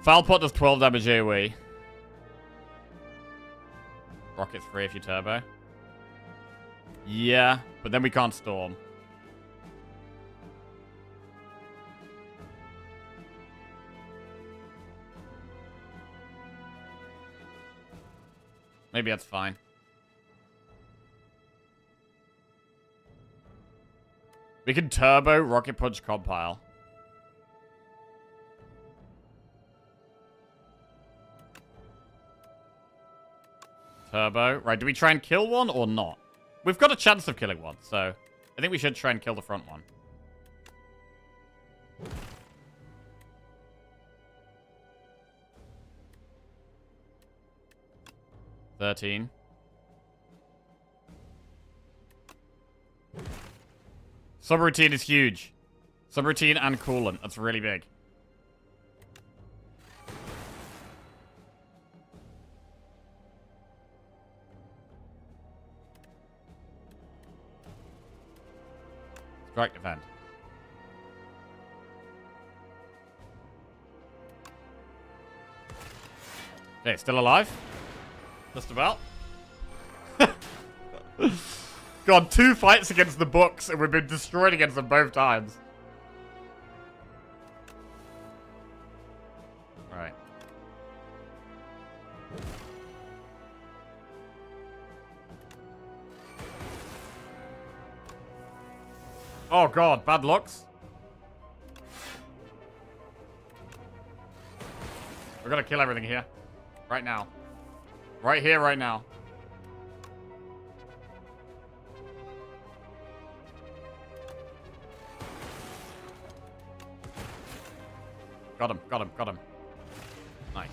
Speaker 1: Foul Pot does 12 damage AoE. Rocket's free if you turbo. Yeah, but then we can't Storm. Maybe that's fine. We can turbo Rocket Punch Compile. Turbo. Right, do we try and kill one or not? We've got a chance of killing one, so I think we should try and kill the front one. $13. Subroutine is huge. Subroutine and Coolant. That's really big. Strike defend. Okay, still alive? Just about. God, 2 fights against the books, and we've been destroyed against them both times. Right. Oh God, bad looks. We're gonna kill everything here. Right now. Right here, right now. Got him, got him, got him. Nice.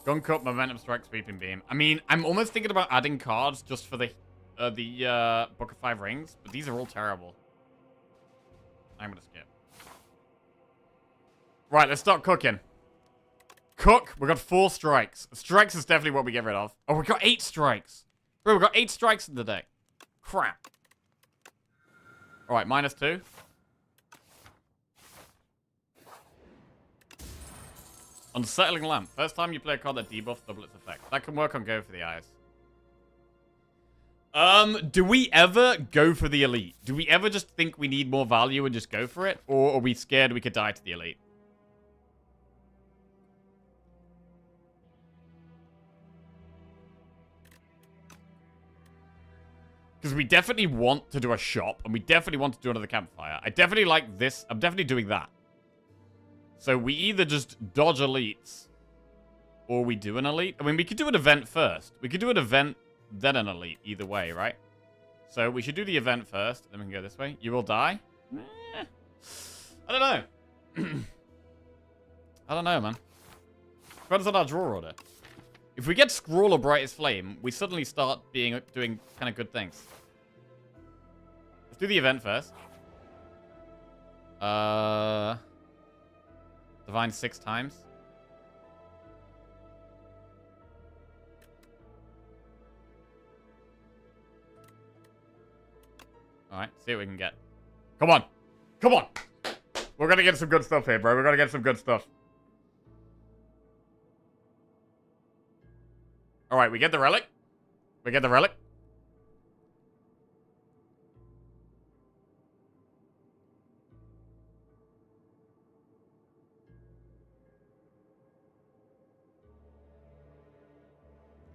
Speaker 1: Gun Cup, Momentum Strike, Sweeping Beam. I mean, I'm almost thinking about adding cards just for the Book of 5 Rings, but these are all terrible. I'm gonna skip. Right, let's start cooking. Cook. We got 4 strikes. Strikes is definitely what we get rid of. Oh, we got 8 strikes. Bro, we got 8 strikes in the deck. Crap. Alright, -2. Unsettling Lamp. First time you play a card that debuffs, double its effect. That can work on Go for the Eyes. Do we ever go for the elite? Do we ever just think we need more value and just go for it? Or are we scared we could die to the elite? Because we definitely want to do a shop, and we definitely want to do another campfire. I definitely like this. I'm definitely doing that. So we either just dodge elites, or we do an elite. I mean, we could do an event first. We could do an event, then an elite. Either way, right? So we should do the event first, then we can go this way. You will die? I don't know. I don't know, man. Depends on our draw order. If we get Scrawl or Brightest Flame, we suddenly start doing kind of good things. Let's do the event first. Divine 6 times. Alright, see what we can get. Come on! Come on! We're gonna get some good stuff here, bro. We're gonna get some good stuff. Alright, we get the relic. We get the relic.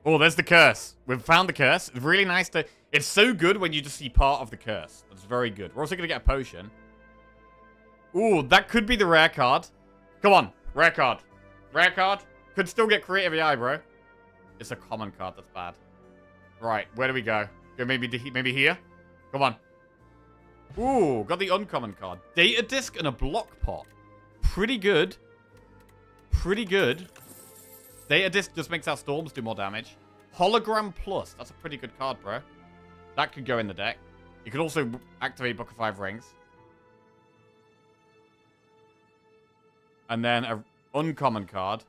Speaker 1: Oh, there's the curse. We've found the curse. It's really nice to... It's so good when you just see part of the curse. That's very good. We're also going to get a potion. Ooh, that could be the rare card. Come on. Rare card. Rare card. Could still get Creative AI, bro. It's a common card. That's bad. Right. Where do we go? Go maybe here? Come on. Ooh, got the uncommon card. Data Disc and a Block Pot. Pretty good. Pretty good. Data Disc just makes our storms do more damage. Hologram Plus. That's a pretty good card, bro. That could go in the deck. You could also activate Book of 5 Rings. And then an uncommon card.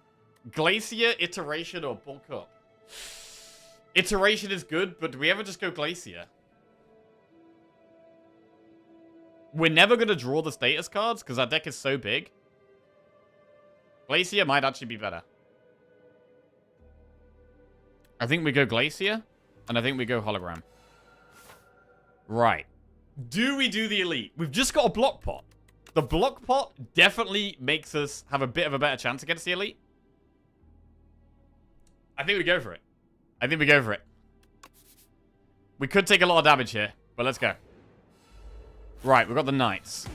Speaker 1: Glacier, Iteration, or Bulk Up. Iteration is good, but do we ever just go Glacier? We're never going to draw the status cards because our deck is so big. Glacier might actually be better. I think we go Glacier, and I think we go Hologram. Right. Do we do the elite? We've just got a block pot. The block pot definitely makes us have a bit of a better chance against the elite. I think we go for it. I think we go for it. We could take a lot of damage here, but let's go. Right, we've got the Knights.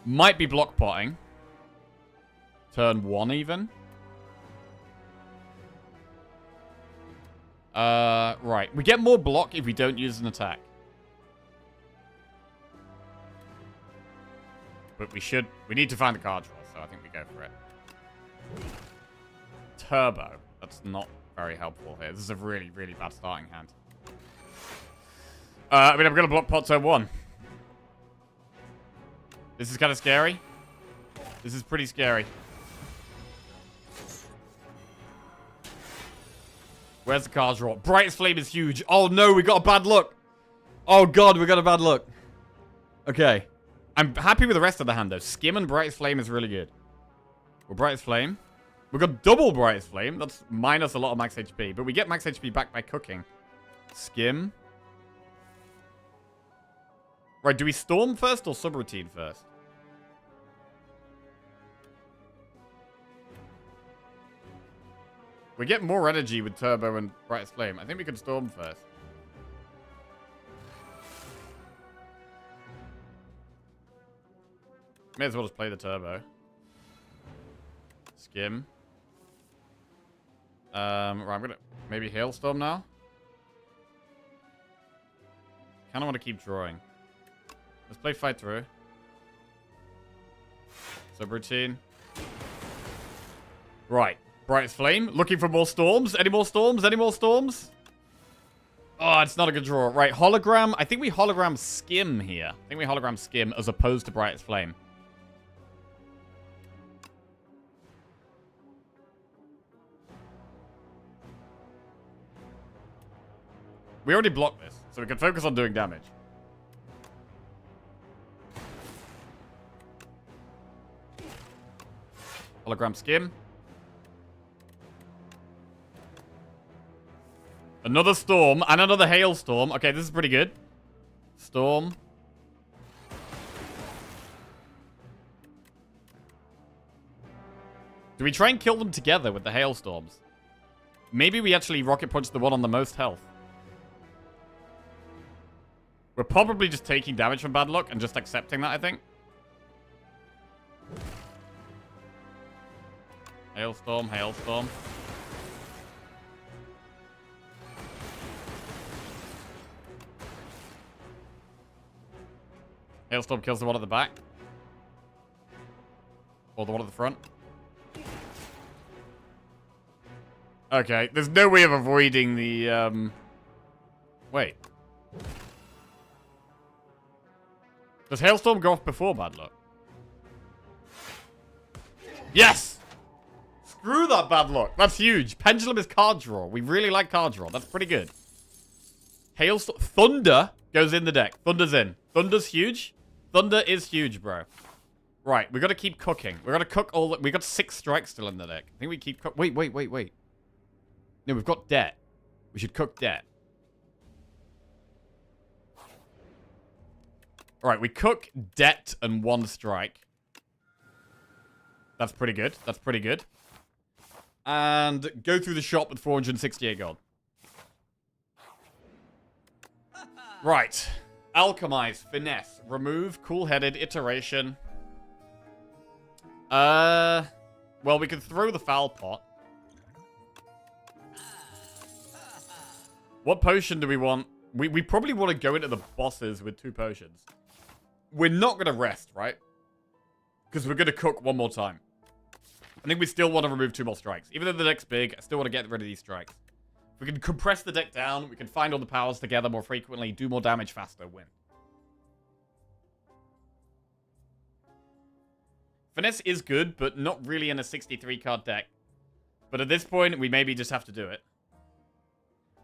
Speaker 1: Might be block potting. Turn 1 even. Right. We get more block if we don't use an attack. But we need to find the card draw, so I think we go for it. Turbo. That's not very helpful here. This is a really, really bad starting hand. I mean, I'm going to block pot turn 1. This is kind of scary. This is pretty scary. Where's the card draw? Brightest Flame is huge. Oh no, we got a bad look. Oh god, we got a bad look. Okay. I'm happy with the rest of the hand though. Skim and Brightest Flame is really good. Well, Brightest Flame. We got double Brightest Flame. That's minus a lot of max HP. But we get max HP back by cooking. Skim. Right, do we Storm first or Subroutine first? We get more energy with Turbo and Brightest Flame. I think we could Storm first. May as well just play the Turbo. Skim. Right, I'm gonna maybe Hailstorm now. Kinda wanna keep drawing. Let's play Fight Through. Subroutine. Right. Brightest Flame. Looking for more storms. Any more storms? Any more storms? Oh, it's not a good draw. Right, Hologram. I think we Hologram Skim here. I think we Hologram Skim as opposed to Brightest Flame. We already blocked this, so we can focus on doing damage. Hologram Skim. Another Storm and another Hailstorm. Okay, this is pretty good. Storm. Do we try and kill them together with the Hailstorms? Maybe we actually Rocket Punch the one on the most health. We're probably just taking damage from bad luck and just accepting that, I think. Hailstorm, Hailstorm. Hailstorm kills the one at the back. Or the one at the front. Okay, there's no way of avoiding the, Wait. Does Hailstorm go off before bad luck? Yes! Screw that bad luck. That's huge. Pendulum is card draw. We really like card draw. That's pretty good. Hailstorm. Thunder goes in the deck. Thunder's in. Thunder's huge. Thunder is huge, bro. Right, we got to keep cooking. We got to cook all... We got 6 strikes still in the deck. I think we keep... Wait. No, we've got debt. We should cook debt. Alright, we cook debt and 1 strike. That's pretty good. That's pretty good. And go through the shop with 468 gold. Right. Alchemize, Finesse, Remove, Cool-Headed, Iteration. Well, we could throw the Foul Pot. What potion do we want? We probably want to go into the bosses with 2 potions. We're not going to rest, right? Because we're going to cook 1 more time. I think we still want to remove 2 more strikes. Even though the deck's big, I still want to get rid of these strikes. If we can compress the deck down, we can find all the powers together more frequently, do more damage faster, win. Finesse is good, but not really in a 63-card deck. But at this point, we maybe just have to do it.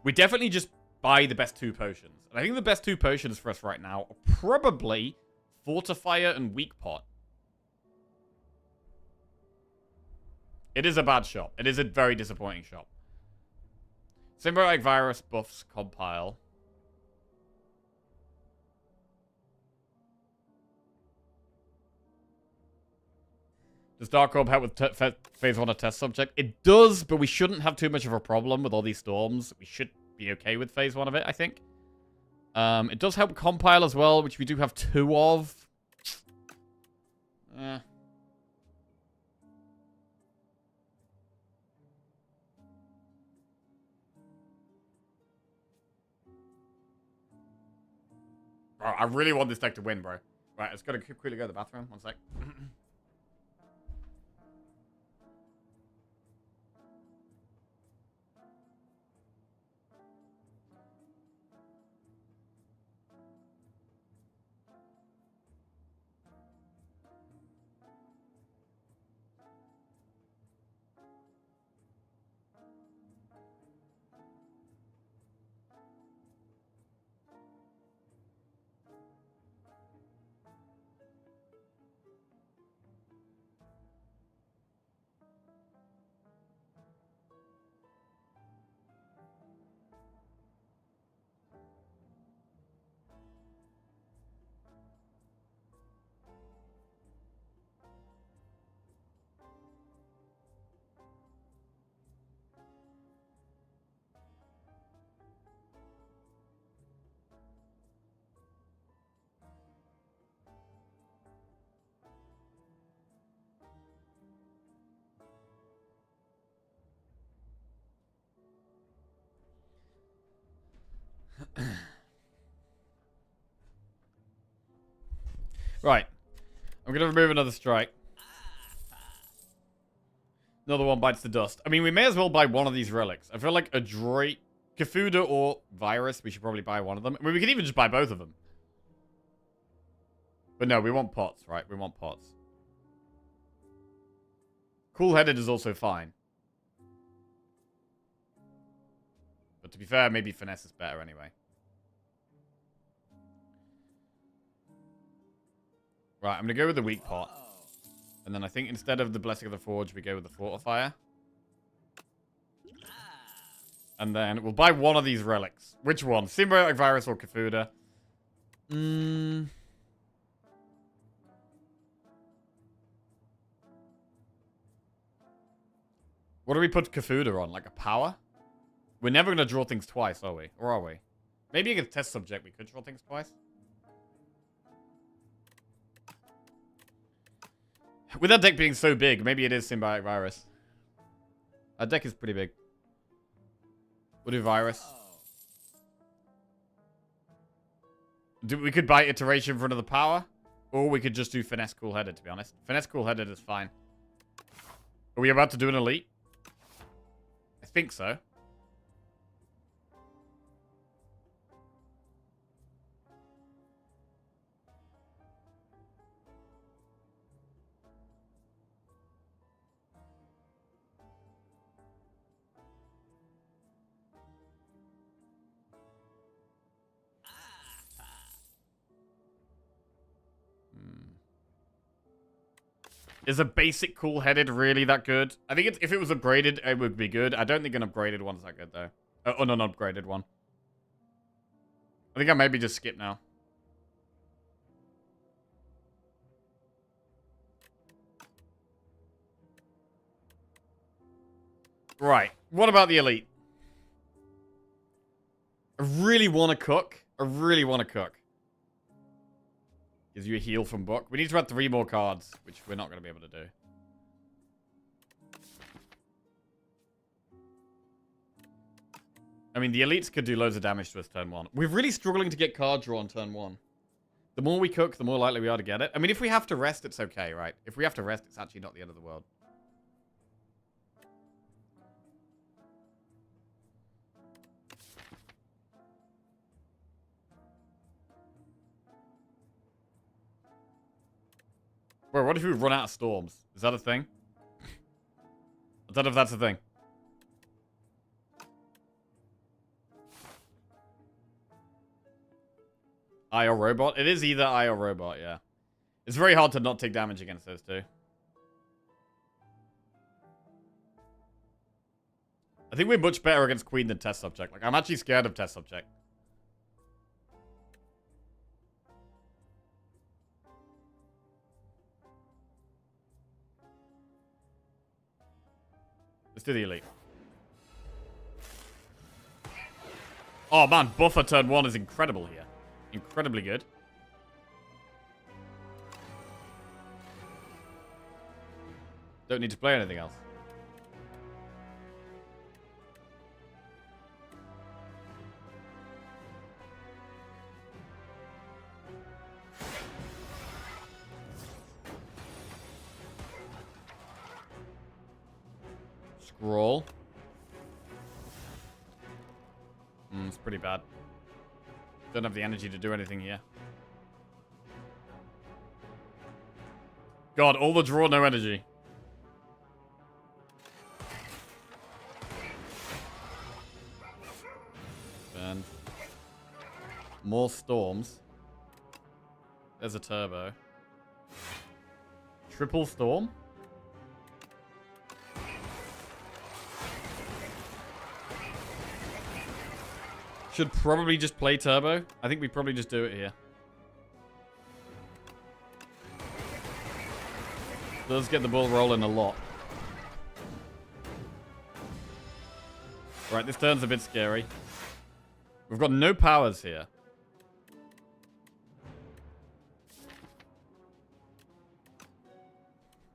Speaker 1: We definitely just buy the best 2 potions. And I think the best 2 potions for us right now are probably Fortifier and Weak Pot. It is a bad shop. It is a very disappointing shop. Symbiotic Virus buffs compile. Does Dark Orb help with Phase 1 a test subject? It does, but we shouldn't have too much of a problem with all these storms. We should be okay with Phase 1 of it, I think. It does help compile as well, which we do have 2 of. Bro, I really want this deck to win, bro. Right, let's quickly go to the bathroom. 1 sec. Right. I'm going to remove another strike. Another one bites the dust. I mean, we may as well buy one of these relics. I feel like Adroit, Kafuda, or Virus. We should probably buy one of them. I mean, we could even just buy both of them. But no, we want pots, right? We want pots. Cool-headed is also fine. But to be fair, maybe finesse is better anyway. Right, I'm going to go with the weak pot. And then I think instead of the Blessing of the Forge, we go with the Fortifier. And then we'll buy one of these relics. Which one? Symbiotic Virus or Kafuda? What do we put Kafuda on? Like a power? We're never going to draw things twice, are we? Or are we? Maybe against test subject we could draw things twice. With that deck being so big, maybe it is Symbiotic Virus. Our deck is pretty big. We'll do Virus. We could buy Iteration for another power. Or we could just do Finesse Cool-Headed, to be honest. Finesse Cool-Headed is fine. Are we about to do an Elite? I think so. Is a basic cool-headed really that good? I think if it was upgraded, it would be good. I don't think an upgraded one's that good, though. Or an unupgraded one. I think I maybe just skip now. Right. What about the Elite? I really want to cook. I really want to cook. Gives you a heal from book. We need to add 3 more cards, which we're not going to be able to do. I mean, the Elites could do loads of damage to us turn 1. We're really struggling to get card draw on turn 1. The more we cook, the more likely we are to get it. I mean, if we have to rest, it's okay, right? If we have to rest, it's actually not the end of the world. Bro, what if we run out of storms? Is that a thing? I don't know if that's a thing. Eye or Robot? It is either Eye or Robot, yeah. It's very hard to not take damage against those two. I think we're much better against Queen than Test Subject. Like, I'm actually scared of Test Subject. Let's do the Elite. Oh, man. Buffer turn 1 is incredible here. Incredibly good. Don't need to play anything else. Scroll. It's pretty bad. Don't have the energy to do anything here. God, all the draw, no energy. And more storms. There's a turbo. Triple storm? Should probably just play turbo. I think we probably just do it here. Does get the ball rolling a lot. Right, this turn's a bit scary. We've got no powers here.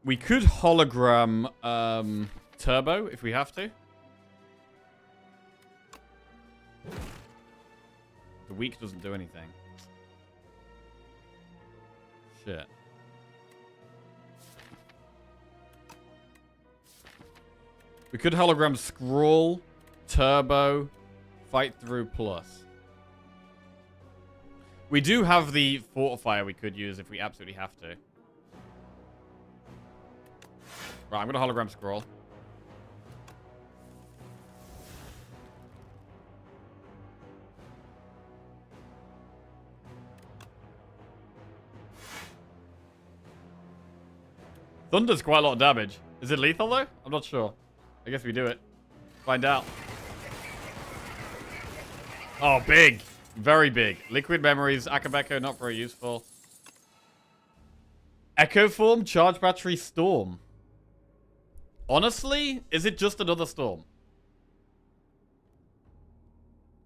Speaker 1: We could hologram turbo if we have to. The weak doesn't do anything. Shit. We could hologram scroll, turbo, fight through plus. We do have the fortifier we could use if we absolutely have to. Right, I'm going to hologram scroll. Thunder's quite a lot of damage. Is it lethal, though? I'm not sure. I guess we do it. Find out. Oh, big. Very big. Liquid memories. Akabeko, not very useful. Echo form, charge battery, storm. Honestly, is it just another storm?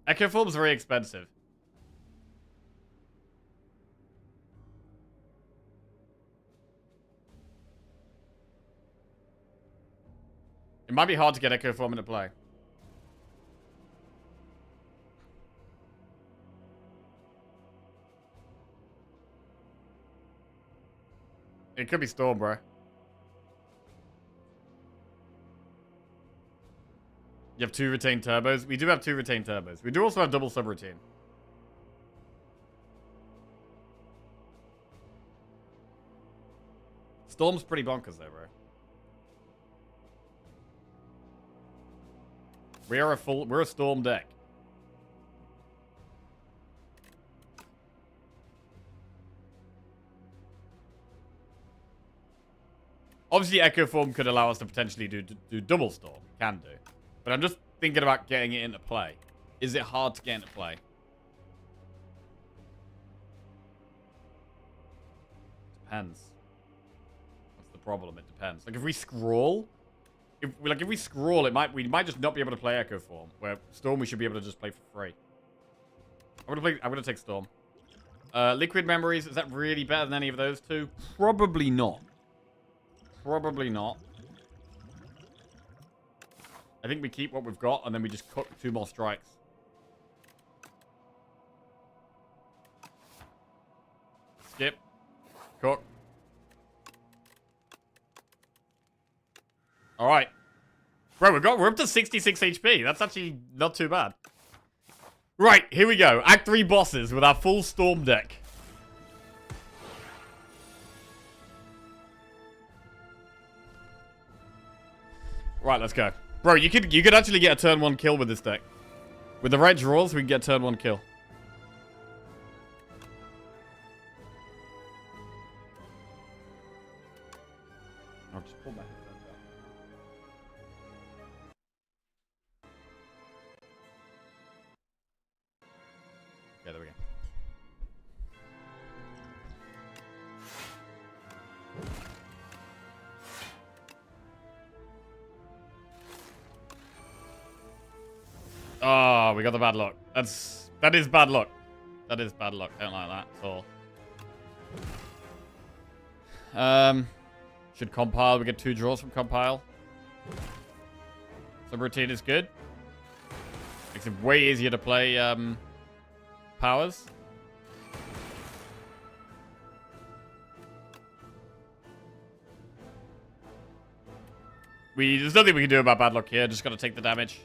Speaker 1: Echo form's very expensive. It might be hard to get Echo Form into play. It could be Storm, bro. You have 2 retained turbos? We do have 2 retained turbos. We do also have double subroutine. Storm's pretty bonkers though, bro. We're a Storm deck. Obviously, Echo Form could allow us to potentially do double Storm. Can do. But I'm just thinking about getting it into play. Is it hard to get into play? Depends. That's the problem. It depends. Like, if we scroll... If we scroll, we might just not be able to play Echo Form. Where Storm we should be able to just play for free. I'm gonna take Storm. Liquid Memories, is that really better than any of those two? Probably not. Probably not. I think we keep what we've got and then we just cook 2 more strikes. Skip. Cook. Alright. Bro, we're up to 66 HP. That's actually not too bad. Right, here we go. Act 3 bosses with our full Storm deck. Right, let's go. Bro, you could actually get a turn 1 kill with this deck. With the right draws, we can get a turn 1 kill. I'll just pull my headphones out. Okay, there we go. Oh, we got the bad luck. That is bad luck. That is bad luck. Don't like that at all. Should compile. We get 2 draws from compile. Subroutine is good. Makes it way easier to play powers. There's nothing we can do about bad luck here. Just got to take the damage.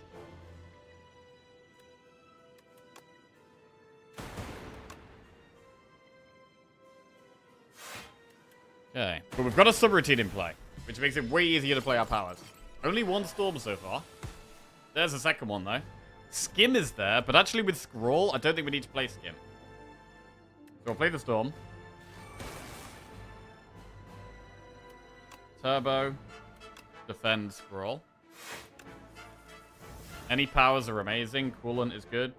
Speaker 1: Okay, but we've got a subroutine in play, which makes it way easier to play our powers. Only 1 Storm so far. There's the second one, though. Skim is there, but actually with Scroll, I don't think we need to play Skim. So we'll play the Storm. Turbo. Defend Scroll. Any powers are amazing. Coolant is good.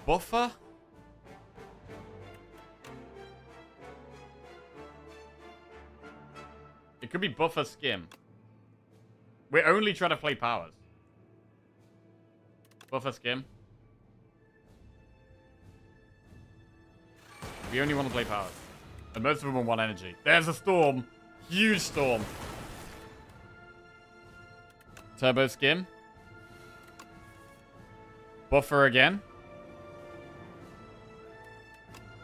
Speaker 1: Buffer? It could be Buffer Skim. We're only trying to play powers. Buffer Skim. We only want to play powers. And most of them are 1 energy. There's a Storm. Huge Storm. Turbo Skim. Buffer again.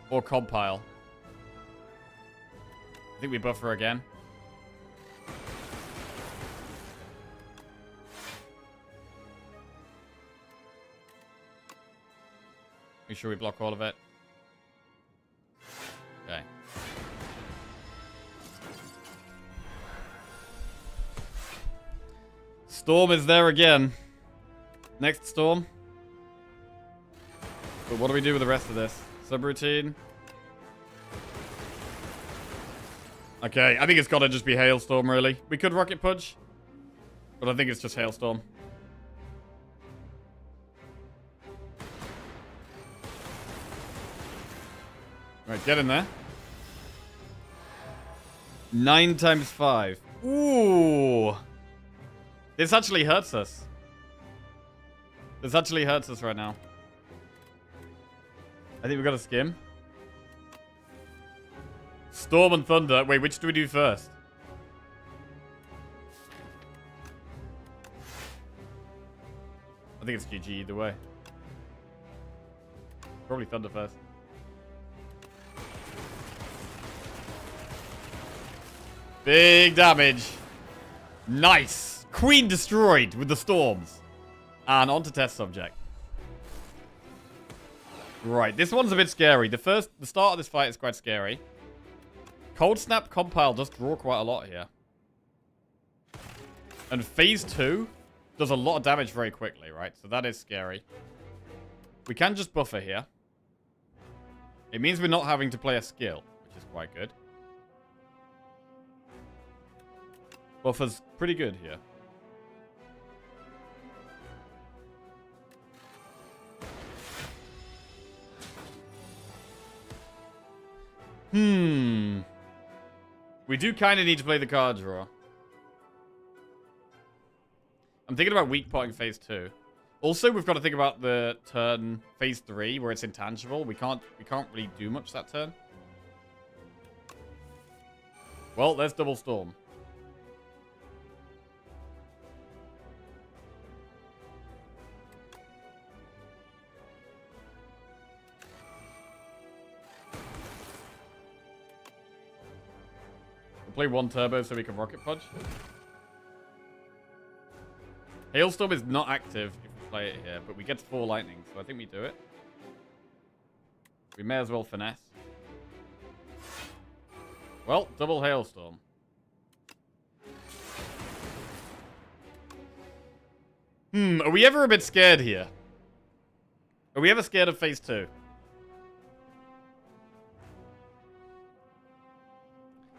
Speaker 1: Or Compile. I think we Buffer again. Make sure we block all of it. Okay. Storm is there again. Next storm. But what do we do with the rest of this? Subroutine. Okay, I think it's gotta just be Hailstorm, really. We could Rocket Punch, but I think it's just Hailstorm. Right, get in there. 9 times 5. Ooh. This actually hurts us. This actually hurts us right now. I think we've got to skim. Storm and Thunder. Wait, which do we do first? I think it's GG either way. Probably Thunder first. Big damage. Nice. Queen destroyed with the storms. And on to test subject. Right, this one's a bit scary. The start of this fight is quite scary. Cold Snap Compile does draw quite a lot here. And phase 2 does a lot of damage very quickly, right? So that is scary. We can just buffer here. It means we're not having to play a skill, which is quite good. Buffer's pretty good here. We do kind of need to play the card draw. I'm thinking about weak potting phase 2. Also, we've got to think about the turn phase 3 where it's intangible. We can't really do much that turn. Well, there's double storm. Play 1 turbo so we can rocket punch. Hailstorm is not active if we play it here, but we get 4 lightning, so I think we do it. We may as well finesse. Well, double Hailstorm. Are we ever a bit scared here? Are we ever scared of phase 2?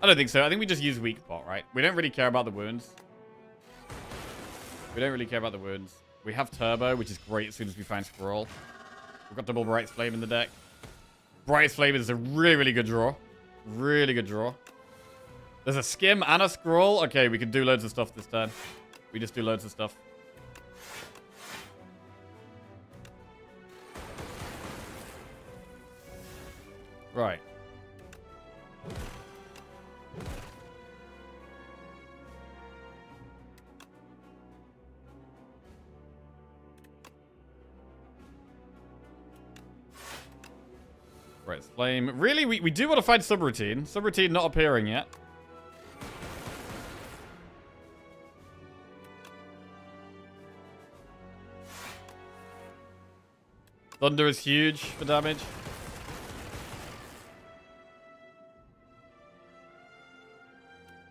Speaker 1: I don't think so. I think we just use weak pot, right? We don't really care about the wounds. We don't really care about the wounds. We have turbo, which is great as soon as we find scroll. We've got double Bright's Flame in the deck. Bright's Flame is a really, really good draw. Really good draw. There's a skim and a scroll. Okay, we can do loads of stuff this turn. We just do loads of stuff. Right. Bright's Flame. Really, we do want to find Subroutine. Subroutine not appearing yet. Thunder is huge for damage.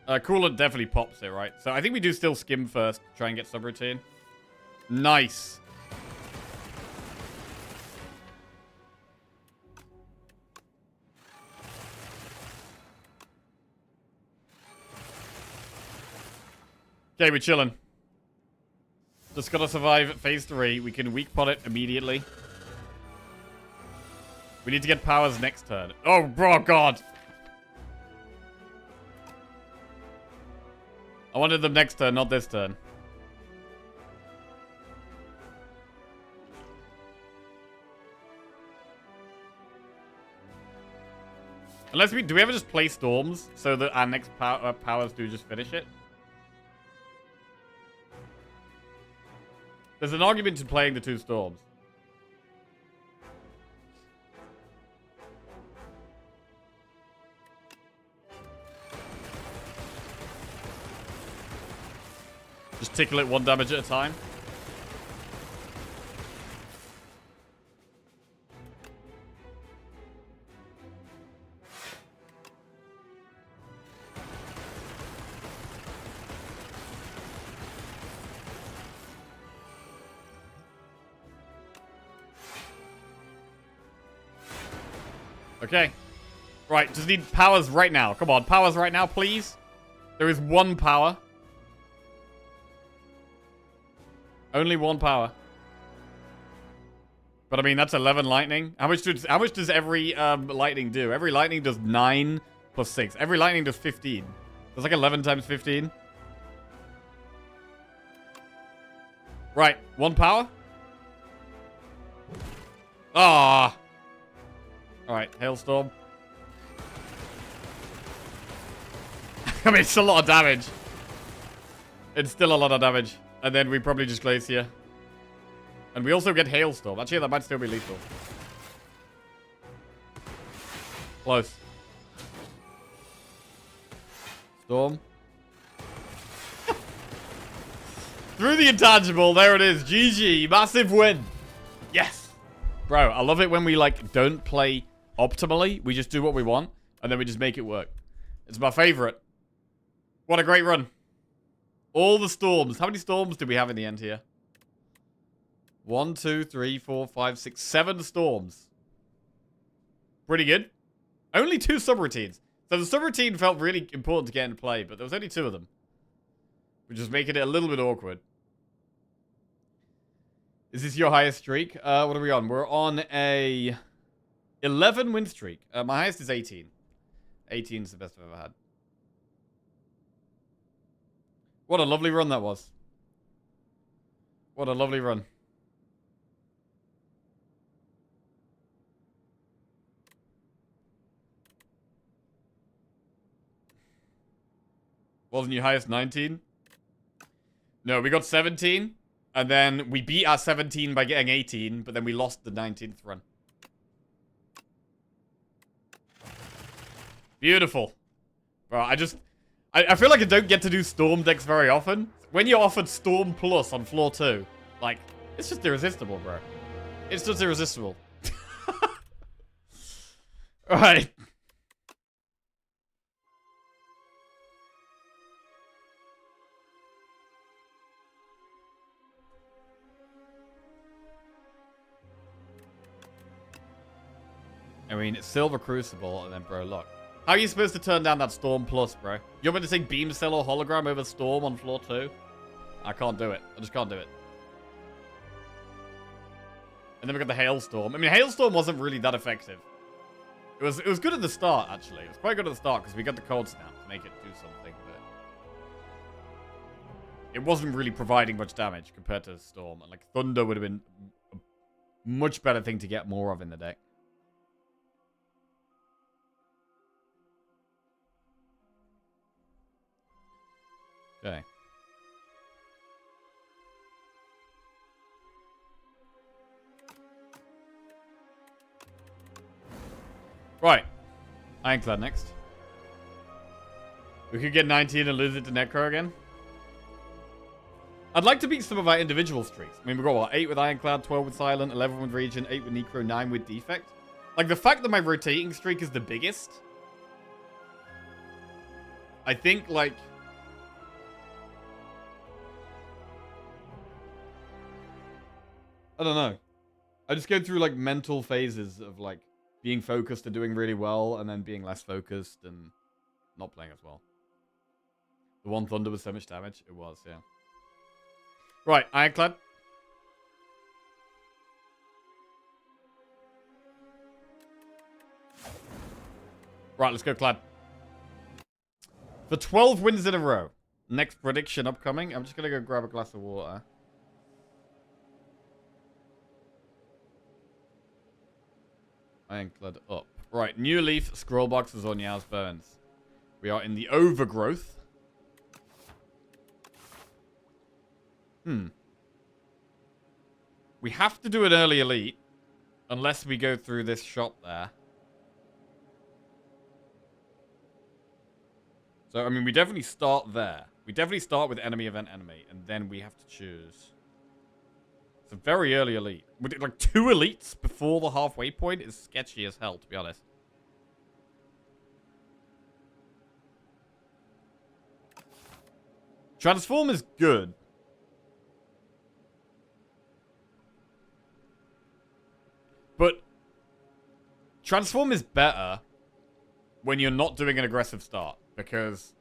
Speaker 1: Coolant definitely pops it, right? So I think we do still skim first. Try and get Subroutine. Nice. Okay, we're chilling. Just gotta survive phase 3. We can weak pot it immediately. We need to get powers next turn. Oh, bro, God. I wanted them next turn, not this turn. Unless do we ever just play storms so that our next powers do just finish it? There's an argument to playing the 2 storms. Just tickle it 1 damage at a time. Okay. Right, just need powers right now. Come on, powers right now, please. There is one power. Only one power. But I mean, that's 11 lightning. How much does every lightning do? Every lightning does 9 plus 6. Every lightning does 15. That's like 11 times 15. Right, one power. Ah. Alright, hailstorm. I mean, it's a lot of damage. It's still a lot of damage. And then we probably just glacier. And we also get hailstorm. Actually, that might still be lethal. Close. Storm. Through the intangible. There it is. GG. Massive win. Yes. Bro, I love it when we, like, don't play optimally. We just do what we want. And then we just make it work. It's my favorite. What a great run. All the storms. How many storms did we have in the end here? 1, 2, 3, 4, 5, 6, 7 storms. Pretty good. Only 2 subroutines. So the subroutine felt really important to get into play, but there was only 2 of them. Which is making it a little bit awkward. Is this your highest streak? What are we on? We're on a 11 win streak. My highest is 18. 18 is the best I've ever had. What a lovely run that was. What a lovely run. Wasn't your highest 19? No, we got 17. And then we beat our 17 by getting 18. But then we lost the 19th run. Beautiful. Bro, I feel like I don't get to do Storm decks very often. When you're offered Storm Plus on floor 2, like, it's just irresistible, bro. It's just irresistible. Alright. I mean, it's Silver Crucible, and then, bro, look. How are you supposed to turn down that Storm Plus, bro? You want me to take Beam Cell or Hologram over Storm on floor 2? I can't do it. I just can't do it. And then we got the Hailstorm. I mean, Hailstorm wasn't really that effective. It was good at the start, actually. It was quite good at the start, because we got the Cold Snap to make it do something, but it wasn't really providing much damage compared to Storm. And, like, Thunder would have been a much better thing to get more of in the deck. Okay. Right. Ironclad next. We could get 19 and lose it to Necro again. I'd like to beat some of our individual streaks. I mean, we got what? 8 with Ironclad, 12 with Silent, 11 with Region, 8 with Necro, 9 with Defect. Like, the fact that my rotating streak is the biggest, I think, like, I don't know. I just go through, like, mental phases of, like, being focused and doing really well, and then being less focused and not playing as well. The one Thunder was so much damage. It was, yeah. Right, Ironclad. Right, let's go, Clad. For 12 wins in a row. Next prediction upcoming. I'm just going to go grab a glass of water. Ironclad up. Right, New Leaf, Scroll Boxes on Yaz Burns. We are in the Overgrowth. We have to do an early elite. Unless we go through this shop there. So, I mean, we definitely start there. We definitely start with enemy, event, enemy. And then we have to choose. It's a very early elite. Like 2 elites before the halfway point is sketchy as hell, to be honest. Transform is good. But Transform is better when you're not doing an aggressive start, because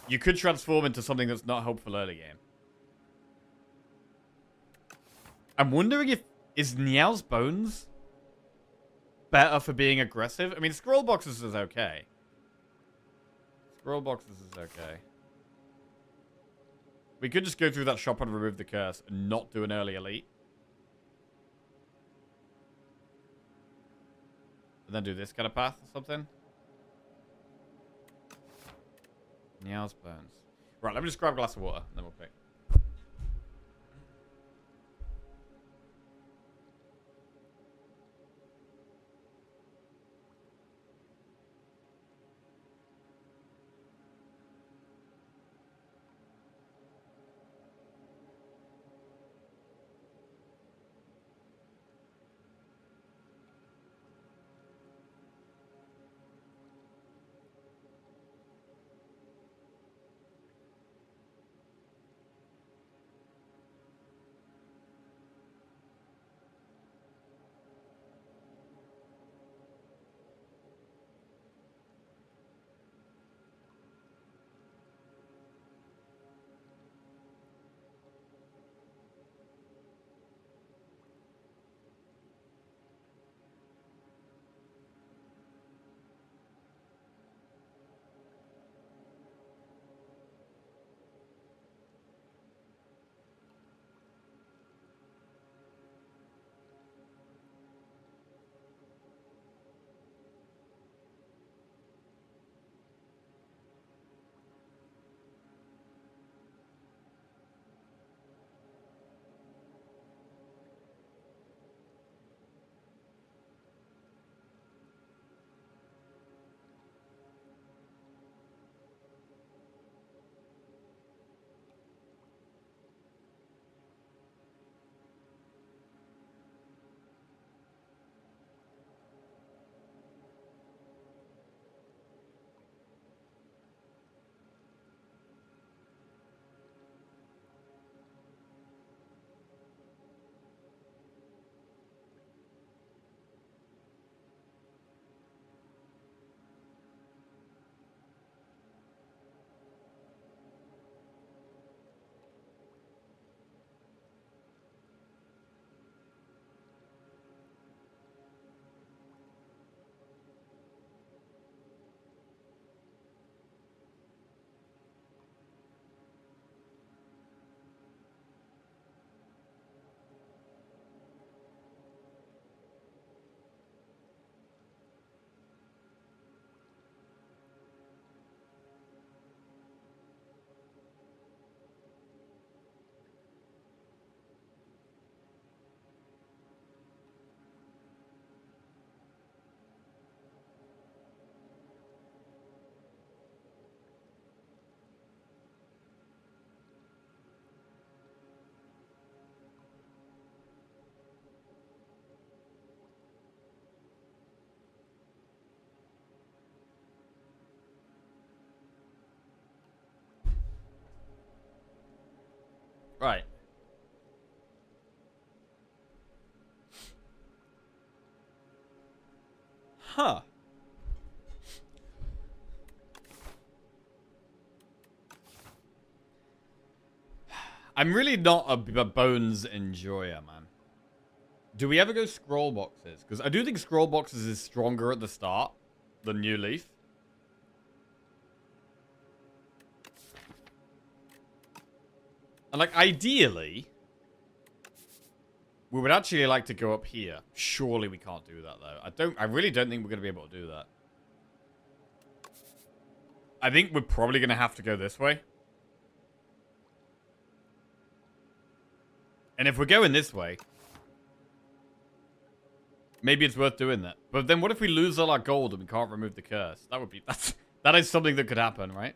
Speaker 1: you could transform into something that's not helpful early game. I'm wondering if... Is Niao's Bones better for being aggressive? I mean, Scroll Boxes is okay. Scroll Boxes is okay. We could just go through that shop and remove the curse and not do an early elite. And then do this kind of path or something. Niao's Bones. Right, let me just grab a glass of water, and then we'll pick. Right. Huh. I'm really not a Bones enjoyer, man. Do we ever go Scroll Boxes? Because I do think Scroll Boxes is stronger at the start than New Leaf. And, like, ideally, we would actually like to go up here. Surely we can't do that, though. I really don't think we're going to be able to do that. I think we're probably going to have to go this way. And if we're going this way, maybe it's worth doing that. But then what if we lose all our gold and we can't remove the curse? That is something that could happen, right?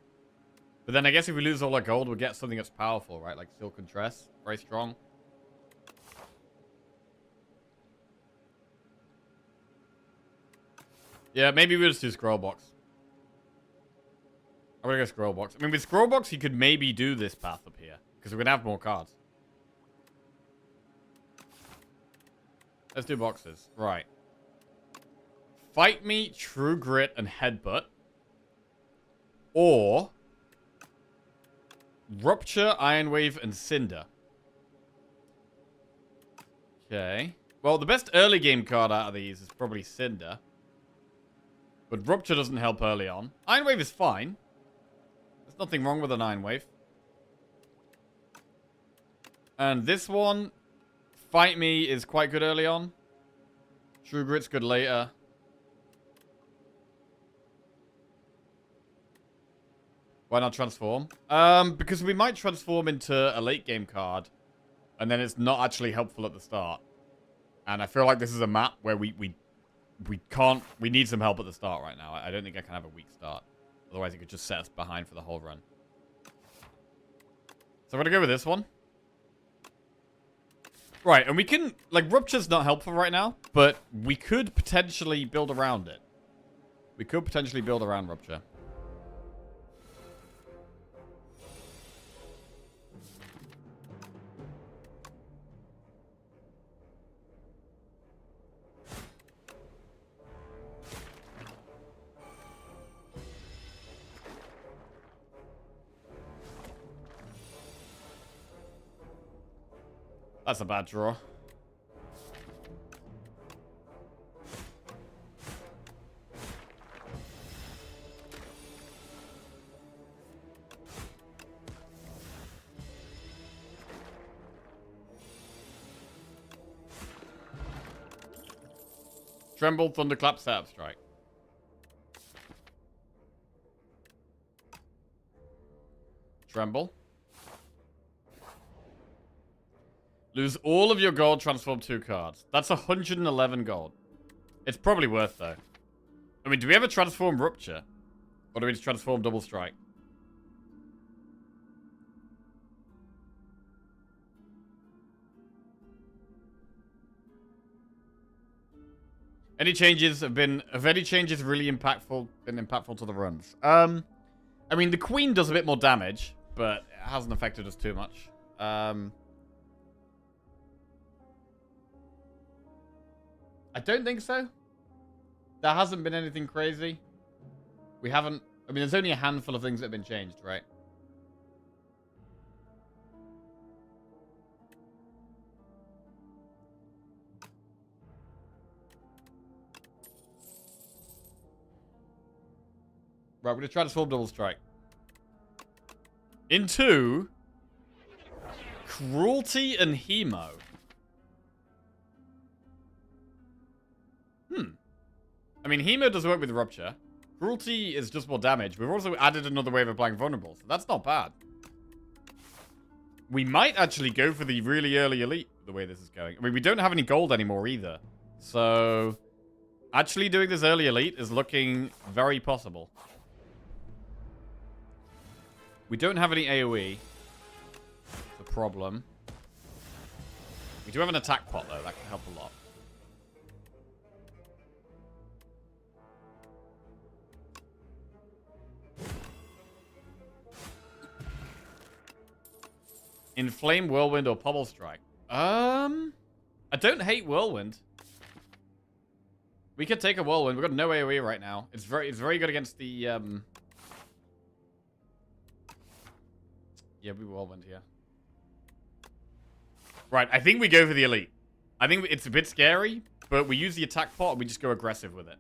Speaker 1: But then I guess if we lose all our gold, we'll get something that's powerful, right? Like Silk and Tress. Very strong. Yeah, maybe we'll just do Scroll Box. I'm gonna go Scroll Box. I mean, with Scroll Box, you could maybe do this path up here. Because we're gonna have more cards. Let's do boxes. Right. Fight Me, True Grit, and Headbutt. Or Rupture, Iron Wave, and Cinder. Okay. Well, the best early game card out of these is probably Cinder. But Rupture doesn't help early on. Iron Wave is fine. There's nothing wrong with an Iron Wave. And this one, Fight Me, is quite good early on. True Grit's good later. Why not transform? Because we might transform into a late game card. And then it's not actually helpful at the start. And I feel like this is a map where we can't... We need some help at the start right now. I don't think I can have a weak start. Otherwise, it could just set us behind for the whole run. So I'm going to go with this one. Right, and we can... Like, Rupture's not helpful right now, but we could potentially build around it. We could potentially build around Rupture. That's a bad draw. Tremble, Thunderclap, Setup Strike. Tremble. Lose all of your gold, transform 2 cards. That's 111 gold. It's probably worth, though. I mean, do we ever transform Rupture? Or do we just transform Double Strike? Any changes have any changes really been impactful to the runs? I mean, the Queen does a bit more damage, but it hasn't affected us too much. I don't think so. There hasn't been anything crazy. We haven't... I mean, there's only a handful of things that have been changed, right? Right, we're going to transform Double Strike. Into... Cruelty and Hemo. I mean, Hemo does work with Rupture. Cruelty is just more damage. We've also added another way of applying Vulnerable, so that's not bad. We might actually go for the really early elite, the way this is going. I mean, we don't have any gold anymore either. So, actually doing this early elite is looking very possible. We don't have any AoE. The problem. We do have an attack pot, though. That can help a lot. Inflame, Whirlwind, or Pummel Strike. I don't hate Whirlwind. We could take a Whirlwind. We've got no AoE right now. It's very good against the yeah, we Whirlwind here. Right, I think we go for the elite. I think it's a bit scary, but we use the attack pot and we just go aggressive with it.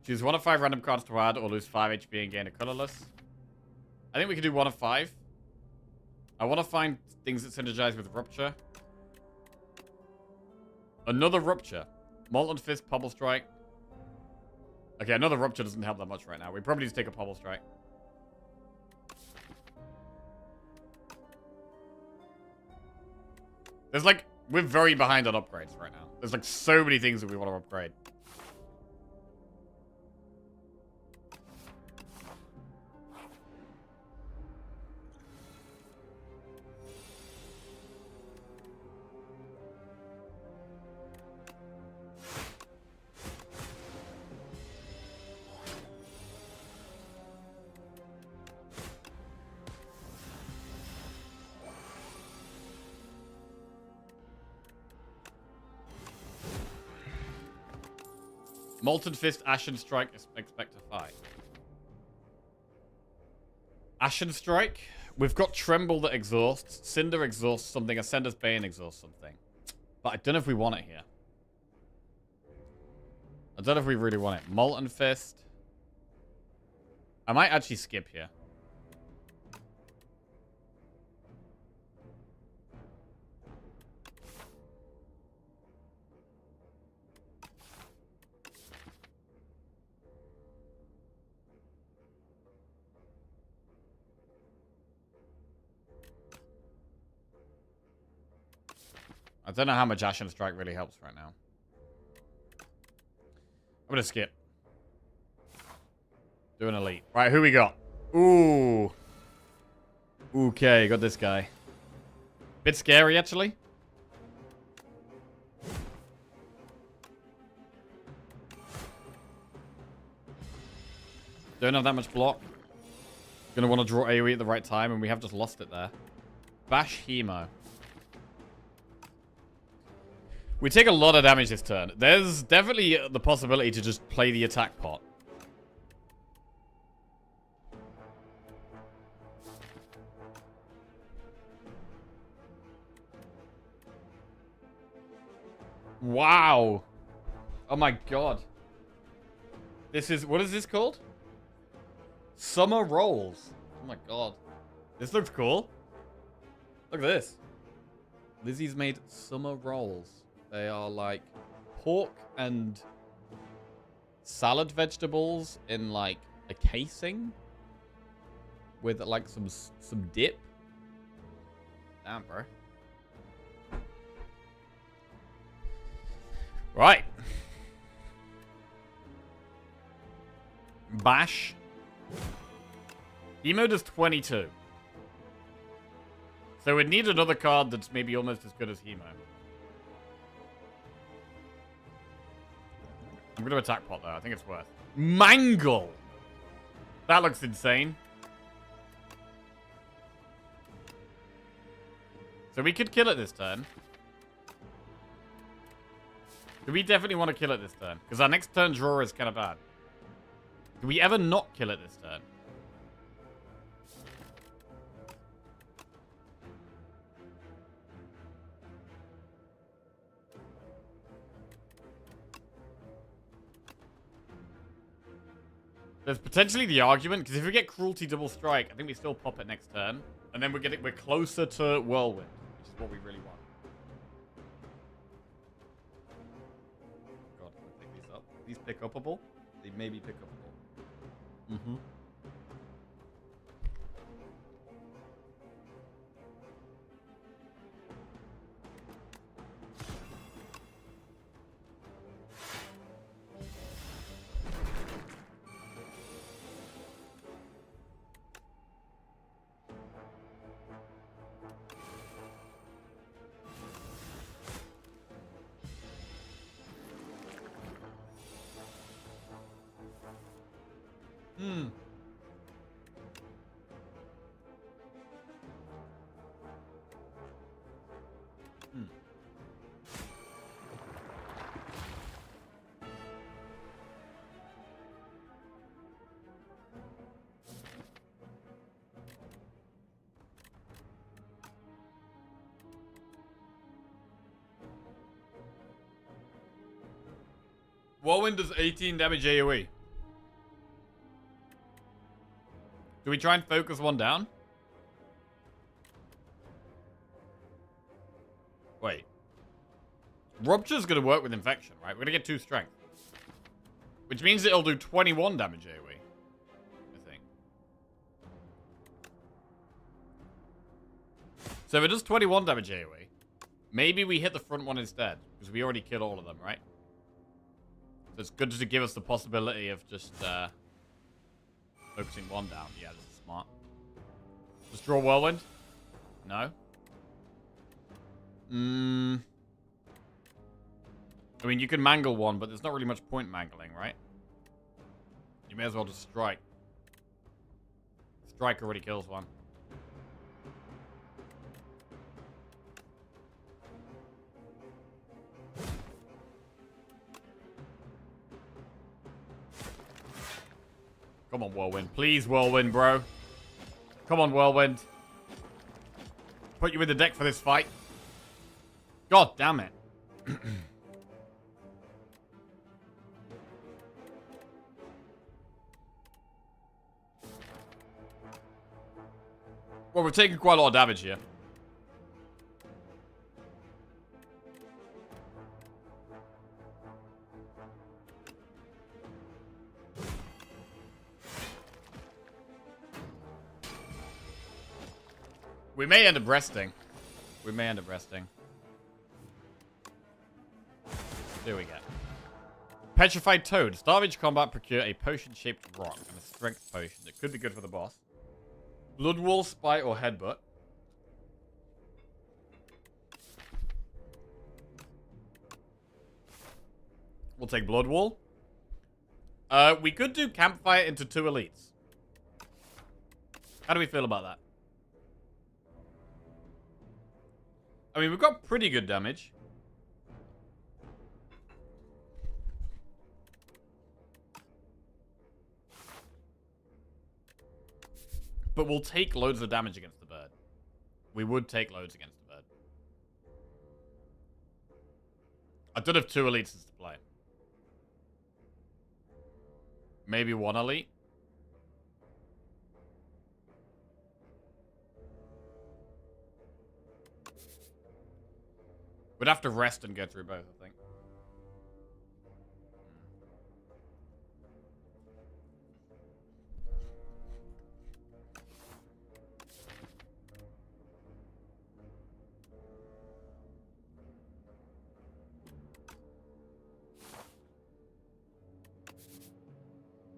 Speaker 1: Choose 1 of 5 random cards to add or lose 5 HP and gain a colorless. I think we can do 1 of 5. I want to find things that synergize with Rupture. Another Rupture. Molten Fist, Pummel Strike. Okay, another Rupture doesn't help that much right now. We probably just take a Pummel Strike. There's like... We're very behind on upgrades right now. There's like so many things that we want to upgrade. Molten Fist, Ashen Strike, expect to fight. Ashen Strike. We've got Tremble that exhausts. Cinder exhausts something. Ascender's Bane exhausts something. But I don't know if we want it here. I don't know if we really want it. Molten Fist. I might actually skip here. I don't know how much Ashen Strike really helps right now. I'm gonna skip. Do an elite. Right, who we got? Ooh. Okay, got this guy. Bit scary, actually. Don't have that much block. Gonna want to draw AoE at the right time, and we have just lost it there. Bash Hemo. We take a lot of damage this turn. There's definitely the possibility to just play the attack pot. Wow. Oh my god. This is... What is this called? Summer Rolls. Oh my god. This looks cool. Look at this. Lizzie's made summer rolls. They are like pork and salad vegetables in like a casing with like some dip. Damn, bro. Right. Bash. Emo does 22. So we'd need another card that's maybe almost as good as Hemo. I'm going to attack pot, though. I think it's worth. Mangle! That looks insane. So we could kill it this turn. Do we definitely want to kill it this turn? Because our next turn draw is kind of bad. Do we ever not kill it this turn? There's potentially the argument, because if we get Cruelty Double Strike, I think we still pop it next turn. And then we're closer to Whirlwind, which is what we really want. God, can I pick these up? Are these pick upable? They may be pick upable. Mm-hmm. Hmm. Hmm. Whirlwind does 18 damage AoE. Do we try and focus one down? Wait. Rupture's gonna work with Infection, right? We're gonna get 2 strength. Which means it'll do 21 damage AoE. I think. So if it does 21 damage AoE, maybe we hit the front one instead. Because we already killed all of them, right? So it's good to give us the possibility of just, focusing one down. Yeah, this is smart. Just draw Whirlwind? No? I mean, you can mangle one, but there's not really much point mangling, right? You may as well just strike. Strike already kills one. Come on, Whirlwind. Please, Whirlwind, bro. Come on, Whirlwind. Put you in the deck for this fight. God damn it. Well, we're taking quite a lot of damage here. We may end up resting. We may end up resting. There we go. Petrified Toad. Start of each combat, procure a potion-shaped rock and a strength potion. That could be good for the boss. Blood Wall, Spite, or Headbutt. We'll take Blood Wall. We could do Campfire into 2 elites. How do we feel about that? I mean, we've got pretty good damage. But we'll take loads of damage against the bird. We would take loads against the bird. I did have 2 elites to play. Maybe 1 elite. We'd have to rest and go through both, I think.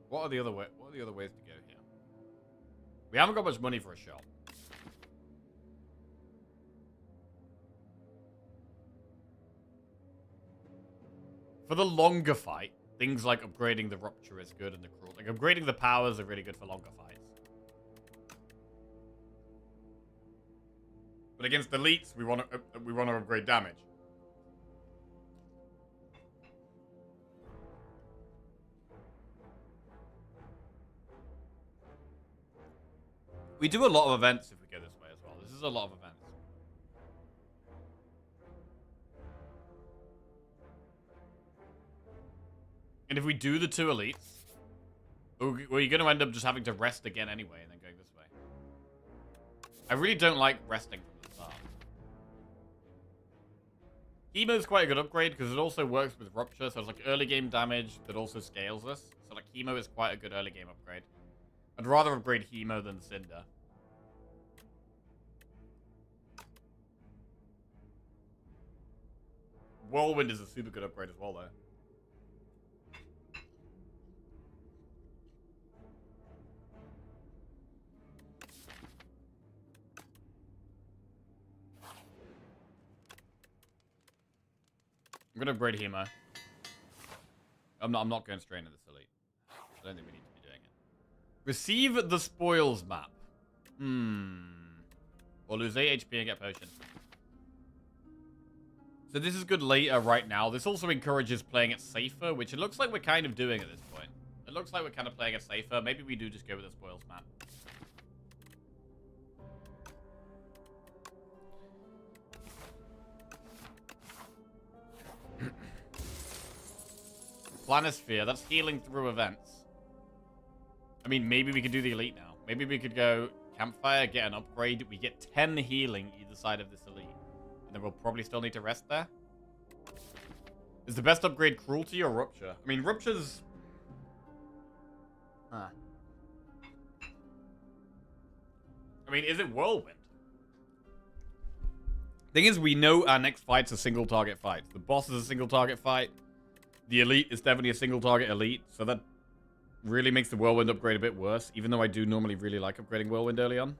Speaker 1: What are the other ways to go here? We haven't got much money for a shop. For the longer fight, things like upgrading the Rupture is good and the Cruel. Like, upgrading the powers are really good for longer fights. But against elites, we want to upgrade damage. We do a lot of events if we go this way as well. This is a lot of events. And if we do the 2 elites, we're going to end up just having to rest again anyway and then going this way. I really don't like resting from the start. Chemo's quite a good upgrade because it also works with Rupture, so it's like early game damage that also scales us. So like Chemo is quite a good early game upgrade. I'd rather upgrade Hemo than Cinder. Whirlwind is a super good upgrade as well, though. I'm gonna upgrade Hemo. I'm not going straight into this elite. I don't think we need to be doing it. Receive the spoils map. Or lose 8 HP and get potion. So this is good later right now. This also encourages playing it safer, which it looks like we're kind of doing at this point. It looks like we're kind of playing it safer. Maybe we do just go with the spoils map. Planisphere, that's healing through events. I mean, maybe we could do the elite now. Maybe we could go Campfire, get an upgrade. We get 10 healing either side of this elite. And then we'll probably still need to rest there. Is the best upgrade Cruelty or Rupture? I mean, Rupture's... I mean, is it Whirlwind? Thing is, we know our next fight's a single target fight. The boss is a single target fight. The elite is definitely a single target elite, so that really makes the Whirlwind upgrade a bit worse, even though I do normally really like upgrading Whirlwind early on.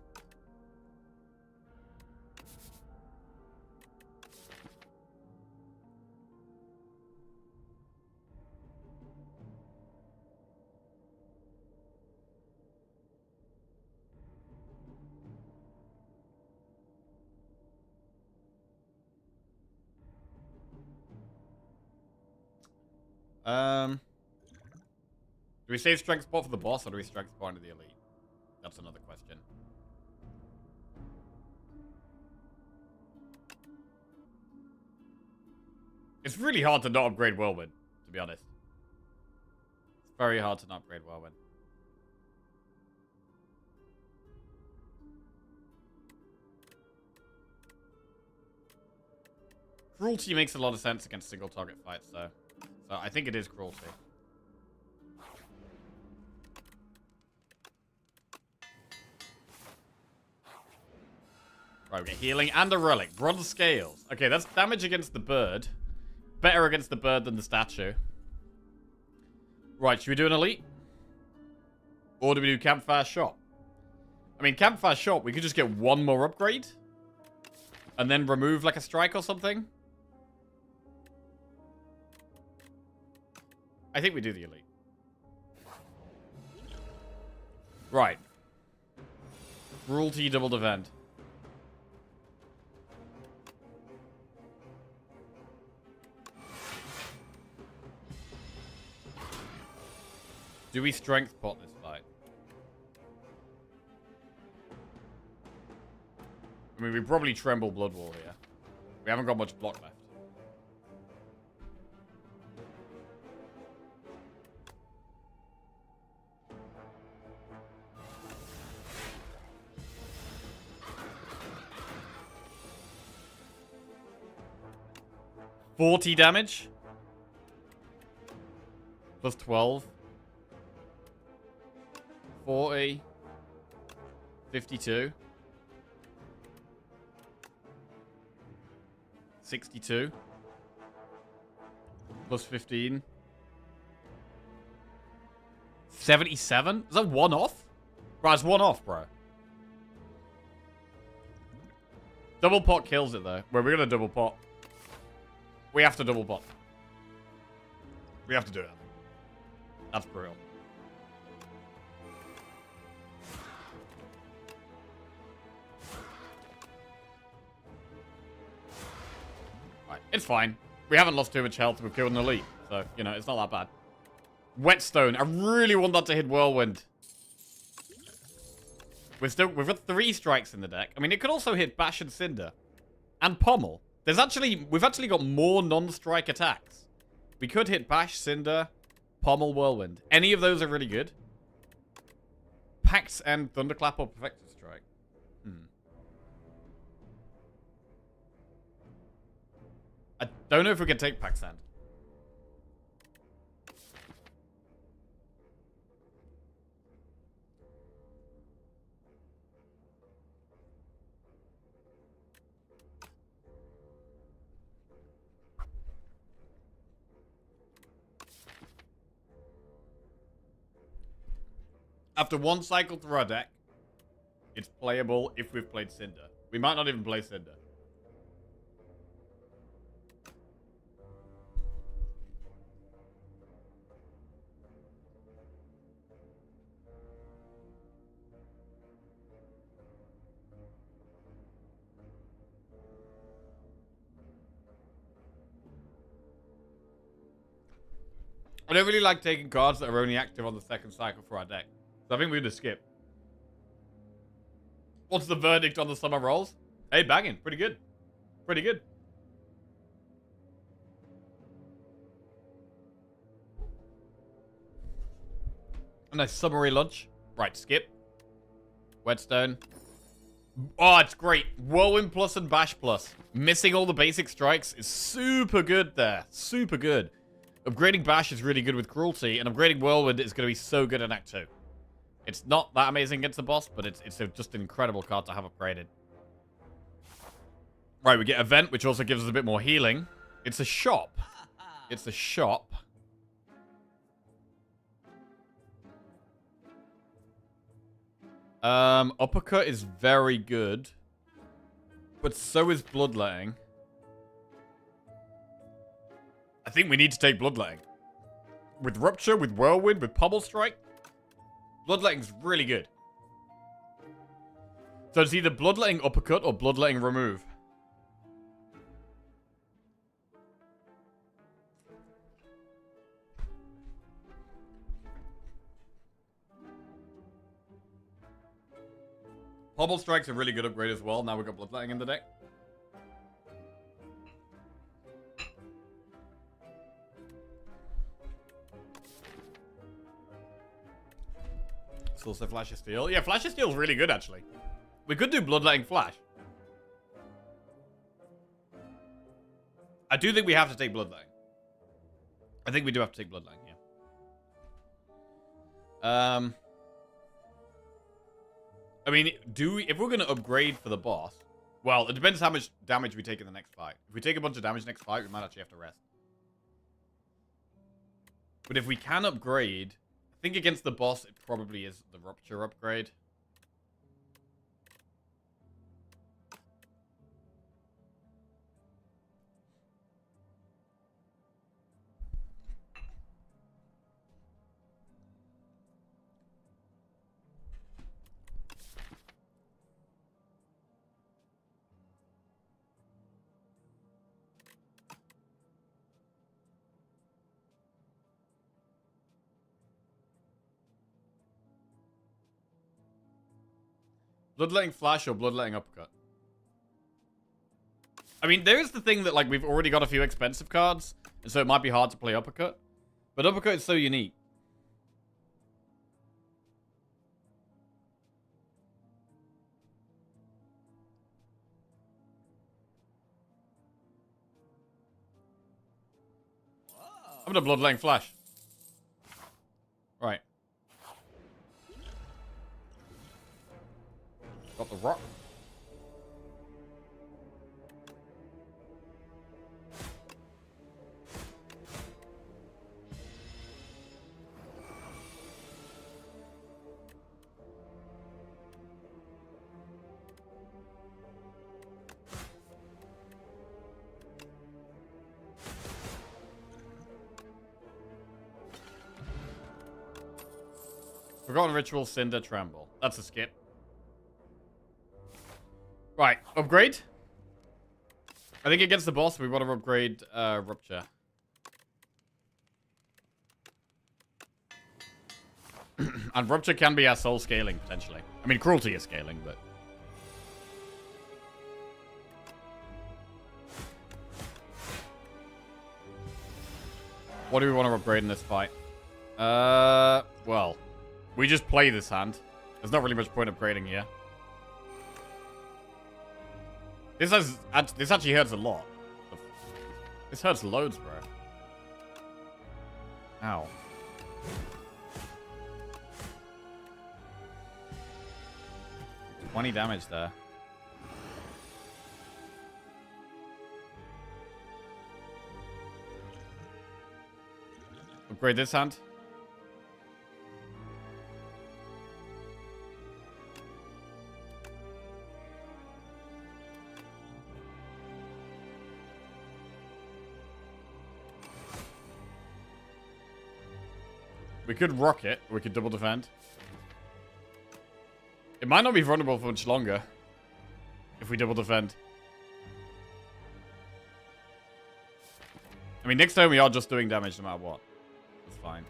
Speaker 1: Do we save strength spot for the boss, or do we strength spot into the elite? That's another question. It's really hard to not upgrade Whirlwind, to be honest. It's very hard to not upgrade Whirlwind. Cruelty makes a lot of sense against single target fights, though. So I think it is cruelty. Right, we get healing and a relic. Bronze scales. Okay, that's damage against the bird. Better against the bird than the statue. Right, should we do an elite? Or do we do campfire shop? I mean, campfire shop, we could just get one more upgrade. And then remove like a strike or something. I think we do the elite. Right. Cruelty double defend. Do we strength pot this fight? I mean, we probably tremble blood wall here. We haven't got much block left. $40 damage. Plus 12. 40. 52. 62. Plus 15. 77? Is that one off? Bro, it's one off, bro. Double pot kills it, though. Well, we're gonna double pot. We have to double pot. We have to do it. That's brutal. Right, it's fine. We haven't lost too much health. We've killed an elite. So, you know, it's not that bad. Whetstone. I really want that to hit Whirlwind. We've got 3 strikes in the deck. I mean, it could also hit Bash and Cinder. And Pommel. We've actually got more non-strike attacks. We could hit Bash, Cinder, Pommel, Whirlwind. Any of those are really good. Pax and Thunderclap or Perfected Strike. I don't know if we can take Pax and. After one cycle through our deck, it's playable if we've played Cinder. We might not even play Cinder. I don't really like taking cards that are only active on the second cycle for our deck. So I think we're going to skip. What's the verdict on the summer rolls? Hey, banging. Pretty good. Pretty good. A nice summery lunch. Right, skip. Whetstone. Oh, it's great. Whirlwind plus and Bash plus. Missing all the basic strikes is super good there. Super good. Upgrading Bash is really good with Cruelty, and upgrading Whirlwind is going to be so good in Act 2. It's not that amazing against the boss, but it's just an incredible card to have upgraded. Right, we get Event, which also gives us a bit more healing. It's a shop. It's a shop. Uppercut is very good. But so is Bloodletting. I think we need to take Bloodletting. With Rupture, with Whirlwind, with Pommel Strike. Bloodletting's really good. So it's either Bloodletting Uppercut or Bloodletting Remove. Hobble Strike's a really good upgrade as well. Now we've got Bloodletting in the deck. It's also Flash of Steel. Yeah, Flash of Steel is really good, actually. We could do Bloodletting Flash. I do think we have to take Bloodletting. I think we do have to take Bloodletting, yeah. I mean, if we're going to upgrade for the boss... Well, it depends how much damage we take in the next fight. If we take a bunch of damage next fight, we might actually have to rest. But if we can upgrade... I think against the boss, it probably is the Rupture upgrade. Bloodletting Flash or Bloodletting Uppercut? I mean, there's the thing that, like, we've already got a few expensive cards, and so it might be hard to play Uppercut. But Uppercut is so unique. I'm gonna Bloodletting Flash. Right. Got the rock. Forgotten Ritual, Cinder, Tremble. That's a skip. Right, upgrade. I think against the boss, we want to upgrade Rupture. And Rupture can be our soul scaling, potentially. I mean, Cruelty is scaling, but... What do we want to upgrade in this fight? Well, we just play this hand. There's not really much point upgrading here. This actually hurts a lot. This hurts loads, bro. Ow. $20 damage there. Upgrade this hand. We could rock it. We could double defend. It might not be vulnerable for much longer. If we double defend. I mean, next time we are just doing damage no matter what. That's fine.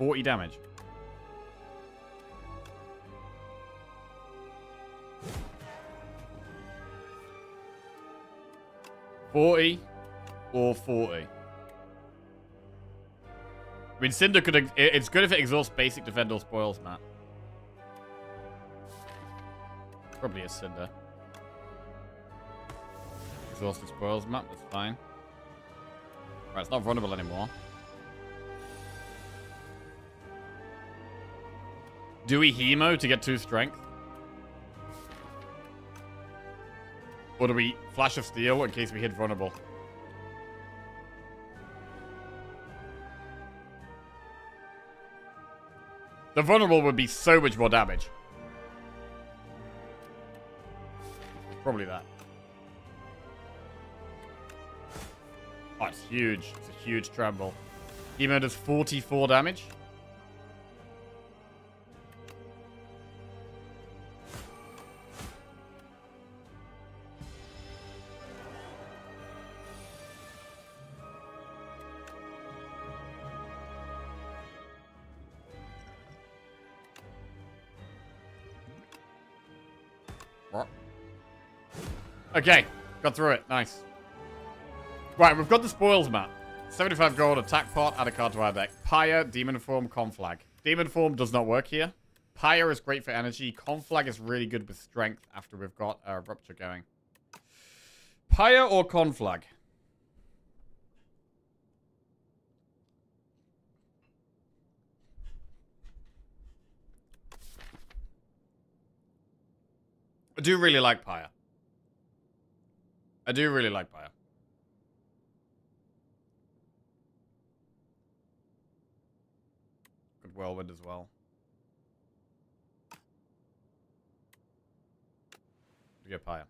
Speaker 1: $40 damage. $40 or $40. I mean, Cinder could... It's good if it exhausts basic defend or spoils, Matt. Probably a Cinder. Exhausted spoils map, that's fine. Right, it's not vulnerable anymore. Do we Hemo to get 2 strength? Or do we Flash of Steel in case we hit vulnerable? The vulnerable would be so much more damage. Probably that. Oh, it's huge. It's a huge tremble. Hemo does 44 damage. Okay, got through it. Nice. Right, we've got the spoils map. 75 gold, attack pot, add a card to our deck. Pyre, demon form, conflag. Demon form does not work here. Pyre is great for energy. Conflag is really good with strength after we've got Rupture going. Pyre or conflag? I do really like Pyre. I do really like Pyre. Good Whirlwind as well. We get Pyre.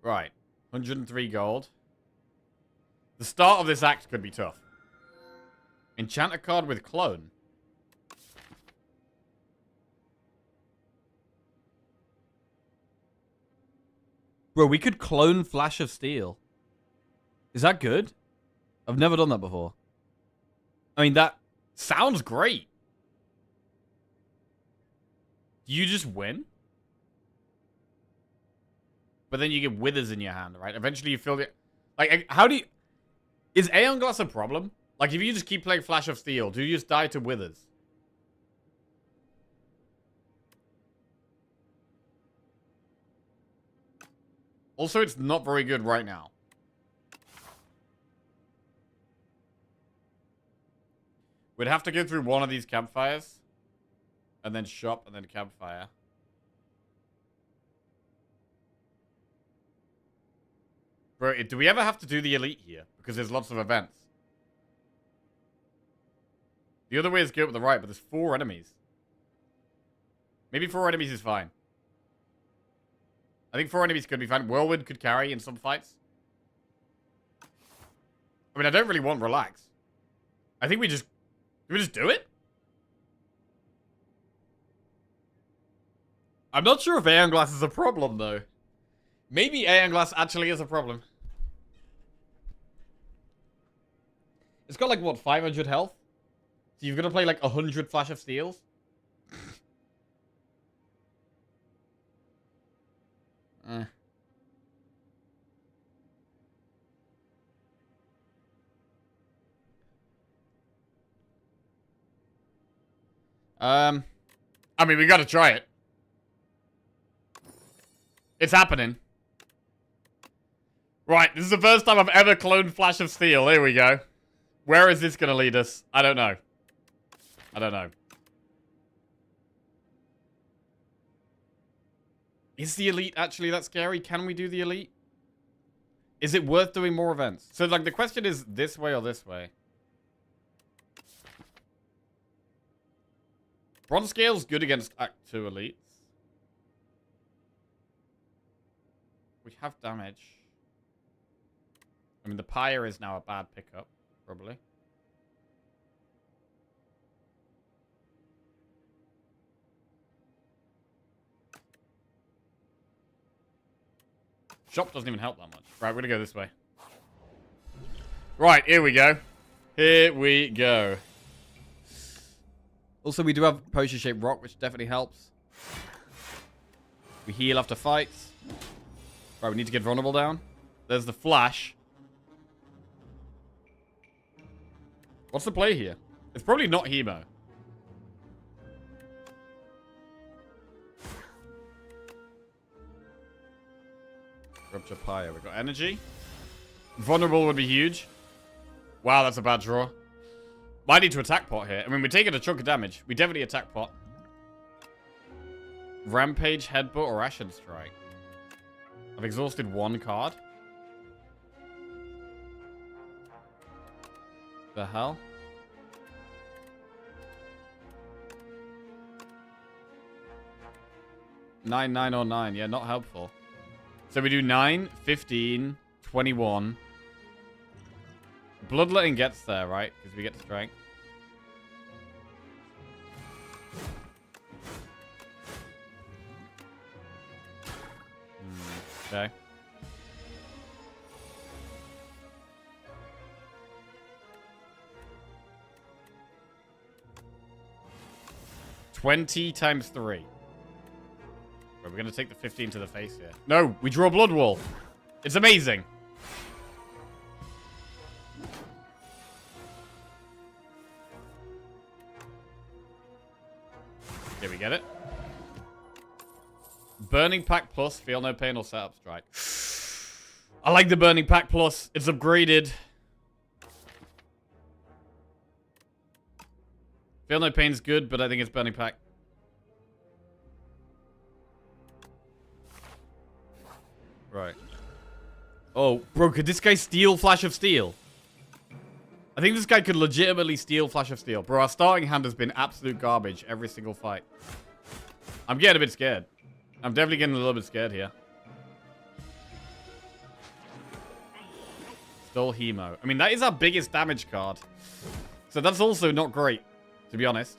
Speaker 1: Right. 103 gold. The start of this act could be tough. Enchant a card with clone. Bro, we could clone Flash of Steel. Is that good? I've never done that before. I mean, that sounds great. You just win? But then you get Withers in your hand, right? Eventually you fill it. Like, how do you... Is Aeon Glass a problem? Like, if you just keep playing Flash of Steel, do you just die to Withers? Also, it's not very good right now. We'd have to go through one of these campfires. And then shop, and then campfire. Bro, do we ever have to do the elite here? Because there's lots of events. The other way is good with the right, but there's 4 enemies. Maybe 4 enemies is fine. I think 4 enemies could be fine. Whirlwind could carry in some fights. I mean, I don't really want relax. I think we just... Do we just do it? I'm not sure if Aeon Glass is a problem, though. Maybe Aeon Glass actually is a problem. It's got, like, what, 500 health? So you've got to play, like, 100 Flash of Steels? I mean, we gotta try it. It's happening. Right, this is the first time I've ever cloned Flash of Steel. Here we go. Where is this gonna lead us? I don't know. I don't know. Is the elite actually that scary? Can we do the elite? Is it worth doing more events? So, like, the question is this way or this way? Bronze Scale's good against Act 2 elites. We have damage. I mean, the Pyre is now a bad pickup, probably. Shop doesn't even help that much. Right, we're gonna go this way. Right, here we go. Here we go. Also, we do have potion-shaped rock, which definitely helps. We heal after fights. Right, we need to get vulnerable down. There's the flash. What's the play here? It's probably not Hemo. Rupture Pyre. We've got energy. Vulnerable would be huge. Wow, that's a bad draw. Might need to attack pot here. I mean, we're taking a chunk of damage. We definitely attack pot. Rampage, Headbutt, or Ashen Strike. I've exhausted 1 card. The hell? Nine, 9, or 9. Yeah, not helpful. So we do 9, 15, 21. Bloodletting gets there, right? Because we get strength. Okay. $20 times 3. We're going to take the 15 to the face here. No, we draw Blood Wall. It's amazing. Here we get it. Burning Pack Plus, Feel No Pain or Setup Strike. I like the Burning Pack Plus. It's upgraded. Feel No Pain's good, but I think it's Burning Pack. Right. Oh, bro, could this guy steal Flash of Steel? I think this guy could legitimately steal Flash of Steel. Bro, our starting hand has been absolute garbage every single fight. I'm getting a bit scared. I'm definitely getting a little bit scared here. Stole Hemo. I mean, that is our biggest damage card. So that's also not great, to be honest.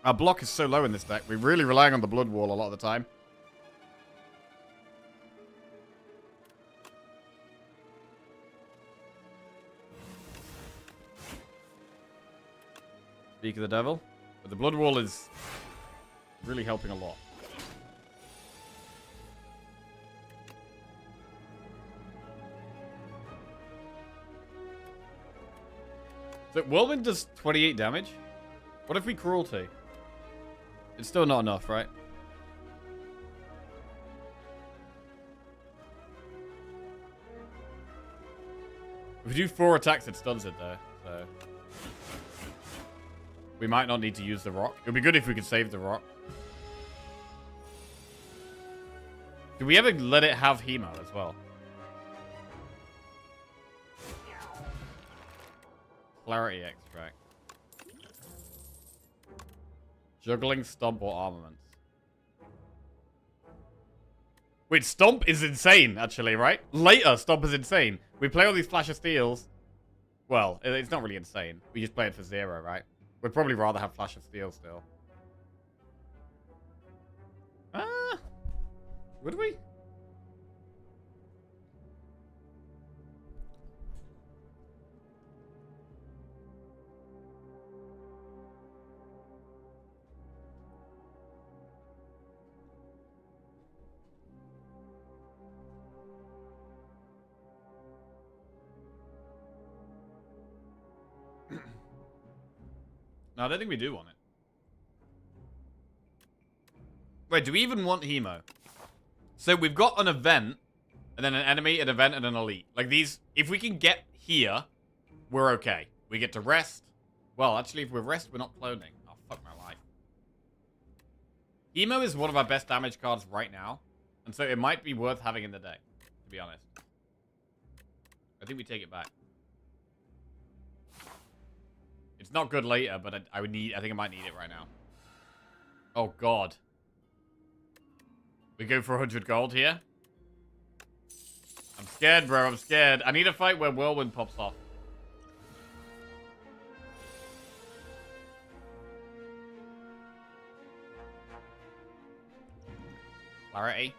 Speaker 1: Our block is so low in this deck. We're really relying on the Blood Wall a lot of the time. Speak of the Devil. But the Blood Wall is really helping a lot. So Whirlwind does 28 damage. What if we Cruelty? It's still not enough, right? If we do 4 attacks, it stuns it though. So we might not need to use the rock. It would be good if we could save the rock. Do we ever let it have Hemo as well? Clarity Extract. Juggling, Stomp, or Armaments. Wait, Stomp is insane, actually, right? Later, Stomp is insane. We play all these Flash of Steels. Well, it's not really insane. We just play it for 0, right? We'd probably rather have Flash of Steel still. Would we? No, I don't think we do want it. Wait, do we even want Hemo? So we've got an event, and then an enemy, an event, and an elite. Like these, if we can get here, we're okay. We get to rest. Well, actually, if we rest, we're not cloning. Oh, fuck my life. Hemo is one of our best damage cards right now, and so it might be worth having in the deck, to be honest. I think we take it back. It's not good later, but I think I might need it right now. Oh, God. We go for 100 gold here. I'm scared, bro. I'm scared. I need a fight where Whirlwind pops off. Clarity.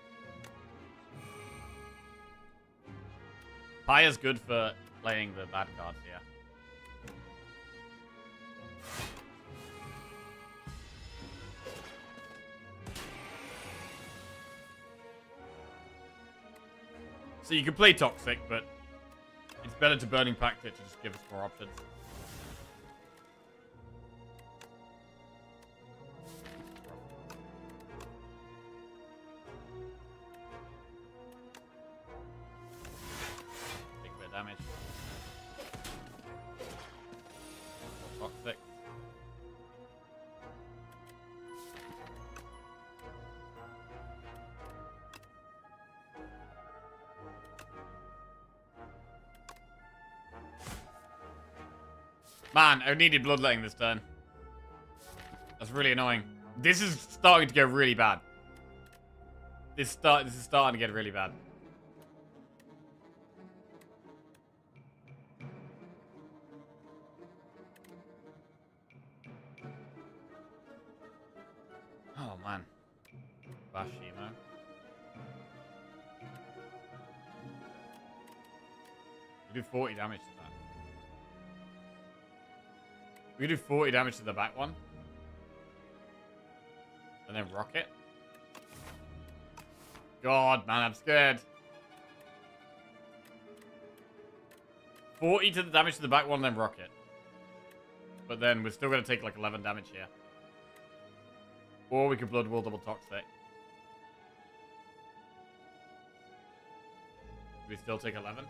Speaker 1: Fire's good for playing the bad cards here. So you can play Toxic, but it's better to Burning Pact it to just give us more options. Take a bit of damage. Toxic. Man, I needed bloodletting this turn. That's really annoying. This is starting to get really bad. This is starting to get really bad. Oh man. Bash Hemo. We do 40 damage to that. We can do 40 damage to the back one. And then rocket. God, man, I'm scared. 40 to the damage to the back one, then rocket. But then we're still going to take like 11 damage here. Or we could Blood Will double toxic. We still take 11.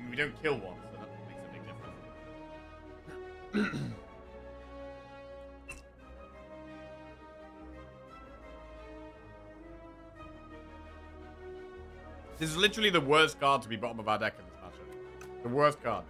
Speaker 1: We don't kill one, so that makes a big difference. This is literally the worst card to be bottom of our deck in this matchup. The worst card.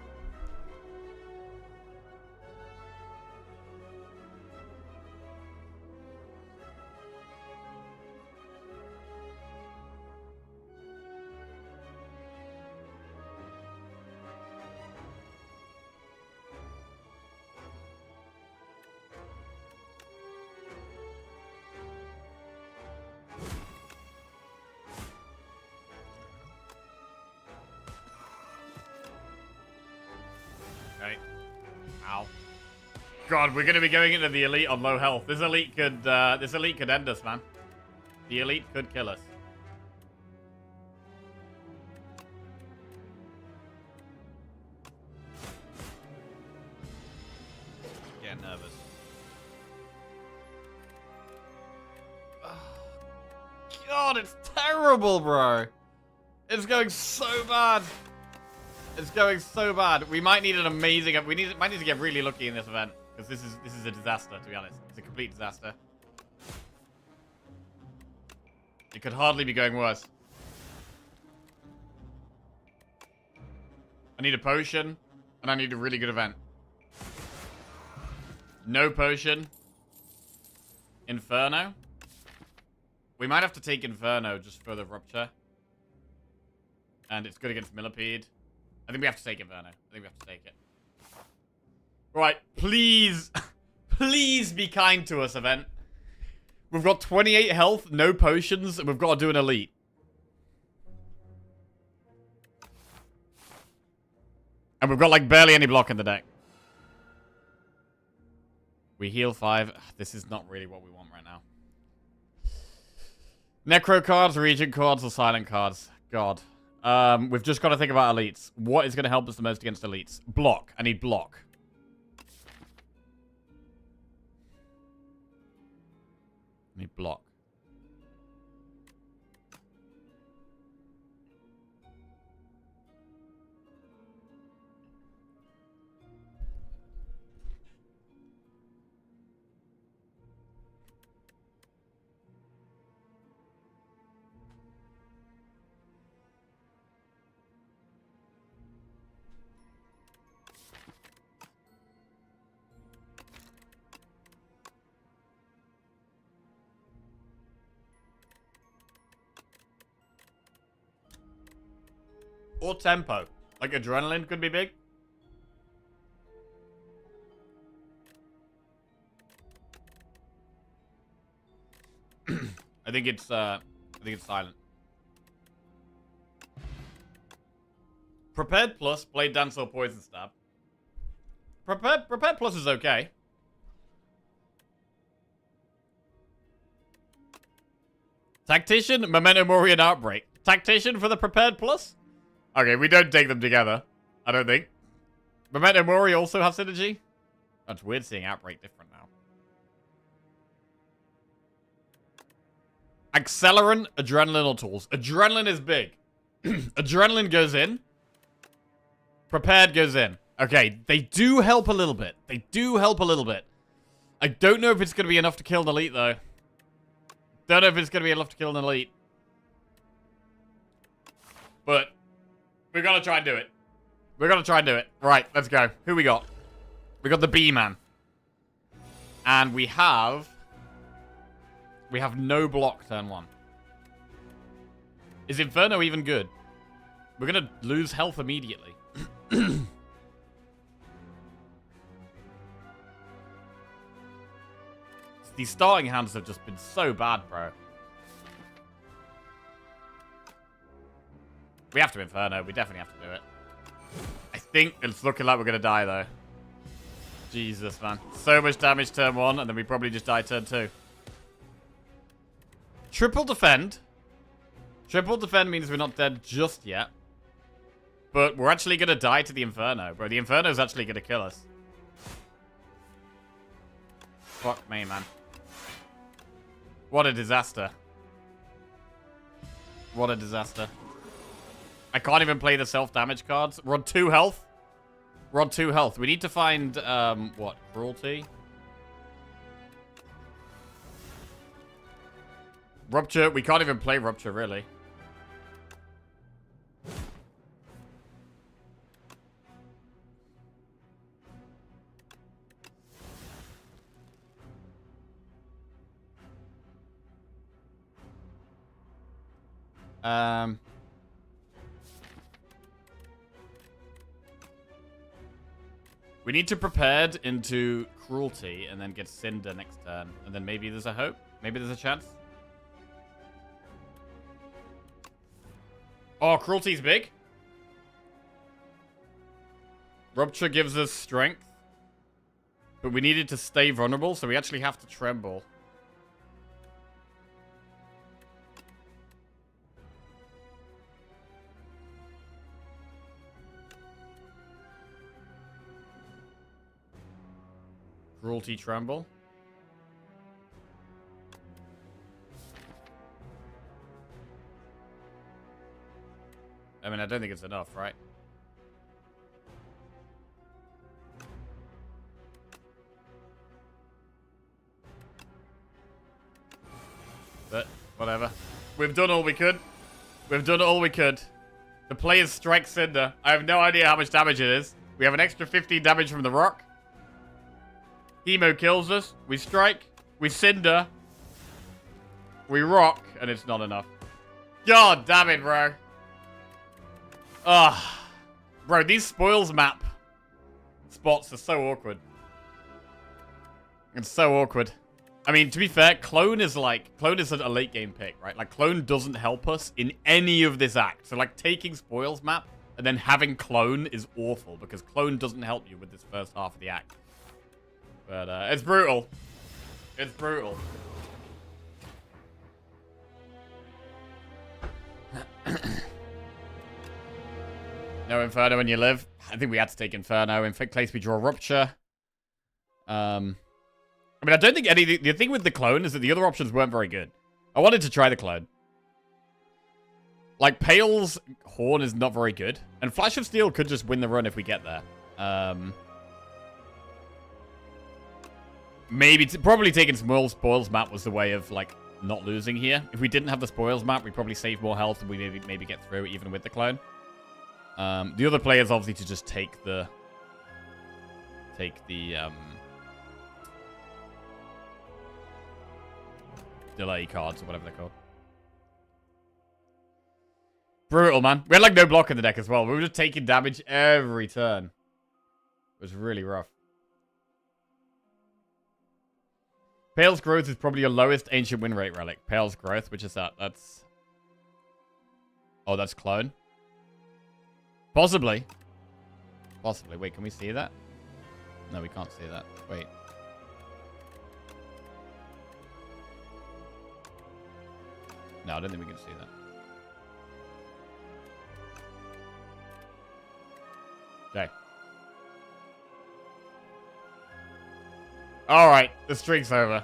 Speaker 1: Okay. Ow. God, we're gonna be going into the elite on low health. This elite could end us, man. The elite could kill us. Getting nervous. Oh, God, it's terrible, bro. It's going so bad. It's going so bad. We might need an amazing. Might need to get really lucky in this event because this is a disaster. To be honest, it's a complete disaster. It could hardly be going worse. I need a potion, and I need a really good event. No potion. Inferno. We might have to take Inferno just for the rupture, and it's good against Millipede. I think we have to take Inferno. I think we have to take it. Right, please. Please be kind to us, event. We've got 28 health, no potions, and we've got to do an elite. And we've got, like, barely any block in the deck. We heal 5. This is not really what we want right now. Necro cards, Regent cards, or Silent cards. God. We've just got to think about elites. What is going to help us the most against elites? Block. I need block. I need block. Or tempo. Like adrenaline could be big. I think it's silent. Prepared plus, Blade Dance or Poison Stab. Prepared plus is okay. Tactician, Memento Mori, and Outbreak. Tactician for the Prepared plus? Okay, we don't take them together. I don't think. Memento Mori also have synergy? That's weird seeing Outbreak different now. Accelerant, Adrenaline, or Tools. Adrenaline is big. Adrenaline goes in. Prepared goes in. Okay, they do help a little bit. They do help a little bit. I don't know if it's going to be enough to kill an elite, though. Don't know if it's going to be enough to kill an elite. But we're going to try and do it. We're going to try and do it. Right, let's go. Who we got? We got the B-Man. And we have no block turn 1. Is Inferno even good? We're going to lose health immediately. These starting hands have just been so bad, bro. We have to Inferno. We definitely have to do it. I think it's looking like we're going to die, though. Jesus, man. So much damage turn 1, and then we probably just die turn 2. Triple defend. Triple defend means we're not dead just yet. But we're actually going to die to the Inferno. Bro, the Inferno's actually going to kill us. Fuck me, man. What a disaster. What a disaster. I can't even play the self-damage cards. We're on 2 health. We're on 2 health. We need to find, what? Cruelty? Rupture. We can't even play Rupture, really. We need to prepared into Cruelty and then get Cinder next turn. And then maybe there's a hope. Maybe there's a chance. Oh, Cruelty's big. Rupture gives us strength. But we needed to stay vulnerable, so we actually have to tremble. Cruelty tremble. I mean, I don't think it's enough, right? But, whatever. We've done all we could. We've done all we could. The players strike Cinder. I have no idea how much damage it is. We have an extra 15 damage from the rock. Hemo kills us. We strike. We Cinder. We rock. And it's not enough. God damn it, bro. Ugh. Bro, these spoils map spots are so awkward. It's so awkward. I mean, to be fair, Clone is a late game pick, right? Like, Clone doesn't help us in any of this act. So, like, taking spoils map and then having Clone is awful because Clone doesn't help you with this first half of the act. But, it's brutal. It's brutal. No Inferno when you live. I think we had to take Inferno. In case we draw Rupture. I mean, I don't think the thing with the Clone is that the other options weren't very good. I wanted to try the Clone. Like, Pale's Horn is not very good. And Flash of Steel could just win the run if we get there. Probably taking Spoils map was the way of, like, not losing here. If we didn't have the Spoils map, we'd probably save more health and we maybe get through even with the Clone. The other play is obviously to just take the delay cards or whatever they're called. Brutal, man. We had like no block in the deck as well. We were just taking damage every turn. It was really rough. Pale's Growth is probably your lowest ancient win rate relic. Pale's Growth, which is that? That's... Oh, that's Clone. Possibly. Possibly. Wait, can we see that? No, we can't see that. Wait. No, I don't think we can see that. Okay. Alright, the streak's over.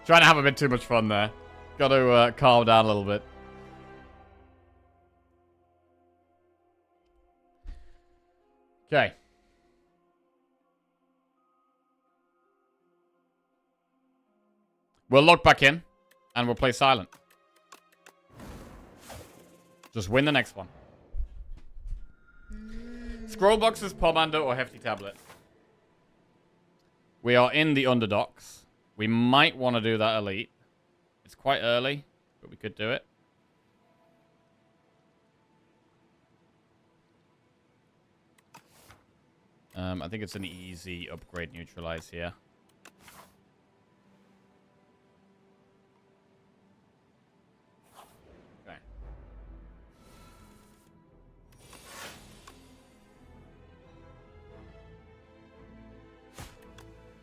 Speaker 1: Trying to have a bit too much fun there. Got to calm down a little bit. Okay. We'll log back in, and we'll play silent. Just win the next one. Scroll boxes, Pomander, or Hefty Tablet. We are in the Underdocs. We might want to do that Elite. It's quite early, but we could do it. I think it's an easy upgrade neutralize here. Okay.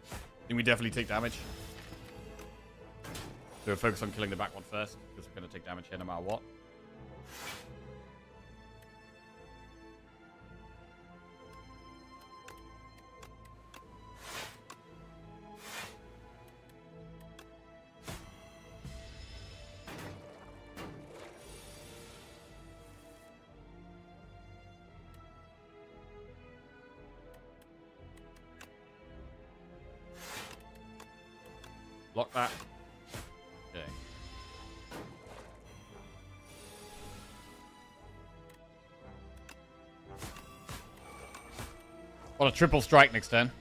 Speaker 1: I think we definitely take damage. So we'll focus on killing the back one first, because we're going to take damage here no matter what. Block that. Okay. What a triple strike next turn.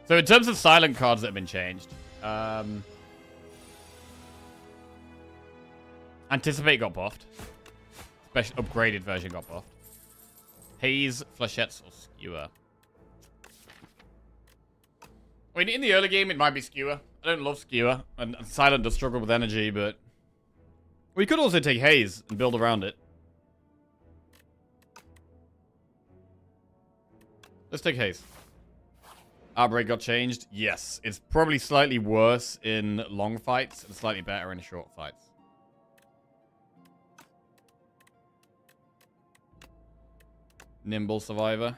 Speaker 1: So in terms of silent cards that have been changed, Anticipate got buffed. Special upgraded version got buffed. Haze, Flechettes, or Skewer. I mean, in the early game, it might be Skewer. I don't love Skewer, and Silent does struggle with energy, but... We could also take Haze and build around it. Let's take Haze. Outbreak got changed. Yes, it's probably slightly worse in long fights and slightly better in short fights. Nimble Survivor.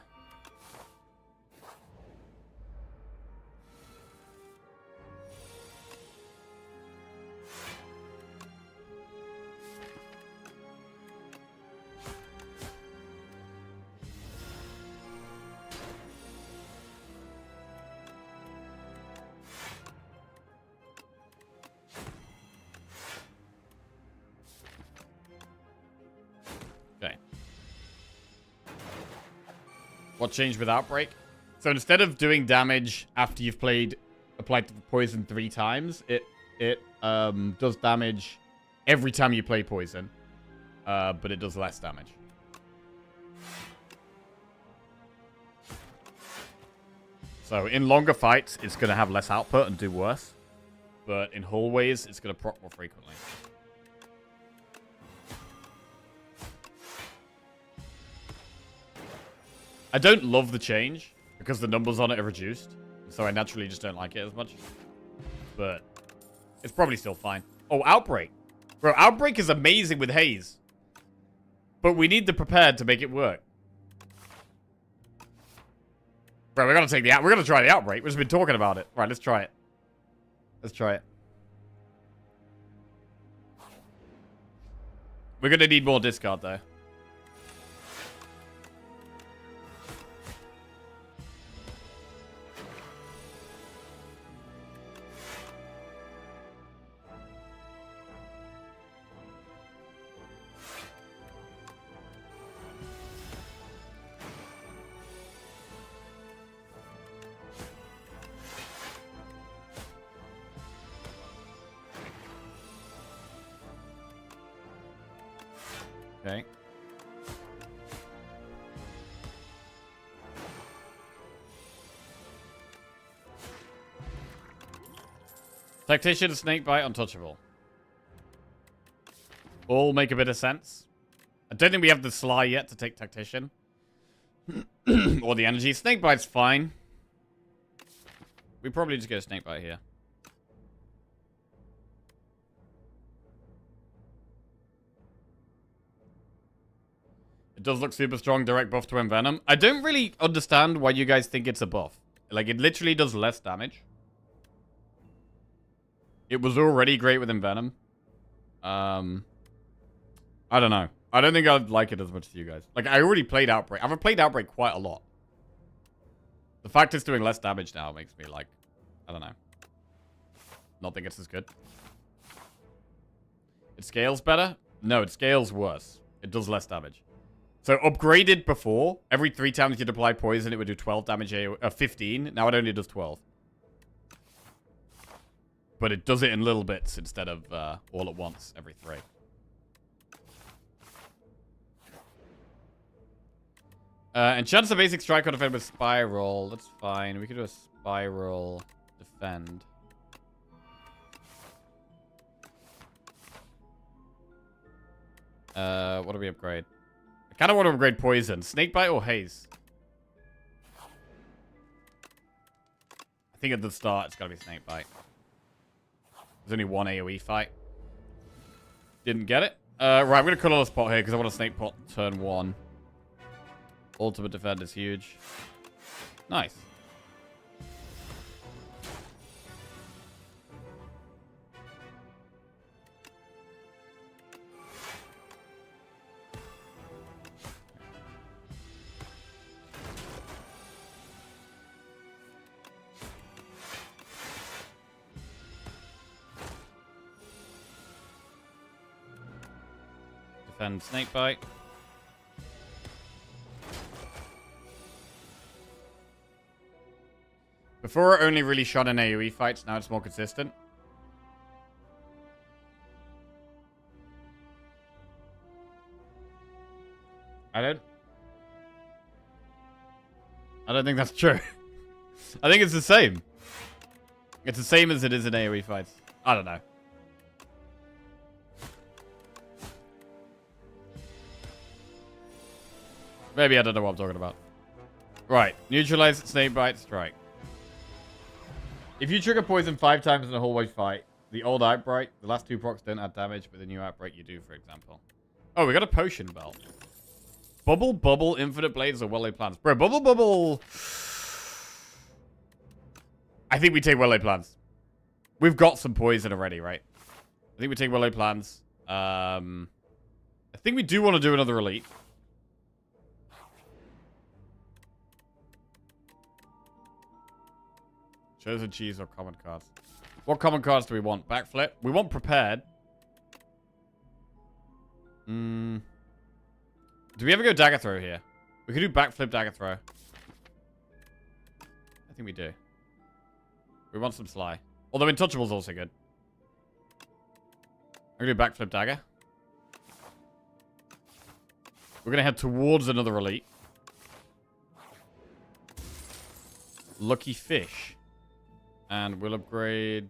Speaker 1: Okay. What changed with Outbreak? So instead of doing damage after you've applied the poison 3 times, it does damage every time you play poison, but it does less damage. So in longer fights, it's going to have less output and do worse, but in hallways, it's going to proc more frequently. I don't love the change, because the numbers on it are reduced. So I naturally just don't like it as much. But it's probably still fine. Oh, Outbreak. Bro, Outbreak is amazing with Haze. But we need the Prepared to make it work. Bro, we're gonna try the Outbreak. We've just been talking about it. Right, let's try it. Let's try it. We're gonna need more discard, though. Okay. Tactician and Snakebite untouchable. All make a bit of sense. I don't think we have the Sly yet to take Tactician. Or the energy. Snakebite's fine. We probably just go Snakebite here. It does look super strong, direct buff to Envenom. I don't really understand why you guys think it's a buff. Like, it literally does less damage. It was already great with Envenom. I don't know. I don't think I'd like it as much as you guys. Like, I already played Outbreak. I've played Outbreak quite a lot. The fact it's doing less damage now makes me, like, I don't know. Not think it's as good. It scales better? No, it scales worse. It does less damage. So upgraded before, every 3 times you'd apply poison, it would do 12 damage, 15. Now it only does 12. But it does it in little bits instead of all at once, every 3. Enchants a basic strike or defend with Spiral. That's fine. We could do a Spiral defend. What do we upgrade? I kind of want to upgrade Poison. Snakebite or Haze? I think at the start, it's got to be Snakebite. There's only one AoE fight. Didn't get it. Right, I'm going to colorless pot here because I want a snake pot turn 1. Ultimate defend is huge. Nice. Defend snakebite. Before, it only really shot in AoE fights. Now it's more consistent. I don't think that's true. I think it's the same. It's the same as it is in AoE fights. I don't know. Maybe I don't know what I'm talking about. Right. Neutralize snakebite strike. If you trigger poison 5 times in a hallway fight, the old outbreak, the last 2 procs don't add damage, but the new outbreak you do, for example. Oh, we got a potion belt. Bubble, infinite blades, or well-laid plans. Bro, bubble. I think we take well-laid plans. We've got some poison already, right? I think we take well-laid plans. I think we do want to do another elite. Chosen cheese or common cards. What common cards do we want? Backflip. We want prepared. Do we ever go dagger throw here? We could do backflip dagger throw. I think we do. We want some Sly. Although Intouchable's also good. I'm going to do backflip dagger. We're going to head towards another elite. Lucky fish. And we'll upgrade...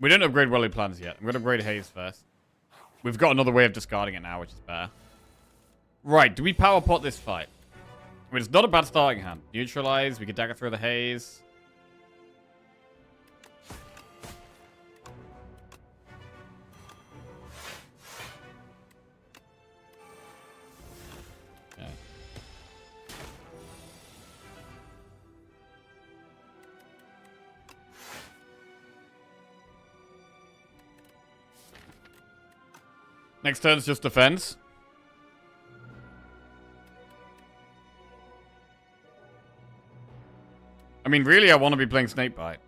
Speaker 1: We don't upgrade Welly plans yet. I'm going to upgrade Haze first. We've got another way of discarding it now, which is better. Right, do we power pot this fight? I mean, it's not a bad starting hand. Neutralize, we can dagger through the Haze. Next turn's just defense. I mean, really, I want to be playing Snakebite.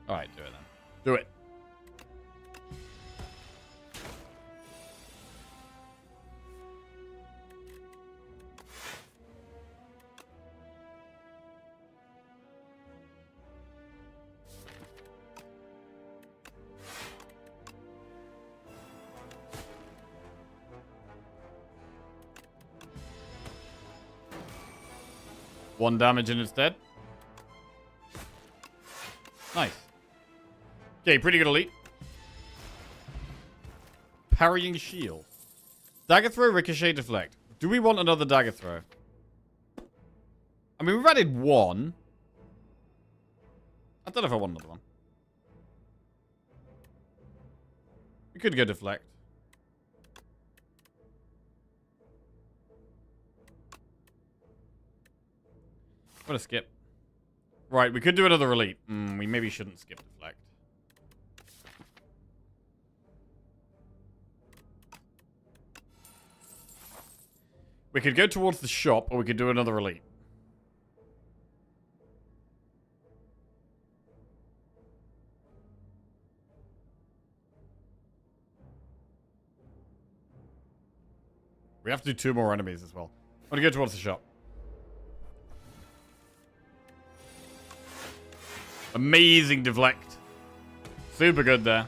Speaker 1: Alright, do it then. Do it. One damage and it's dead. Nice. Okay, pretty good elite. Parrying shield. Dagger throw, ricochet, deflect. Do we want another dagger throw? I mean, we've added one. I don't know if I want another one. We could go deflect. I'm gonna skip. Right, we could do another elite. We maybe shouldn't skip deflect. We could go towards the shop, or we could do another elite. We have to do 2 more enemies as well. I'm gonna go towards the shop. Amazing deflect. Super good there.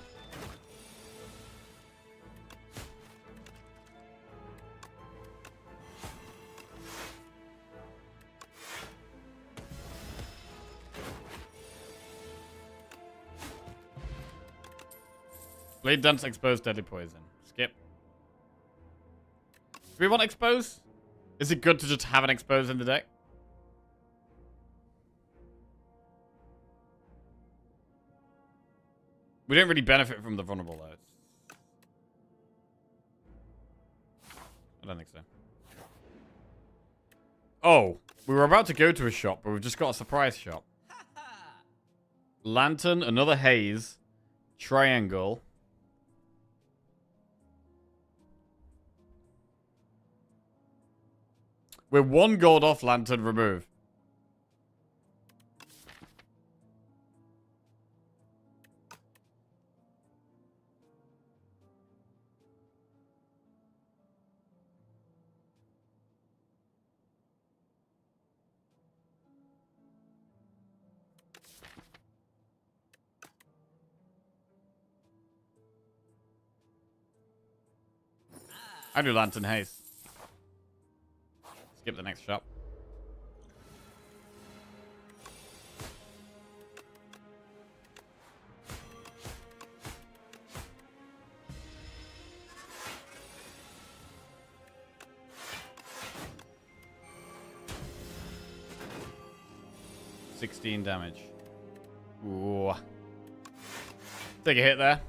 Speaker 1: Blade Dance Expose Deadly Poison. Skip. Do we want Expose? Is it good to just have an Expose in the deck? We don't really benefit from the vulnerable, though. I don't think so. Oh, we were about to go to a shop, but we've just got a surprise shop. Lantern, another haze, triangle. We're 1 gold off lantern remove. I do lantern haze. Skip the next shop. $16 damage. Ooh. Take a hit there.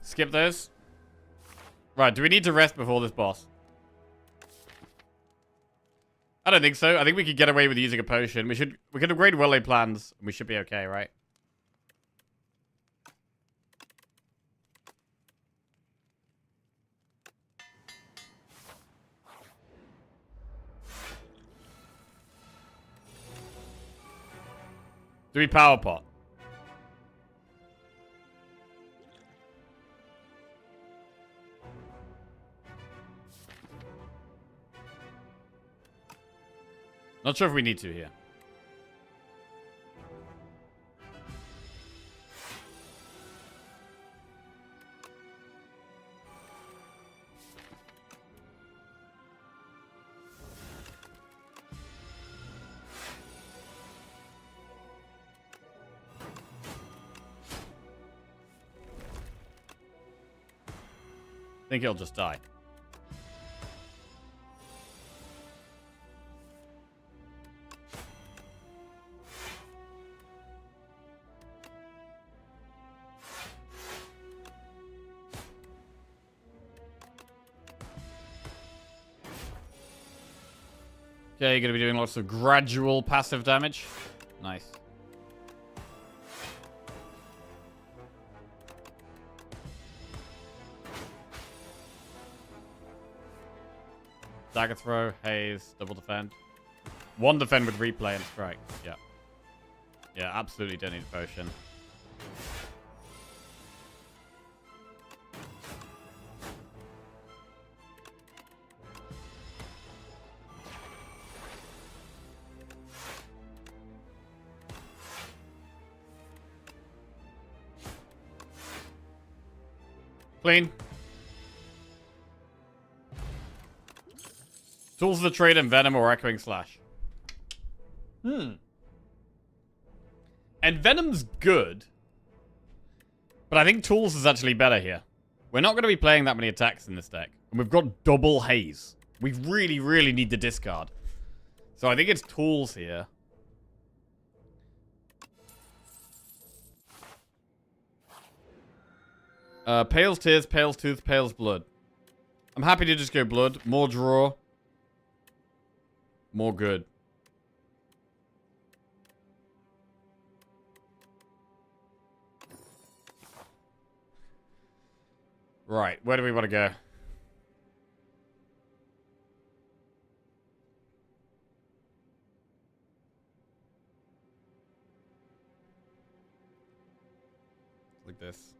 Speaker 1: Skip those. Right, do we need to rest before this boss? I don't think so. I think we could get away with using a potion. We can upgrade well-laid plans. And we should be okay, right? Do we power pot? Not sure if we need to here. I think he'll just die. Okay, you're going to be doing lots of gradual passive damage. Nice. Dagger throw, haze, double defend. 1 defend with replay and strike. Yeah. Yeah, absolutely don't need a potion. Clean. Tools of the trade and Venom or Echoing Slash. And Venom's good. But I think Tools is actually better here. We're not going to be playing that many attacks in this deck. And we've got double haze. We really, really need the discard. So I think it's Tools here. Pale's Tears, Pale's Tooth, Pale's Blood. I'm happy to just go Blood. More draw. More good. Right, where do we want to go? Like this.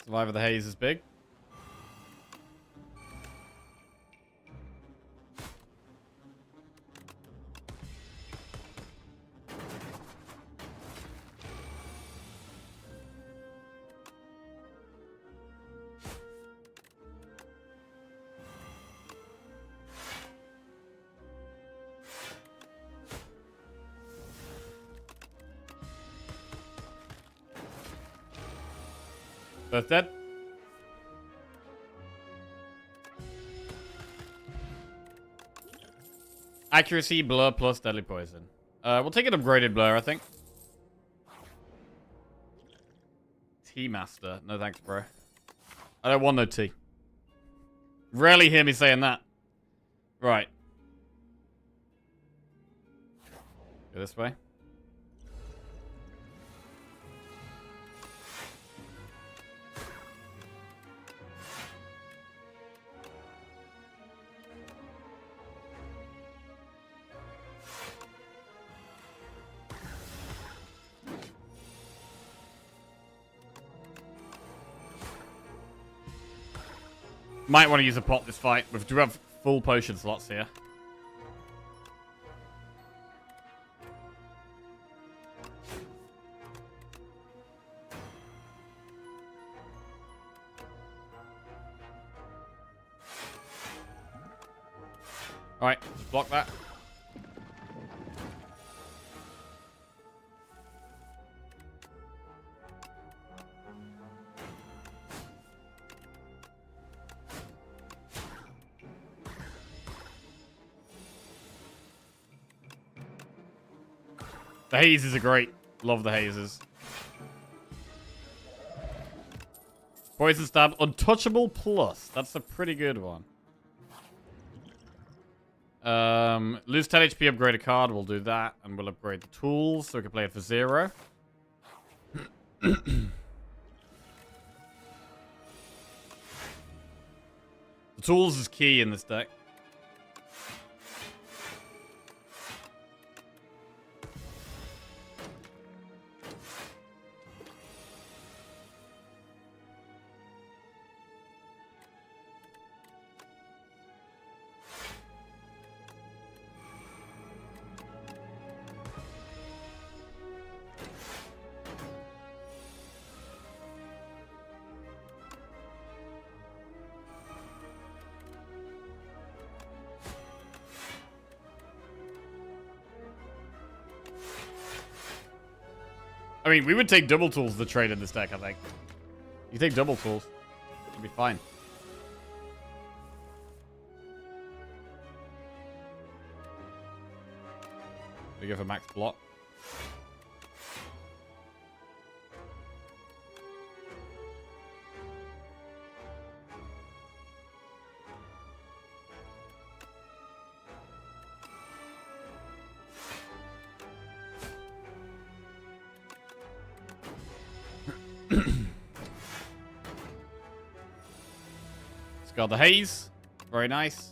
Speaker 1: Survivor the Haze is big. Both dead. Accuracy, blur, plus deadly poison. We'll take an upgraded blur, I think. Tea master. No thanks, bro. I don't want no tea. Rarely hear me saying that. Right. Go this way. Might want to use a pot this fight. We do have full potion slots here. Alright, just block that. The hazes are great. Love the hazes. Poison stab. Untouchable plus. That's a pretty good one. Lose 10 HP, upgrade a card. We'll do that. And we'll upgrade the tools so we can play it for 0. The tools is key in this deck. I mean, we would take double tools to trade in this deck, I think. You take double tools. It'll be fine. We go for max block. Got the haze. Very nice.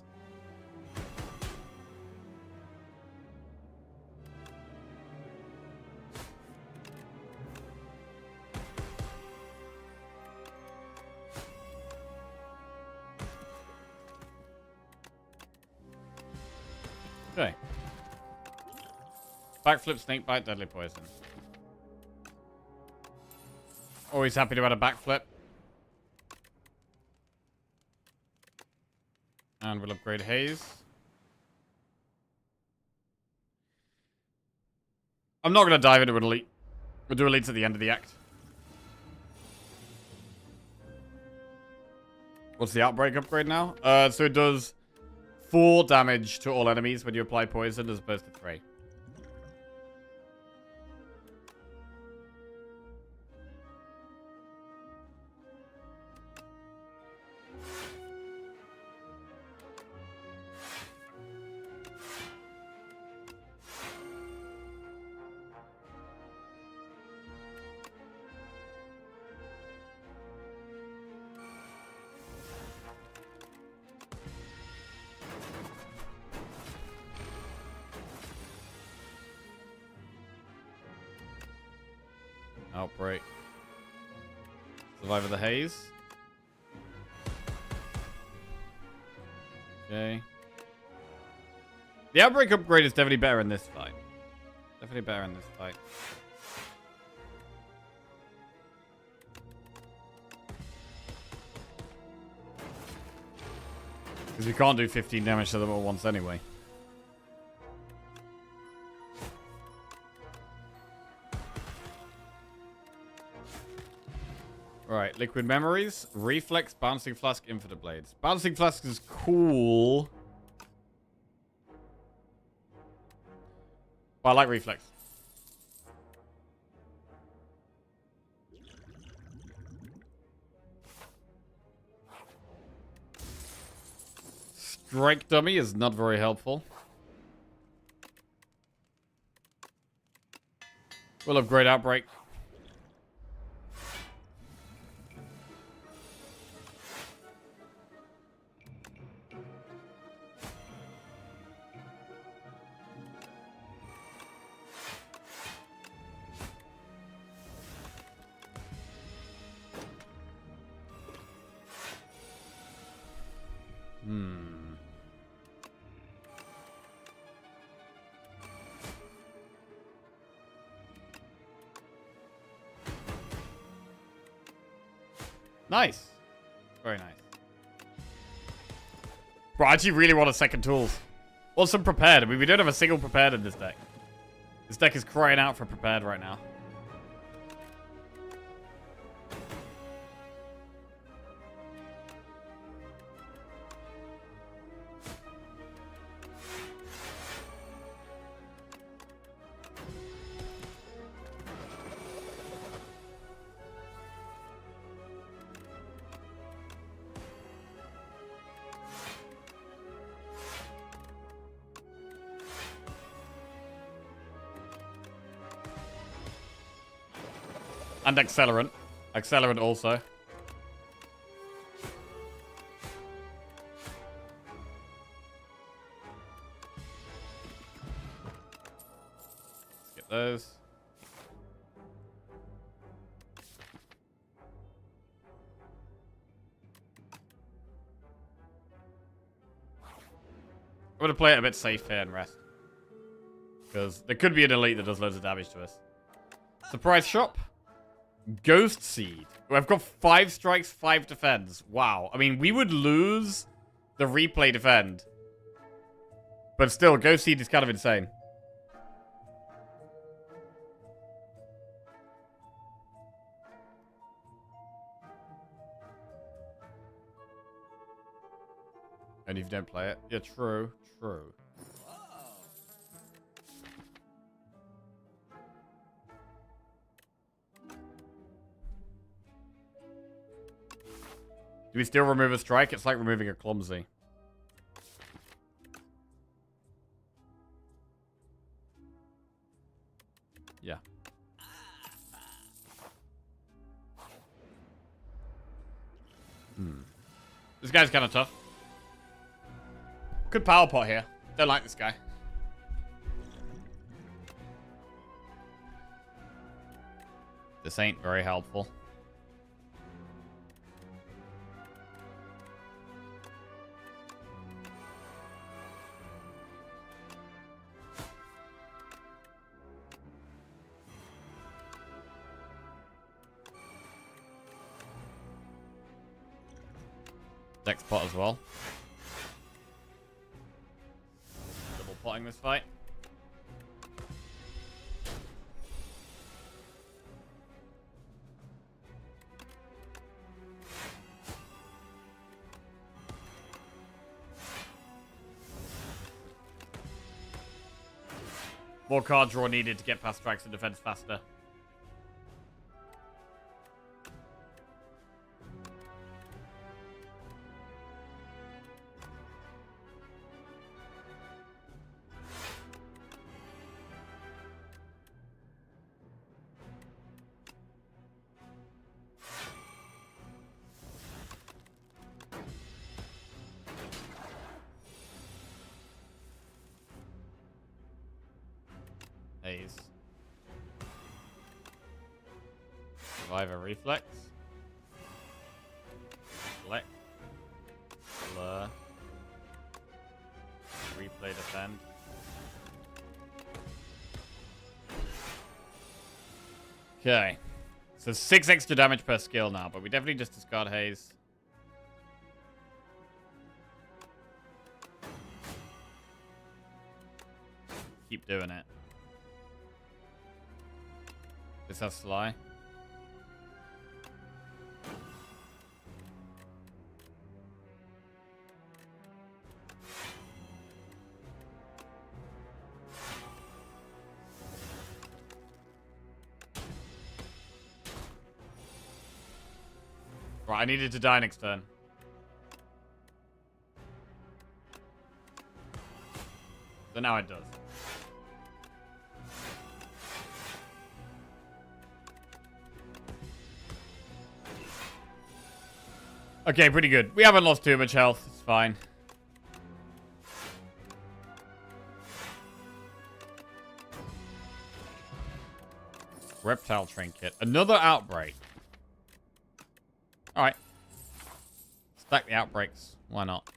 Speaker 1: Okay. Backflip, snake bite, deadly poison. Always happy to add a backflip. And we'll upgrade haze. I'm not going to dive into an elite. We'll do elites at the end of the act. What's the outbreak upgrade now? So it does 4 damage to all enemies when you apply poison as opposed to 3. Outbreak. Survivor the haze. Okay. The outbreak upgrade is definitely better in this fight. Definitely better in this fight. Because we can't do 15 damage to them at once anyway. Alright, Liquid Memories, Reflex, Bouncing Flask, Infinite Blades. Bouncing Flask is cool. But I like Reflex. Strike Dummy is not very helpful. We'll upgrade Outbreak. Nice. Very nice. Bro, I actually really want a second tools. Or some prepared. I mean, we don't have a single prepared in this deck. This deck is crying out for prepared right now. And Accelerant. Accelerant also. Let's get those. I'm going to play it a bit safe here and rest. Because there could be an elite that does loads of damage to us. Surprise shop. Ghost Seed. I've got 5 strikes, 5 defends. Wow. I mean, we would lose the replay defend. But still, Ghost Seed is kind of insane. And if you don't play it. Yeah, true. True. Do we still remove a strike? It's like removing a clumsy. Yeah. This guy's kind of tough. Good power pot here. Don't like this guy. This ain't very helpful. Next pot as well. Double potting this fight. More card draw needed to get past strikes and defense faster. Haze. Survivor Reflex. Select. Blur. Replay defend. Okay. So 6 extra damage per skill now, but we definitely just discard Haze. Keep doing it. This has Sly. Right, I needed to die next turn. So now it does. Okay, pretty good. We haven't lost too much health. It's fine. Reptile trinket. Another outbreak. Alright. Stack the outbreaks. Why not?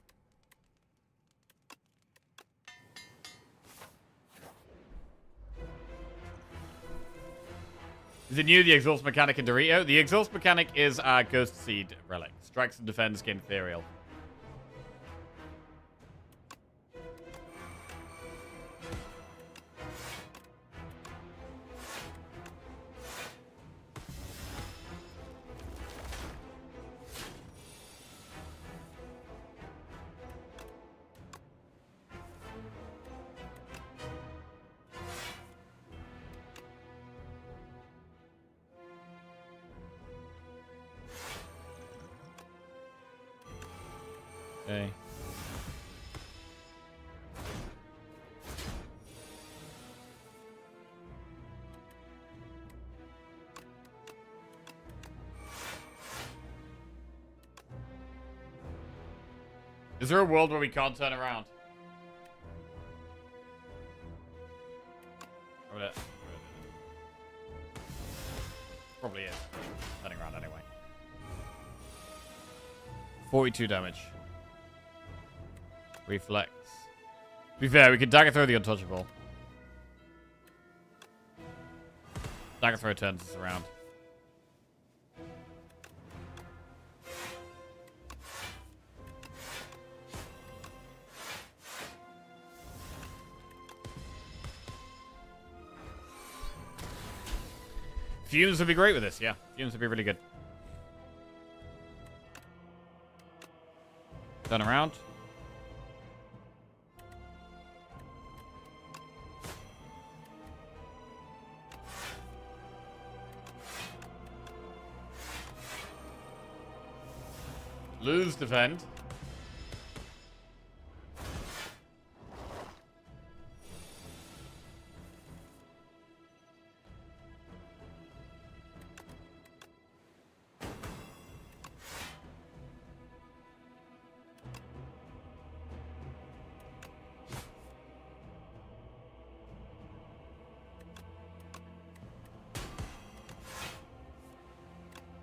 Speaker 1: Is it new, the exhaust mechanic in Dorito? The exhaust mechanic is our Ghost Seed relic. Strikes and defends, gain ethereal. Okay. Is there a world where we can't turn around? Probably is. Turning around anyway. 42 damage. Reflex. To be fair, we could dagger throw the untouchable. Dagger throw turns us around. Fumes would be great with this, yeah. Fumes would be really good. Turn around. Lose defend.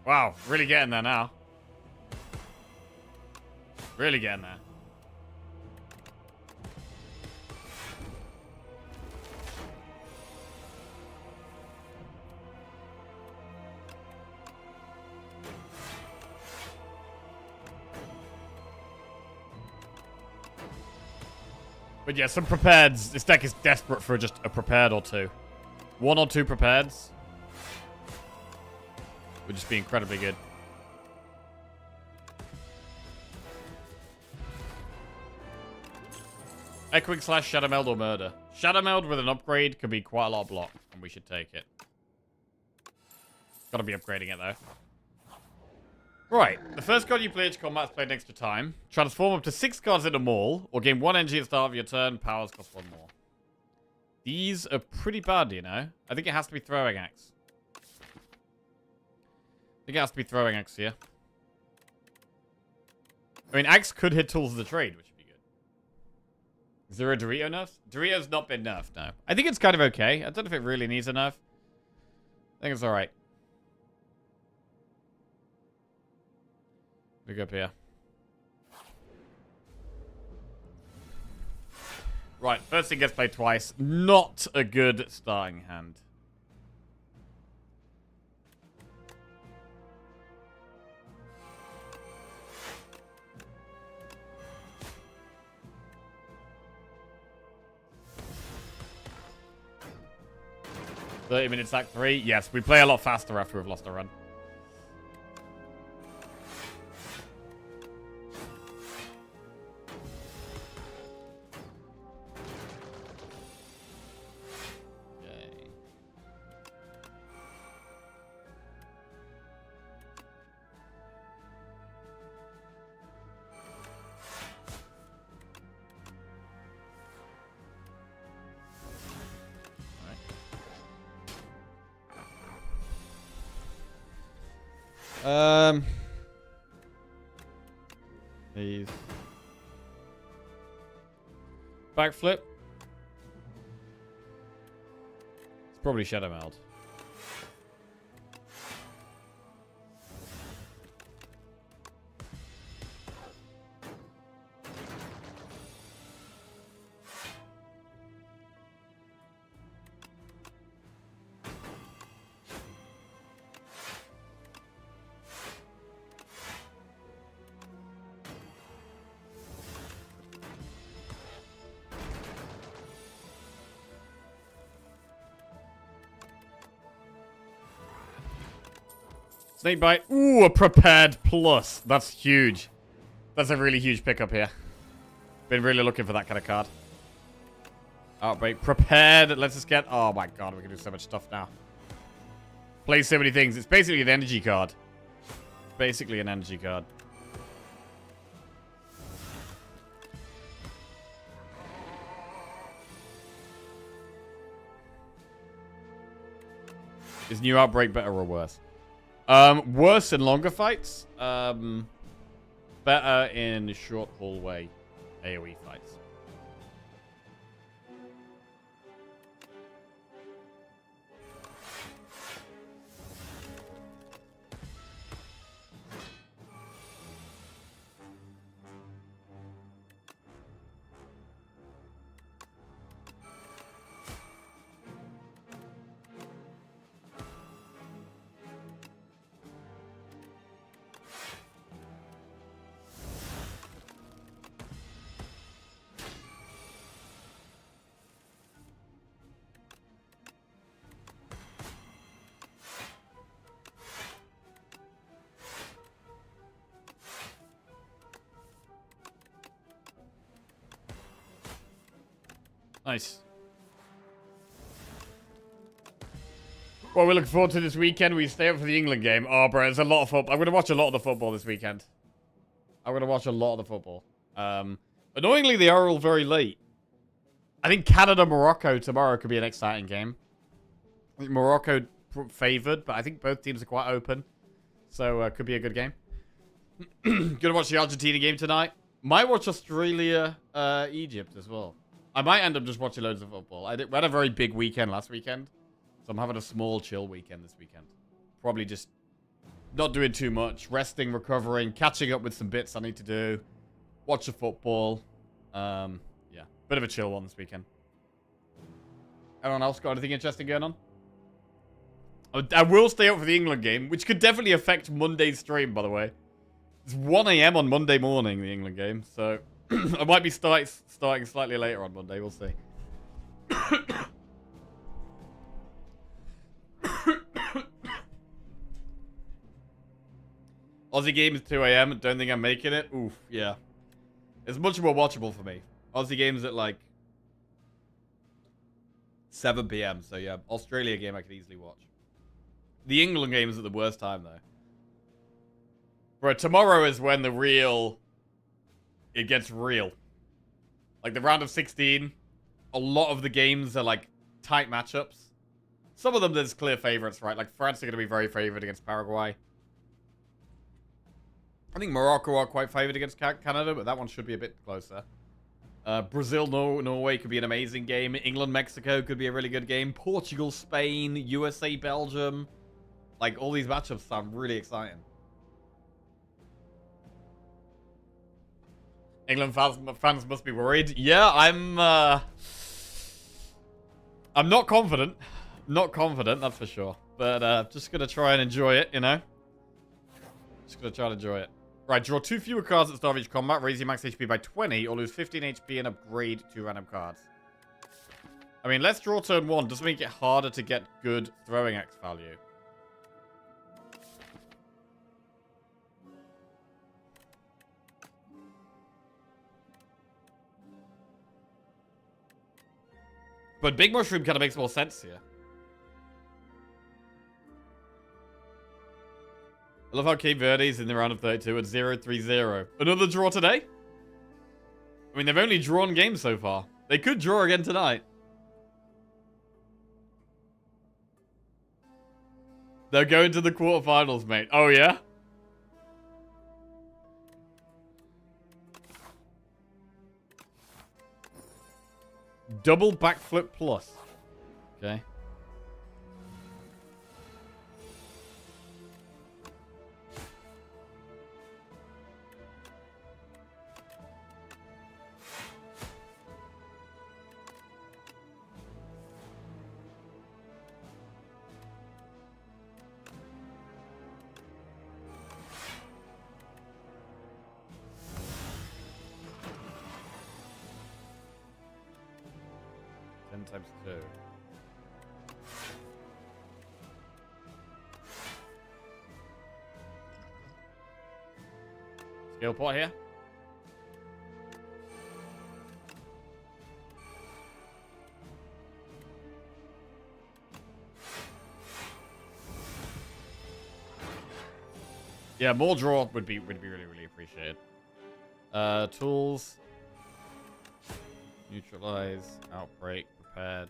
Speaker 1: Wow, really getting there now. Really getting there. But yeah, some prepareds. This deck is desperate for just a prepared or two. One or two prepareds would just be incredibly good. Echoing / Shadow Meld or Murder. Shadow Meld with an upgrade could be quite a lot of block, and we should take it. Gotta be upgrading it, though. Right. The first card you play each combat is played next to time. Transform up to 6 cards into Maul, or gain 1 energy at the start of your turn. Powers cost 1 more. These are pretty bad, you know? I think it has to be Throwing Axe. I think it has to be Throwing Axe here. I mean, Axe could hit Tools of the Trade, which would be good. Is there a Dorito nerf? Dorito's not been nerfed, no. I think it's kind of okay. I don't know if it really needs a nerf. I think it's alright. We go up here. Right, first thing gets played twice. Not a good starting hand. "30 minutes act 3. Yes, we play a lot faster after we've lost a run. Okay. Please. Backflip. It's probably Shadow Meld. Snakebite. Ooh, a prepared plus. That's huge. That's a really huge pickup here. Been really looking for that kind of card. Outbreak. Prepared. Let's just get... Oh my god, we can do so much stuff now. Play so many things. It's basically an energy card. Basically an energy card. Is new Outbreak better or worse? Worse in longer fights. Better in short hallway AoE fights. Nice. Well, we're looking forward to this weekend. We stay up for the England game. Oh, bro, it's a lot of football. I'm going to watch a lot of the football this weekend. I'm going to watch a lot of the football. Annoyingly, they are all very late. I think Canada-Morocco tomorrow could be an exciting game. I think Morocco favored, but I think both teams are quite open. So, could be a good game. Going to watch the Argentina game tonight. Might watch Australia, Egypt as well. I might end up just watching loads of football. We had a very big weekend last weekend. So I'm having a small, chill weekend this weekend. Probably just not doing too much. Resting, recovering, catching up with some bits I need to do. Watch the football. Yeah, bit of a chill one this weekend. Anyone else got anything interesting going on? I will stay up for the England game, which could definitely affect Monday's stream, by the way. It's 1 a.m. on Monday morning, the England game. So I might be starting slightly later on Monday. We'll see. Aussie game is 2 a.m. Don't think I'm making it. Oof, yeah. It's much more watchable for me. Aussie game's at like 7 p.m. So yeah, Australia game I could easily watch. The England game is at the worst time though. Bro, tomorrow is when it gets real. Like the round of 16, a lot of the games are like tight matchups. Some of them there's clear favorites, right? Like France are going to be very favored against Paraguay. I think Morocco are quite favored against Canada, but that one should be a bit closer. Brazil, Norway could be an amazing game. England, Mexico could be a really good game. Portugal, Spain, USA, Belgium. Like, all these matchups sound really exciting. England fans must be worried. Yeah, I'm not confident. Not confident, that's for sure. But just going to try and enjoy it, you know? Just going to try and enjoy it. Right, draw 2 fewer cards at the start of each combat, raise your max HP by 20, or lose 15 HP and upgrade 2 random cards. I mean, let's draw turn 1. Does make it harder to get good throwing X value. But Big Mushroom kind of makes more sense here. I love how Cape Verde's in the round of 32 at 0-3-0. Another draw today? I mean, they've only drawn games so far. They could draw again tonight. They're going to the quarterfinals, mate. Oh, yeah? Double backflip plus. Okay. Times 2. Skill pot here. Yeah, more draw would be really, really appreciated. Tools. Neutralize. Outbreak. Prepared.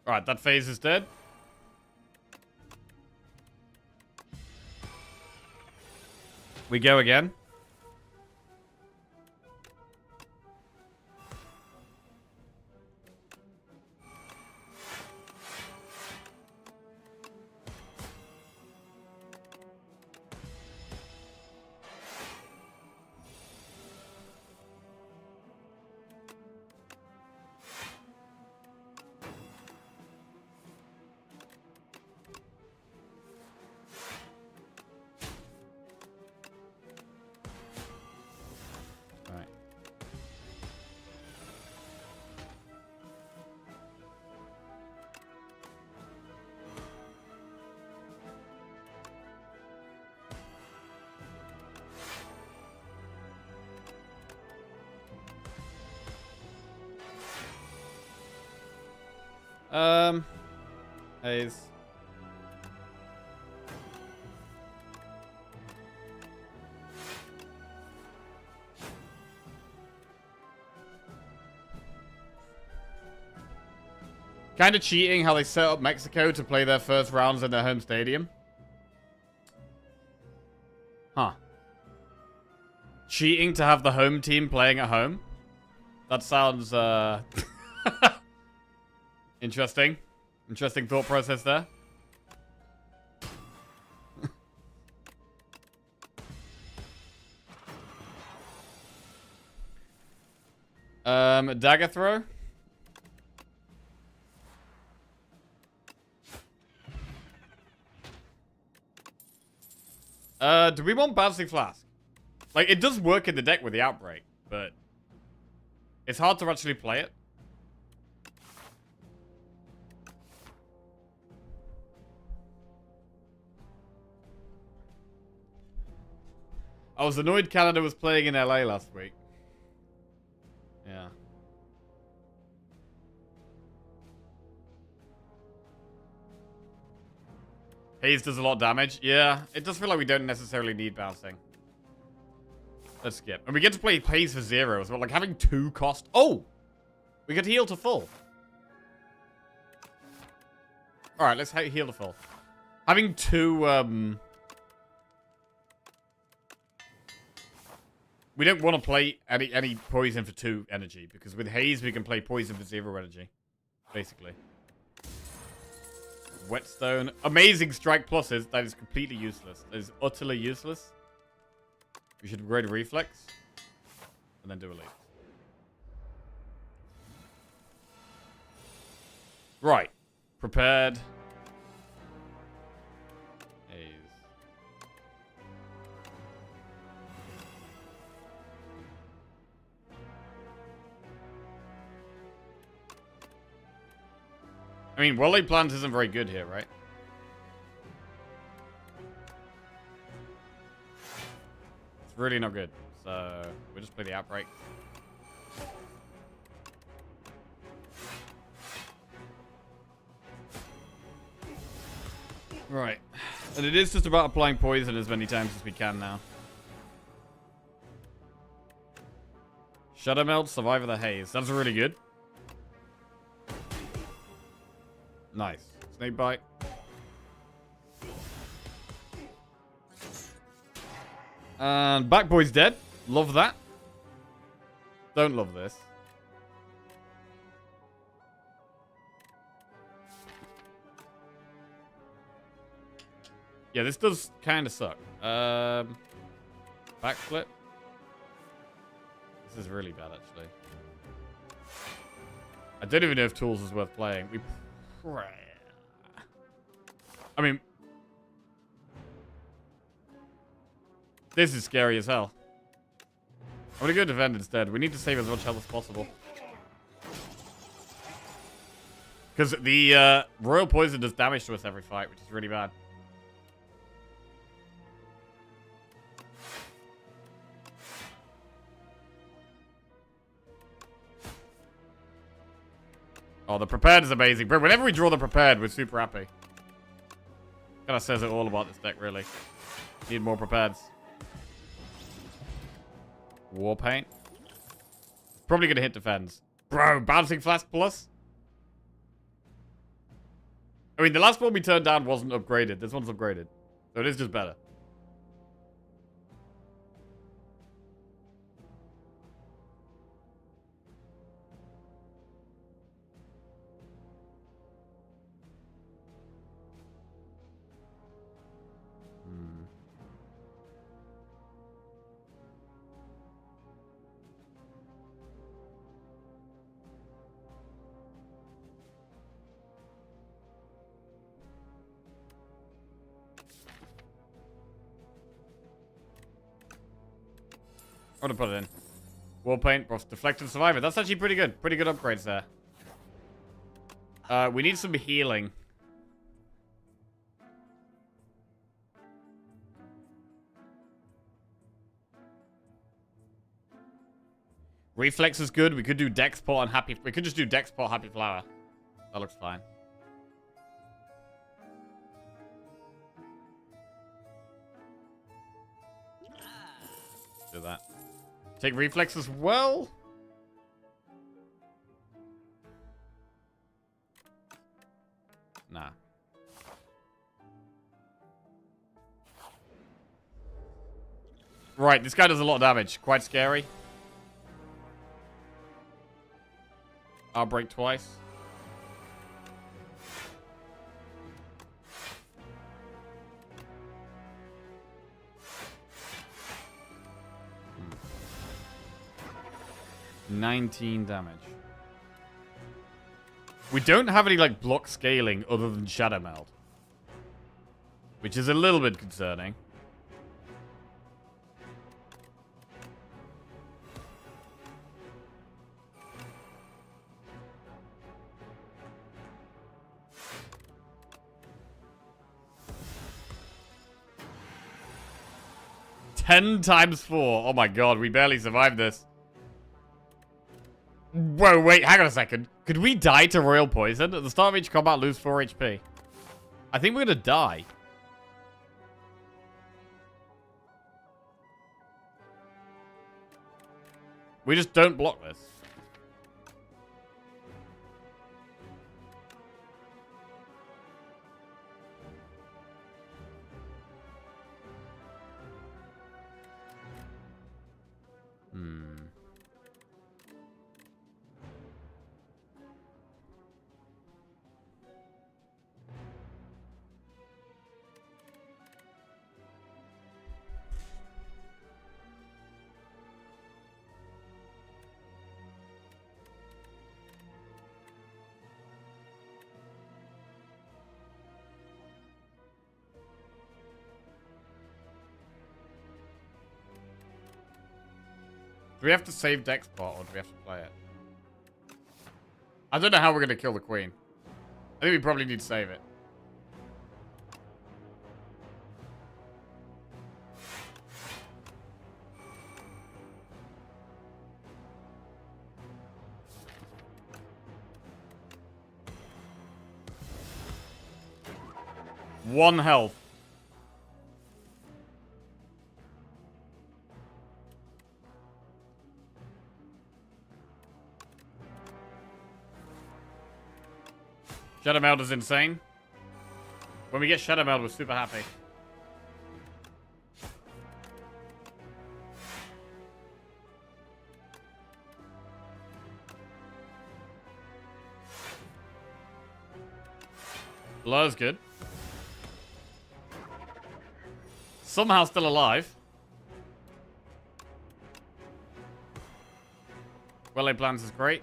Speaker 1: Alright, that phase is dead. We go again. Haze. Kind of cheating how they set up Mexico to play their first rounds in their home stadium. Huh. Cheating to have the home team playing at home? That sounds, interesting. Interesting thought process there. Dagger throw. Do we want Bouncing Flask? Like, it does work in the deck with the Outbreak, but it's hard to actually play it. I was annoyed Canada was playing in LA last week. Yeah. Haze does a lot of damage. Yeah, it does feel like we don't necessarily need bouncing. Let's skip. And we get to play Haze for 0 as well. Like having 2 cost. Oh! We get to heal to full. Alright, let's heal to full. Having 2, we don't want to play any poison for 2 energy, because with Haze we can play poison for 0 energy, basically. Whetstone, amazing strike pluses. That is completely useless. That is utterly useless. We should upgrade reflex and then do a leap. Right, prepared. I mean, Wally Plant isn't very good here, right? It's really not good. So, we'll just play the Outbreak. Right. And it is just about applying poison as many times as we can now. Shadow Meld, Survivor the Haze. That's really good. Nice. Snake Bite. And Back Boy's dead. Love that. Don't love this. Yeah, this does kind of suck. Backflip. This is really bad, actually. I don't even know if Tools is worth playing. I mean, this is scary as hell. I'm gonna go defend instead. We need to save as much health as possible. Because the Royal Poison does damage to us every fight, which is really bad. Oh, the Prepared is amazing. But whenever we draw the Prepared, we're super happy. Kind of says it all about this deck, really. Need more Prepareds. War Paint. Probably going to hit defense. Bro, Bouncing Flask Plus? I mean, the last one we turned down wasn't upgraded. This one's upgraded. So it is just better. I'm gonna put it in. War Paint, Frost Deflective Survivor. That's actually pretty good. Pretty good upgrades there. We need some healing. Reflex is good. We could do Dexport and Happy... We could just do Dexport, Happy Flower. That looks fine. Do that. Take Reflex as well. Nah. Right, this guy does a lot of damage. Quite scary. I'll break twice. Hmm. 19 damage. We don't have any, like, block scaling other than Shadow Meld. Which is a little bit concerning. Ten times 4. Oh my god, we barely survived this. Whoa, wait, hang on a second. Could we die to Royal Poison? At the start of each combat, lose 4 HP. I think we're gonna die. We just don't block this. Do we have to save Dexport, or do we have to play it? I don't know how we're going to kill the Queen. I think we probably need to save it. One health. Shadow Meld is insane. When we get Shadow Meld, we're super happy. Blur's good. Somehow still alive. Well-laid plans is great.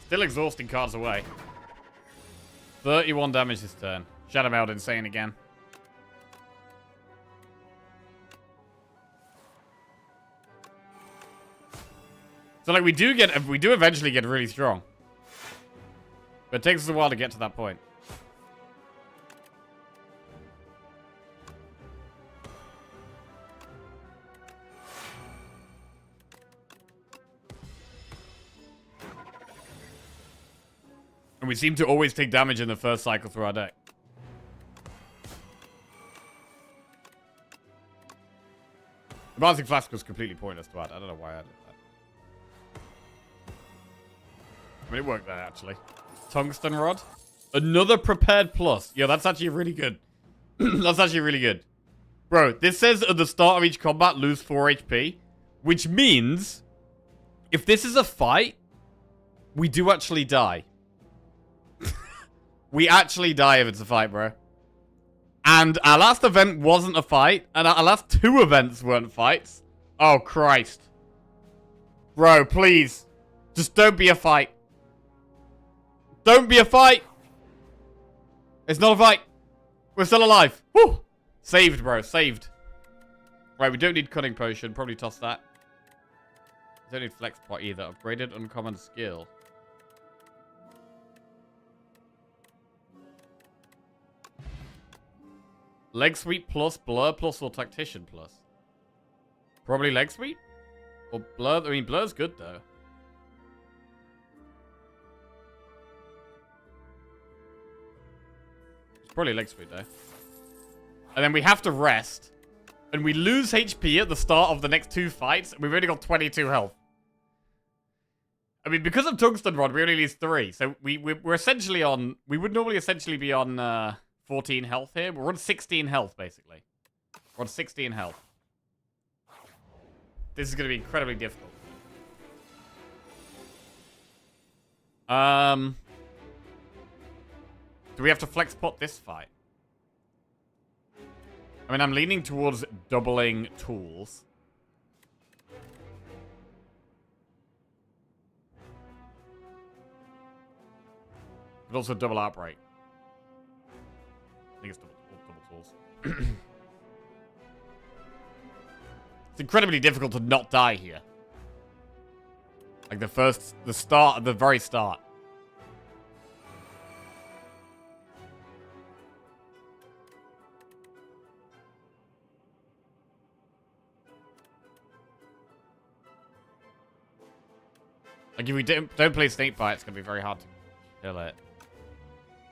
Speaker 1: Still exhausting cards away. 31 damage this turn. Shadow Meld insane again. So like we do eventually get really strong. But it takes us a while to get to that point. And we seem to always take damage in the first cycle through our deck. The Bouncing Flask was completely pointless to add. I don't know why I did that. I mean, it worked there, actually. Tungsten Rod. Another Prepared Plus. Yeah, that's actually really good. That's actually really good. Bro, this says at the start of each combat, lose 4 HP. Which means, if this is a fight, we do actually die. We actually die if it's a fight, bro. And our last event wasn't a fight. And our last 2 events weren't fights. Oh, Christ. Bro, please. Just don't be a fight. Don't be a fight. It's not a fight. We're still alive. Woo! Saved, bro. Saved. Right, we don't need Cunning Potion. Probably toss that. Don't need Flex Pot either. Upgraded Uncommon Skill. Leg Sweep plus, Blur plus, or Tactician plus? Probably Leg Sweep? Or Blur? I mean, Blur's good, though. It's probably Leg Sweep, though. And then we have to rest. And we lose HP at the start of the next 2 fights. And we've only got 22 health. I mean, because of Tungsten Rod, we only lose 3. So we're essentially on... We would normally essentially be on... 14 health here. We're on 16 health, basically. We're on 16 health. This is going to be incredibly difficult. Do we have to flex pot this fight? I mean, I'm leaning towards doubling tools. But also double Outbreak. I think it's double tools. It's incredibly difficult to not die here. Like the very start. Like if we don't play Snakebite, it's gonna be very hard to kill it.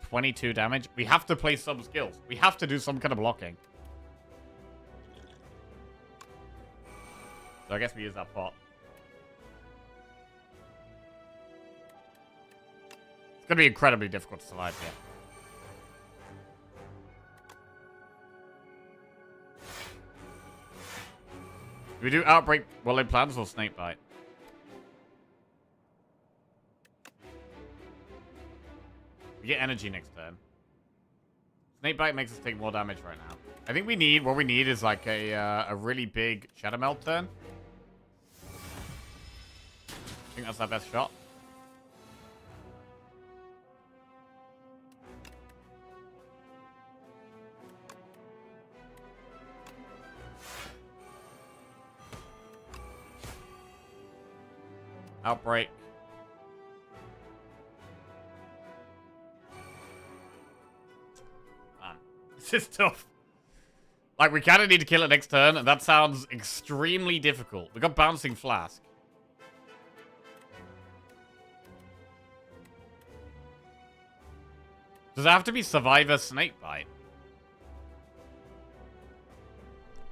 Speaker 1: 22 damage. We have to play some skills. We have to do some kind of blocking. So I guess we use that pot. It's going to be incredibly difficult to survive here. Do we do Outbreak Well-laid plans or Snakebite? We get energy next turn. Snakebite makes us take more damage right now. I think what we need is like a really big Shadow Meld turn. I think that's our best shot. Outbreak. This is tough. Like, we kind of need to kill it next turn, and that sounds extremely difficult. We got Bouncing Flask. Does it have to be Survivor Snakebite?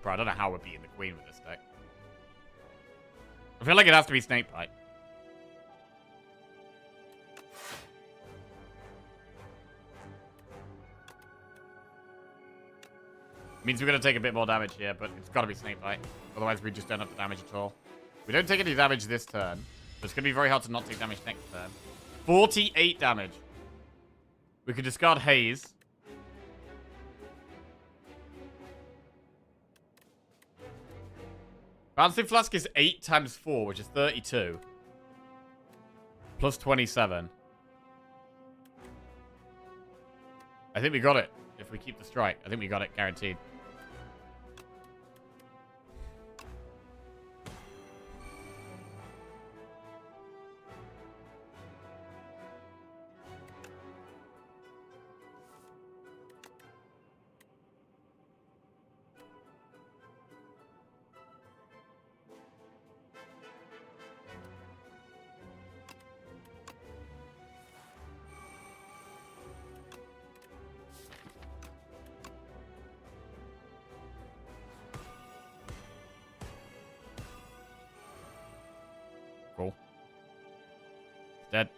Speaker 1: Bro, I don't know how we're beating the Queen with this deck. I feel like it has to be Snakebite. Means we're going to take a bit more damage here, but it's got to be Snakebite. Otherwise, we just don't have the damage at all. We don't take any damage this turn. But it's going to be very hard to not take damage next turn. 48 damage. We could discard Haze. Bouncing Flask is 8 times 4, which is 32. Plus 27. I think we got it. If we keep the strike, I think we got it guaranteed. Cool. Dead.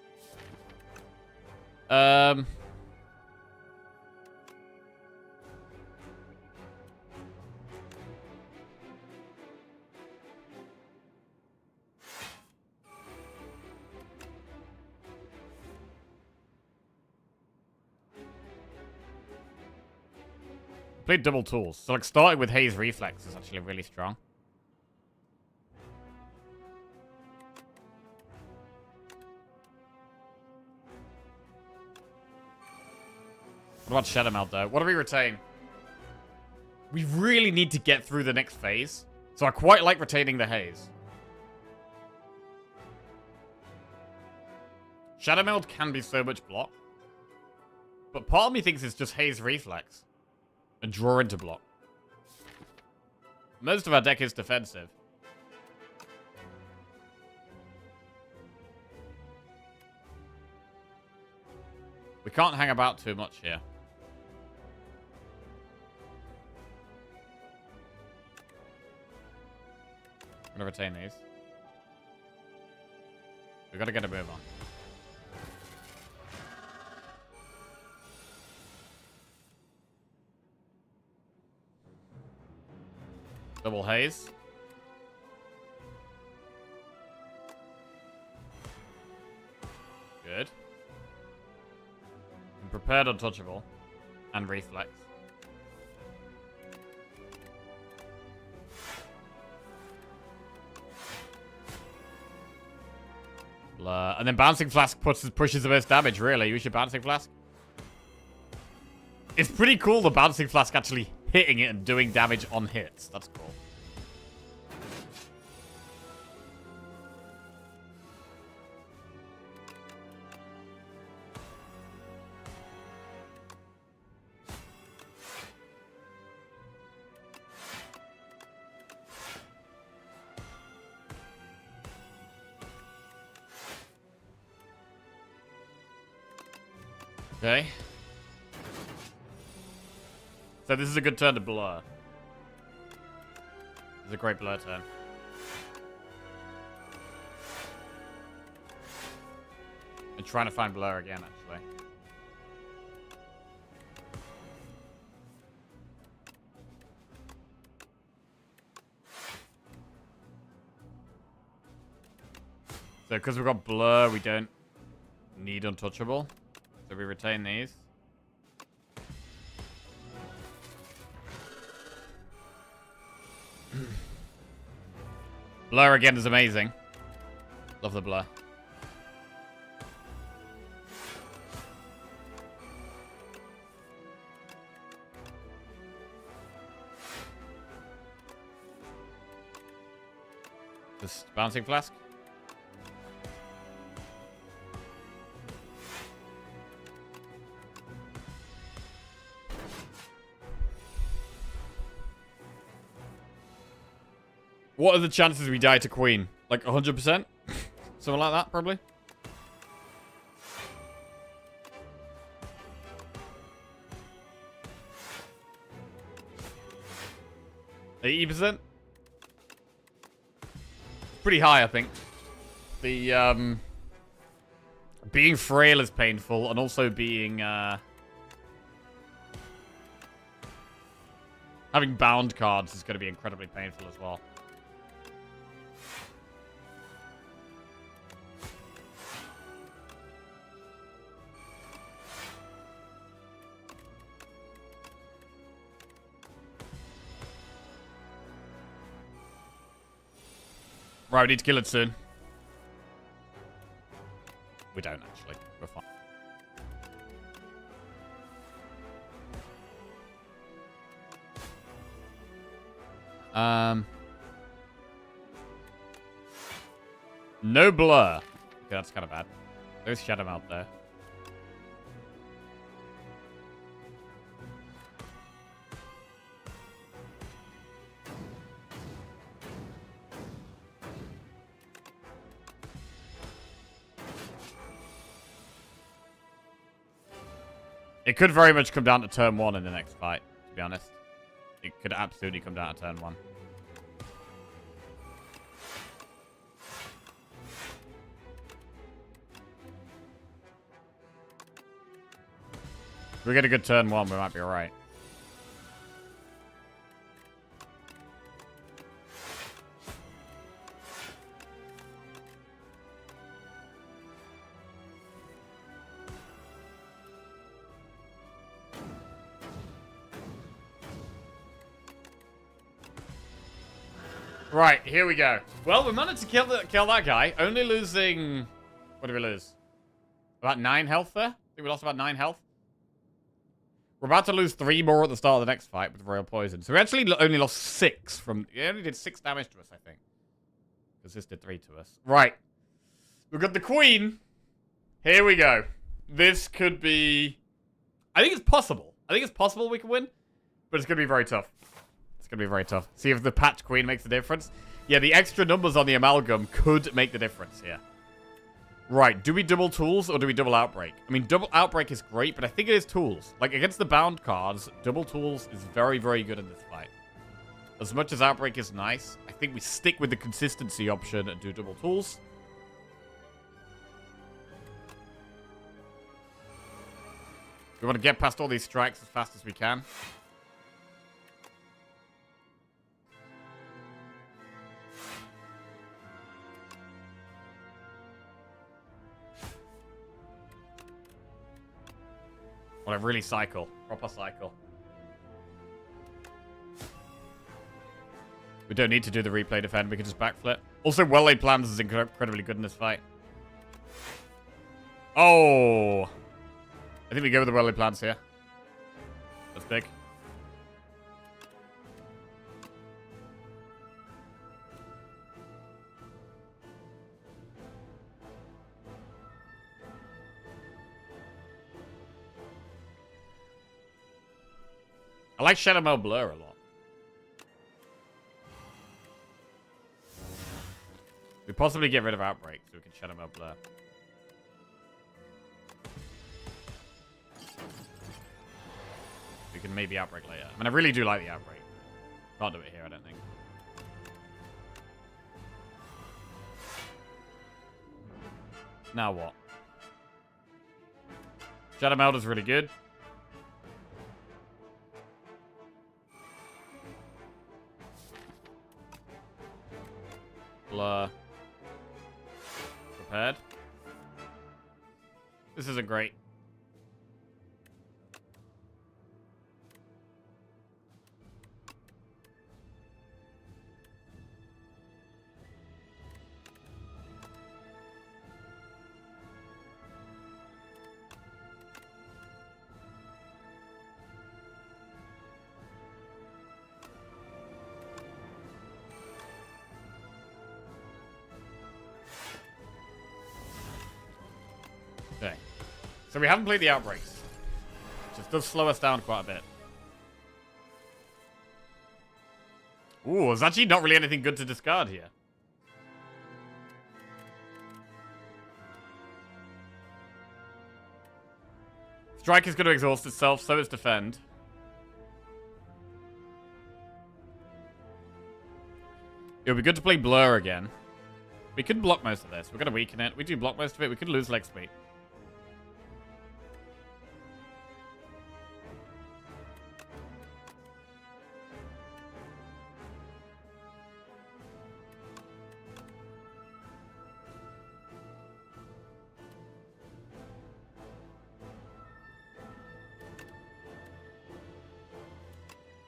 Speaker 1: Played double tools. So like starting with Haze Reflex is actually really strong. What about Shadow Meld, though? What do we retain? We really need to get through the next phase. So I quite like retaining the Haze. Shadow Meld can be so much block. But part of me thinks it's just Haze Reflex. And draw into block. Most of our deck is defensive. We can't hang about too much here. I'm gonna retain these. We gotta get a move on. Double Haze. Good. And prepared Untouchable. And Reflex. Blur. And then Bouncing Flask pushes the most damage, really. You should Bouncing Flask. It's pretty cool the Bouncing Flask actually hitting it and doing damage on hits. That's cool. Okay. So this is a good turn to blur. This is a great blur turn. I'm trying to find blur again, actually. So because we've got blur, we don't need Untouchable. So we retain these. Blur again is amazing. Love the blur. Just Bouncing Flask. What are the chances we die to Queen? Like 100%? Something like that, probably. 80%? Pretty high, I think. The, being frail is painful, and also being, having bound cards is going to be incredibly painful as well. Right, we need to kill it soon. We don't, actually. We're fine. No blur. Okay, that's kind of bad. There's Shadow out there. It could very much come down to turn 1 in the next fight, to be honest. It could absolutely come down to turn 1. If we get a good turn 1, we might be alright. Right, here we go. Well, we managed to kill that guy, only losing... What did we lose? About 9 health there? I think we lost about 9 health. We're about to lose 3 more at the start of the next fight with Royal Poison. So we actually only lost 6 from... It only did 6 damage to us, I think. Because this did 3 to us. Right. We've got the Queen. Here we go. This could be... I think it's possible. I think it's possible we can win. But it's going to be very tough. It's going to be very tough. See if the patch Queen makes a difference. Yeah, the extra numbers on the Amalgam could make the difference here. Right, do we double tools or do we double outbreak? I mean, double outbreak is great, but I think it is tools. Like, against the bound cards, double tools is very, very good in this fight. As much as outbreak is nice, I think we stick with the consistency option and do double tools. We want to get past all these strikes as fast as we can. Want to really cycle. Proper cycle. We don't need to do the replay defend. We can just backflip. Also, well-laid plans is incredibly good in this fight. Oh! I think we go with the well-laid plans here. That's big. I like Shadow Meld Blur a lot. We possibly get rid of Outbreak so we can Shadow Meld Blur. We can maybe Outbreak later. I mean, I really do like the Outbreak. Can't do it here, I don't think. Now what? Shadow Meld is really good. Blur. Prepared. This isn't great. Okay. So we haven't played the Outbreaks. Just does slow us down quite a bit. Ooh, there's actually not really anything good to discard here. Strike is going to exhaust itself, so is defend. It would be good to play Blur again. We could block most of this. We're going to weaken it. We do block most of it. We could lose leg speed.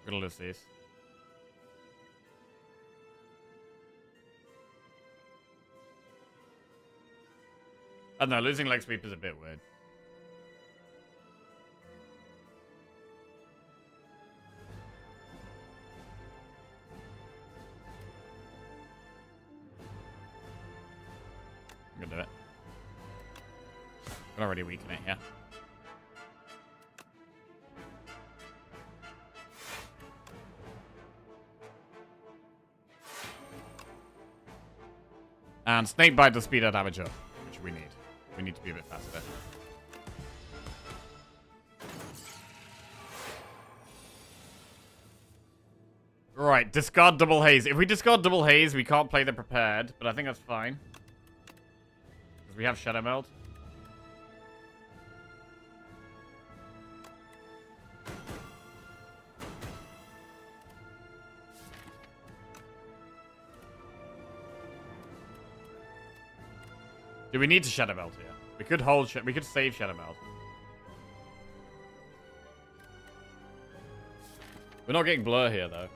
Speaker 1: We're going to lose these. I don't know, losing leg sweep is a bit weird. I'm gonna do it. We're already weaken it, yeah. And Snakebite to speed our damage up, which we need. We need to be a bit faster. Right, discard Double Haze. If we discard Double Haze, we can't play the Prepared, but I think that's fine. Because we have Shadow Meld. Do we need to Shadow Meld here? We could hold. We could save Shadow Meld. We're not getting Blur here, though.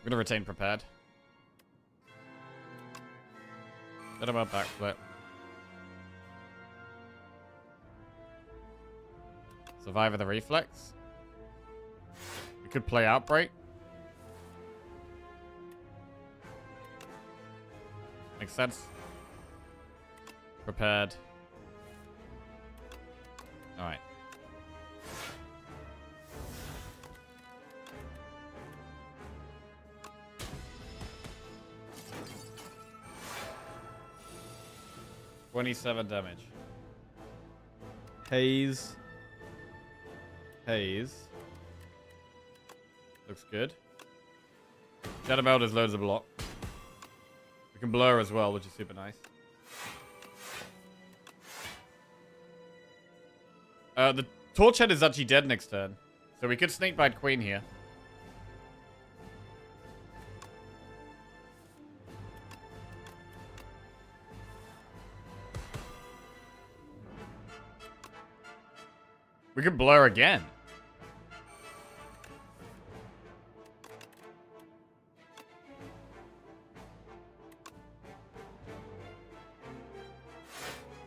Speaker 1: We're gonna retain Prepared. Shadow Meld backflip. Survivor the Reflex. We could play Outbreak. Makes sense. Prepared. Alright. $27 damage. Haze. Haze. Looks good. Shadow Meld is loads of block. We can Blur as well, which is super nice. The Torch Head is actually dead next turn. So we could Snakebite Queen here. We could Blur again.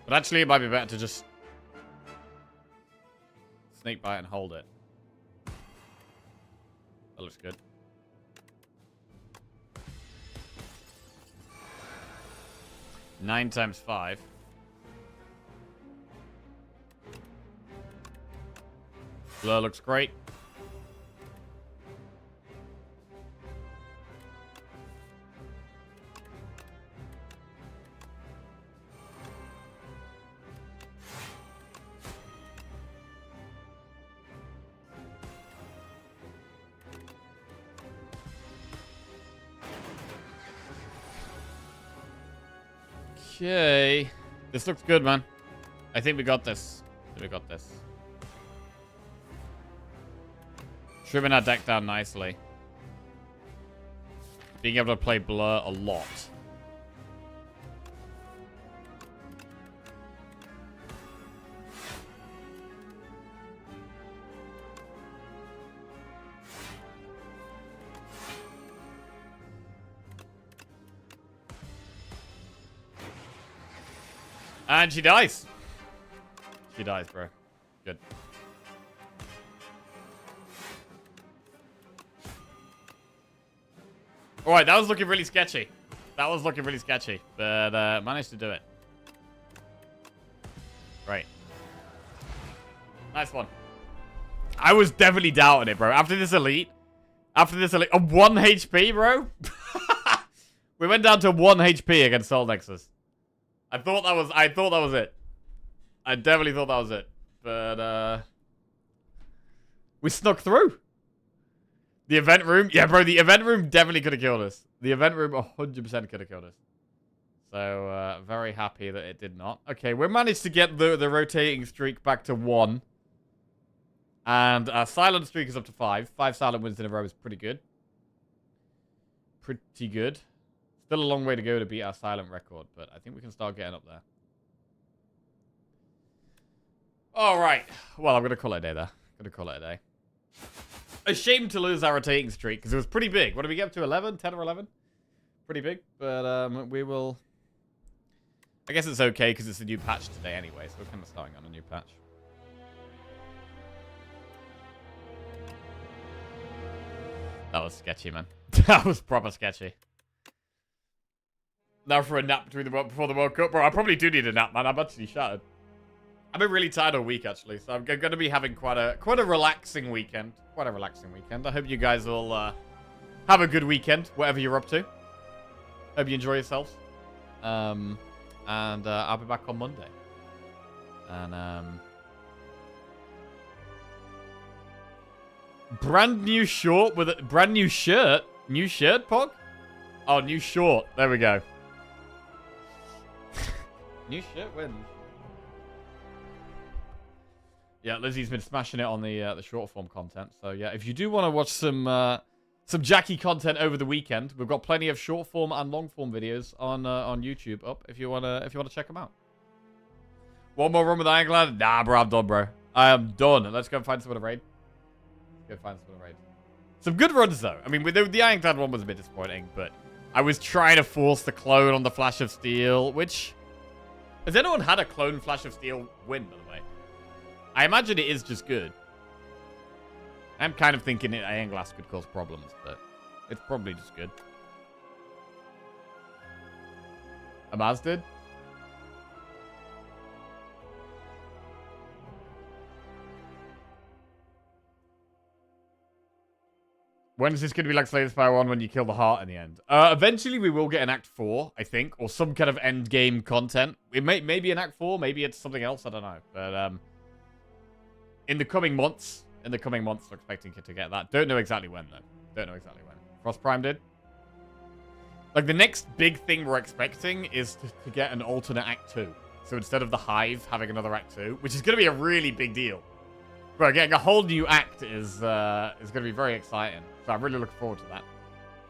Speaker 1: But actually, it might be better to just Snakebite and hold it. That looks good. Nine times 5. Blur looks great. Okay. This looks good, man. I think we got this. Trimming our deck down nicely. Being able to play Blur a lot. And she dies. She dies, bro. Good. Alright, that was looking really sketchy. But managed to do it. Right. Nice one. I was definitely doubting it, bro. After this elite, a 1 HP, bro. We went down to 1 HP against Soul Nexus. I thought that was it. I definitely thought that was it. But we snuck through. The event room? Yeah, bro, the event room definitely could have killed us. The event room 100% could have killed us. So, very happy that it did not. Okay, we managed to get the rotating streak back to 1. And our silent streak is up to 5. 5 silent wins in a row is pretty good. Pretty good. Still a long way to go to beat our silent record, but I think we can start getting up there. Alright. Well, I'm going to call it a day there. I'm going to call it a day. A shame to lose our rotating streak, because it was pretty big. What did we get up to? 11? 10 or 11? Pretty big, but we will... I guess it's okay, because it's a new patch today anyway, so we're kind of starting on a new patch. That was sketchy, man. That was proper sketchy. Now for a nap before the World Cup. Bro, I probably do need a nap, man. I'm actually shattered. I've been really tired all week, actually. So I'm going to be having quite a relaxing weekend. Quite a relaxing weekend. I hope you guys all have a good weekend, whatever you're up to. Hope you enjoy yourselves. And I'll be back on Monday. And, brand new short with a brand new shirt. New shirt, Pog? Oh, new short. There we go. New shirt wins. Yeah, Lizzie's been smashing it on the short form content. So yeah, if you do want to watch some Jackie content over the weekend, we've got plenty of short form and long form videos on YouTube up if you wanna check them out. One more run with Ironclad? Nah, bro, I'm done, bro. I am done. Let's go and find someone to raid. Let's go find someone to raid. Some good runs though. I mean, the Ironclad one was a bit disappointing, but I was trying to force the clone on the Flash of Steel, which... Has anyone had a clone Flash of Steel win, by the way? I imagine it is just good. I'm kind of thinking Iron Glass could cause problems, but it's probably just good. Amaz did? When is this going to be like Slay the Spire 1 when you kill the heart in the end? Eventually we will get an Act 4, I think, or some kind of end game content. It may be an Act 4, maybe it's something else, I don't know. But in the coming months, we're expecting to get that. Don't know exactly when, though. Don't know exactly when. Frost Prime did. Like, the next big thing we're expecting is to get an alternate Act 2. So instead of the Hive having another Act 2, which is going to be a really big deal. Bro, getting a whole new act is going to be very exciting. So I'm really looking forward to that.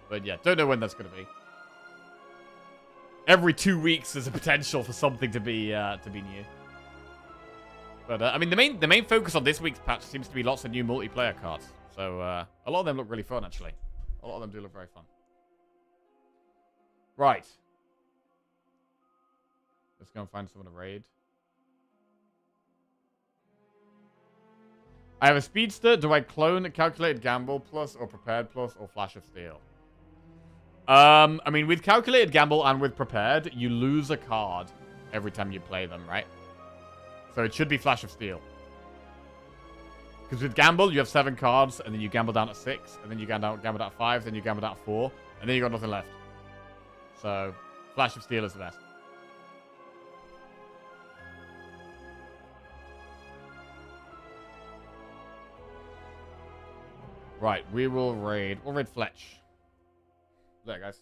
Speaker 1: But yeah, don't know when that's going to be. Every 2 weeks there's a potential for something to be new. But I mean, the main focus on this week's patch seems to be lots of new multiplayer cards. So a lot of them look really fun, actually. A lot of them do look very fun. Right. Let's go and find someone to raid. I have a Speedster. Do I clone a Calculated Gamble Plus or Prepared Plus or Flash of Steel? I mean, with Calculated Gamble and with Prepared, you lose a card every time you play them, right? So it should be Flash of Steel. Because with Gamble, you have 7 cards, and then you gamble down at 6, and then you gamble down at 5, then you gamble down at 4, and then you got nothing left. So, Flash of Steel is the best. Right, we will raid. We'll raid Fletch. There, guys.